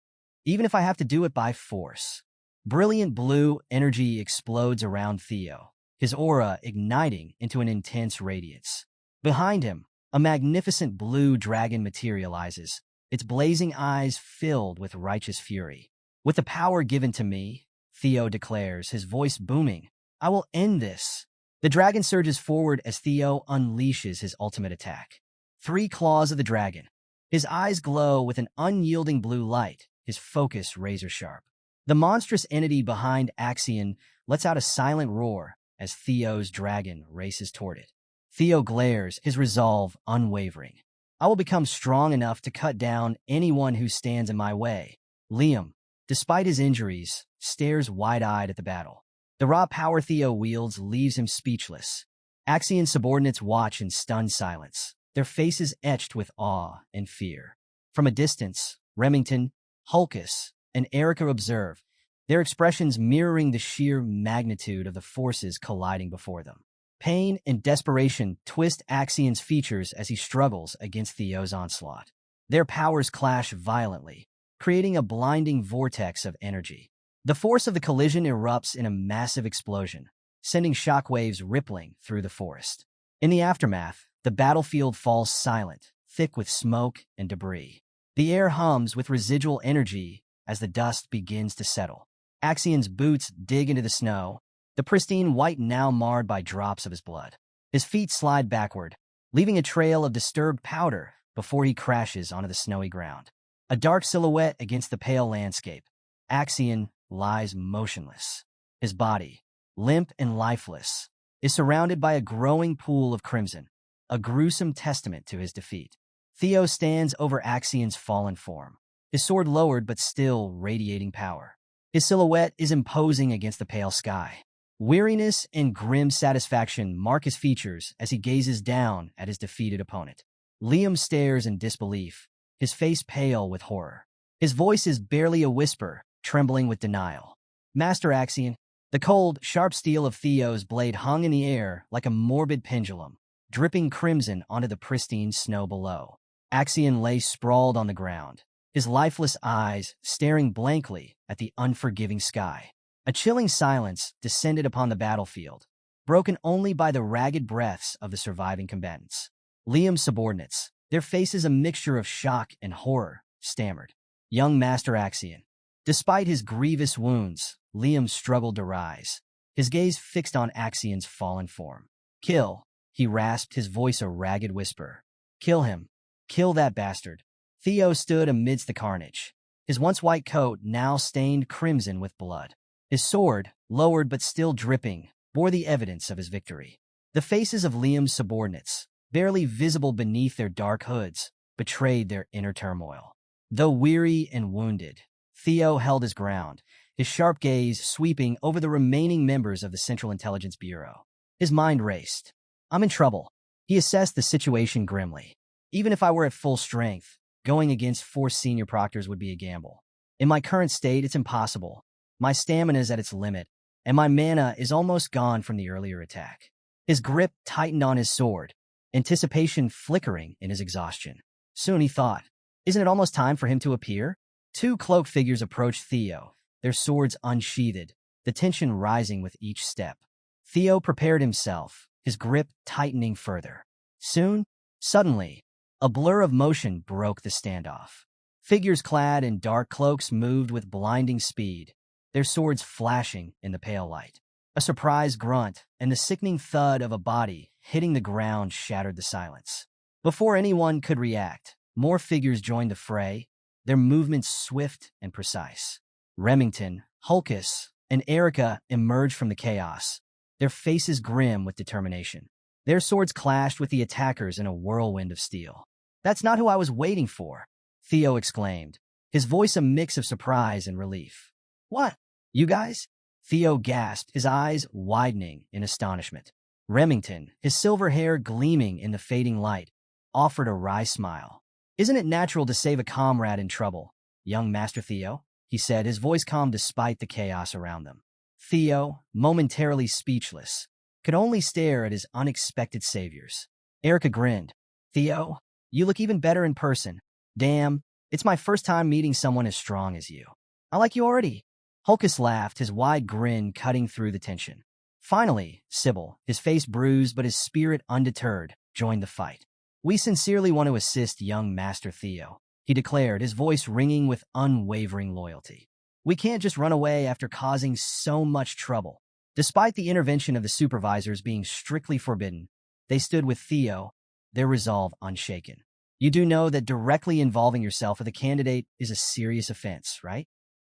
Even if I have to do it by force. Brilliant blue energy explodes around Theo, his aura igniting into an intense radiance. Behind him, a magnificent blue dragon materializes, its blazing eyes filled with righteous fury. With the power given to me, Theo declares, his voice booming, I will end this. The dragon surges forward as Theo unleashes his ultimate attack. 3 claws of the dragon. His eyes glow with an unyielding blue light, his focus razor-sharp. The monstrous entity behind Axion lets out a silent roar as Theo's dragon races toward it. Theo glares, his resolve unwavering. I will become strong enough to cut down anyone who stands in my way. Liam, despite his injuries, stares wide-eyed at the battle. The raw power Theo wields leaves him speechless. Axion's subordinates watch in stunned silence, their faces etched with awe and fear. From a distance, Remington, Hulkus, and Erica observe, their expressions mirroring the sheer magnitude of the forces colliding before them. Pain and desperation twist Axion's features as he struggles against Theo's onslaught. Their powers clash violently, creating a blinding vortex of energy. The force of the collision erupts in a massive explosion, sending shockwaves rippling through the forest. In the aftermath, the battlefield falls silent, thick with smoke and debris. The air hums with residual energy as the dust begins to settle. Axion's boots dig into the snow, the pristine white now marred by drops of his blood. His feet slide backward, leaving a trail of disturbed powder before he crashes onto the snowy ground. A dark silhouette against the pale landscape, Axion lies motionless. His body, limp and lifeless, is surrounded by a growing pool of crimson, a gruesome testament to his defeat. Theo stands over Axion's fallen form, his sword lowered but still radiating power. His silhouette is imposing against the pale sky. Weariness and grim satisfaction mark his features as he gazes down at his defeated opponent. Liam stares in disbelief, his face pale with horror. His voice is barely a whisper, trembling with denial. Master Axion, the cold, sharp steel of Theo's blade hung in the air like a morbid pendulum, dripping crimson onto the pristine snow below. Axion lay sprawled on the ground, his lifeless eyes staring blankly at the unforgiving sky. A chilling silence descended upon the battlefield, broken only by the ragged breaths of the surviving combatants. Liam's subordinates, their faces a mixture of shock and horror, stammered. Young Master Axion. Despite his grievous wounds, Liam struggled to rise, his gaze fixed on Axion's fallen form. Kill, he rasped, his voice a ragged whisper. Kill him. Kill that bastard. Theo stood amidst the carnage, his once white coat now stained crimson with blood. His sword, lowered but still dripping, bore the evidence of his victory. The faces of Liam's subordinates, barely visible beneath their dark hoods, betrayed their inner turmoil. Though weary and wounded, Theo held his ground, his sharp gaze sweeping over the remaining members of the Central Intelligence Bureau. His mind raced. I'm in trouble. He assessed the situation grimly. Even if I were at full strength, going against 4 senior proctors would be a gamble. In my current state, it's impossible. My stamina is at its limit, and my mana is almost gone from the earlier attack. His grip tightened on his sword, anticipation flickering in his exhaustion. Soon he thought, isn't it almost time for him to appear? 2 cloaked figures approached Theo, their swords unsheathed, the tension rising with each step. Theo prepared himself, his grip tightening further. Soon, suddenly, a blur of motion broke the standoff. Figures clad in dark cloaks moved with blinding speed, their swords flashing in the pale light. A surprised grunt and the sickening thud of a body hitting the ground shattered the silence. Before anyone could react, more figures joined the fray, their movements swift and precise. Remington, Hulkus, and Erica emerged from the chaos, their faces grim with determination. Their swords clashed with the attackers in a whirlwind of steel. That's not who I was waiting for, Theo exclaimed, his voice a mix of surprise and relief. What? You guys? Theo gasped, his eyes widening in astonishment. Remington, his silver hair gleaming in the fading light, offered a wry smile. Isn't it natural to save a comrade in trouble, young Master Theo? He said, his voice calm despite the chaos around them. Theo, momentarily speechless, could only stare at his unexpected saviors. Erica grinned. Theo, you look even better in person. Damn, it's my first time meeting someone as strong as you. I like you already. Hulkus laughed, his wide grin cutting through the tension. Finally, Sybil, his face bruised but his spirit undeterred, joined the fight. "We sincerely want to assist young Master Theo," he declared, his voice ringing with unwavering loyalty. "We can't just run away after causing so much trouble." Despite the intervention of the supervisors being strictly forbidden, they stood with Theo, their resolve unshaken. "You do know that directly involving yourself with a candidate is a serious offense, right?"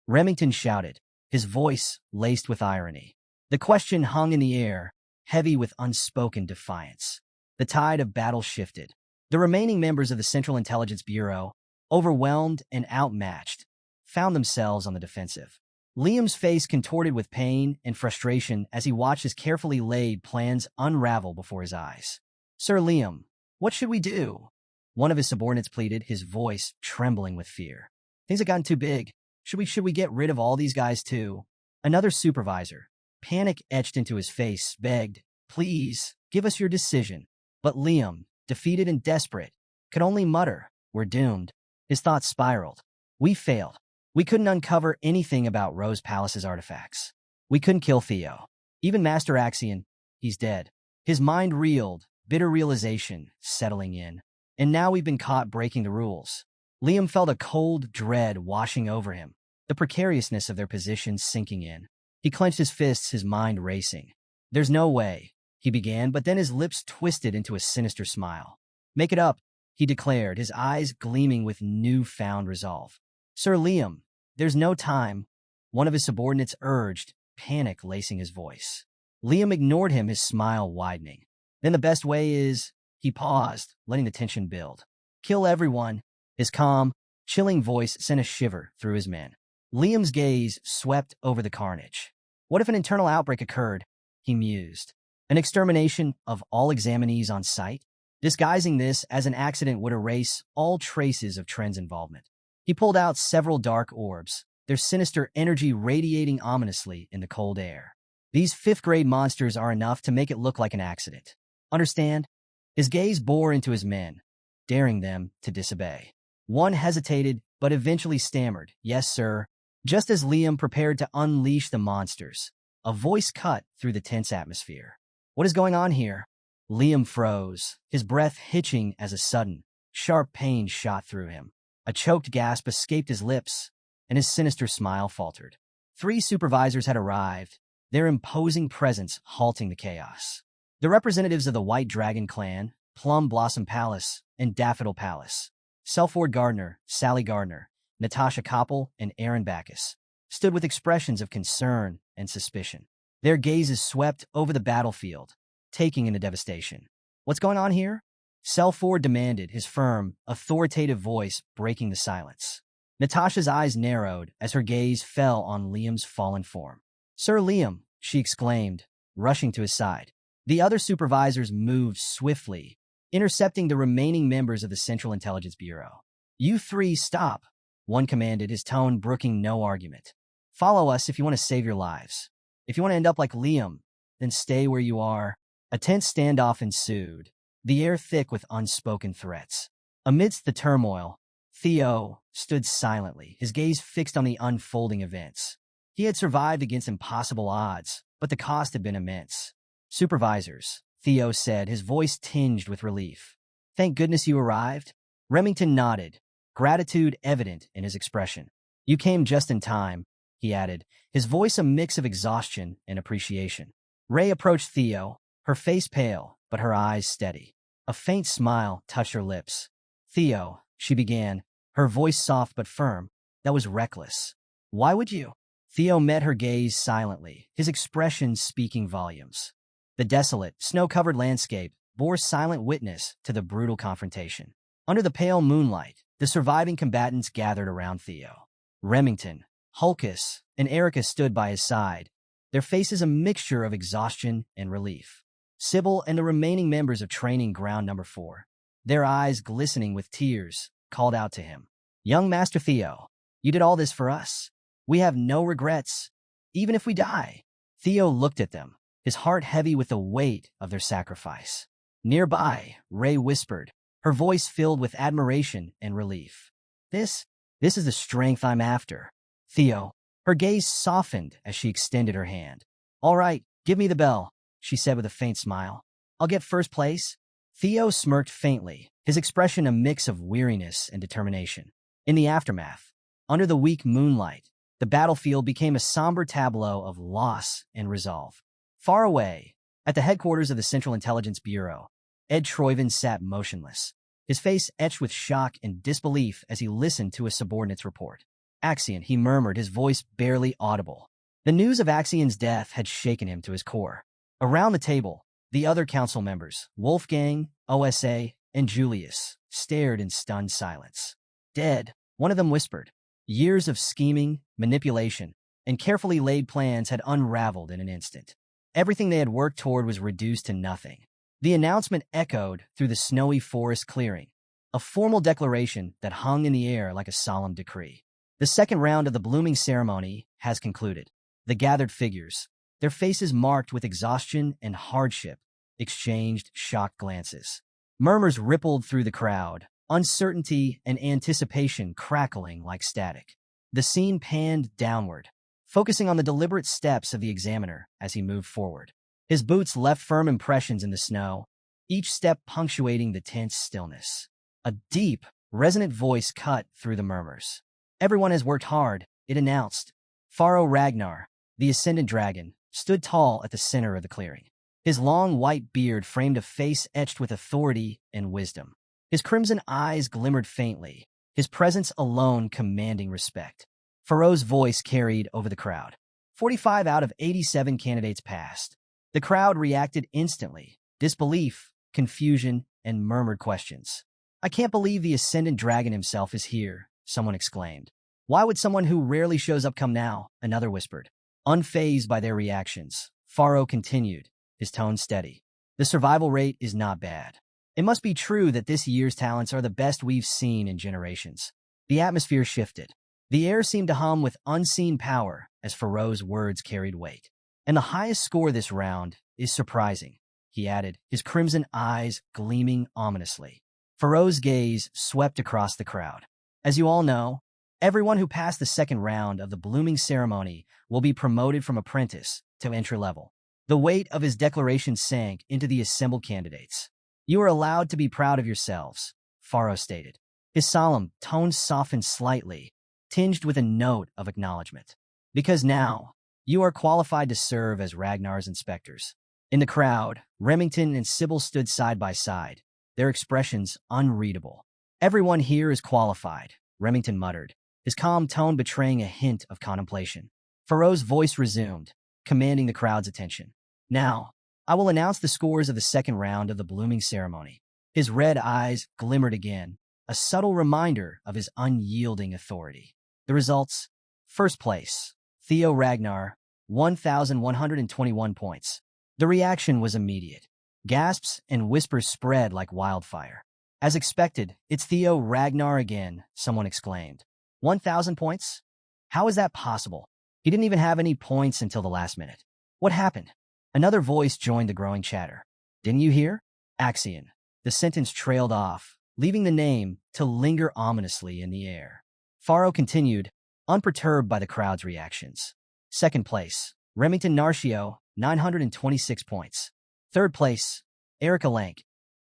Remington shouted, his voice laced with irony. The question hung in the air, heavy with unspoken defiance. The tide of battle shifted. The remaining members of the Central Intelligence Bureau, overwhelmed and outmatched, found themselves on the defensive. Liam's face contorted with pain and frustration as he watched his carefully laid plans unravel before his eyes. "Sir Liam, what should we do?" One of his subordinates pleaded, his voice trembling with fear. "Things have gotten too big. Should we get rid of all these guys too?" Another supervisor, panic etched into his face, begged, "Please, give us your decision." But Liam, defeated and desperate, could only mutter, "We're doomed." His thoughts spiraled. "We failed. We couldn't uncover anything about Rose Palace's artifacts. We couldn't kill Theo. Even Master Axion, he's dead." His mind reeled, bitter realization settling in. And now we've been caught breaking the rules. Liam felt a cold dread washing over him, the precariousness of their position sinking in. He clenched his fists, his mind racing. "There's no way," he began, but then his lips twisted into a sinister smile. "Make it up," he declared, his eyes gleaming with newfound resolve. "Sir Liam, there's no time," one of his subordinates urged, panic lacing his voice. Liam ignored him, his smile widening. "Then the best way is—" He paused, letting the tension build. "Kill everyone." His calm, chilling voice sent a shiver through his men. Liam's gaze swept over the carnage. What if an internal outbreak occurred? He mused. An extermination of all examinees on site? Disguising this as an accident would erase all traces of Tren's involvement. He pulled out several dark orbs, their sinister energy radiating ominously in the cold air. "These fifth-grade monsters are enough to make it look like an accident. Understand?" His gaze bore into his men, daring them to disobey. One hesitated, but eventually stammered, "Yes, sir." Just as Liam prepared to unleash the monsters, a voice cut through the tense atmosphere. "What is going on here?" Liam froze, his breath hitching as a sudden, sharp pain shot through him. A choked gasp escaped his lips, and his sinister smile faltered. 3 supervisors had arrived, their imposing presence halting the chaos. The representatives of the White Dragon Clan, Plum Blossom Palace, and Daffodil Palace, Selford Gardner, Sally Gardner, Natasha Koppel, and Aaron Backus, stood with expressions of concern and suspicion. Their gazes swept over the battlefield, taking in the devastation. "What's going on here?" Selford demanded, his firm, authoritative voice breaking the silence. Natasha's eyes narrowed as her gaze fell on Liam's fallen form. "Sir Liam," she exclaimed, rushing to his side. The other supervisors moved swiftly, intercepting the remaining members of the Central Intelligence Bureau. "You 3 stop," one commanded, his tone brooking no argument. "Follow us if you want to save your lives. If you want to end up like Liam, then stay where you are." A tense standoff ensued, the air thick with unspoken threats. Amidst the turmoil, Theo stood silently, his gaze fixed on the unfolding events. He had survived against impossible odds, but the cost had been immense. "Supervisors," Theo said, his voice tinged with relief. "Thank goodness you arrived." Remington nodded, gratitude evident in his expression. "You came just in time," he added, his voice a mix of exhaustion and appreciation. Ray approached Theo, her face pale, but her eyes steady. A faint smile touched her lips. "Theo," she began, her voice soft but firm, "that was reckless. Why would you?" Theo met her gaze silently, his expression speaking volumes. The desolate, snow-covered landscape bore silent witness to the brutal confrontation. Under the pale moonlight, the surviving combatants gathered around Theo. Remington, Hulkus, and Erica stood by his side, their faces a mixture of exhaustion and relief. Sybil and the remaining members of Training Ground Number 4, their eyes glistening with tears, called out to him. "Young Master Theo, you did all this for us. We have no regrets, even if we die." Theo looked at them, his heart heavy with the weight of their sacrifice. Nearby, Ray whispered, her voice filled with admiration and relief. This is the strength I'm after." "Theo," her gaze softened as she extended her hand. "All right, give me the bell," she said with a faint smile. "I'll get first place." Theo smirked faintly, his expression a mix of weariness and determination. In the aftermath, under the weak moonlight, the battlefield became a somber tableau of loss and resolve. Far away, at the headquarters of the Central Intelligence Bureau, Ed Troyven sat motionless, his face etched with shock and disbelief as he listened to his subordinate's report. Axion, he murmured, his voice barely audible. The news of Axion's death had shaken him to his core. Around the table, the other council members, Wolfgang, OSA, and Julius, stared in stunned silence. Dead, one of them whispered. Years of scheming, manipulation, and carefully laid plans had unraveled in an instant. Everything they had worked toward was reduced to nothing. The announcement echoed through the snowy forest clearing, a formal declaration that hung in the air like a solemn decree. The second round of the blooming ceremony has concluded. The gathered figures, their faces marked with exhaustion and hardship, exchanged shocked glances. Murmurs rippled through the crowd, uncertainty and anticipation crackling like static. The scene panned downward, focusing on the deliberate steps of the examiner as he moved forward. His boots left firm impressions in the snow, each step punctuating the tense stillness. A deep, resonant voice cut through the murmurs. Everyone has worked hard, it announced. Pharaoh Ragnar, the Ascendant Dragon, stood tall at the center of the clearing. His long white beard framed a face etched with authority and wisdom. His crimson eyes glimmered faintly, his presence alone commanding respect. Pharaoh's voice carried over the crowd. 45 out of 87 candidates passed. The crowd reacted instantly, disbelief, confusion, and murmured questions. I can't believe the Ascendant Dragon himself is here, someone exclaimed. Why would someone who rarely shows up come now? Another whispered. Unfazed by their reactions, Pharaoh continued, his tone steady. The survival rate is not bad. It must be true that this year's talents are the best we've seen in generations. The atmosphere shifted. The air seemed to hum with unseen power as Pharaoh's words carried weight. And the highest score this round is surprising, he added, his crimson eyes gleaming ominously. Pharaoh's gaze swept across the crowd. As you all know, everyone who passed the second round of the blooming ceremony will be promoted from apprentice to entry level. The weight of his declaration sank into the assembled candidates. You are allowed to be proud of yourselves, Pharaoh stated. His solemn tone softened slightly, tinged with a note of acknowledgement. Because now, you are qualified to serve as Ragnar's inspectors. In the crowd, Remington and Sybil stood side by side, their expressions unreadable. Everyone here is qualified, Remington muttered, his calm tone betraying a hint of contemplation. Pharaoh's voice resumed, commanding the crowd's attention. Now, I will announce the scores of the second round of the blooming ceremony. His red eyes glimmered again, a subtle reminder of his unyielding authority. The results: first place, Theo Ragnar, 1,121 points. The reaction was immediate. Gasps and whispers spread like wildfire. As expected, it's Theo Ragnar again, someone exclaimed. 1,000 points? How is that possible? He didn't even have any points until the last minute. What happened? Another voice joined the growing chatter. Didn't you hear? Axion. The sentence trailed off, leaving the name to linger ominously in the air. Pharaoh continued, unperturbed by the crowd's reactions. Second place, Remington Narcio, 926 points. Third place, Erica Lank,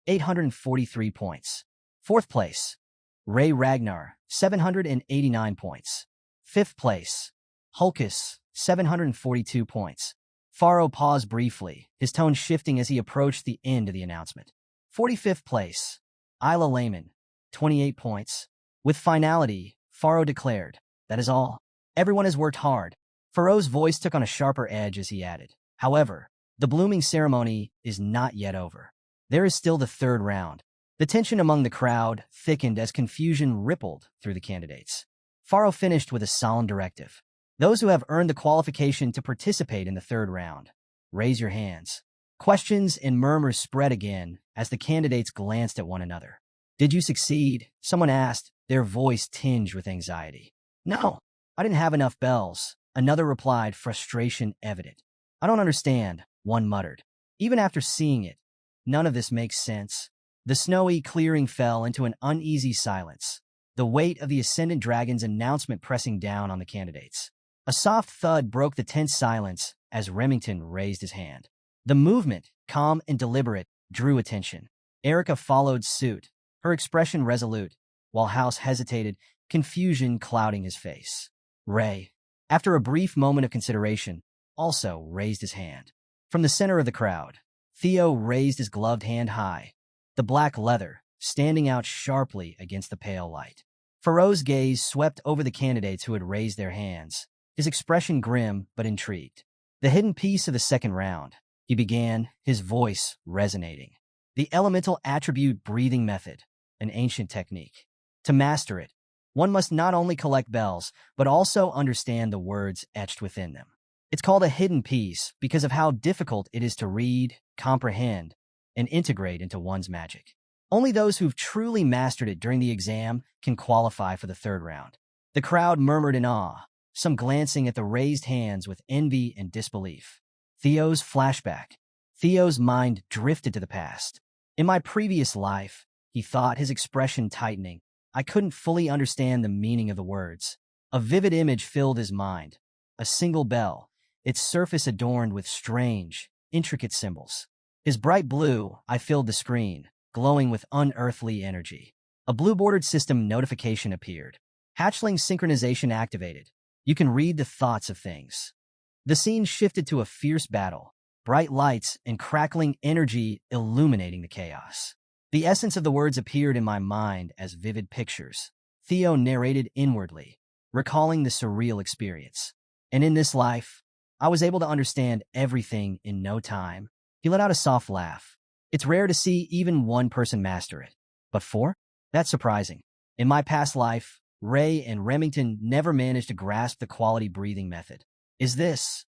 843 points. Fourth place, Ray Ragnar, 789 points. Fifth place, Hulkus, 742 points. Pharaoh paused briefly, his tone shifting as he approached the end of the announcement. 45th place, Isla Lehman, 28 points. With finality, Pharaoh declared, that is all. Everyone has worked hard. Pharaoh's voice took on a sharper edge as he added. However, the blooming ceremony is not yet over. There is still the third round. The tension among the crowd thickened as confusion rippled through the candidates. Pharaoh finished with a solemn directive. Those who have earned the qualification to participate in the third round, raise your hands. Questions and murmurs spread again as the candidates glanced at one another. Did you succeed? Someone asked, their voice tinged with anxiety. No, I didn't have enough bells. Another replied, frustration evident. I don't understand, one muttered. Even after seeing it, none of this makes sense. The snowy clearing fell into an uneasy silence, the weight of the Ascendant Dragon's announcement pressing down on the candidates. A soft thud broke the tense silence as Remington raised his hand. The movement, calm and deliberate, drew attention. Erica followed suit, her expression resolute, while House hesitated, confusion clouding his face. Ray, after a brief moment of consideration, also raised his hand. From the center of the crowd, Theo raised his gloved hand high, the black leather standing out sharply against the pale light. Faro's gaze swept over the candidates who had raised their hands, his expression grim but intrigued. The hidden piece of the second round, he began, his voice resonating. The elemental attribute breathing method, an ancient technique. To master it, one must not only collect bells, but also understand the words etched within them. It's called a hidden piece because of how difficult it is to read, comprehend, and integrate into one's magic. Only those who've truly mastered it during the exam can qualify for the third round. The crowd murmured in awe, some glancing at the raised hands with envy and disbelief. Theo's flashback. Theo's mind drifted to the past. In my previous life, he thought, his expression tightening, I couldn't fully understand the meaning of the words. A vivid image filled his mind. A single bell, its surface adorned with strange, intricate symbols. His bright blue eye filled the screen, glowing with unearthly energy. A blue-bordered system notification appeared. Hatchling synchronization activated. You can read the thoughts of things. The scene shifted to a fierce battle, bright lights and crackling energy illuminating the chaos. The essence of the words appeared in my mind as vivid pictures. Theo narrated inwardly, recalling the surreal experience. And in this life, I was able to understand everything in no time. He let out a soft laugh. It's rare to see even one person master it. But four? That's surprising. In my past life, Ray and Remington never managed to grasp the quality breathing method. Is this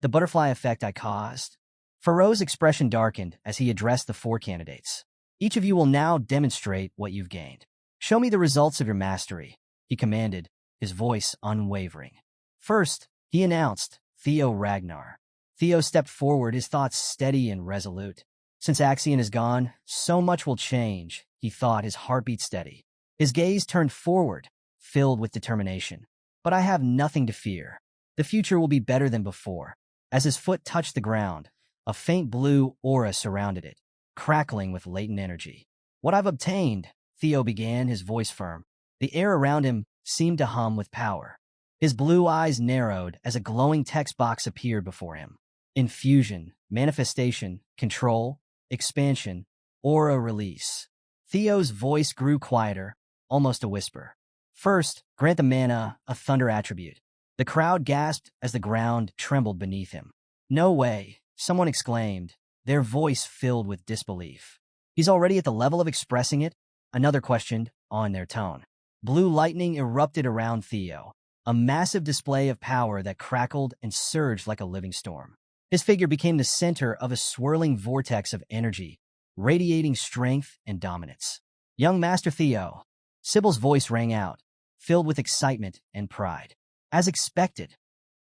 the butterfly effect I caused? Faro's expression darkened as he addressed the four candidates. Each of you will now demonstrate what you've gained. Show me the results of your mastery, he commanded, his voice unwavering. First, he announced, Theo Ragnar. Theo stepped forward, his thoughts steady and resolute. Since Axion is gone, so much will change, he thought, his heartbeat steady. His gaze turned forward, filled with determination. But I have nothing to fear. The future will be better than before. As his foot touched the ground, a faint blue aura surrounded it, crackling with latent energy. What I've obtained, Theo began, his voice firm. The air around him seemed to hum with power. His blue eyes narrowed as a glowing text box appeared before him. Infusion, manifestation, control, expansion, aura release. Theo's voice grew quieter, almost a whisper. First, grant the mana, a thunder attribute. The crowd gasped as the ground trembled beneath him. No way, someone exclaimed, their voice filled with disbelief. He's already at the level of expressing it? Another questioned, on their tone. Blue lightning erupted around Theo, a massive display of power that crackled and surged like a living storm. His figure became the center of a swirling vortex of energy, radiating strength and dominance. Young Master Theo, Sybil's voice rang out, filled with excitement and pride. As expected,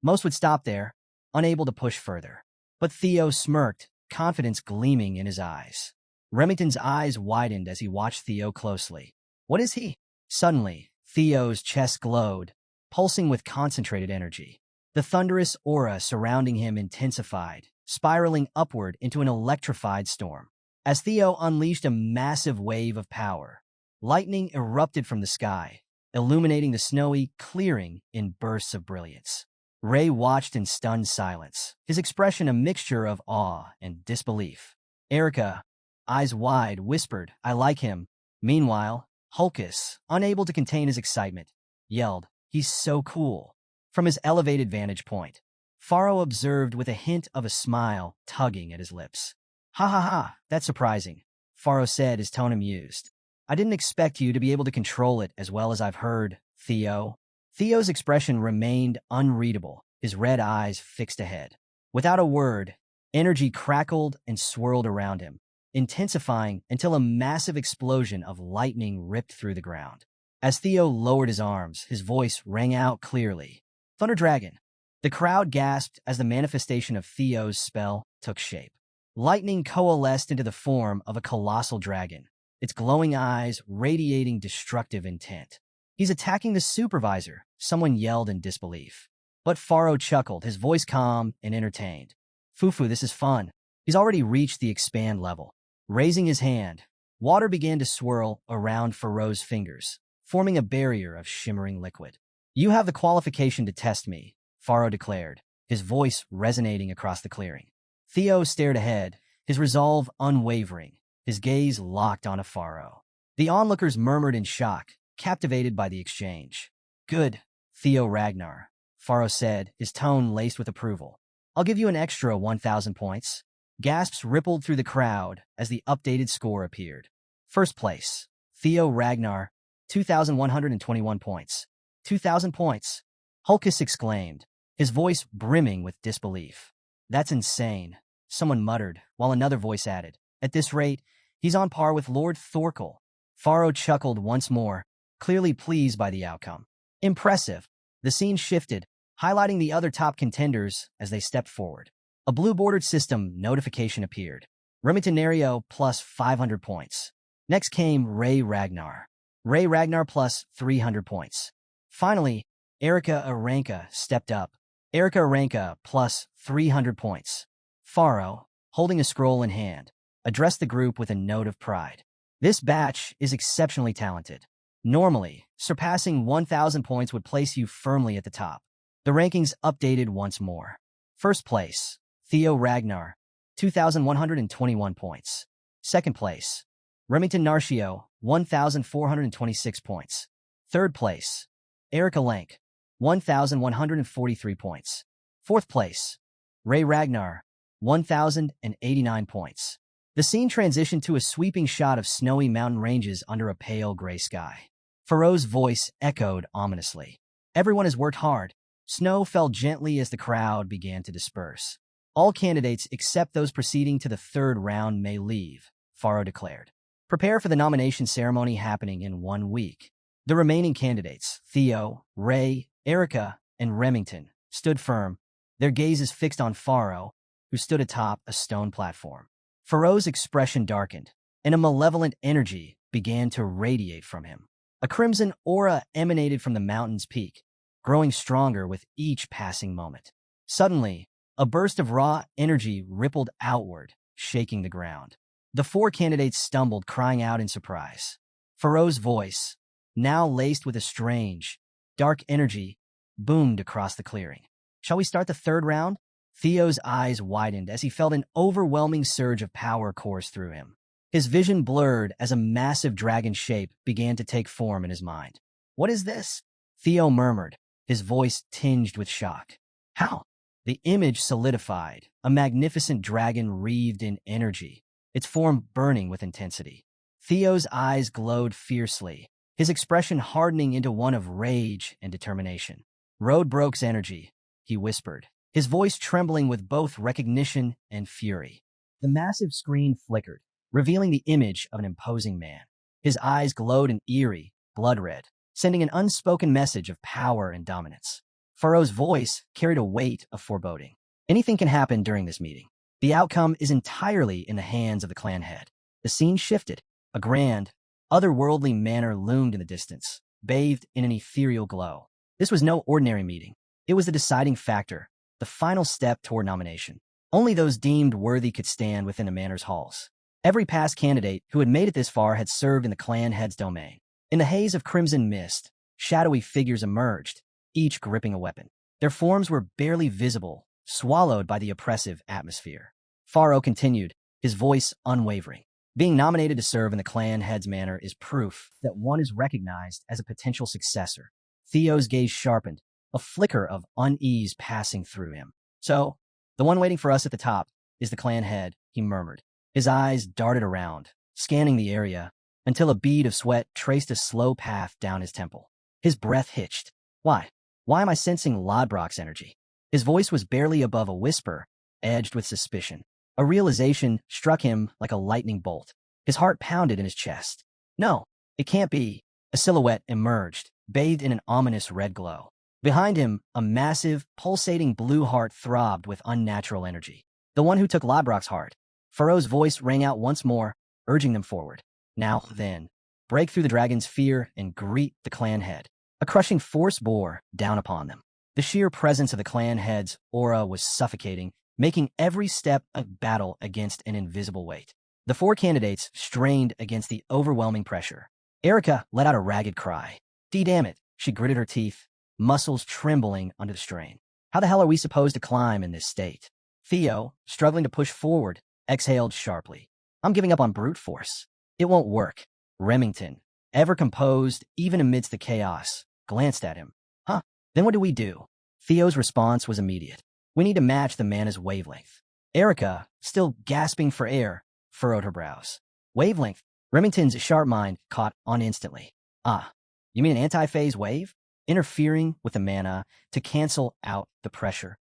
most would stop there, unable to push further. But Theo smirked, confidence gleaming in his eyes. Remington's eyes widened as he watched Theo closely. What is he? Suddenly, Theo's chest glowed, pulsing with concentrated energy. The thunderous aura surrounding him intensified, spiraling upward into an electrified storm. As Theo unleashed a massive wave of power, lightning erupted from the sky, illuminating the snowy clearing in bursts of brilliance. Ray watched in stunned silence, his expression a mixture of awe and disbelief. Erica, eyes wide, whispered, I like him. Meanwhile, Hulkus, unable to contain his excitement, yelled, he's so cool. From his elevated vantage point, Faro observed with a hint of a smile tugging at his lips. Ha ha ha, that's surprising, Faro said, his tone amused. I didn't expect you to be able to control it as well as I've heard, Theo. Theo's expression remained unreadable, his red eyes fixed ahead. Without a word, energy crackled and swirled around him, intensifying until a massive explosion of lightning ripped through the ground. As Theo lowered his arms, his voice rang out clearly. Thunder Dragon. The crowd gasped as the manifestation of Theo's spell took shape. Lightning coalesced into the form of a colossal dragon, its glowing eyes radiating destructive intent. He's attacking the supervisor, someone yelled in disbelief. But Faro chuckled, his voice calm and entertained. Fufu, this is fun. He's already reached the expand level. Raising his hand, Water began to swirl around Pharaoh's fingers, forming a barrier of shimmering liquid. "You have the qualification to test me," Pharaoh declared, his voice resonating across the clearing. Theo stared ahead, his resolve unwavering, his gaze locked on Pharaoh. The onlookers murmured in shock, captivated by the exchange. "Good, Theo Ragnar," Pharaoh said, his tone laced with approval. "I'll give you an extra 1,000 points." Gasps rippled through the crowd as the updated score appeared. First place, Theo Ragnar, 2,121 points. 2,000 points, Hulkus exclaimed, his voice brimming with disbelief. "That's insane," someone muttered, while another voice added. "At this rate, he's on par with Lord Thorkel." Pharaoh chuckled once more, clearly pleased by the outcome. Impressive. The scene shifted, highlighting the other top contenders as they stepped forward. A blue-bordered system notification appeared. Reincarnator plus 500 points. Next came Ray Ragnar. Ray Ragnar plus 300 points. Finally, Erika Aranka stepped up. Erika Aranka plus 300 points. Pharaoh, holding a scroll in hand, addressed the group with a note of pride. "This batch is exceptionally talented. Normally, surpassing 1,000 points would place you firmly at the top." The rankings updated once more. First place, Theo Ragnar, 2,121 points. Second place, Remington Narcio, 1,426 points. Third place, Erika Lank, 1,143 points. Fourth place, Ray Ragnar, 1,089 points. The scene transitioned to a sweeping shot of snowy mountain ranges under a pale gray sky. Pharaoh's voice echoed ominously. "Everyone has worked hard." Snow fell gently as the crowd began to disperse. "All candidates except those proceeding to the third round may leave," Pharaoh declared. "Prepare for the nomination ceremony happening in 1 week." The remaining candidates, Theo, Ray, Erika, and Remington, stood firm, their gazes fixed on Pharaoh, who stood atop a stone platform. Pharaoh's expression darkened, and a malevolent energy began to radiate from him. A crimson aura emanated from the mountain's peak, growing stronger with each passing moment. Suddenly, a burst of raw energy rippled outward, shaking the ground. The 4 candidates stumbled, crying out in surprise. Pharaoh's voice, now laced with a strange, dark energy, boomed across the clearing. "Shall we start the third round?" Theo's eyes widened as he felt an overwhelming surge of power course through him. His vision blurred as a massive dragon shape began to take form in his mind. "What is this?" Theo murmured, his voice tinged with shock. "How?" The image solidified, a magnificent dragon wreathed in energy, its form burning with intensity. Theo's eyes glowed fiercely, his expression hardening into one of rage and determination. "Roadbroke's energy," he whispered, his voice trembling with both recognition and fury. The massive screen flickered, revealing the image of an imposing man. His eyes glowed an eerie, blood red, sending an unspoken message of power and dominance. Pharaoh's voice carried a weight of foreboding. "Anything can happen during this meeting. The outcome is entirely in the hands of the clan head." The scene shifted. A grand, otherworldly manor loomed in the distance, bathed in an ethereal glow. This was no ordinary meeting. It was the deciding factor, the final step toward nomination. Only those deemed worthy could stand within the manor's halls. Every past candidate who had made it this far had served in the clan head's domain. In the haze of crimson mist, shadowy figures emerged, each gripping a weapon. Their forms were barely visible, swallowed by the oppressive atmosphere. Pharaoh continued, his voice unwavering. "Being nominated to serve in the clan head's manor is proof that one is recognized as a potential successor." Theo's gaze sharpened, a flicker of unease passing through him. "So, the one waiting for us at the top is the clan head," he murmured. His eyes darted around, scanning the area, until a bead of sweat traced a slow path down his temple. His breath hitched. Why? Why am I sensing Lodbrok's energy?" His voice was barely above a whisper, edged with suspicion. A realization struck him like a lightning bolt. His heart pounded in his chest. "No, it can't be." A silhouette emerged, bathed in an ominous red glow. Behind him, a massive, pulsating blue heart throbbed with unnatural energy. "The one who took Lodbrok's heart." Pharaoh's voice rang out once more, urging them forward. "Now, then, break through the dragon's fear and greet the clan head." A crushing force bore down upon them. The sheer presence of the clan head's aura was suffocating, making every step a battle against an invisible weight. The four candidates strained against the overwhelming pressure. Erica let out a ragged cry. Damn it, she gritted her teeth, muscles trembling under the strain. How the hell are we supposed to climb in this state? Theo, struggling to push forward, exhaled sharply. I'm giving up on brute force. It won't work. Remington, ever composed even amidst the chaos, glanced at him. Huh, then what do we do? Theo's response was immediate. We need to match the mana's wavelength. Erica, still gasping for air, furrowed her brows. Wavelength? Remington's sharp mind caught on instantly. Ah, you mean an anti-phase wave? Interfering with the mana to cancel out the pressure.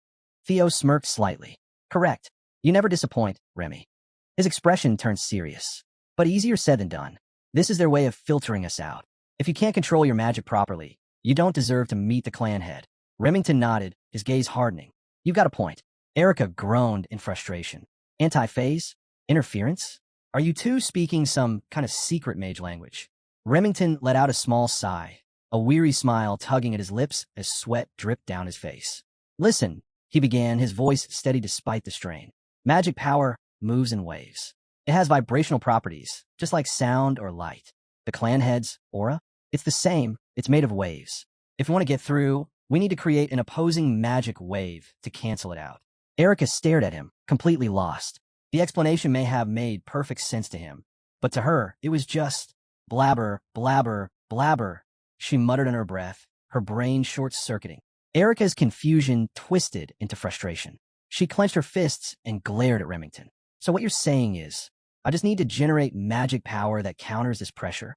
Theo smirked slightly. Correct. You never disappoint, Remy. His expression turned serious. But easier said than done. This is their way of filtering us out. If you can't control your magic properly, you don't deserve to meet the clan head. Remington nodded, his gaze hardening. You've got a point. Erica groaned in frustration. Anti-phase? Interference? Are you two speaking some kind of secret mage language? Remington let out a small sigh, a weary smile tugging at his lips as sweat dripped down his face. Listen, he began, his voice steady despite the strain. Magic power moves in waves. It has vibrational properties, just like sound or light. The clan head's aura? It's the same, it's made of waves. If we want to get through, we need to create an opposing magic wave to cancel it out. Erica stared at him, completely lost. The explanation may have made perfect sense to him, but to her, it was just blabber, blabber, blabber. She muttered under her breath, her brain short-circuiting. Erica's confusion twisted into frustration. She clenched her fists and glared at Remington. So what you're saying is, I just need to generate magic power that counters this pressure?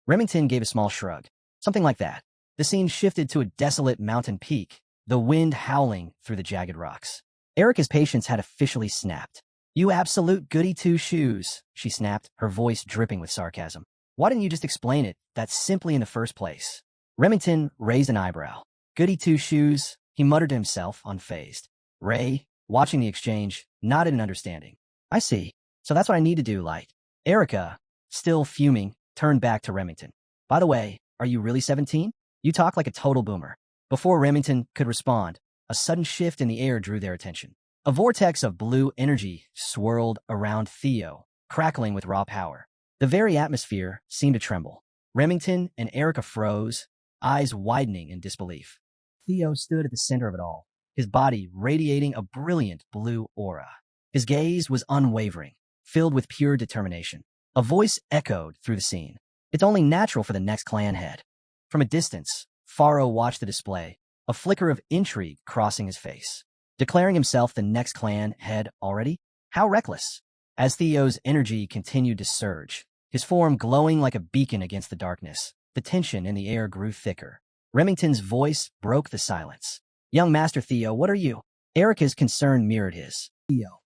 Remington gave a small shrug. Something like that. The scene shifted to a desolate mountain peak, the wind howling through the jagged rocks. Erica's patience had officially snapped. You absolute goody two-shoes, she snapped, her voice dripping with sarcasm. Why didn't you just explain it that simply in the first place? Remington raised an eyebrow. Goody two-shoes, he muttered to himself, unfazed. Ray, watching the exchange, nodded in understanding. I see. So that's what I need to do, Light. Erica, still fuming, turned back to Remington. By the way, are you really 17? You talk like a total boomer. Before Remington could respond, a sudden shift in the air drew their attention. A vortex of blue energy swirled around Theo, crackling with raw power. The very atmosphere seemed to tremble. Remington and Erica froze, eyes widening in disbelief. Theo stood at the center of it all, his body radiating a brilliant blue aura. His gaze was unwavering, filled with pure determination. A voice echoed through the scene. It's only natural for the next clan head. From a distance, Faro watched the display, a flicker of intrigue crossing his face. Declaring himself the next clan head already? How reckless! As Theo's energy continued to surge, his form glowing like a beacon against the darkness, the tension in the air grew thicker. Remington's voice broke the silence. Young Master Theo, what are you? Erica's concern mirrored his. Theo.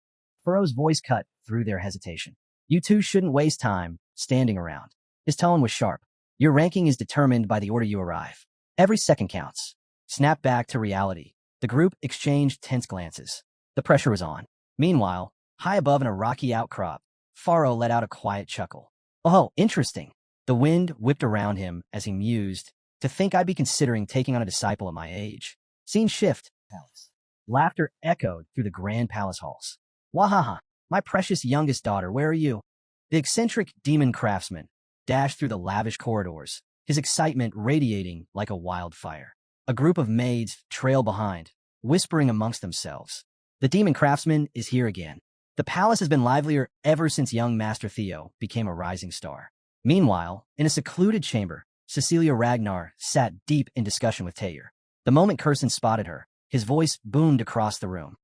Faro's voice cut through their hesitation. You two shouldn't waste time standing around. His tone was sharp. Your ranking is determined by the order you arrive. Every second counts. Snap back to reality. The group exchanged tense glances. The pressure was on. Meanwhile, high above in a rocky outcrop, Faro let out a quiet chuckle. Oh, interesting. The wind whipped around him as he mused. To think I'd be considering taking on a disciple at my age. Scene shift. Palace. Laughter echoed through the grand palace halls. Wahaha, my precious youngest daughter, where are you? The eccentric demon craftsman dashed through the lavish corridors, his excitement radiating like a wildfire. A group of maids trailed behind, whispering amongst themselves. The demon craftsman is here again. The palace has been livelier ever since young Master Theo became a rising star. Meanwhile, in a secluded chamber, Cecilia Ragnar sat deep in discussion with Taylor. The moment Curson spotted her, his voice boomed across the room.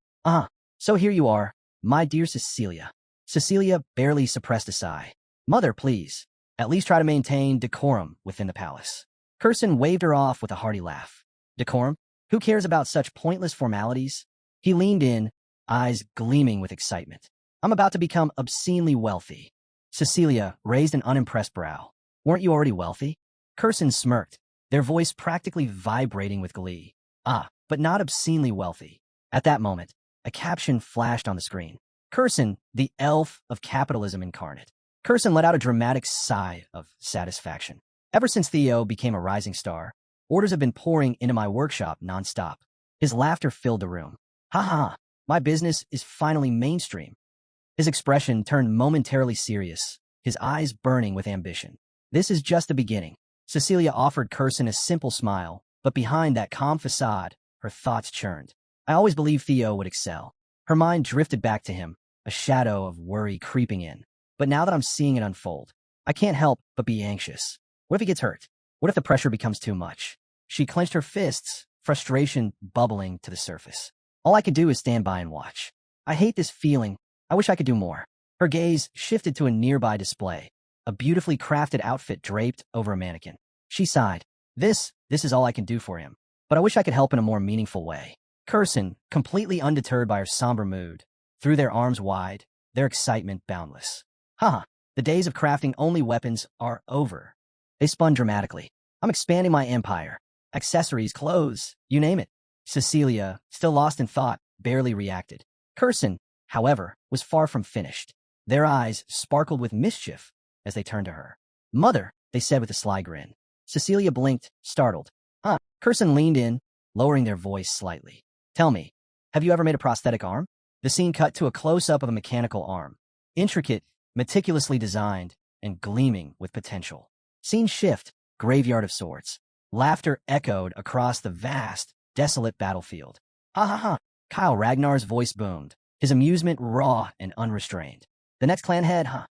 So here you are, my dear Cecilia. Cecilia barely suppressed a sigh. Mother, please. At least try to maintain decorum within the palace. Curson waved her off with a hearty laugh. Decorum? Who cares about such pointless formalities? He leaned in, eyes gleaming with excitement. I'm about to become obscenely wealthy. Cecilia raised an unimpressed brow. Weren't you already wealthy? Curson smirked, their voice practically vibrating with glee. But not obscenely wealthy. At that moment, a caption flashed on the screen. Curson, the elf of capitalism incarnate. Curson let out a dramatic sigh of satisfaction. Ever since Theo became a rising star, orders have been pouring into my workshop nonstop. His laughter filled the room. Ha ha, my business is finally mainstream. His expression turned momentarily serious, his eyes burning with ambition. This is just the beginning. Cecilia offered Curson a simple smile, but behind that calm facade, her thoughts churned. I always believed Theo would excel. Her mind drifted back to him, a shadow of worry creeping in. But now that I'm seeing it unfold, I can't help but be anxious. What if he gets hurt? What if the pressure becomes too much? She clenched her fists, frustration bubbling to the surface. All I could do is stand by and watch. I hate this feeling. I wish I could do more. Her gaze shifted to a nearby display, a beautifully crafted outfit draped over a mannequin. She sighed. This is all I can do for him. But I wish I could help in a more meaningful way. Curson, completely undeterred by her somber mood, threw their arms wide, their excitement boundless. Haha, the days of crafting only weapons are over. They spun dramatically. I'm expanding my empire. Accessories, clothes, you name it. Cecilia, still lost in thought, barely reacted. Curson, however, was far from finished. Their eyes sparkled with mischief as they turned to her. Mother, they said with a sly grin. Cecilia blinked, startled. Huh. Curson leaned in, lowering their voice slightly. Tell me, have you ever made a prosthetic arm? The scene cut to a close-up of a mechanical arm. Intricate, meticulously designed, and gleaming with potential. Scene shift, graveyard of swords. Laughter echoed across the vast, desolate battlefield. Ha ha ha. Kyle Ragnar's voice boomed, his amusement raw and unrestrained. The next clan head, huh?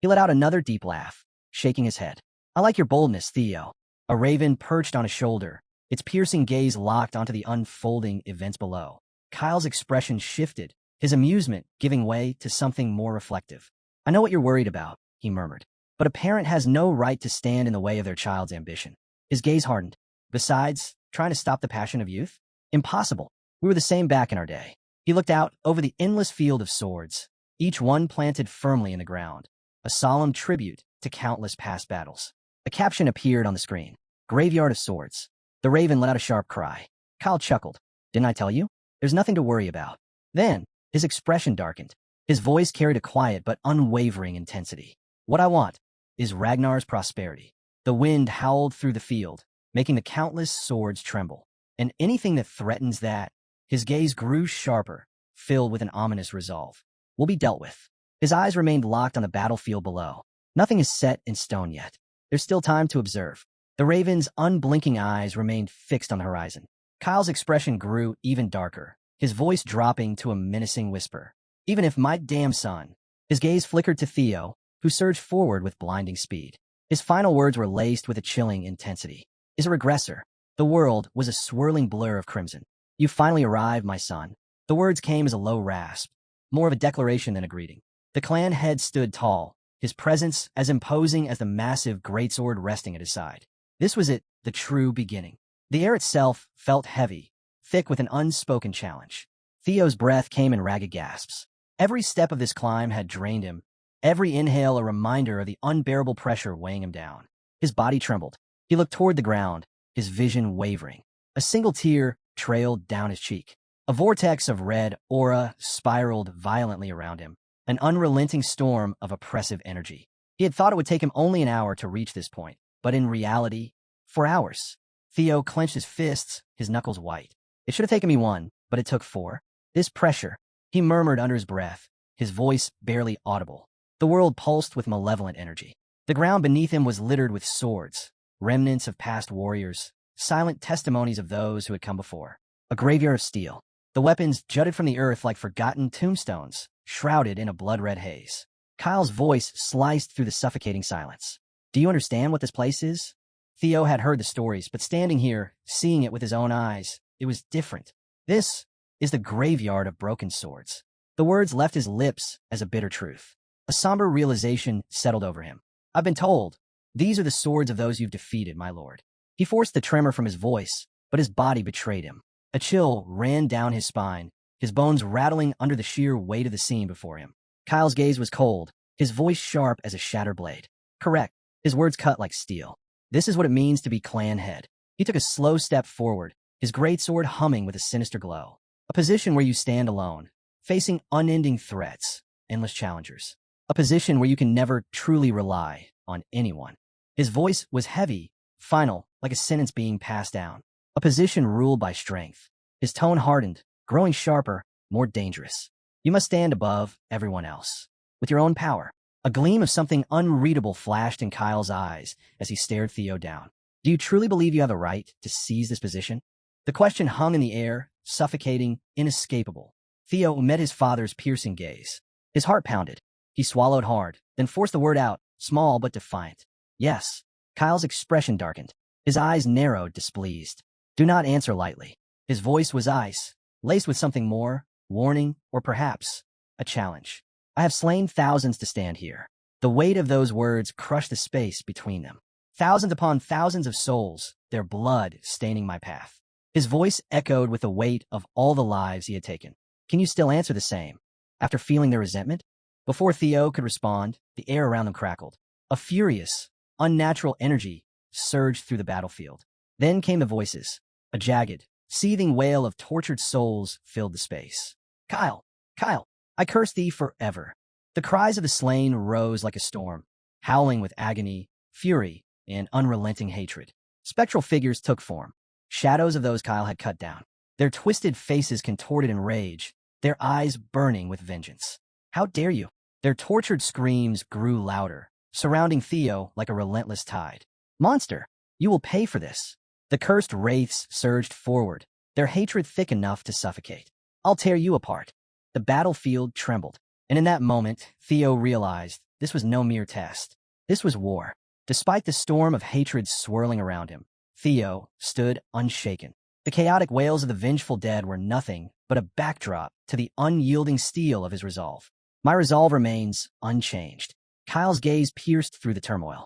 He let out another deep laugh, shaking his head. I like your boldness, Theo. A raven perched on his shoulder, its piercing gaze locked onto the unfolding events below. Kyle's expression shifted, his amusement giving way to something more reflective. I know what you're worried about, he murmured, but a parent has no right to stand in the way of their child's ambition. His gaze hardened. Besides, trying to stop the passion of youth? Impossible. We were the same back in our day. He looked out over the endless field of swords, each one planted firmly in the ground, a solemn tribute to countless past battles. A caption appeared on the screen. Graveyard of Swords. The raven let out a sharp cry. Kyle chuckled. Didn't I tell you? There's nothing to worry about. Then, his expression darkened. His voice carried a quiet but unwavering intensity. What I want is Ragnar's prosperity. The wind howled through the field, making the countless swords tremble. And anything that threatens that, his gaze grew sharper, filled with an ominous resolve, will be dealt with. His eyes remained locked on the battlefield below. Nothing is set in stone yet. There's still time to observe. The raven's unblinking eyes remained fixed on the horizon. Kyle's expression grew even darker, his voice dropping to a menacing whisper. Even if my damn son. His gaze flickered to Theo, who surged forward with blinding speed. His final words were laced with a chilling intensity. Is a regressor. The world was a swirling blur of crimson. You finally arrived, my son. The words came as a low rasp, more of a declaration than a greeting. The clan head stood tall, his presence as imposing as the massive greatsword resting at his side. This was it, the true beginning. The air itself felt heavy, thick with an unspoken challenge. Theo's breath came in ragged gasps. Every step of this climb had drained him, every inhale a reminder of the unbearable pressure weighing him down. His body trembled. He looked toward the ground, his vision wavering. A single tear trailed down his cheek. A vortex of red aura spiraled violently around him, an unrelenting storm of oppressive energy. He had thought it would take him only an hour to reach this point, but in reality, 4 hours. Theo clenched his fists, his knuckles white. It should have taken me 1, but it took 4. This pressure, he murmured under his breath, his voice barely audible. The world pulsed with malevolent energy. The ground beneath him was littered with swords, remnants of past warriors, silent testimonies of those who had come before. A graveyard of steel. The weapons jutted from the earth like forgotten tombstones, shrouded in a blood-red haze. Kyle's voice sliced through the suffocating silence. Do you understand what this place is? Theo had heard the stories, but standing here, seeing it with his own eyes, it was different. This is the graveyard of broken swords. The words left his lips as a bitter truth. A somber realization settled over him. I've been told, these are the swords of those you've defeated, my lord. He forced the tremor from his voice, but his body betrayed him. A chill ran down his spine, his bones rattling under the sheer weight of the scene before him. Kyle's gaze was cold, his voice sharp as a shattered blade. Correct, his words cut like steel. This is what it means to be clan head. He took a slow step forward, his greatsword humming with a sinister glow. A position where you stand alone, facing unending threats, endless challengers. A position where you can never truly rely on anyone. His voice was heavy, final, like a sentence being passed down. A position ruled by strength. His tone hardened, growing sharper, more dangerous. You must stand above everyone else. with your own power. A gleam of something unreadable flashed in Kyle's eyes as he stared Theo down. Do you truly believe you have a right to seize this position? The question hung in the air, suffocating, inescapable. Theo met his father's piercing gaze. His heart pounded. He swallowed hard, then forced the word out, small but defiant. Yes. Kyle's expression darkened. His eyes narrowed, displeased. Do not answer lightly. His voice was ice, laced with something more, warning, or perhaps a challenge. I have slain thousands to stand here. The weight of those words crushed the space between them. Thousands upon thousands of souls, their blood staining my path. His voice echoed with the weight of all the lives he had taken. Can you still answer the same? After feeling their resentment? Before Theo could respond, the air around them crackled. A furious, unnatural energy surged through the battlefield. Then came the voices. A jagged, seething wail of tortured souls filled the space. Kyle! Kyle! I curse thee forever. The cries of the slain rose like a storm, howling with agony, fury, and unrelenting hatred. Spectral figures took form, shadows of those Kyle had cut down, their twisted faces contorted in rage, their eyes burning with vengeance. How dare you? Their tortured screams grew louder, surrounding Theo like a relentless tide. Monster, you will pay for this. The cursed wraiths surged forward, their hatred thick enough to suffocate. I'll tear you apart. The battlefield trembled, and in that moment, Theo realized this was no mere test. This was war. Despite the storm of hatred swirling around him, Theo stood unshaken. The chaotic wails of the vengeful dead were nothing but a backdrop to the unyielding steel of his resolve. My resolve remains unchanged. Kyle's gaze pierced through the turmoil.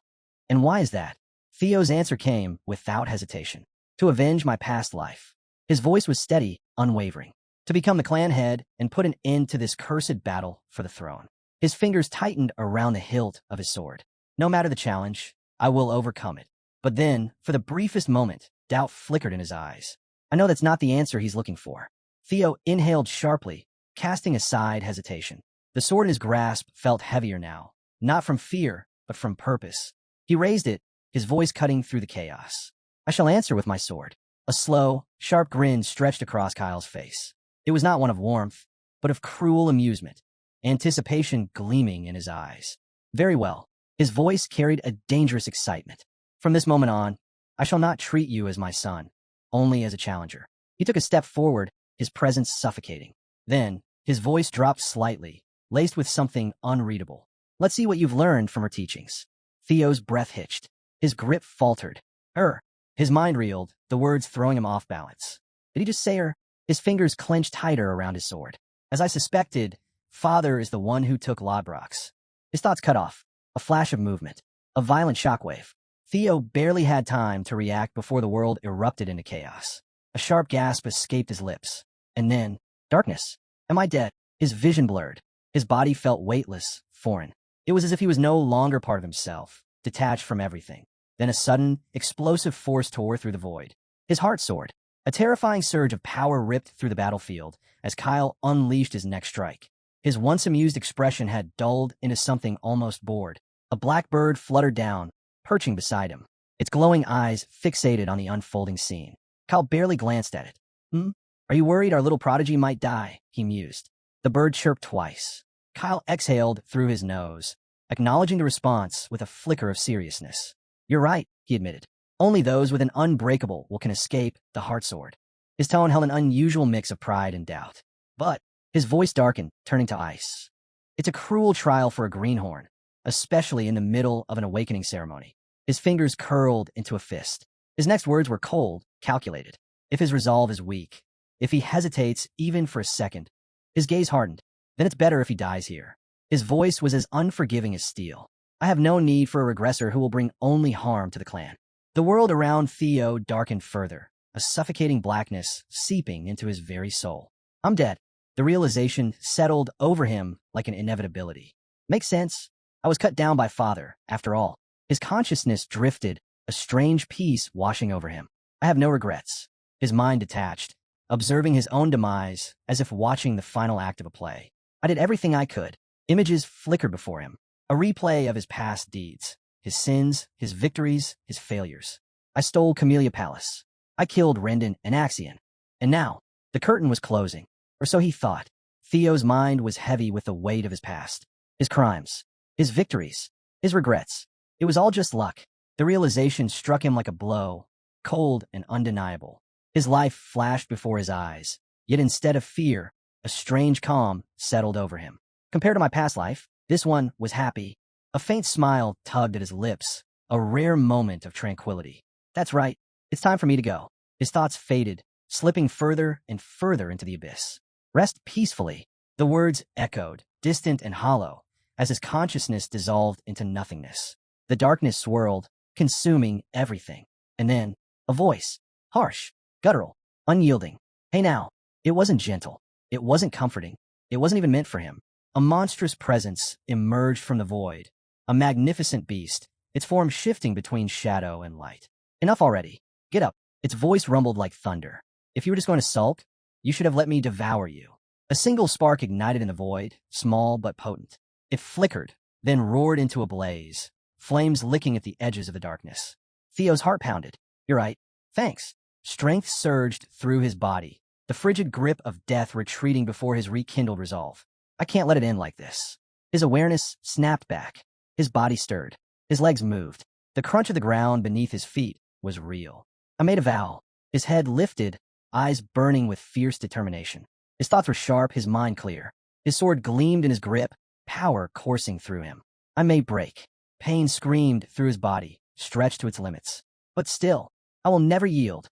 And why is that? Theo's answer came without hesitation. To avenge my past life. His voice was steady, unwavering. To become the clan head and put an end to this cursed battle for the throne. His fingers tightened around the hilt of his sword. No matter the challenge, I will overcome it. But then, for the briefest moment, doubt flickered in his eyes. I know that's not the answer he's looking for. Theo inhaled sharply, casting aside hesitation. The sword in his grasp felt heavier now, not from fear, but from purpose. He raised it, his voice cutting through the chaos. I shall answer with my sword. A slow, sharp grin stretched across Kyle's face. It was not one of warmth, but of cruel amusement, anticipation gleaming in his eyes. Very well. His voice carried a dangerous excitement. From this moment on, I shall not treat you as my son, only as a challenger. He took a step forward, his presence suffocating. Then, his voice dropped slightly, laced with something unreadable. Let's see what you've learned from her teachings. Theo's breath hitched. His grip faltered. Her. His mind reeled, the words throwing him off balance. Did he just say her? His fingers clenched tighter around his sword. As I suspected, Father is the one who took Lodbrok's. His thoughts cut off. A flash of movement. A violent shockwave. Theo barely had time to react before the world erupted into chaos. A sharp gasp escaped his lips. And then, darkness. Am I dead? His vision blurred. His body felt weightless, foreign. It was as if he was no longer part of himself, detached from everything. Then a sudden, explosive force tore through the void. His heart soared. A terrifying surge of power ripped through the battlefield as Kyle unleashed his next strike. His once amused expression had dulled into something almost bored. A black bird fluttered down, perching beside him, its glowing eyes fixated on the unfolding scene. Kyle barely glanced at it. Are you worried our little prodigy might die? He mused. The bird chirped twice. Kyle exhaled through his nose, acknowledging the response with a flicker of seriousness. You're right, he admitted. Only those with an unbreakable will can escape the heart sword. His tone held an unusual mix of pride and doubt. But his voice darkened, turning to ice. It's a cruel trial for a greenhorn, especially in the middle of an awakening ceremony. His fingers curled into a fist. His next words were cold, calculated. If his resolve is weak, if he hesitates even for a second, his gaze hardened. Then it's better if he dies here. His voice was as unforgiving as steel. I have no need for a regressor who will bring only harm to the clan. The world around Theo darkened further, a suffocating blackness seeping into his very soul. I'm dead. The realization settled over him like an inevitability. Makes sense. I was cut down by Father, after all. His consciousness drifted, a strange peace washing over him. I have no regrets. His mind detached, observing his own demise as if watching the final act of a play. I did everything I could. Images flickered before him, a replay of his past deeds, his sins, his victories, his failures. I stole Camellia Palace. I killed Rendon and Axion. And now, the curtain was closing, or so he thought. Theo's mind was heavy with the weight of his past. his crimes, his victories, his regrets. It was all just luck. The realization struck him like a blow, cold and undeniable. His life flashed before his eyes, yet instead of fear, a strange calm settled over him. Compared to my past life, this one was happy. A faint smile tugged at his lips, a rare moment of tranquility. That's right, it's time for me to go. His thoughts faded, slipping further and further into the abyss. Rest peacefully. The words echoed, distant and hollow, as his consciousness dissolved into nothingness. The darkness swirled, consuming everything. And then, a voice, harsh, guttural, unyielding. Hey now. It wasn't gentle. It wasn't comforting. It wasn't even meant for him. A monstrous presence emerged from the void. A magnificent beast, its form shifting between shadow and light. Enough already. Get up. Its voice rumbled like thunder. If you were just going to sulk, you should have let me devour you. A single spark ignited in the void, small but potent. It flickered, then roared into a blaze, flames licking at the edges of the darkness. Theo's heart pounded. You're right. Thanks. Strength surged through his body, the frigid grip of death retreating before his rekindled resolve. I can't let it end like this. His awareness snapped back. His body stirred. His legs moved. The crunch of the ground beneath his feet was real. I made a vow. His head lifted, eyes burning with fierce determination. His thoughts were sharp, his mind clear. His sword gleamed in his grip, power coursing through him. I may break. Pain screamed through his body, stretched to its limits. But still, I will never yield.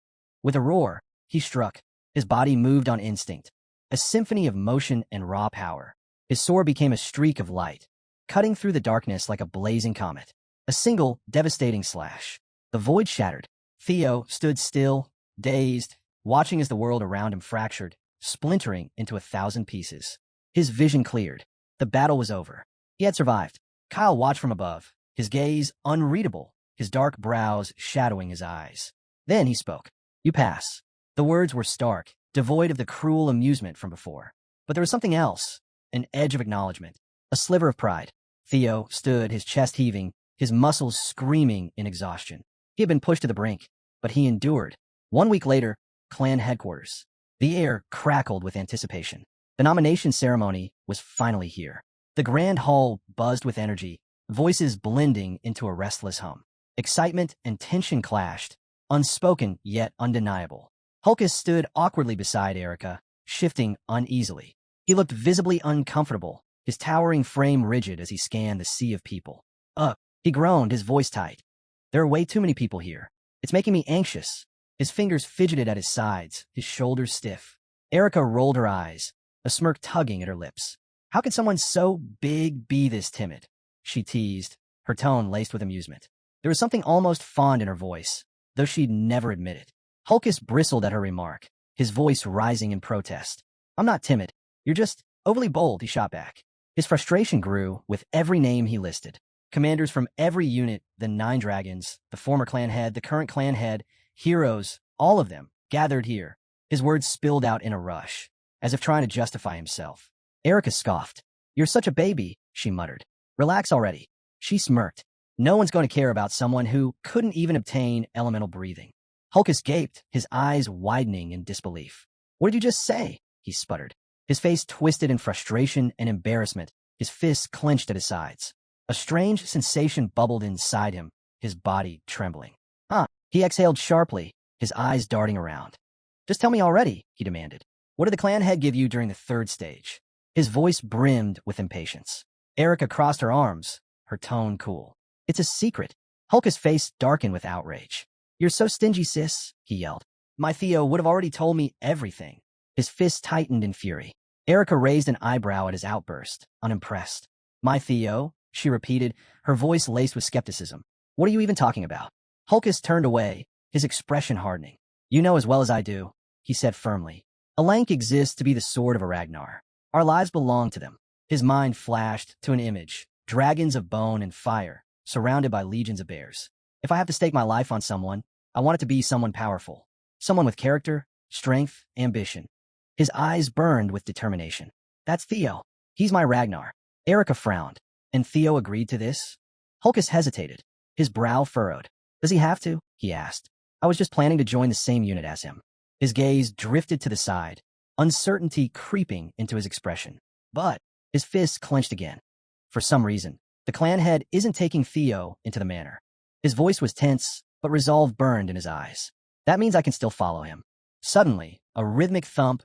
With a roar, he struck. His body moved on instinct, a symphony of motion and raw power. His sword became a streak of light, cutting through the darkness like a blazing comet. A single, devastating slash. The void shattered. Theo stood still, dazed, watching as the world around him fractured, splintering into 1,000 pieces. His vision cleared. The battle was over. He had survived. Kyle watched from above, his gaze unreadable, his dark brows shadowing his eyes. Then he spoke. You pass. The words were stark, devoid of the cruel amusement from before. But there was something else, an edge of acknowledgement, a sliver of pride. Theo stood, his chest heaving, his muscles screaming in exhaustion. He had been pushed to the brink, but he endured. 1 week later, clan headquarters. The air crackled with anticipation. The nomination ceremony was finally here. The grand hall buzzed with energy, voices blending into a restless hum. Excitement and tension clashed, unspoken yet undeniable. Hulkus stood awkwardly beside Erica, shifting uneasily. He looked visibly uncomfortable, his towering frame rigid as he scanned the sea of people. He groaned, his voice tight. There are way too many people here. It's making me anxious. His fingers fidgeted at his sides, his shoulders stiff. Erica rolled her eyes, a smirk tugging at her lips. How could someone so big be this timid? She teased, her tone laced with amusement. There was something almost fond in her voice, though she'd never admit it. Hulkus bristled at her remark, his voice rising in protest. I'm not timid. You're just overly bold, he shot back. His frustration grew with every name he listed. Commanders from every unit, the 9 dragons, the former clan head, the current clan head, heroes, all of them, gathered here. His words spilled out in a rush, as if trying to justify himself. Erica scoffed. You're such a baby, she muttered. Relax already. She smirked. No one's going to care about someone who couldn't even obtain elemental breathing. Hulkus gaped, his eyes widening in disbelief. What did you just say? He sputtered. His face twisted in frustration and embarrassment, his fists clenched at his sides. A strange sensation bubbled inside him, his body trembling. He exhaled sharply, his eyes darting around. Just tell me already, he demanded. What did the clan head give you during the 3rd stage? His voice brimmed with impatience. Erica crossed her arms, her tone cool. It's a secret. Hulkus' face darkened with outrage. You're so stingy, sis, he yelled. My Theo would have already told me everything. His fist tightened in fury. Erica raised an eyebrow at his outburst, unimpressed. My Theo? She repeated, her voice laced with skepticism. What are you even talking about? Hulkus turned away, his expression hardening. You know as well as I do, he said firmly. A Lank exists to be the sword of a Ragnar. Our lives belong to them. His mind flashed to an image, dragons of bone and fire, surrounded by legions of bears. If I have to stake my life on someone, I want it to be someone powerful. Someone with character, strength, ambition. His eyes burned with determination. That's Theo. He's my Ragnar. Erica frowned. And Theo agreed to this? Hulkus hesitated, his brow furrowed. Does he have to? He asked. I was just planning to join the same unit as him. His gaze drifted to the side, uncertainty creeping into his expression. But his fists clenched again. For some reason, the clan head isn't taking Theo into the manor. His voice was tense, but resolve burned in his eyes. That means I can still follow him. Suddenly, a rhythmic thump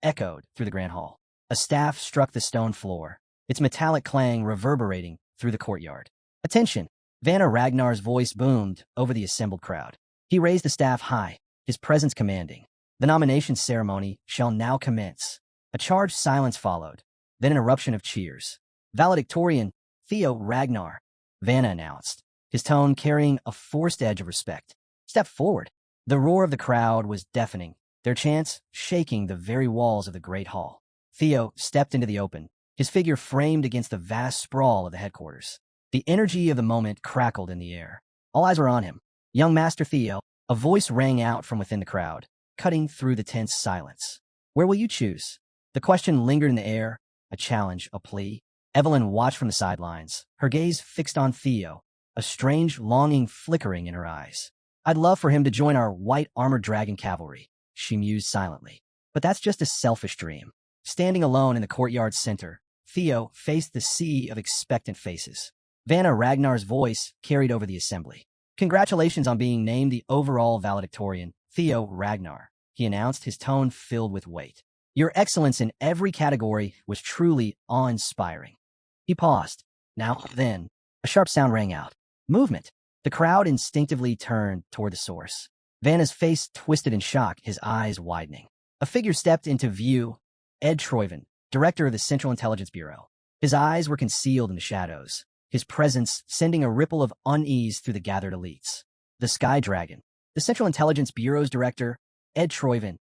echoed through the grand hall. A staff struck the stone floor, its metallic clang reverberating through the courtyard. Attention! Vanna Ragnar's voice boomed over the assembled crowd. He raised the staff high, his presence commanding. The nomination ceremony shall now commence. A charged silence followed, then an eruption of cheers. Valedictorian Theo Ragnar, Vanna announced, his tone carrying a forced edge of respect. Step forward. The roar of the crowd was deafening, their chants shaking the very walls of the great hall. Theo stepped into the open, his figure framed against the vast sprawl of the headquarters. The energy of the moment crackled in the air. All eyes were on him. Young Master Theo, a voice rang out from within the crowd, cutting through the tense silence. Where will you choose? The question lingered in the air, a challenge, a plea. Evelyn watched from the sidelines, her gaze fixed on Theo, a strange longing flickering in her eyes. I'd love for him to join our white armored dragon cavalry, she mused silently. But that's just a selfish dream. Standing alone in the courtyard's center, Theo faced the sea of expectant faces. Vanna Ragnar's voice carried over the assembly. Congratulations on being named the overall valedictorian, Theo Ragnar, he announced, his tone filled with weight. Your excellence in every category was truly awe-inspiring. He paused. Now, then, a sharp sound rang out. Movement. The crowd instinctively turned toward the source. Vanna's face twisted in shock, his eyes widening. A figure stepped into view, Ed Troyven, director of the Central Intelligence Bureau. His eyes were concealed in the shadows, his presence sending a ripple of unease through the gathered elites. The Sky Dragon, the Central Intelligence Bureau's director, Ed Troyven.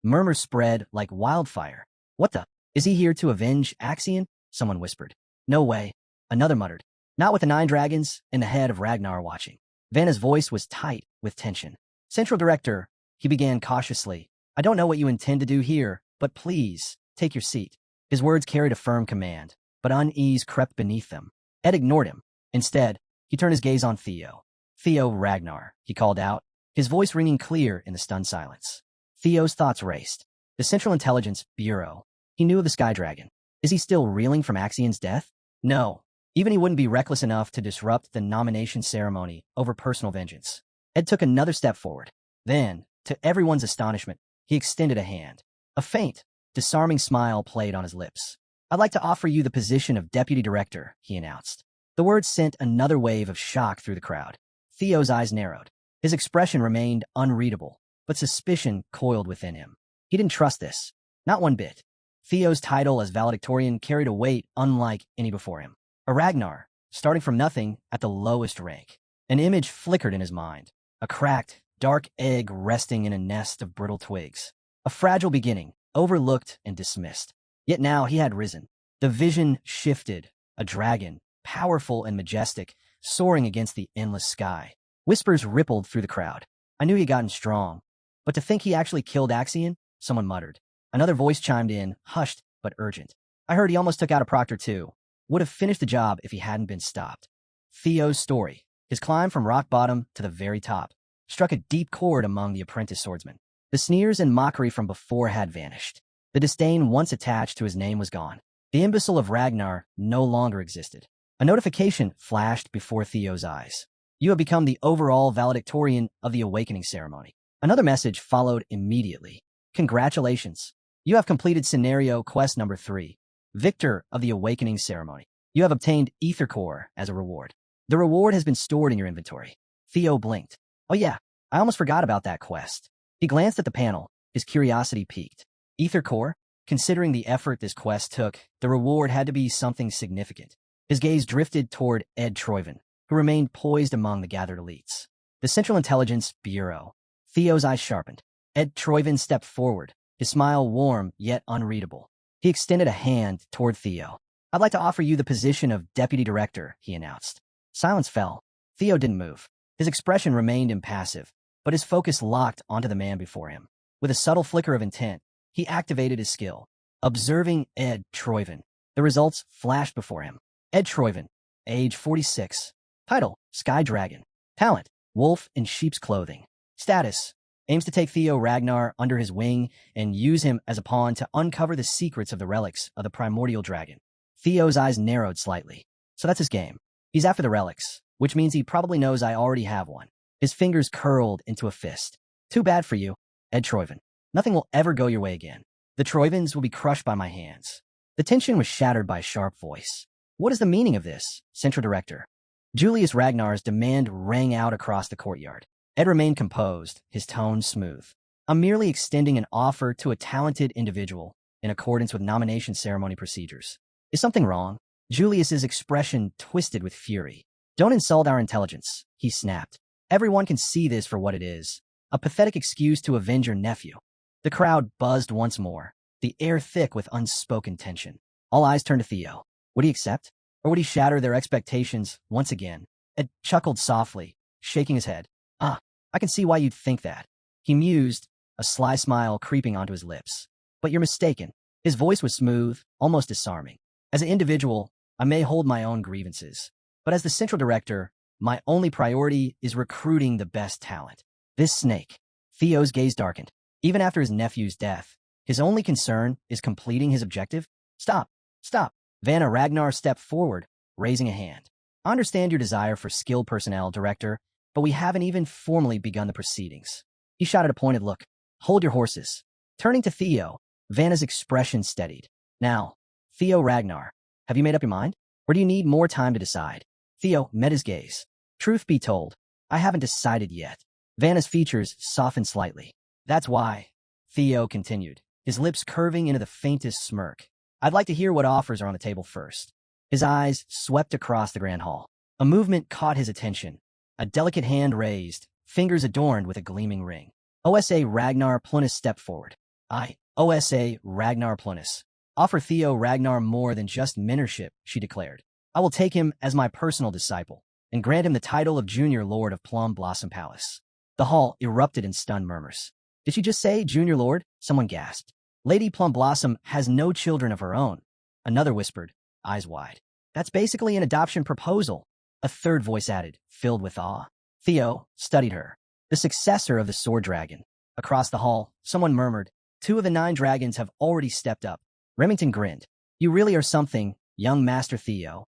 Murmurs spread like wildfire. What the? Is he here to avenge Axion? Someone whispered. No way. Another muttered. Not with the 9 dragons and the head of Ragnar watching. Vanna's voice was tight with tension. Central Director, he began cautiously. I don't know what you intend to do here, but please, take your seat. His words carried a firm command, but unease crept beneath them. Ed ignored him. Instead, he turned his gaze on Theo. Theo Ragnar, he called out, his voice ringing clear in the stunned silence. Theo's thoughts raced. The Central Intelligence Bureau. He knew of the Sky Dragon. Is he still reeling from Axion's death? No. Even he wouldn't be reckless enough to disrupt the nomination ceremony over personal vengeance. Ed took another step forward. Then, to everyone's astonishment, he extended a hand. A faint, disarming smile played on his lips. I'd like to offer you the position of Deputy Director, he announced. The words sent another wave of shock through the crowd. Theo's eyes narrowed. His expression remained unreadable, but suspicion coiled within him. He didn't trust this. Not one bit. Theo's title as valedictorian carried a weight unlike any before him. A Ragnar, starting from nothing at the lowest rank. An image flickered in his mind. A cracked, dark egg resting in a nest of brittle twigs. A fragile beginning, overlooked and dismissed. Yet now he had risen. The vision shifted. A dragon, powerful and majestic, soaring against the endless sky. Whispers rippled through the crowd. I knew he'd gotten strong. But to think he actually killed Axion? Someone muttered. Another voice chimed in, hushed but urgent. I heard he almost took out a Proctor too. Would have finished the job if he hadn't been stopped. Theo's story, his climb from rock bottom to the very top, struck a deep chord among the apprentice swordsmen. The sneers and mockery from before had vanished. The disdain once attached to his name was gone. The imbecile of Ragnar no longer existed. A notification flashed before Theo's eyes. You have become the overall valedictorian of the awakening ceremony. Another message followed immediately. Congratulations. You have completed scenario quest number 3. Victor of the Awakening Ceremony. You have obtained Ether Core as a reward. The reward has been stored in your inventory. Theo blinked. Oh yeah, I almost forgot about that quest. He glanced at the panel, his curiosity piqued. Ether Core? Considering the effort this quest took, the reward had to be something significant. His gaze drifted toward Ed Troyven, who remained poised among the gathered elites. The Central Intelligence Bureau. Theo's eyes sharpened. Ed Troyven stepped forward, his smile warm yet unreadable. He extended a hand toward Theo. I'd like to offer you the position of Deputy Director, he announced. Silence fell. Theo didn't move. His expression remained impassive, but his focus locked onto the man before him. With a subtle flicker of intent, he activated his skill. Observing Ed Troyven, the results flashed before him. Ed Troyven, age 46. Title, Sky Dragon. Talent, wolf in sheep's clothing. Status, aims to take Theo Ragnar under his wing and use him as a pawn to uncover the secrets of the relics of the primordial dragon. Theo's eyes narrowed slightly. So that's his game. He's after the relics, which means he probably knows I already have one. His fingers curled into a fist. Too bad for you, Ed Troyven. Nothing will ever go your way again. The Troyvens will be crushed by my hands. The tension was shattered by a sharp voice. What is the meaning of this, Central Director? Julius Ragnar's demand rang out across the courtyard. Ed remained composed, his tone smooth. I'm merely extending an offer to a talented individual in accordance with nomination ceremony procedures. Is something wrong? Julius's expression twisted with fury. Don't insult our intelligence, he snapped. Everyone can see this for what it is. A pathetic excuse to avenge your nephew. The crowd buzzed once more, the air thick with unspoken tension. All eyes turned to Theo. Would he accept? Or would he shatter their expectations once again? Ed chuckled softly, shaking his head. I can see why you'd think that. He mused, a sly smile creeping onto his lips. But you're mistaken. His voice was smooth, almost disarming. As an individual, I may hold my own grievances. But as the Central Director, my only priority is recruiting the best talent. This snake. Theo's gaze darkened. Even after his nephew's death, his only concern is completing his objective? Stop. Vanna Ragnar stepped forward, raising a hand. I understand your desire for skilled personnel, Director, but we haven't even formally begun the proceedings. He shot a pointed look. Hold your horses. Turning to Theo, Vanna's expression steadied. Now, Theo Ragnar, have you made up your mind? Or do you need more time to decide? Theo met his gaze. Truth be told, I haven't decided yet. Vanna's features softened slightly. That's why, Theo continued, his lips curving into the faintest smirk. I'd like to hear what offers are on the table first. His eyes swept across the grand hall. A movement caught his attention. A delicate hand raised, fingers adorned with a gleaming ring. OSA Ragnar Plunus stepped forward. OSA Ragnar Plunus. Offer Theo Ragnar more than just mentorship, she declared. I will take him as my personal disciple and grant him the title of Junior Lord of Plum Blossom Palace. The hall erupted in stunned murmurs. Did she just say Junior Lord? Someone gasped. Lady Plum Blossom has no children of her own. Another whispered, eyes wide. That's basically an adoption proposal. A third voice added, filled with awe. Theo studied her. The successor of the Sword Dragon. Across the hall, someone murmured, 2 of the 9 dragons have already stepped up. Remington grinned. You really are something, young Master Theo.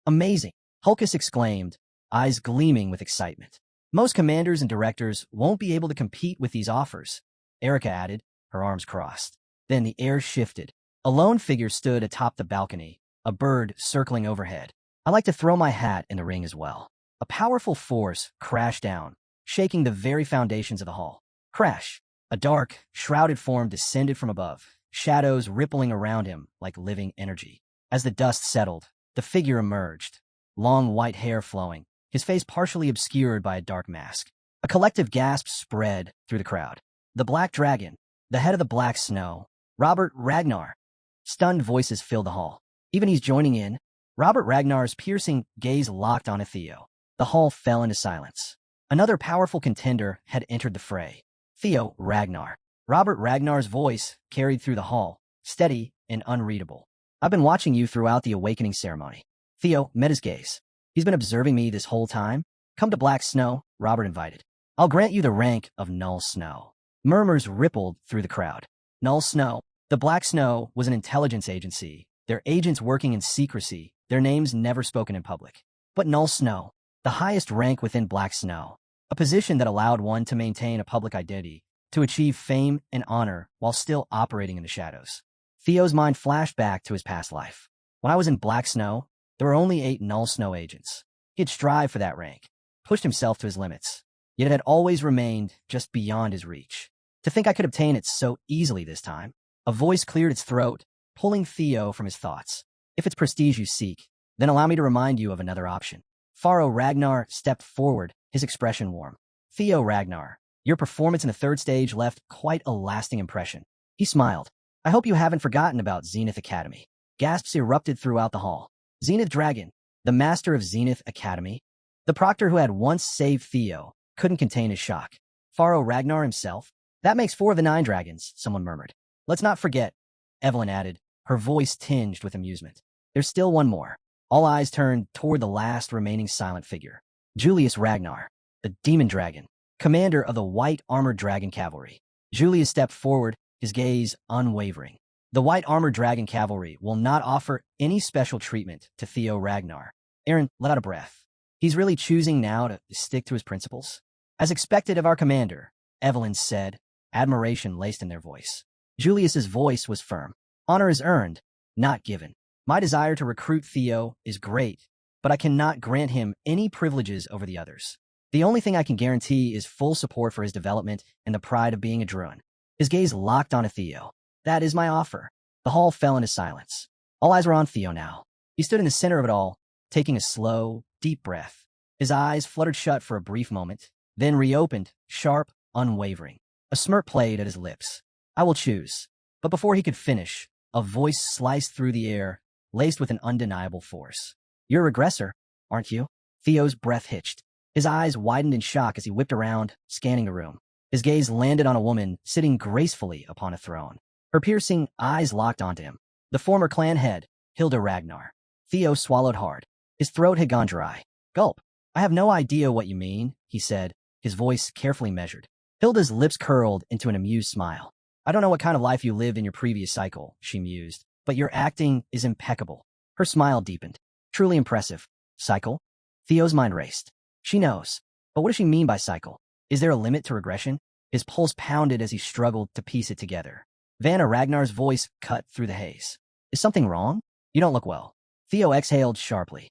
Amazing, Hulkus exclaimed, eyes gleaming with excitement. Most commanders and directors won't be able to compete with these offers, Erica added, her arms crossed. Then the air shifted. A lone figure stood atop the balcony, a bird circling overhead. I like to throw my hat in the ring as well. A powerful force crashed down, shaking the very foundations of the hall. Crash! A dark, shrouded form descended from above, shadows rippling around him like living energy. As the dust settled, the figure emerged, long white hair flowing, his face partially obscured by a dark mask. A collective gasp spread through the crowd. The Black Dragon, the head of the Black Snow, Robert Ragnar. Stunned voices filled the hall. Even he's joining in. Robert Ragnar's piercing gaze locked on Theo. The hall fell into silence. Another powerful contender had entered the fray. Theo Ragnar. Robert Ragnar's voice carried through the hall, steady and unreadable. I've been watching you throughout the awakening ceremony. Theo met his gaze. He's been observing me this whole time. Come to Black Snow, Robert invited. I'll grant you the rank of Null Snow. Murmurs rippled through the crowd. Null Snow. The Black Snow was an intelligence agency, their agents working in secrecy, their names never spoken in public. But Null Snow, the highest rank within Black Snow, a position that allowed one to maintain a public identity, to achieve fame and honor while still operating in the shadows. Theo's mind flashed back to his past life. When I was in Black Snow, there were only 8 Null Snow agents. He had strived for that rank, pushed himself to his limits, yet it had always remained just beyond his reach. To think I could obtain it so easily this time. A voice cleared its throat, pulling Theo from his thoughts. If it's prestige you seek, then allow me to remind you of another option. Pharaoh Ragnar stepped forward, his expression warm. Theo Ragnar, your performance in the 3rd stage left quite a lasting impression. He smiled. I hope you haven't forgotten about Zenith Academy. Gasps erupted throughout the hall. Zenith Dragon, the master of Zenith Academy. The proctor who had once saved Theo couldn't contain his shock. Pharaoh Ragnar himself? That makes 4 of the 9 dragons, someone murmured. Let's not forget, Evelyn added, her voice tinged with amusement. There's still one more. All eyes turned toward the last remaining silent figure. Julius Ragnar, the demon dragon, commander of the white armored dragon cavalry. Julius stepped forward, his gaze unwavering. The White Armored Dragon Cavalry will not offer any special treatment to Theo Ragnar. Aaron let out a breath. He's really choosing now to stick to his principles? As expected of our commander, Evelyn said, admiration laced in their voice. Julius's voice was firm. Honor is earned, not given. My desire to recruit Theo is great, but I cannot grant him any privileges over the others. The only thing I can guarantee is full support for his development and the pride of being a Druid. His gaze locked onto Theo. That is my offer. The hall fell into silence. All eyes were on Theo now. He stood in the center of it all, taking a slow, deep breath. His eyes fluttered shut for a brief moment, then reopened, sharp, unwavering. A smirk played at his lips. I will choose. But before he could finish, a voice sliced through the air, laced with an undeniable force. You're a regressor, aren't you? Theo's breath hitched. His eyes widened in shock as he whipped around, scanning the room. His gaze landed on a woman sitting gracefully upon a throne. Her piercing eyes locked onto him. The former clan head, Hilda Ragnar. Theo swallowed hard. His throat had gone dry. Gulp. I have no idea what you mean, he said, his voice carefully measured. Hilda's lips curled into an amused smile. I don't know what kind of life you lived in your previous cycle, she mused, but your acting is impeccable. Her smile deepened. Truly impressive. Cycle? Theo's mind raced. She knows. But what does she mean by cycle? Is there a limit to regression? His pulse pounded as he struggled to piece it together. Vanna Ragnar's voice cut through the haze. Is something wrong? You don't look well. Theo exhaled sharply.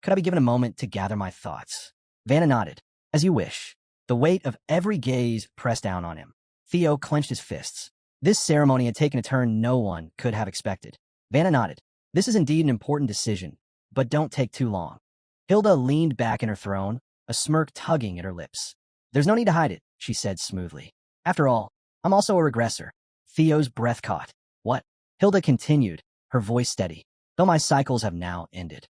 Could I be given a moment to gather my thoughts? Vanna nodded. As you wish. The weight of every gaze pressed down on him. Theo clenched his fists. This ceremony had taken a turn no one could have expected. Vanna nodded. This is indeed an important decision, but don't take too long. Hilda leaned back in her throne, a smirk tugging at her lips. There's no need to hide it, she said smoothly. After all, I'm also a regressor. Theo's breath caught. What? Hilda continued, her voice steady. Though my cycles have now ended.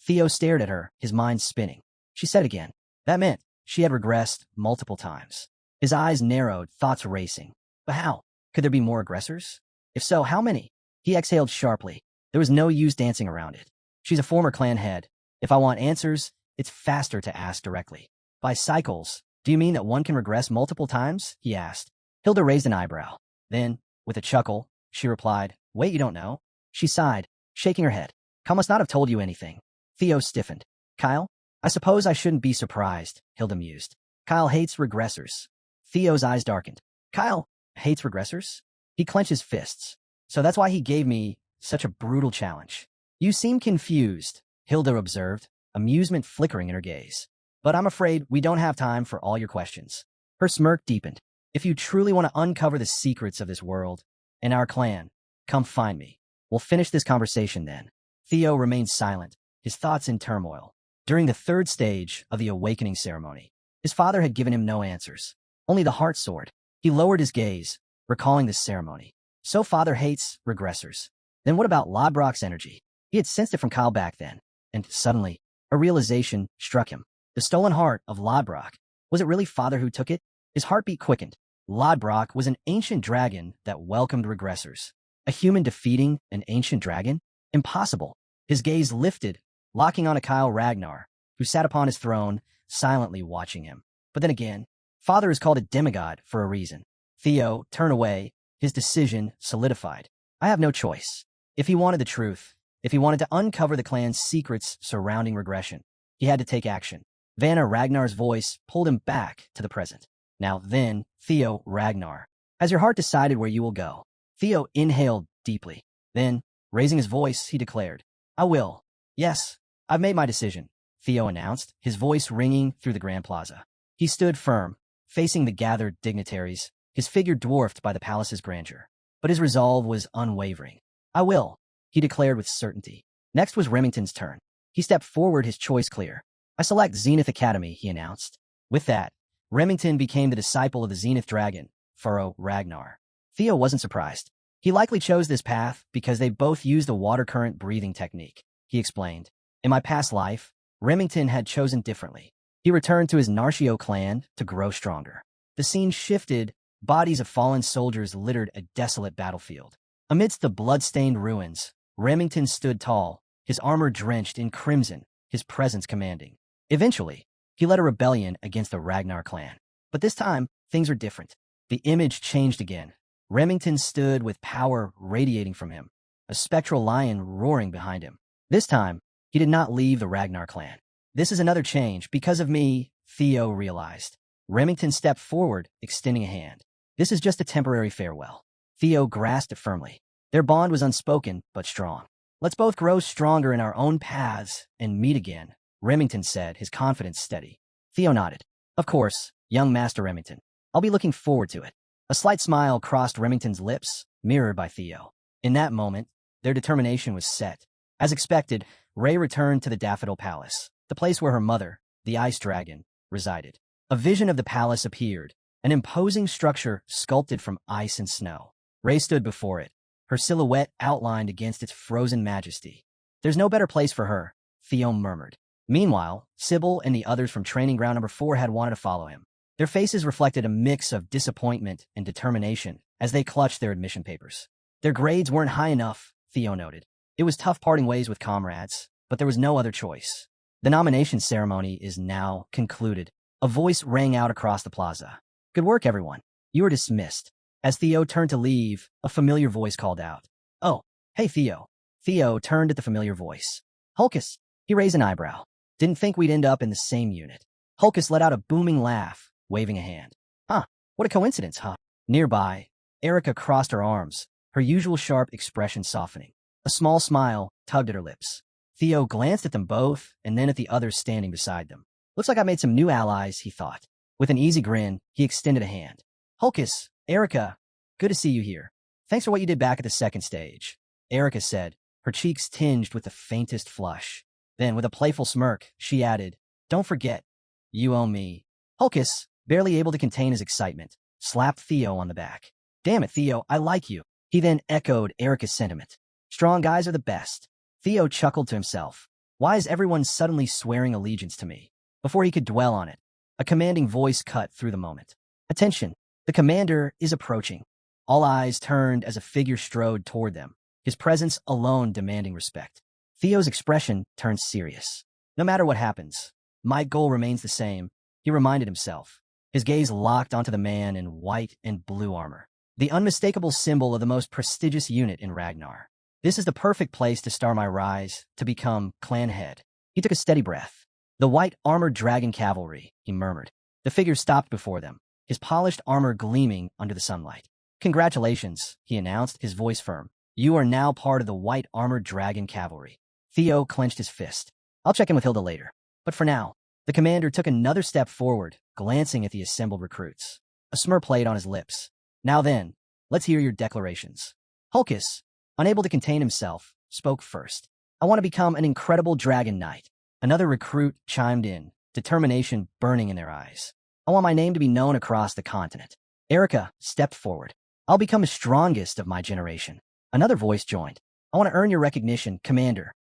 Theo stared at her, his mind spinning. She said again. That meant she had regressed multiple times. His eyes narrowed, thoughts racing. But how? Could there be more aggressors? If so, how many? He exhaled sharply. There was no use dancing around it. She's a former clan head. If I want answers, it's faster to ask directly. By cycles, do you mean that one can regress multiple times? He asked. Hilda raised an eyebrow. Then, with a chuckle, she replied, Wait, you don't know? She sighed, shaking her head. Kyle must not have told you anything. Theo stiffened. Kyle? I suppose I shouldn't be surprised, Hilda mused. Kyle hates regressors. Theo's eyes darkened. Kyle hates regressors? He clenched his fists. So that's why he gave me such a brutal challenge. You seem confused, Hilda observed, amusement flickering in her gaze. But I'm afraid we don't have time for all your questions. Her smirk deepened. If you truly want to uncover the secrets of this world and our clan, come find me. We'll finish this conversation then. Theo remained silent, his thoughts in turmoil. During the third stage of the awakening ceremony, his father had given him no answers, only the heart sword. He lowered his gaze, recalling this ceremony. So father hates regressors. Then what about Lodbrok's energy? He had sensed it from Kyle back then, and suddenly, a realization struck him. The stolen heart of Lodbrok. Was it really father who took it? His heartbeat quickened. Lodbrok was an ancient dragon that welcomed regressors. A human defeating an ancient dragon? Impossible. His gaze lifted, locking onto Kyle Ragnar, who sat upon his throne, silently watching him. But then again, father is called a demigod for a reason. Theo turned away, his decision solidified. I have no choice. If he wanted the truth, if he wanted to uncover the clan's secrets surrounding regression, he had to take action. Vanna Ragnar's voice pulled him back to the present. Now then, Theo Ragnar, has your heart decided where you will go? Theo inhaled deeply. Then, raising his voice, he declared, I will. Yes, I've made my decision, Theo announced, his voice ringing through the Grand Plaza. He stood firm, facing the gathered dignitaries, his figure dwarfed by the palace's grandeur. But his resolve was unwavering. I will, he declared with certainty. Next was Remington's turn. He stepped forward, his choice clear. I select Zenith Academy, he announced. With that, Remington became the disciple of the Zenith Dragon, Furrow Ragnar. Theo wasn't surprised. He likely chose this path because they both used a water current breathing technique, he explained. In my past life, Remington had chosen differently. He returned to his Narshio clan to grow stronger. The scene shifted, bodies of fallen soldiers littered a desolate battlefield. Amidst the blood-stained ruins, Remington stood tall, his armor drenched in crimson, his presence commanding. Eventually, he led a rebellion against the Ragnar clan. But this time, things are different. The image changed again. Remington stood with power radiating from him, a spectral lion roaring behind him. This time, he did not leave the Ragnar clan. This is another change. Because of me, Theo realized. Remington stepped forward, extending a hand. This is just a temporary farewell. Theo grasped it firmly. Their bond was unspoken, but strong. Let's both grow stronger in our own paths and meet again, Remington said, his confidence steady. Theo nodded. Of course, young Master Remington. I'll be looking forward to it. A slight smile crossed Remington's lips, mirrored by Theo. In that moment, their determination was set. As expected, Ray returned to the Daffodil Palace, the place where her mother, the Ice Dragon, resided. A vision of the palace appeared, an imposing structure sculpted from ice and snow. Ray stood before it, her silhouette outlined against its frozen majesty. There's no better place for her, Theo murmured. Meanwhile, Sybil and the others from Training Ground Number 4 had wanted to follow him. Their faces reflected a mix of disappointment and determination as they clutched their admission papers. Their grades weren't high enough, Theo noted. It was tough parting ways with comrades, but there was no other choice. The nomination ceremony is now concluded. A voice rang out across the plaza. Good work, everyone. You are dismissed. As Theo turned to leave, a familiar voice called out. Oh, hey, Theo. Theo turned at the familiar voice. Hulkus. He raised an eyebrow. Didn't think we'd end up in the same unit. Hulkus let out a booming laugh, waving a hand. Huh, what a coincidence, huh? Nearby, Erica crossed her arms, her usual sharp expression softening. A small smile tugged at her lips. Theo glanced at them both and then at the others standing beside them. Looks like I made some new allies, he thought. With an easy grin, he extended a hand. Hulkus, Erica, good to see you here. Thanks for what you did back at the second stage, Erica said, her cheeks tinged with the faintest flush. Then, with a playful smirk, she added, Don't forget, you owe me. Hulkus, barely able to contain his excitement, slapped Theo on the back. Damn it, Theo, I like you. He then echoed Erica's sentiment. Strong guys are the best. Theo chuckled to himself. Why is everyone suddenly swearing allegiance to me? Before he could dwell on it, a commanding voice cut through the moment. Attention, the commander is approaching. All eyes turned as a figure strode toward them, his presence alone demanding respect. Theo's expression turned serious. No matter what happens, my goal remains the same, he reminded himself. His gaze locked onto the man in white and blue armor, the unmistakable symbol of the most prestigious unit in Ragnar. This is the perfect place to start my rise, to become clan head. He took a steady breath. The white armored dragon cavalry, he murmured. The figure stopped before them, his polished armor gleaming under the sunlight. Congratulations, he announced, his voice firm. You are now part of the white armored dragon cavalry. Theo clenched his fist. I'll check in with Hilda later. But for now, the commander took another step forward, glancing at the assembled recruits. A smirk played on his lips. Now then, let's hear your declarations. Hulkus, unable to contain himself, spoke first. I want to become an incredible dragon knight. Another recruit chimed in, determination burning in their eyes. I want my name to be known across the continent. Erica stepped forward. I'll become the strongest of my generation. Another voice joined. I want to earn your recognition, Commander.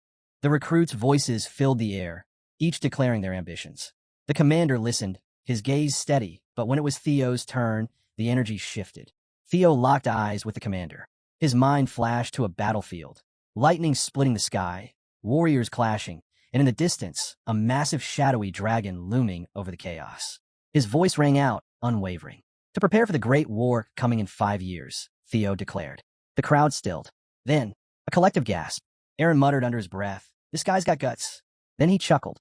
The recruits' voices filled the air, each declaring their ambitions. The commander listened, his gaze steady, but when it was Theo's turn, the energy shifted. Theo locked eyes with the commander. His mind flashed to a battlefield, lightning splitting the sky, warriors clashing, and in the distance, a massive shadowy dragon looming over the chaos. His voice rang out, unwavering. To prepare for the great war coming in 5 years, Theo declared. The crowd stilled. Then, a collective gasp. Aaron muttered under his breath, This guy's got guts. Then he chuckled,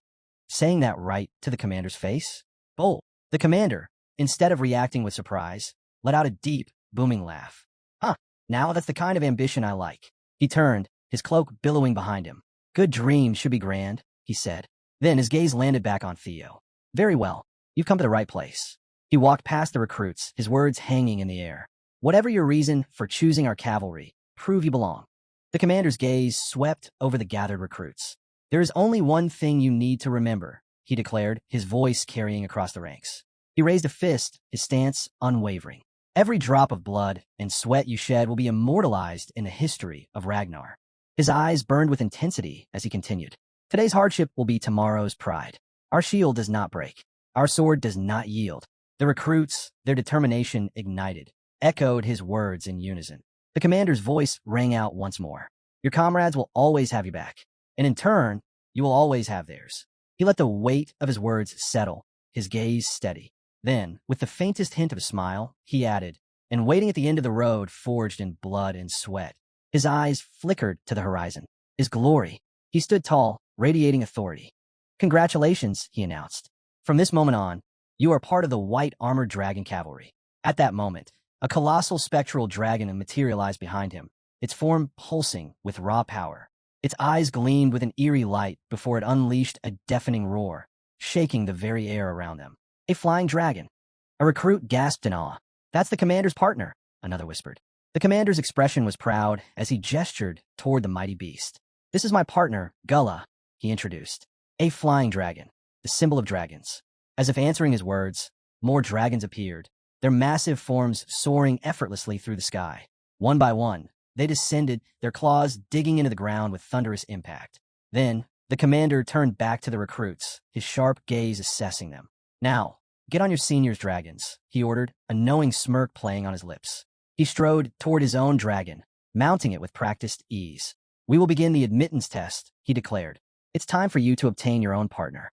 saying that right to the commander's face. Bull. The commander, instead of reacting with surprise, let out a deep, booming laugh. Huh, now that's the kind of ambition I like. He turned, his cloak billowing behind him. Good dreams should be grand, he said. Then his gaze landed back on Theo. Very well, you've come to the right place. He walked past the recruits, his words hanging in the air. Whatever your reason for choosing our cavalry, prove you belong. The commander's gaze swept over the gathered recruits. There is only one thing you need to remember, he declared, his voice carrying across the ranks. He raised a fist, his stance unwavering. Every drop of blood and sweat you shed will be immortalized in the history of Ragnar. His eyes burned with intensity as he continued. Today's hardship will be tomorrow's pride. Our shield does not break. Our sword does not yield. The recruits, their determination ignited, echoed his words in unison. The commander's voice rang out once more. Your comrades will always have your back, and in turn, you will always have theirs. He let the weight of his words settle, his gaze steady. Then, with the faintest hint of a smile, he added, and waiting at the end of the road forged in blood and sweat. His eyes flickered to the horizon. His glory. He stood tall, radiating authority. Congratulations, he announced. From this moment on, you are part of the white armored dragon cavalry. At that moment, a colossal spectral dragon materialized behind him, its form pulsing with raw power. Its eyes gleamed with an eerie light before it unleashed a deafening roar, shaking the very air around them. A flying dragon. A recruit gasped in awe. That's the commander's partner, another whispered. The commander's expression was proud as he gestured toward the mighty beast. This is my partner, Gullah, he introduced. A flying dragon, the symbol of dragons. As if answering his words, more dragons appeared, their massive forms soaring effortlessly through the sky. One by one, they descended, their claws digging into the ground with thunderous impact. Then, the commander turned back to the recruits, his sharp gaze assessing them. Now, get on your seniors, dragons, he ordered, a knowing smirk playing on his lips. He strode toward his own dragon, mounting it with practiced ease. We will begin the admittance test, he declared. It's time for you to obtain your own partner.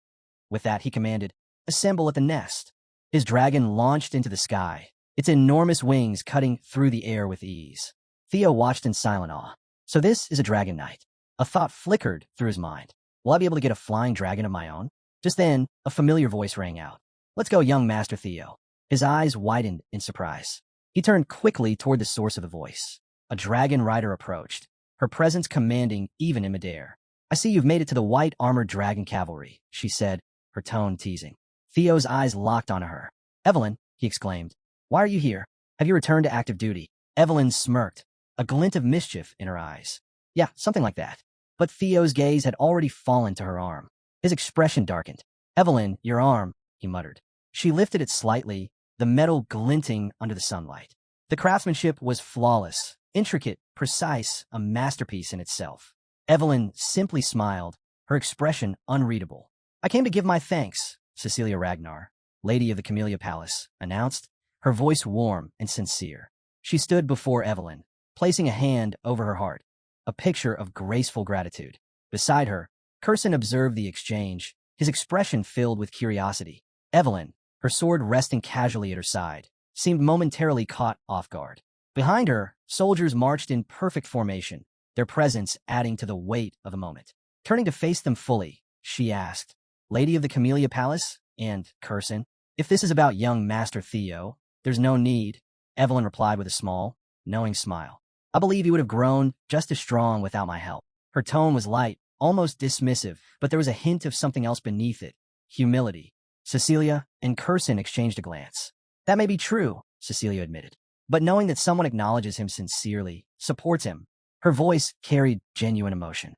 With that, he commanded, assemble at the nest. His dragon launched into the sky, its enormous wings cutting through the air with ease. Theo watched in silent awe. So this is a dragon knight. A thought flickered through his mind. Will I be able to get a flying dragon of my own? Just then, a familiar voice rang out. Let's go, young Master Theo. His eyes widened in surprise. He turned quickly toward the source of the voice. A dragon rider approached, her presence commanding even in midair. I see you've made it to the white armored dragon cavalry, she said, her tone teasing. Theo's eyes locked onto her. Evelyn, he exclaimed, why are you here? Have you returned to active duty? Evelyn smirked, a glint of mischief in her eyes. Yeah, something like that. But Theo's gaze had already fallen to her arm. His expression darkened. Evelyn, your arm, he muttered. She lifted it slightly, the metal glinting under the sunlight. The craftsmanship was flawless, intricate, precise, a masterpiece in itself. Evelyn simply smiled, her expression unreadable. I came to give my thanks, Cecilia Ragnar, Lady of the Camellia Palace, announced, her voice warm and sincere. She stood before Evelyn, placing a hand over her heart, a picture of graceful gratitude. Beside her, Curson observed the exchange, his expression filled with curiosity. Evelyn, her sword resting casually at her side, seemed momentarily caught off guard. Behind her, soldiers marched in perfect formation, their presence adding to the weight of the moment. Turning to face them fully, she asked, Lady of the Camellia Palace and Curson, if this is about young Master Theo, there's no need, Evelyn replied with a small, knowing smile. I believe he would have grown just as strong without my help. Her tone was light, almost dismissive, but there was a hint of something else beneath it, humility. Cecilia and Curson exchanged a glance. That may be true, Cecilia admitted, but knowing that someone acknowledges him sincerely, supports him, her voice carried genuine emotion.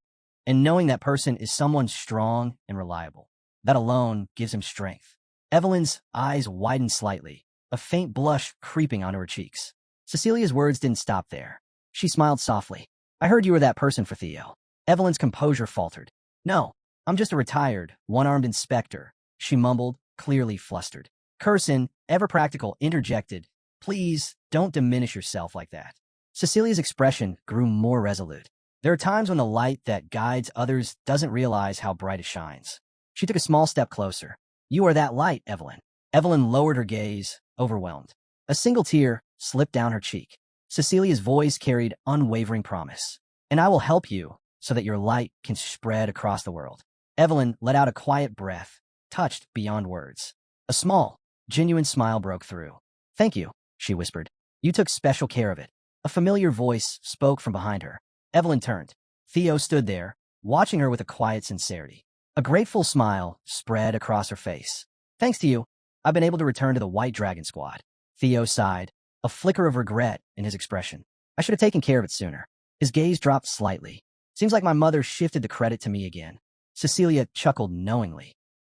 And knowing that person is someone strong and reliable, that alone gives him strength. Evelyn's eyes widened slightly, a faint blush creeping onto her cheeks. Cecilia's words didn't stop there. She smiled softly. I heard you were that person for Theo. Evelyn's composure faltered. No, I'm just a retired, one-armed inspector, she mumbled, clearly flustered. Curson, ever practical, interjected. Please, don't diminish yourself like that. Cecilia's expression grew more resolute. There are times when the light that guides others doesn't realize how bright it shines. She took a small step closer. You are that light, Evelyn. Evelyn lowered her gaze, overwhelmed. A single tear slipped down her cheek. Cecilia's voice carried unwavering promise. And I will help you so that your light can spread across the world. Evelyn let out a quiet breath, touched beyond words. A small, genuine smile broke through. Thank you, she whispered. You took special care of it. A familiar voice spoke from behind her. Evelyn turned. Theo stood there, watching her with a quiet sincerity. A grateful smile spread across her face. Thanks to you, I've been able to return to the White Dragon Squad. Theo sighed, a flicker of regret in his expression. I should have taken care of it sooner. His gaze dropped slightly. Seems like my mother shifted the credit to me again. Cecilia chuckled knowingly.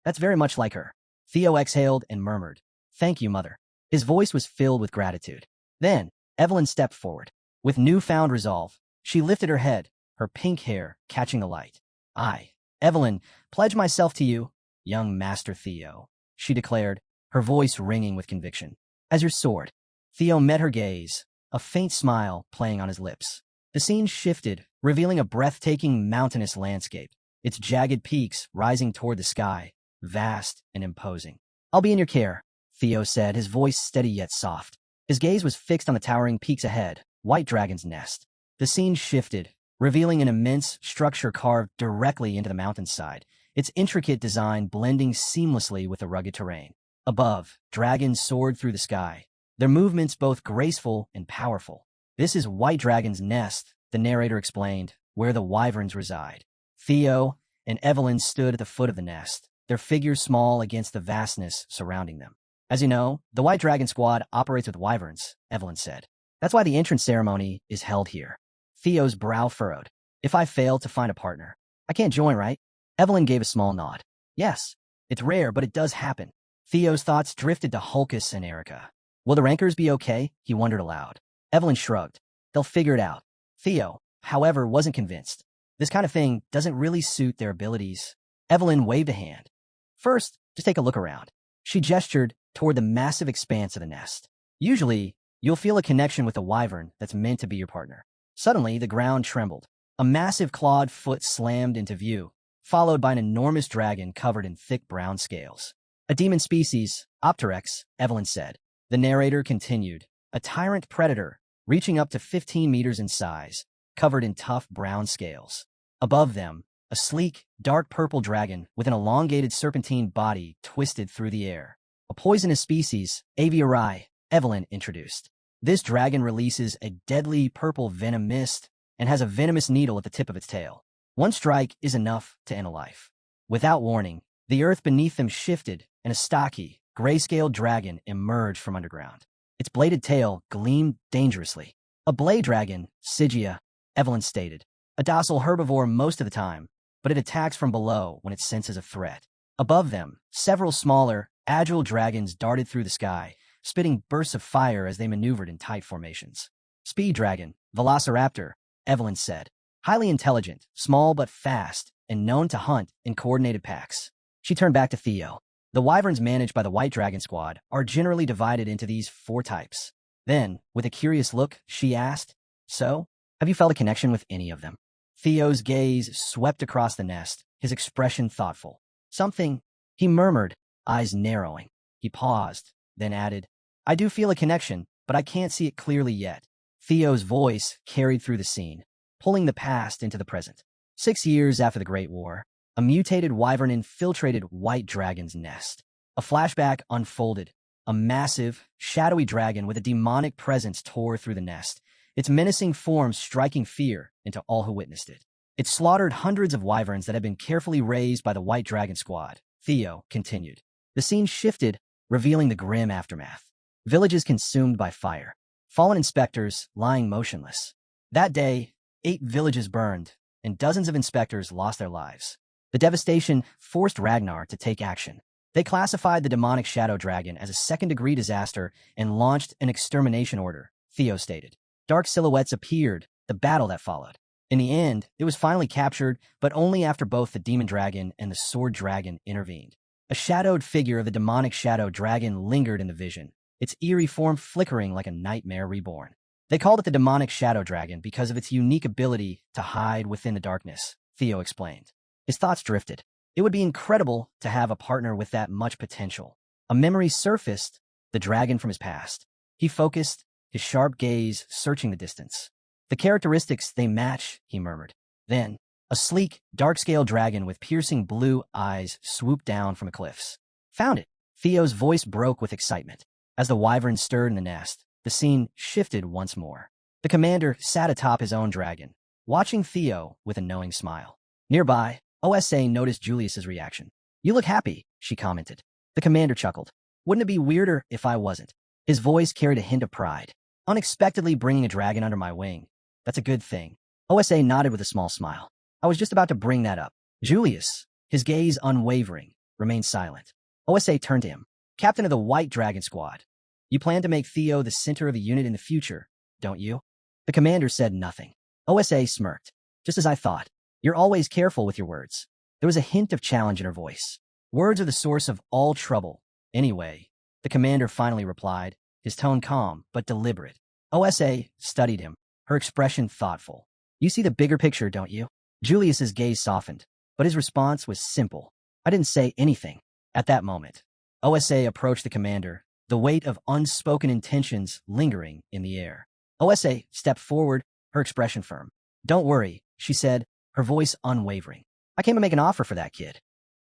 That's very much like her. Theo exhaled and murmured, Thank you, mother. His voice was filled with gratitude. Then, Evelyn stepped forward. With newfound resolve, she lifted her head, her pink hair catching the light. I, Evelyn, pledge myself to you, young Master Theo, she declared, her voice ringing with conviction. As your sword. Theo met her gaze, a faint smile playing on his lips. The scene shifted, revealing a breathtaking mountainous landscape, its jagged peaks rising toward the sky, vast and imposing. I'll be in your care, Theo said, his voice steady yet soft. His gaze was fixed on the towering peaks ahead, White Dragon's nest. The scene shifted, revealing an immense structure carved directly into the mountainside, its intricate design blending seamlessly with the rugged terrain. Above, dragons soared through the sky, their movements both graceful and powerful. This is White Dragon's nest, the narrator explained, where the wyverns reside. Theo and Evelyn stood at the foot of the nest, their figures small against the vastness surrounding them. As you know, the White Dragon Squad operates with wyverns, Evelyn said. That's why the entrance ceremony is held here. Theo's brow furrowed. If I fail to find a partner, I can't join, right? Evelyn gave a small nod. Yes, it's rare, but it does happen. Theo's thoughts drifted to Hulkus and Erica. Will the rankers be okay? He wondered aloud. Evelyn shrugged. They'll figure it out. Theo, however, wasn't convinced. This kind of thing doesn't really suit their abilities. Evelyn waved a hand. First, just take a look around. She gestured toward the massive expanse of the nest. Usually, you'll feel a connection with the wyvern that's meant to be your partner. Suddenly, the ground trembled. A massive clawed foot slammed into view, followed by an enormous dragon covered in thick brown scales. A demon species, Opterex, Evelyn said. The narrator continued. A tyrant predator, reaching up to 15 meters in size, covered in tough brown scales. Above them, a sleek, dark purple dragon with an elongated serpentine body twisted through the air. A poisonous species, Aviarai, Evelyn introduced. This dragon releases a deadly purple venom mist and has a venomous needle at the tip of its tail. One strike is enough to end a life. Without warning, the earth beneath them shifted and a stocky, gray-scaled dragon emerged from underground. Its bladed tail gleamed dangerously. A blade dragon, Sigia, Evelyn stated. A docile herbivore most of the time, but it attacks from below when it senses a threat. Above them, several smaller, agile dragons darted through the sky, spitting bursts of fire as they maneuvered in tight formations. Speed dragon, Velociraptor, Evelyn said. Highly intelligent, small but fast, and known to hunt in coordinated packs. She turned back to Theo. The wyverns managed by the White Dragon Squad are generally divided into these 4 types. Then, with a curious look, she asked, So, have you felt a connection with any of them? Theo's gaze swept across the nest, his expression thoughtful. Something, he murmured, eyes narrowing. He paused, then added, I do feel a connection, but I can't see it clearly yet. Theo's voice carried through the scene, pulling the past into the present. 6 years after the Great War, a mutated wyvern infiltrated White Dragon's nest. A flashback unfolded. A massive, shadowy dragon with a demonic presence tore through the nest, its menacing form striking fear into all who witnessed it. It slaughtered hundreds of wyverns that had been carefully raised by the White Dragon Squad, Theo continued. The scene shifted, revealing the grim aftermath. Villages consumed by fire. Fallen inspectors lying motionless. That day, 8 villages burned, and dozens of inspectors lost their lives. The devastation forced Ragnar to take action. They classified the demonic shadow dragon as a second-degree disaster and launched an extermination order, Theo stated. Dark silhouettes appeared, the battle that followed. In the end, it was finally captured, but only after both the demon dragon and the sword dragon intervened. A shadowed figure of the demonic shadow dragon lingered in the vision, its eerie form flickering like a nightmare reborn. They called it the demonic shadow dragon because of its unique ability to hide within the darkness, Theo explained. His thoughts drifted. It would be incredible to have a partner with that much potential. A memory surfaced, the dragon from his past. He focused, his sharp gaze searching the distance. The characteristics, they match, he murmured. Then, a sleek, dark-scaled dragon with piercing blue eyes swooped down from the cliffs. Found it! Theo's voice broke with excitement. As the wyvern stirred in the nest, the scene shifted once more. The commander sat atop his own dragon, watching Theo with a knowing smile. Nearby, OSA noticed Julius's reaction. You look happy, she commented. The commander chuckled. Wouldn't it be weirder if I wasn't? His voice carried a hint of pride. Unexpectedly bringing a dragon under my wing. That's a good thing. OSA nodded with a small smile. I was just about to bring that up. Julius, his gaze unwavering, remained silent. OSA turned to him. Captain of the White Dragon Squad. You plan to make Theo the center of the unit in the future, don't you? The commander said nothing. OSA smirked. Just as I thought. You're always careful with your words. There was a hint of challenge in her voice. Words are the source of all trouble. Anyway, the commander finally replied, his tone calm but deliberate. OSA studied him, her expression thoughtful. You see the bigger picture, don't you? Julius's gaze softened, but his response was simple. I didn't say anything. At that moment, OSA approached the commander, the weight of unspoken intentions lingering in the air. OSA stepped forward, her expression firm. "Don't worry," she said, her voice unwavering. "I came to make an offer for that kid."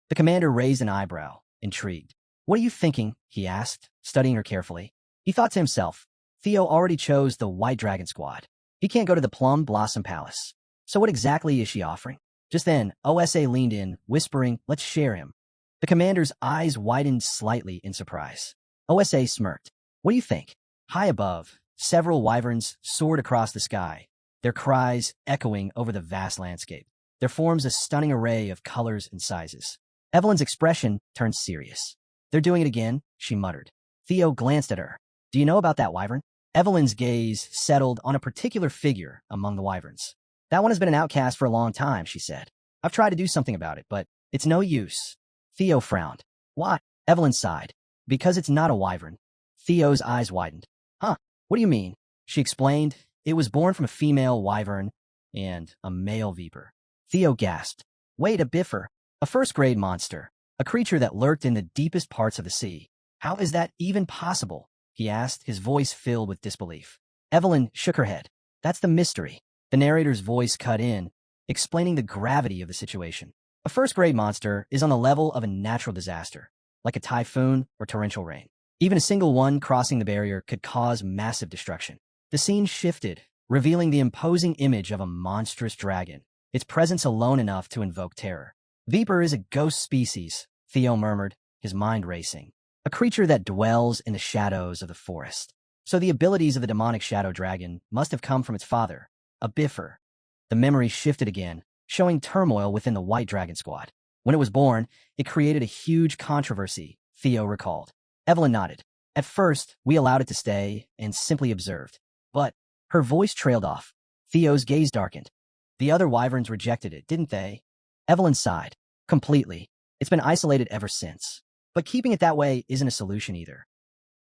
The commander raised an eyebrow, intrigued. "What are you thinking?" he asked, studying her carefully. He thought to himself, Theo already chose the White Dragon Squad. He can't go to the Plum Blossom Palace. So what exactly is she offering? Just then, OSA leaned in, whispering, "Let's share him." The commander's eyes widened slightly in surprise. OSA smirked. "What do you think?" High above, several wyverns soared across the sky, their cries echoing over the vast landscape. There forms a stunning array of colors and sizes. Evelyn's expression turned serious. "They're doing it again," she muttered. Theo glanced at her. "Do you know about that wyvern?" Evelyn's gaze settled on a particular figure among the wyverns. "That one has been an outcast for a long time," she said. "I've tried to do something about it, but it's no use." Theo frowned. "Why?" Evelyn sighed. "Because it's not a wyvern." Theo's eyes widened. "Huh, what do you mean?" She explained. "It was born from a female wyvern and a male viper." Theo gasped. "Wait, a biffer? A first-grade monster, a creature that lurked in the deepest parts of the sea. How is that even possible?" he asked, his voice filled with disbelief. Evelyn shook her head. "That's the mystery." The narrator's voice cut in, explaining the gravity of the situation. A first-grade monster is on the level of a natural disaster, like a typhoon or torrential rain. Even a single one crossing the barrier could cause massive destruction. The scene shifted, revealing the imposing image of a monstrous dragon, its presence alone enough to invoke terror. "Viper is a ghost species," Theo murmured, his mind racing. "A creature that dwells in the shadows of the forest. So the abilities of the demonic shadow dragon must have come from its father, a biffer." The memory shifted again, showing turmoil within the White Dragon Squad. "When it was born, it created a huge controversy," Theo recalled. Evelyn nodded. "At first, we allowed it to stay and simply observed. But," her voice trailed off. Theo's gaze darkened. "The other wyverns rejected it, didn't they?" Evelyn sighed. "Completely. It's been isolated ever since. But keeping it that way isn't a solution either."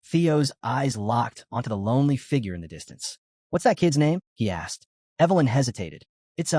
Theo's eyes locked onto the lonely figure in the distance. "What's that kid's name?" he asked. Evelyn hesitated. "It's,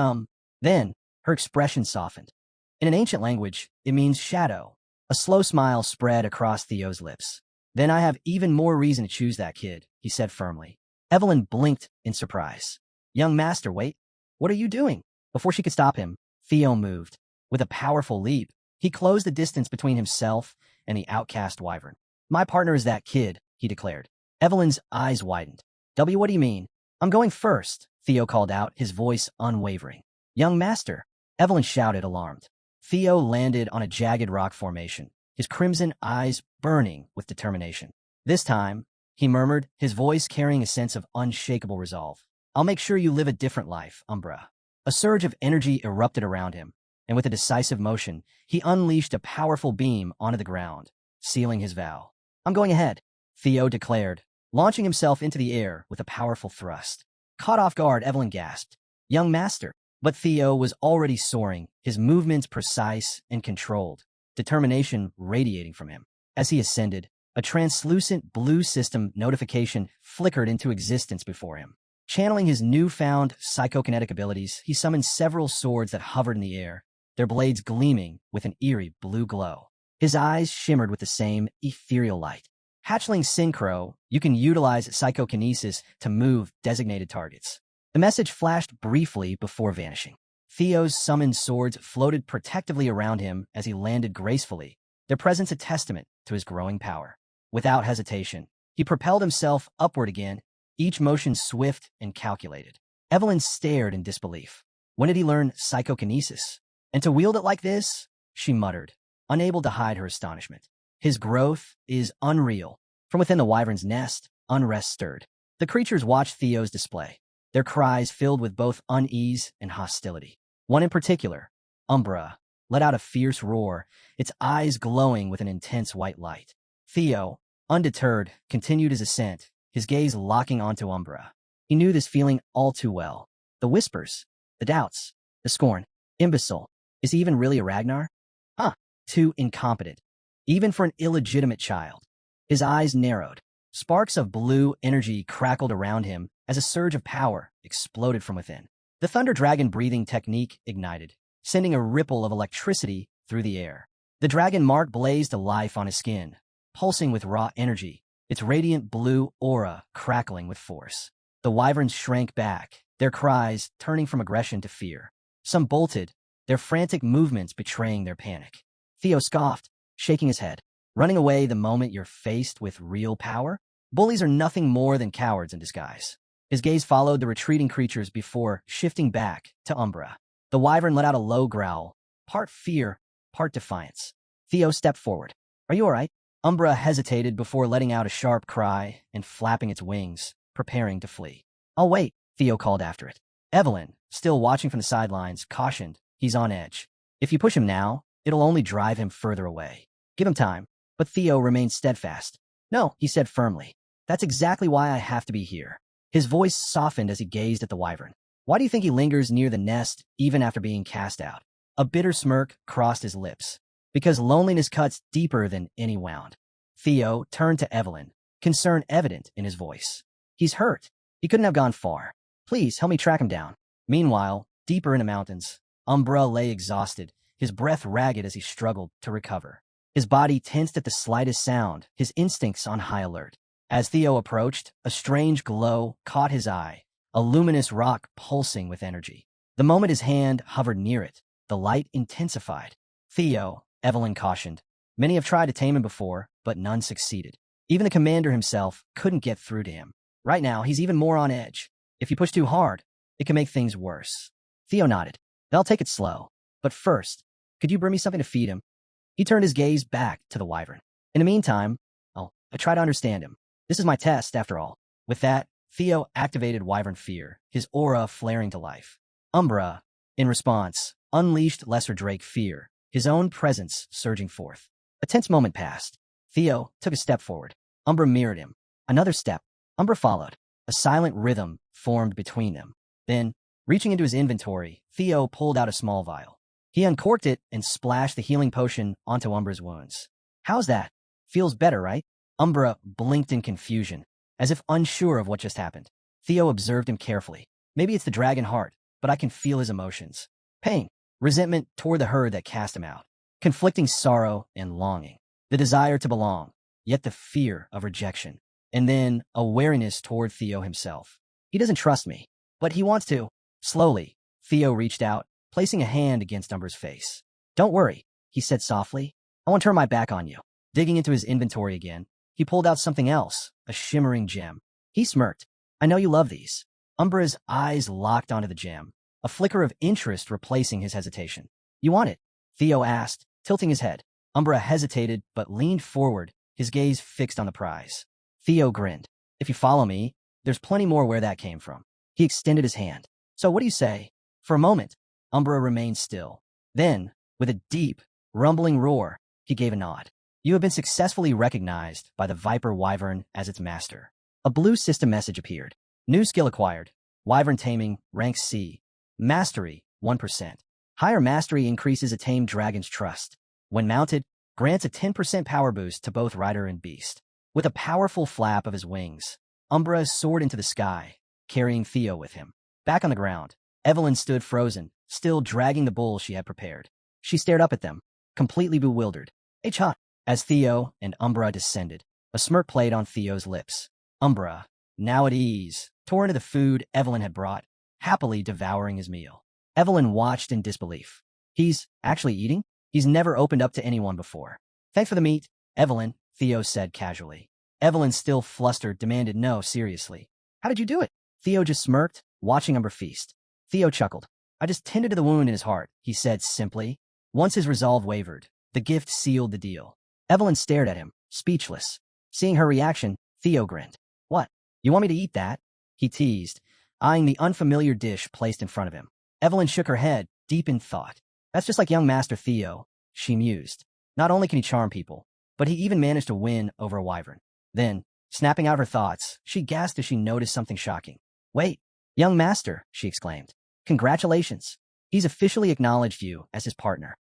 Then, her expression softened. In an ancient language, it means shadow." A slow smile spread across Theo's lips. "Then I have even more reason to choose that kid," he said firmly. Evelyn blinked in surprise. "Young master, wait. What are you doing?" Before she could stop him, Theo moved. With a powerful leap, he closed the distance between himself and the outcast wyvern. "My partner is that kid," he declared. Evelyn's eyes widened. "What do you mean?" "I'm going first," Theo called out, his voice unwavering. "Young master," Evelyn shouted, alarmed. Theo landed on a jagged rock formation, his crimson eyes burning with determination. "This time," he murmured, his voice carrying a sense of unshakable resolve, "I'll make sure you live a different life, Umbra." A surge of energy erupted around him, and with a decisive motion, he unleashed a powerful beam onto the ground, sealing his vow. "I'm going ahead," Theo declared, launching himself into the air with a powerful thrust. Caught off guard, Evelyn gasped. "Young master." But Theo was already soaring, his movements precise and controlled, determination radiating from him. As he ascended, a translucent blue system notification flickered into existence before him. Channeling his newfound psychokinetic abilities, he summoned several swords that hovered in the air, their blades gleaming with an eerie blue glow. His eyes shimmered with the same ethereal light. Hatchling Synchro, you can utilize psychokinesis to move designated targets. The message flashed briefly before vanishing. Theo's summoned swords floated protectively around him as he landed gracefully, their presence a testament to his growing power. Without hesitation, he propelled himself upward again, each motion swift and calculated. Evelyn stared in disbelief. When did he learn psychokinesis? And to wield it like this? She muttered, unable to hide her astonishment. His growth is unreal. From within the wyvern's nest, unrest stirred. The creatures watched Theo's display, their cries filled with both unease and hostility. One in particular, Umbra, let out a fierce roar, its eyes glowing with an intense white light. Theo, undeterred, continued his ascent, his gaze locking onto Umbra. He knew this feeling all too well. The whispers, the doubts, the scorn. Imbecile. Is he even really a Ragnar? Huh, too incompetent. Even for an illegitimate child. His eyes narrowed. Sparks of blue energy crackled around him as a surge of power exploded from within. The Thunder Dragon breathing technique ignited, sending a ripple of electricity through the air. The dragon mark blazed to life on his skin, pulsing with raw energy, its radiant blue aura crackling with force. The wyverns shrank back, their cries turning from aggression to fear. Some bolted, their frantic movements betraying their panic. Theo scoffed, shaking his head. Running away the moment you're faced with real power? Bullies are nothing more than cowards in disguise. His gaze followed the retreating creatures before shifting back to Umbra. The wyvern let out a low growl, part fear, part defiance. Theo stepped forward. Are you all right? Umbra hesitated before letting out a sharp cry and flapping its wings, preparing to flee. I'll wait, Theo called after it. Evelyn, still watching from the sidelines, cautioned, he's on edge. If you push him now, it'll only drive him further away. Give him time. But Theo remained steadfast. No, he said firmly. That's exactly why I have to be here. His voice softened as he gazed at the wyvern. Why do you think he lingers near the nest even after being cast out? A bitter smirk crossed his lips. Because loneliness cuts deeper than any wound. Theo turned to Evelyn, concern evident in his voice. He's hurt. He couldn't have gone far. Please help me track him down. Meanwhile, deeper in the mountains, Umbra lay exhausted, his breath ragged as he struggled to recover. His body tensed at the slightest sound, his instincts on high alert. As Theo approached, a strange glow caught his eye, a luminous rock pulsing with energy. The moment his hand hovered near it, the light intensified. Theo, Evelyn cautioned. Many have tried to tame him before, but none succeeded. Even the commander himself couldn't get through to him. Right now, he's even more on edge. If you push too hard, it can make things worse. Theo nodded. I'll take it slow. But first, could you bring me something to feed him? He turned his gaze back to the wyvern. In the meantime, I try to understand him. This is my test, after all. With that, Theo activated wyvern fear, his aura flaring to life. Umbra, in response, unleashed lesser drake fear, his own presence surging forth. A tense moment passed. Theo took a step forward. Umbra mirrored him. Another step. Umbra followed. A silent rhythm formed between them. Then, reaching into his inventory, Theo pulled out a small vial. He uncorked it and splashed the healing potion onto Umbra's wounds. How's that? Feels better, right? Umbra blinked in confusion, as if unsure of what just happened. Theo observed him carefully. Maybe it's the dragon heart, but I can feel his emotions. Pain, resentment toward the herd that cast him out, conflicting sorrow and longing, the desire to belong, yet the fear of rejection, and then a wariness toward Theo himself. He doesn't trust me, but he wants to. Slowly, Theo reached out, placing a hand against Umbra's face. Don't worry, he said softly. I won't turn my back on you. Digging into his inventory again, he pulled out something else, a shimmering gem. He smirked. I know you love these. Umbra's eyes locked onto the gem, a flicker of interest replacing his hesitation. You want it? Theo asked, tilting his head. Umbra hesitated but leaned forward, his gaze fixed on the prize. Theo grinned. If you follow me, there's plenty more where that came from. He extended his hand. So what do you say? For a moment, Umbra remained still. Then, with a deep, rumbling roar, he gave a nod. You have been successfully recognized by the Viper Wyvern as its master. A blue system message appeared. New skill acquired. Wyvern taming, rank C. Mastery, 1%. Higher mastery increases a tamed dragon's trust. When mounted, grants a 10% power boost to both rider and beast. With a powerful flap of his wings, Umbra soared into the sky, carrying Theo with him. Back on the ground, Evelyn stood frozen, still dragging the bull she had prepared. She stared up at them, completely bewildered. Hey, Cha! As Theo and Umbra descended, a smirk played on Theo's lips. Umbra, now at ease, tore into the food Evelyn had brought, happily devouring his meal. Evelyn watched in disbelief. He's actually eating? He's never opened up to anyone before. Thanks for the meat, Evelyn, Theo said casually. Evelyn, still flustered, demanded no, seriously. How did you do it? Theo just smirked, watching Umbra feast. Theo chuckled. I just tended to the wound in his heart, he said simply. Once his resolve wavered, the gift sealed the deal. Evelyn stared at him, speechless. Seeing her reaction, Theo grinned. What? You want me to eat that? He teased, eyeing the unfamiliar dish placed in front of him. Evelyn shook her head, deep in thought. That's just like young Master Theo, she mused. Not only can he charm people, but he even managed to win over a wyvern. Then, snapping out her thoughts, she gasped as she noticed something shocking. Wait, young Master, she exclaimed. Congratulations. He's officially acknowledged you as his partner.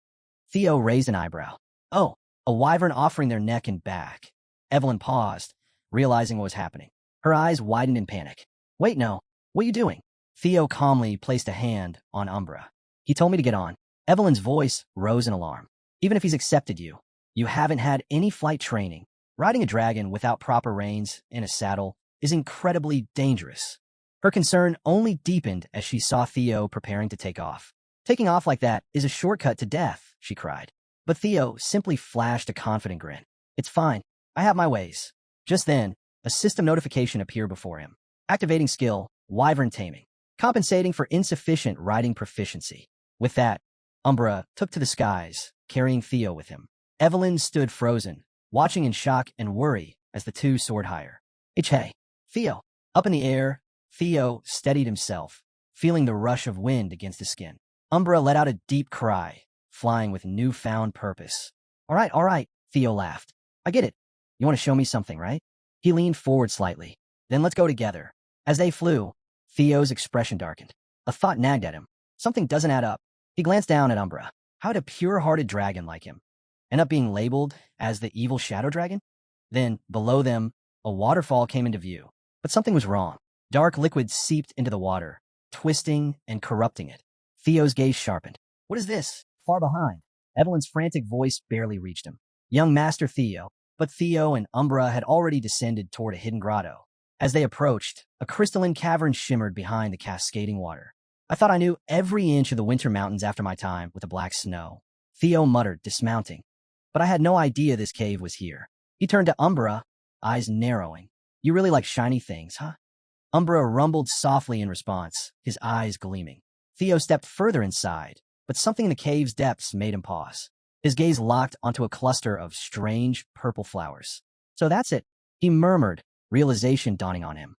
Theo raised an eyebrow. Oh, a wyvern offering their neck and back. Evelyn paused, realizing what was happening. Her eyes widened in panic. Wait, no. What are you doing? Theo calmly placed a hand on Umbra. He told me to get on. Evelyn's voice rose in alarm. Even if he's accepted you, you haven't had any flight training. Riding a dragon without proper reins in a saddle is incredibly dangerous. Her concern only deepened as she saw Theo preparing to take off. Taking off like that is a shortcut to death, she cried. But Theo simply flashed a confident grin. It's fine. I have my ways. Just then, a system notification appeared before him. Activating skill, Wyvern Taming. Compensating for insufficient riding proficiency. With that, Umbra took to the skies, carrying Theo with him. Evelyn stood frozen, watching in shock and worry as the two soared higher. Hey, Theo. Up in the air, Theo steadied himself, feeling the rush of wind against his skin. Umbra let out a deep cry, flying with newfound purpose. All right, Theo laughed. I get it. You want to show me something, right? He leaned forward slightly. Then let's go together. As they flew, Theo's expression darkened. A thought nagged at him. Something doesn't add up. He glanced down at Umbra. How would a pure-hearted dragon like him end up being labeled as the evil shadow dragon? Then, below them, a waterfall came into view. But something was wrong. Dark liquid seeped into the water, twisting and corrupting it. Theo's gaze sharpened. What is this? Far behind. Evelyn's frantic voice barely reached him. Young Master Theo. But Theo and Umbra had already descended toward a hidden grotto. As they approached, a crystalline cavern shimmered behind the cascading water. I thought I knew every inch of the winter mountains after my time with the black snow. Theo muttered, dismounting. But I had no idea this cave was here. He turned to Umbra, eyes narrowing. You really like shiny things, huh? Umbra rumbled softly in response, his eyes gleaming. Theo stepped further inside, but something in the cave's depths made him pause. His gaze locked onto a cluster of strange purple flowers. So that's it, he murmured, realization dawning on him.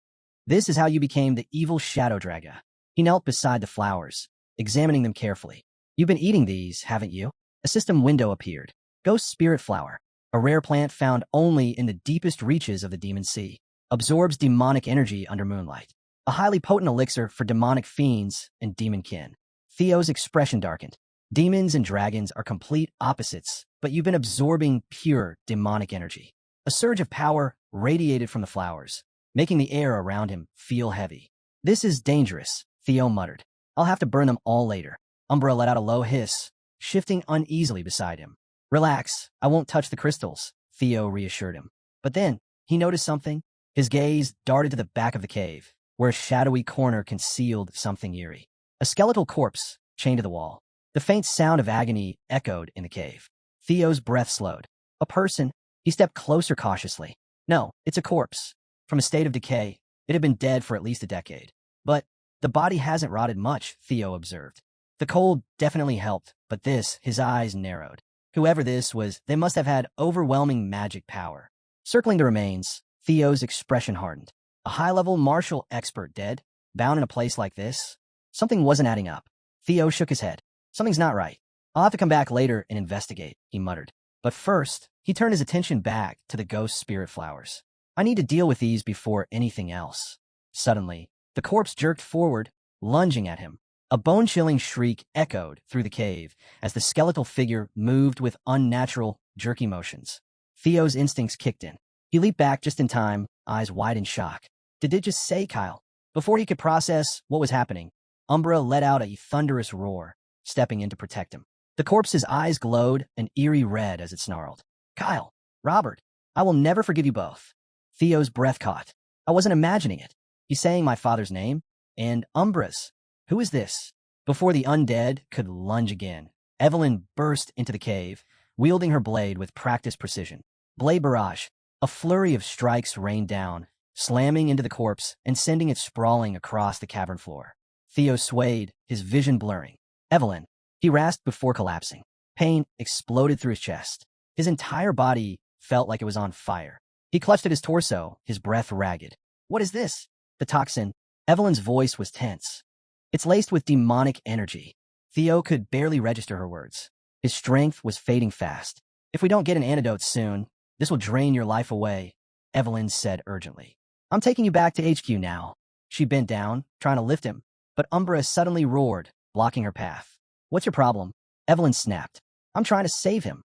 This is how you became the evil shadow dragon. He knelt beside the flowers, examining them carefully. You've been eating these, haven't you? A system window appeared. Ghost Spirit Flower, a rare plant found only in the deepest reaches of the Demon Sea. Absorbs demonic energy under moonlight. A highly potent elixir for demonic fiends and demon kin. Theo's expression darkened. Demons and dragons are complete opposites, but you've been absorbing pure demonic energy. A surge of power radiated from the flowers, making the air around him feel heavy. This is dangerous, Theo muttered. I'll have to burn them all later. Umbra let out a low hiss, shifting uneasily beside him. Relax, I won't touch the crystals, Theo reassured him. But then, he noticed something. His gaze darted to the back of the cave, where a shadowy corner concealed something eerie. A skeletal corpse chained to the wall. The faint sound of agony echoed in the cave. Theo's breath slowed. A person. He stepped closer cautiously. No, it's a corpse. From a state of decay, it had been dead for at least a decade. But the body hasn't rotted much, Theo observed. The cold definitely helped, but his eyes narrowed. Whoever this was, they must have had overwhelming magic power. Circling the remains, Theo's expression hardened. A high-level martial expert dead, bound in a place like this? Something wasn't adding up. Theo shook his head. Something's not right. I'll have to come back later and investigate, he muttered. But first, he turned his attention back to the ghost spirit flowers. I need to deal with these before anything else. Suddenly, the corpse jerked forward, lunging at him. A bone-chilling shriek echoed through the cave as the skeletal figure moved with unnatural, jerky motions. Theo's instincts kicked in. He leaped back just in time, eyes wide in shock. Did it just say Kyle? Before he could process what was happening, Umbra let out a thunderous roar, stepping in to protect him. The corpse's eyes glowed an eerie red as it snarled. Kyle, Robert, I will never forgive you both. Theo's breath caught. I wasn't imagining it. He's saying my father's name, and Umbra's. Who is this? Before the undead could lunge again, Evelyn burst into the cave, wielding her blade with practiced precision. Blade barrage. A flurry of strikes rained down, slamming into the corpse and sending it sprawling across the cavern floor. Theo swayed, his vision blurring. Evelyn, he rasped before collapsing. Pain exploded through his chest. His entire body felt like it was on fire. He clutched at his torso, his breath ragged. What is this? The toxin. Evelyn's voice was tense. It's laced with demonic energy. Theo could barely register her words. His strength was fading fast. If we don't get an antidote soon, this will drain your life away, Evelyn said urgently. I'm taking you back to HQ now. She bent down, trying to lift him, but Umbra suddenly roared, blocking her path. What's your problem? Evelyn snapped. I'm trying to save him.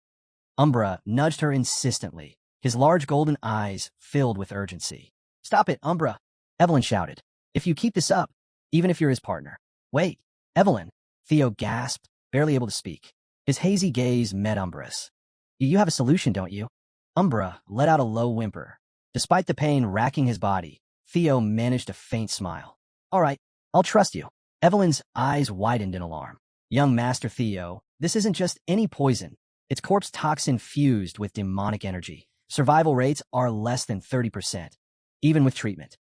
Umbra nudged her insistently, his large golden eyes filled with urgency. Stop it, Umbra, Evelyn shouted. If you keep this up, even if you're his partner. Wait, Evelyn, Theo gasped, barely able to speak. His hazy gaze met Umbra's. You have a solution, don't you? Umbra let out a low whimper. Despite the pain racking his body, Theo managed a faint smile. All right, I'll trust you. Evelyn's eyes widened in alarm. Young Master Theo, this isn't just any poison. It's corpse toxin fused with demonic energy. Survival rates are less than 30%, even with treatment.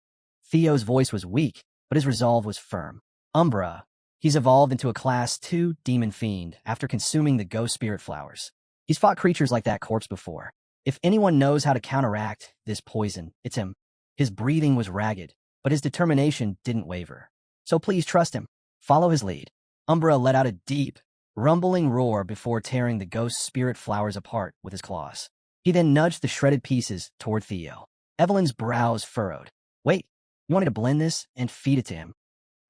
Theo's voice was weak, but his resolve was firm. Umbra, he's evolved into a Class 2 demon fiend after consuming the ghost spirit flowers. He's fought creatures like that corpse before. If anyone knows how to counteract this poison, it's him. His breathing was ragged, but his determination didn't waver. So please trust him. Follow his lead. Umbra let out a deep, rumbling roar before tearing the ghost spirit flowers apart with his claws. He then nudged the shredded pieces toward Theo. Evelyn's brows furrowed. Wait, you want me to blend this and feed it to him?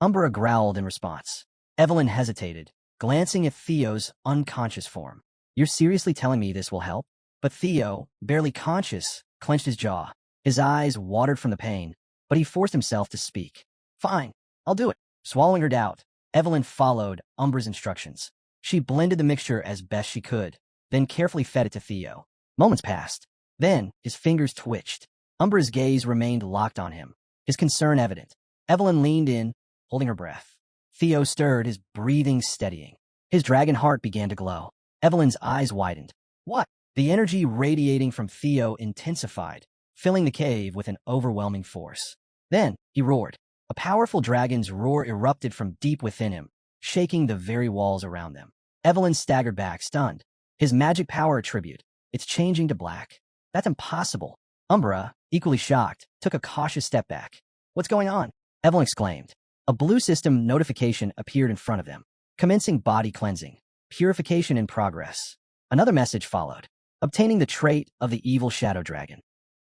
Umbra growled in response. Evelyn hesitated, glancing at Theo's unconscious form. You're seriously telling me this will help? But Theo, barely conscious, clenched his jaw. His eyes watered from the pain, but he forced himself to speak. Fine, I'll do it. Swallowing her doubt, Evelyn followed Umbra's instructions. She blended the mixture as best she could, then carefully fed it to Theo. Moments passed. Then, his fingers twitched. Umbra's gaze remained locked on him, his concern evident. Evelyn leaned in, holding her breath. Theo stirred, his breathing steadying. His dragon heart began to glow. Evelyn's eyes widened. What? The energy radiating from Theo intensified, filling the cave with an overwhelming force. Then, he roared. A powerful dragon's roar erupted from deep within him, shaking the very walls around them. Evelyn staggered back, stunned. His magic power attribute. It's changing to black. That's impossible. Umbra, equally shocked, took a cautious step back. What's going on? Evelyn exclaimed. A blue system notification appeared in front of them. Commencing body cleansing. Purification in progress. Another message followed. Obtaining the trait of the evil shadow dragon.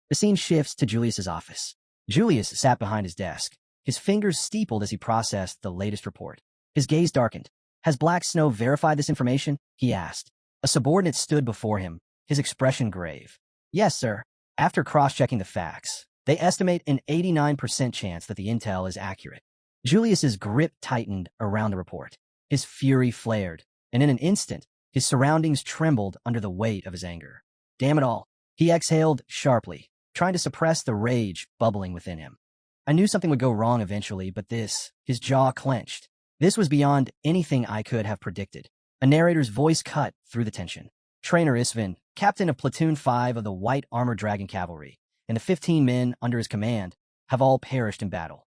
The scene shifts to Julius's office. Julius sat behind his desk, his fingers steepled as he processed the latest report. His gaze darkened. Has Black Snow verified this information? He asked. A subordinate stood before him, his expression grave. Yes, sir. After cross-checking the facts, they estimate an 89% chance that the intel is accurate. Julius's grip tightened around the report. His fury flared, and in an instant, his surroundings trembled under the weight of his anger. Damn it all. He exhaled sharply, trying to suppress the rage bubbling within him. I knew something would go wrong eventually, but this, his jaw clenched. This was beyond anything I could have predicted. A narrator's voice cut through the tension. Trainer Isvin, captain of Platoon 5 of the White Armored Dragon Cavalry, and the 15 men under his command have all perished in battle.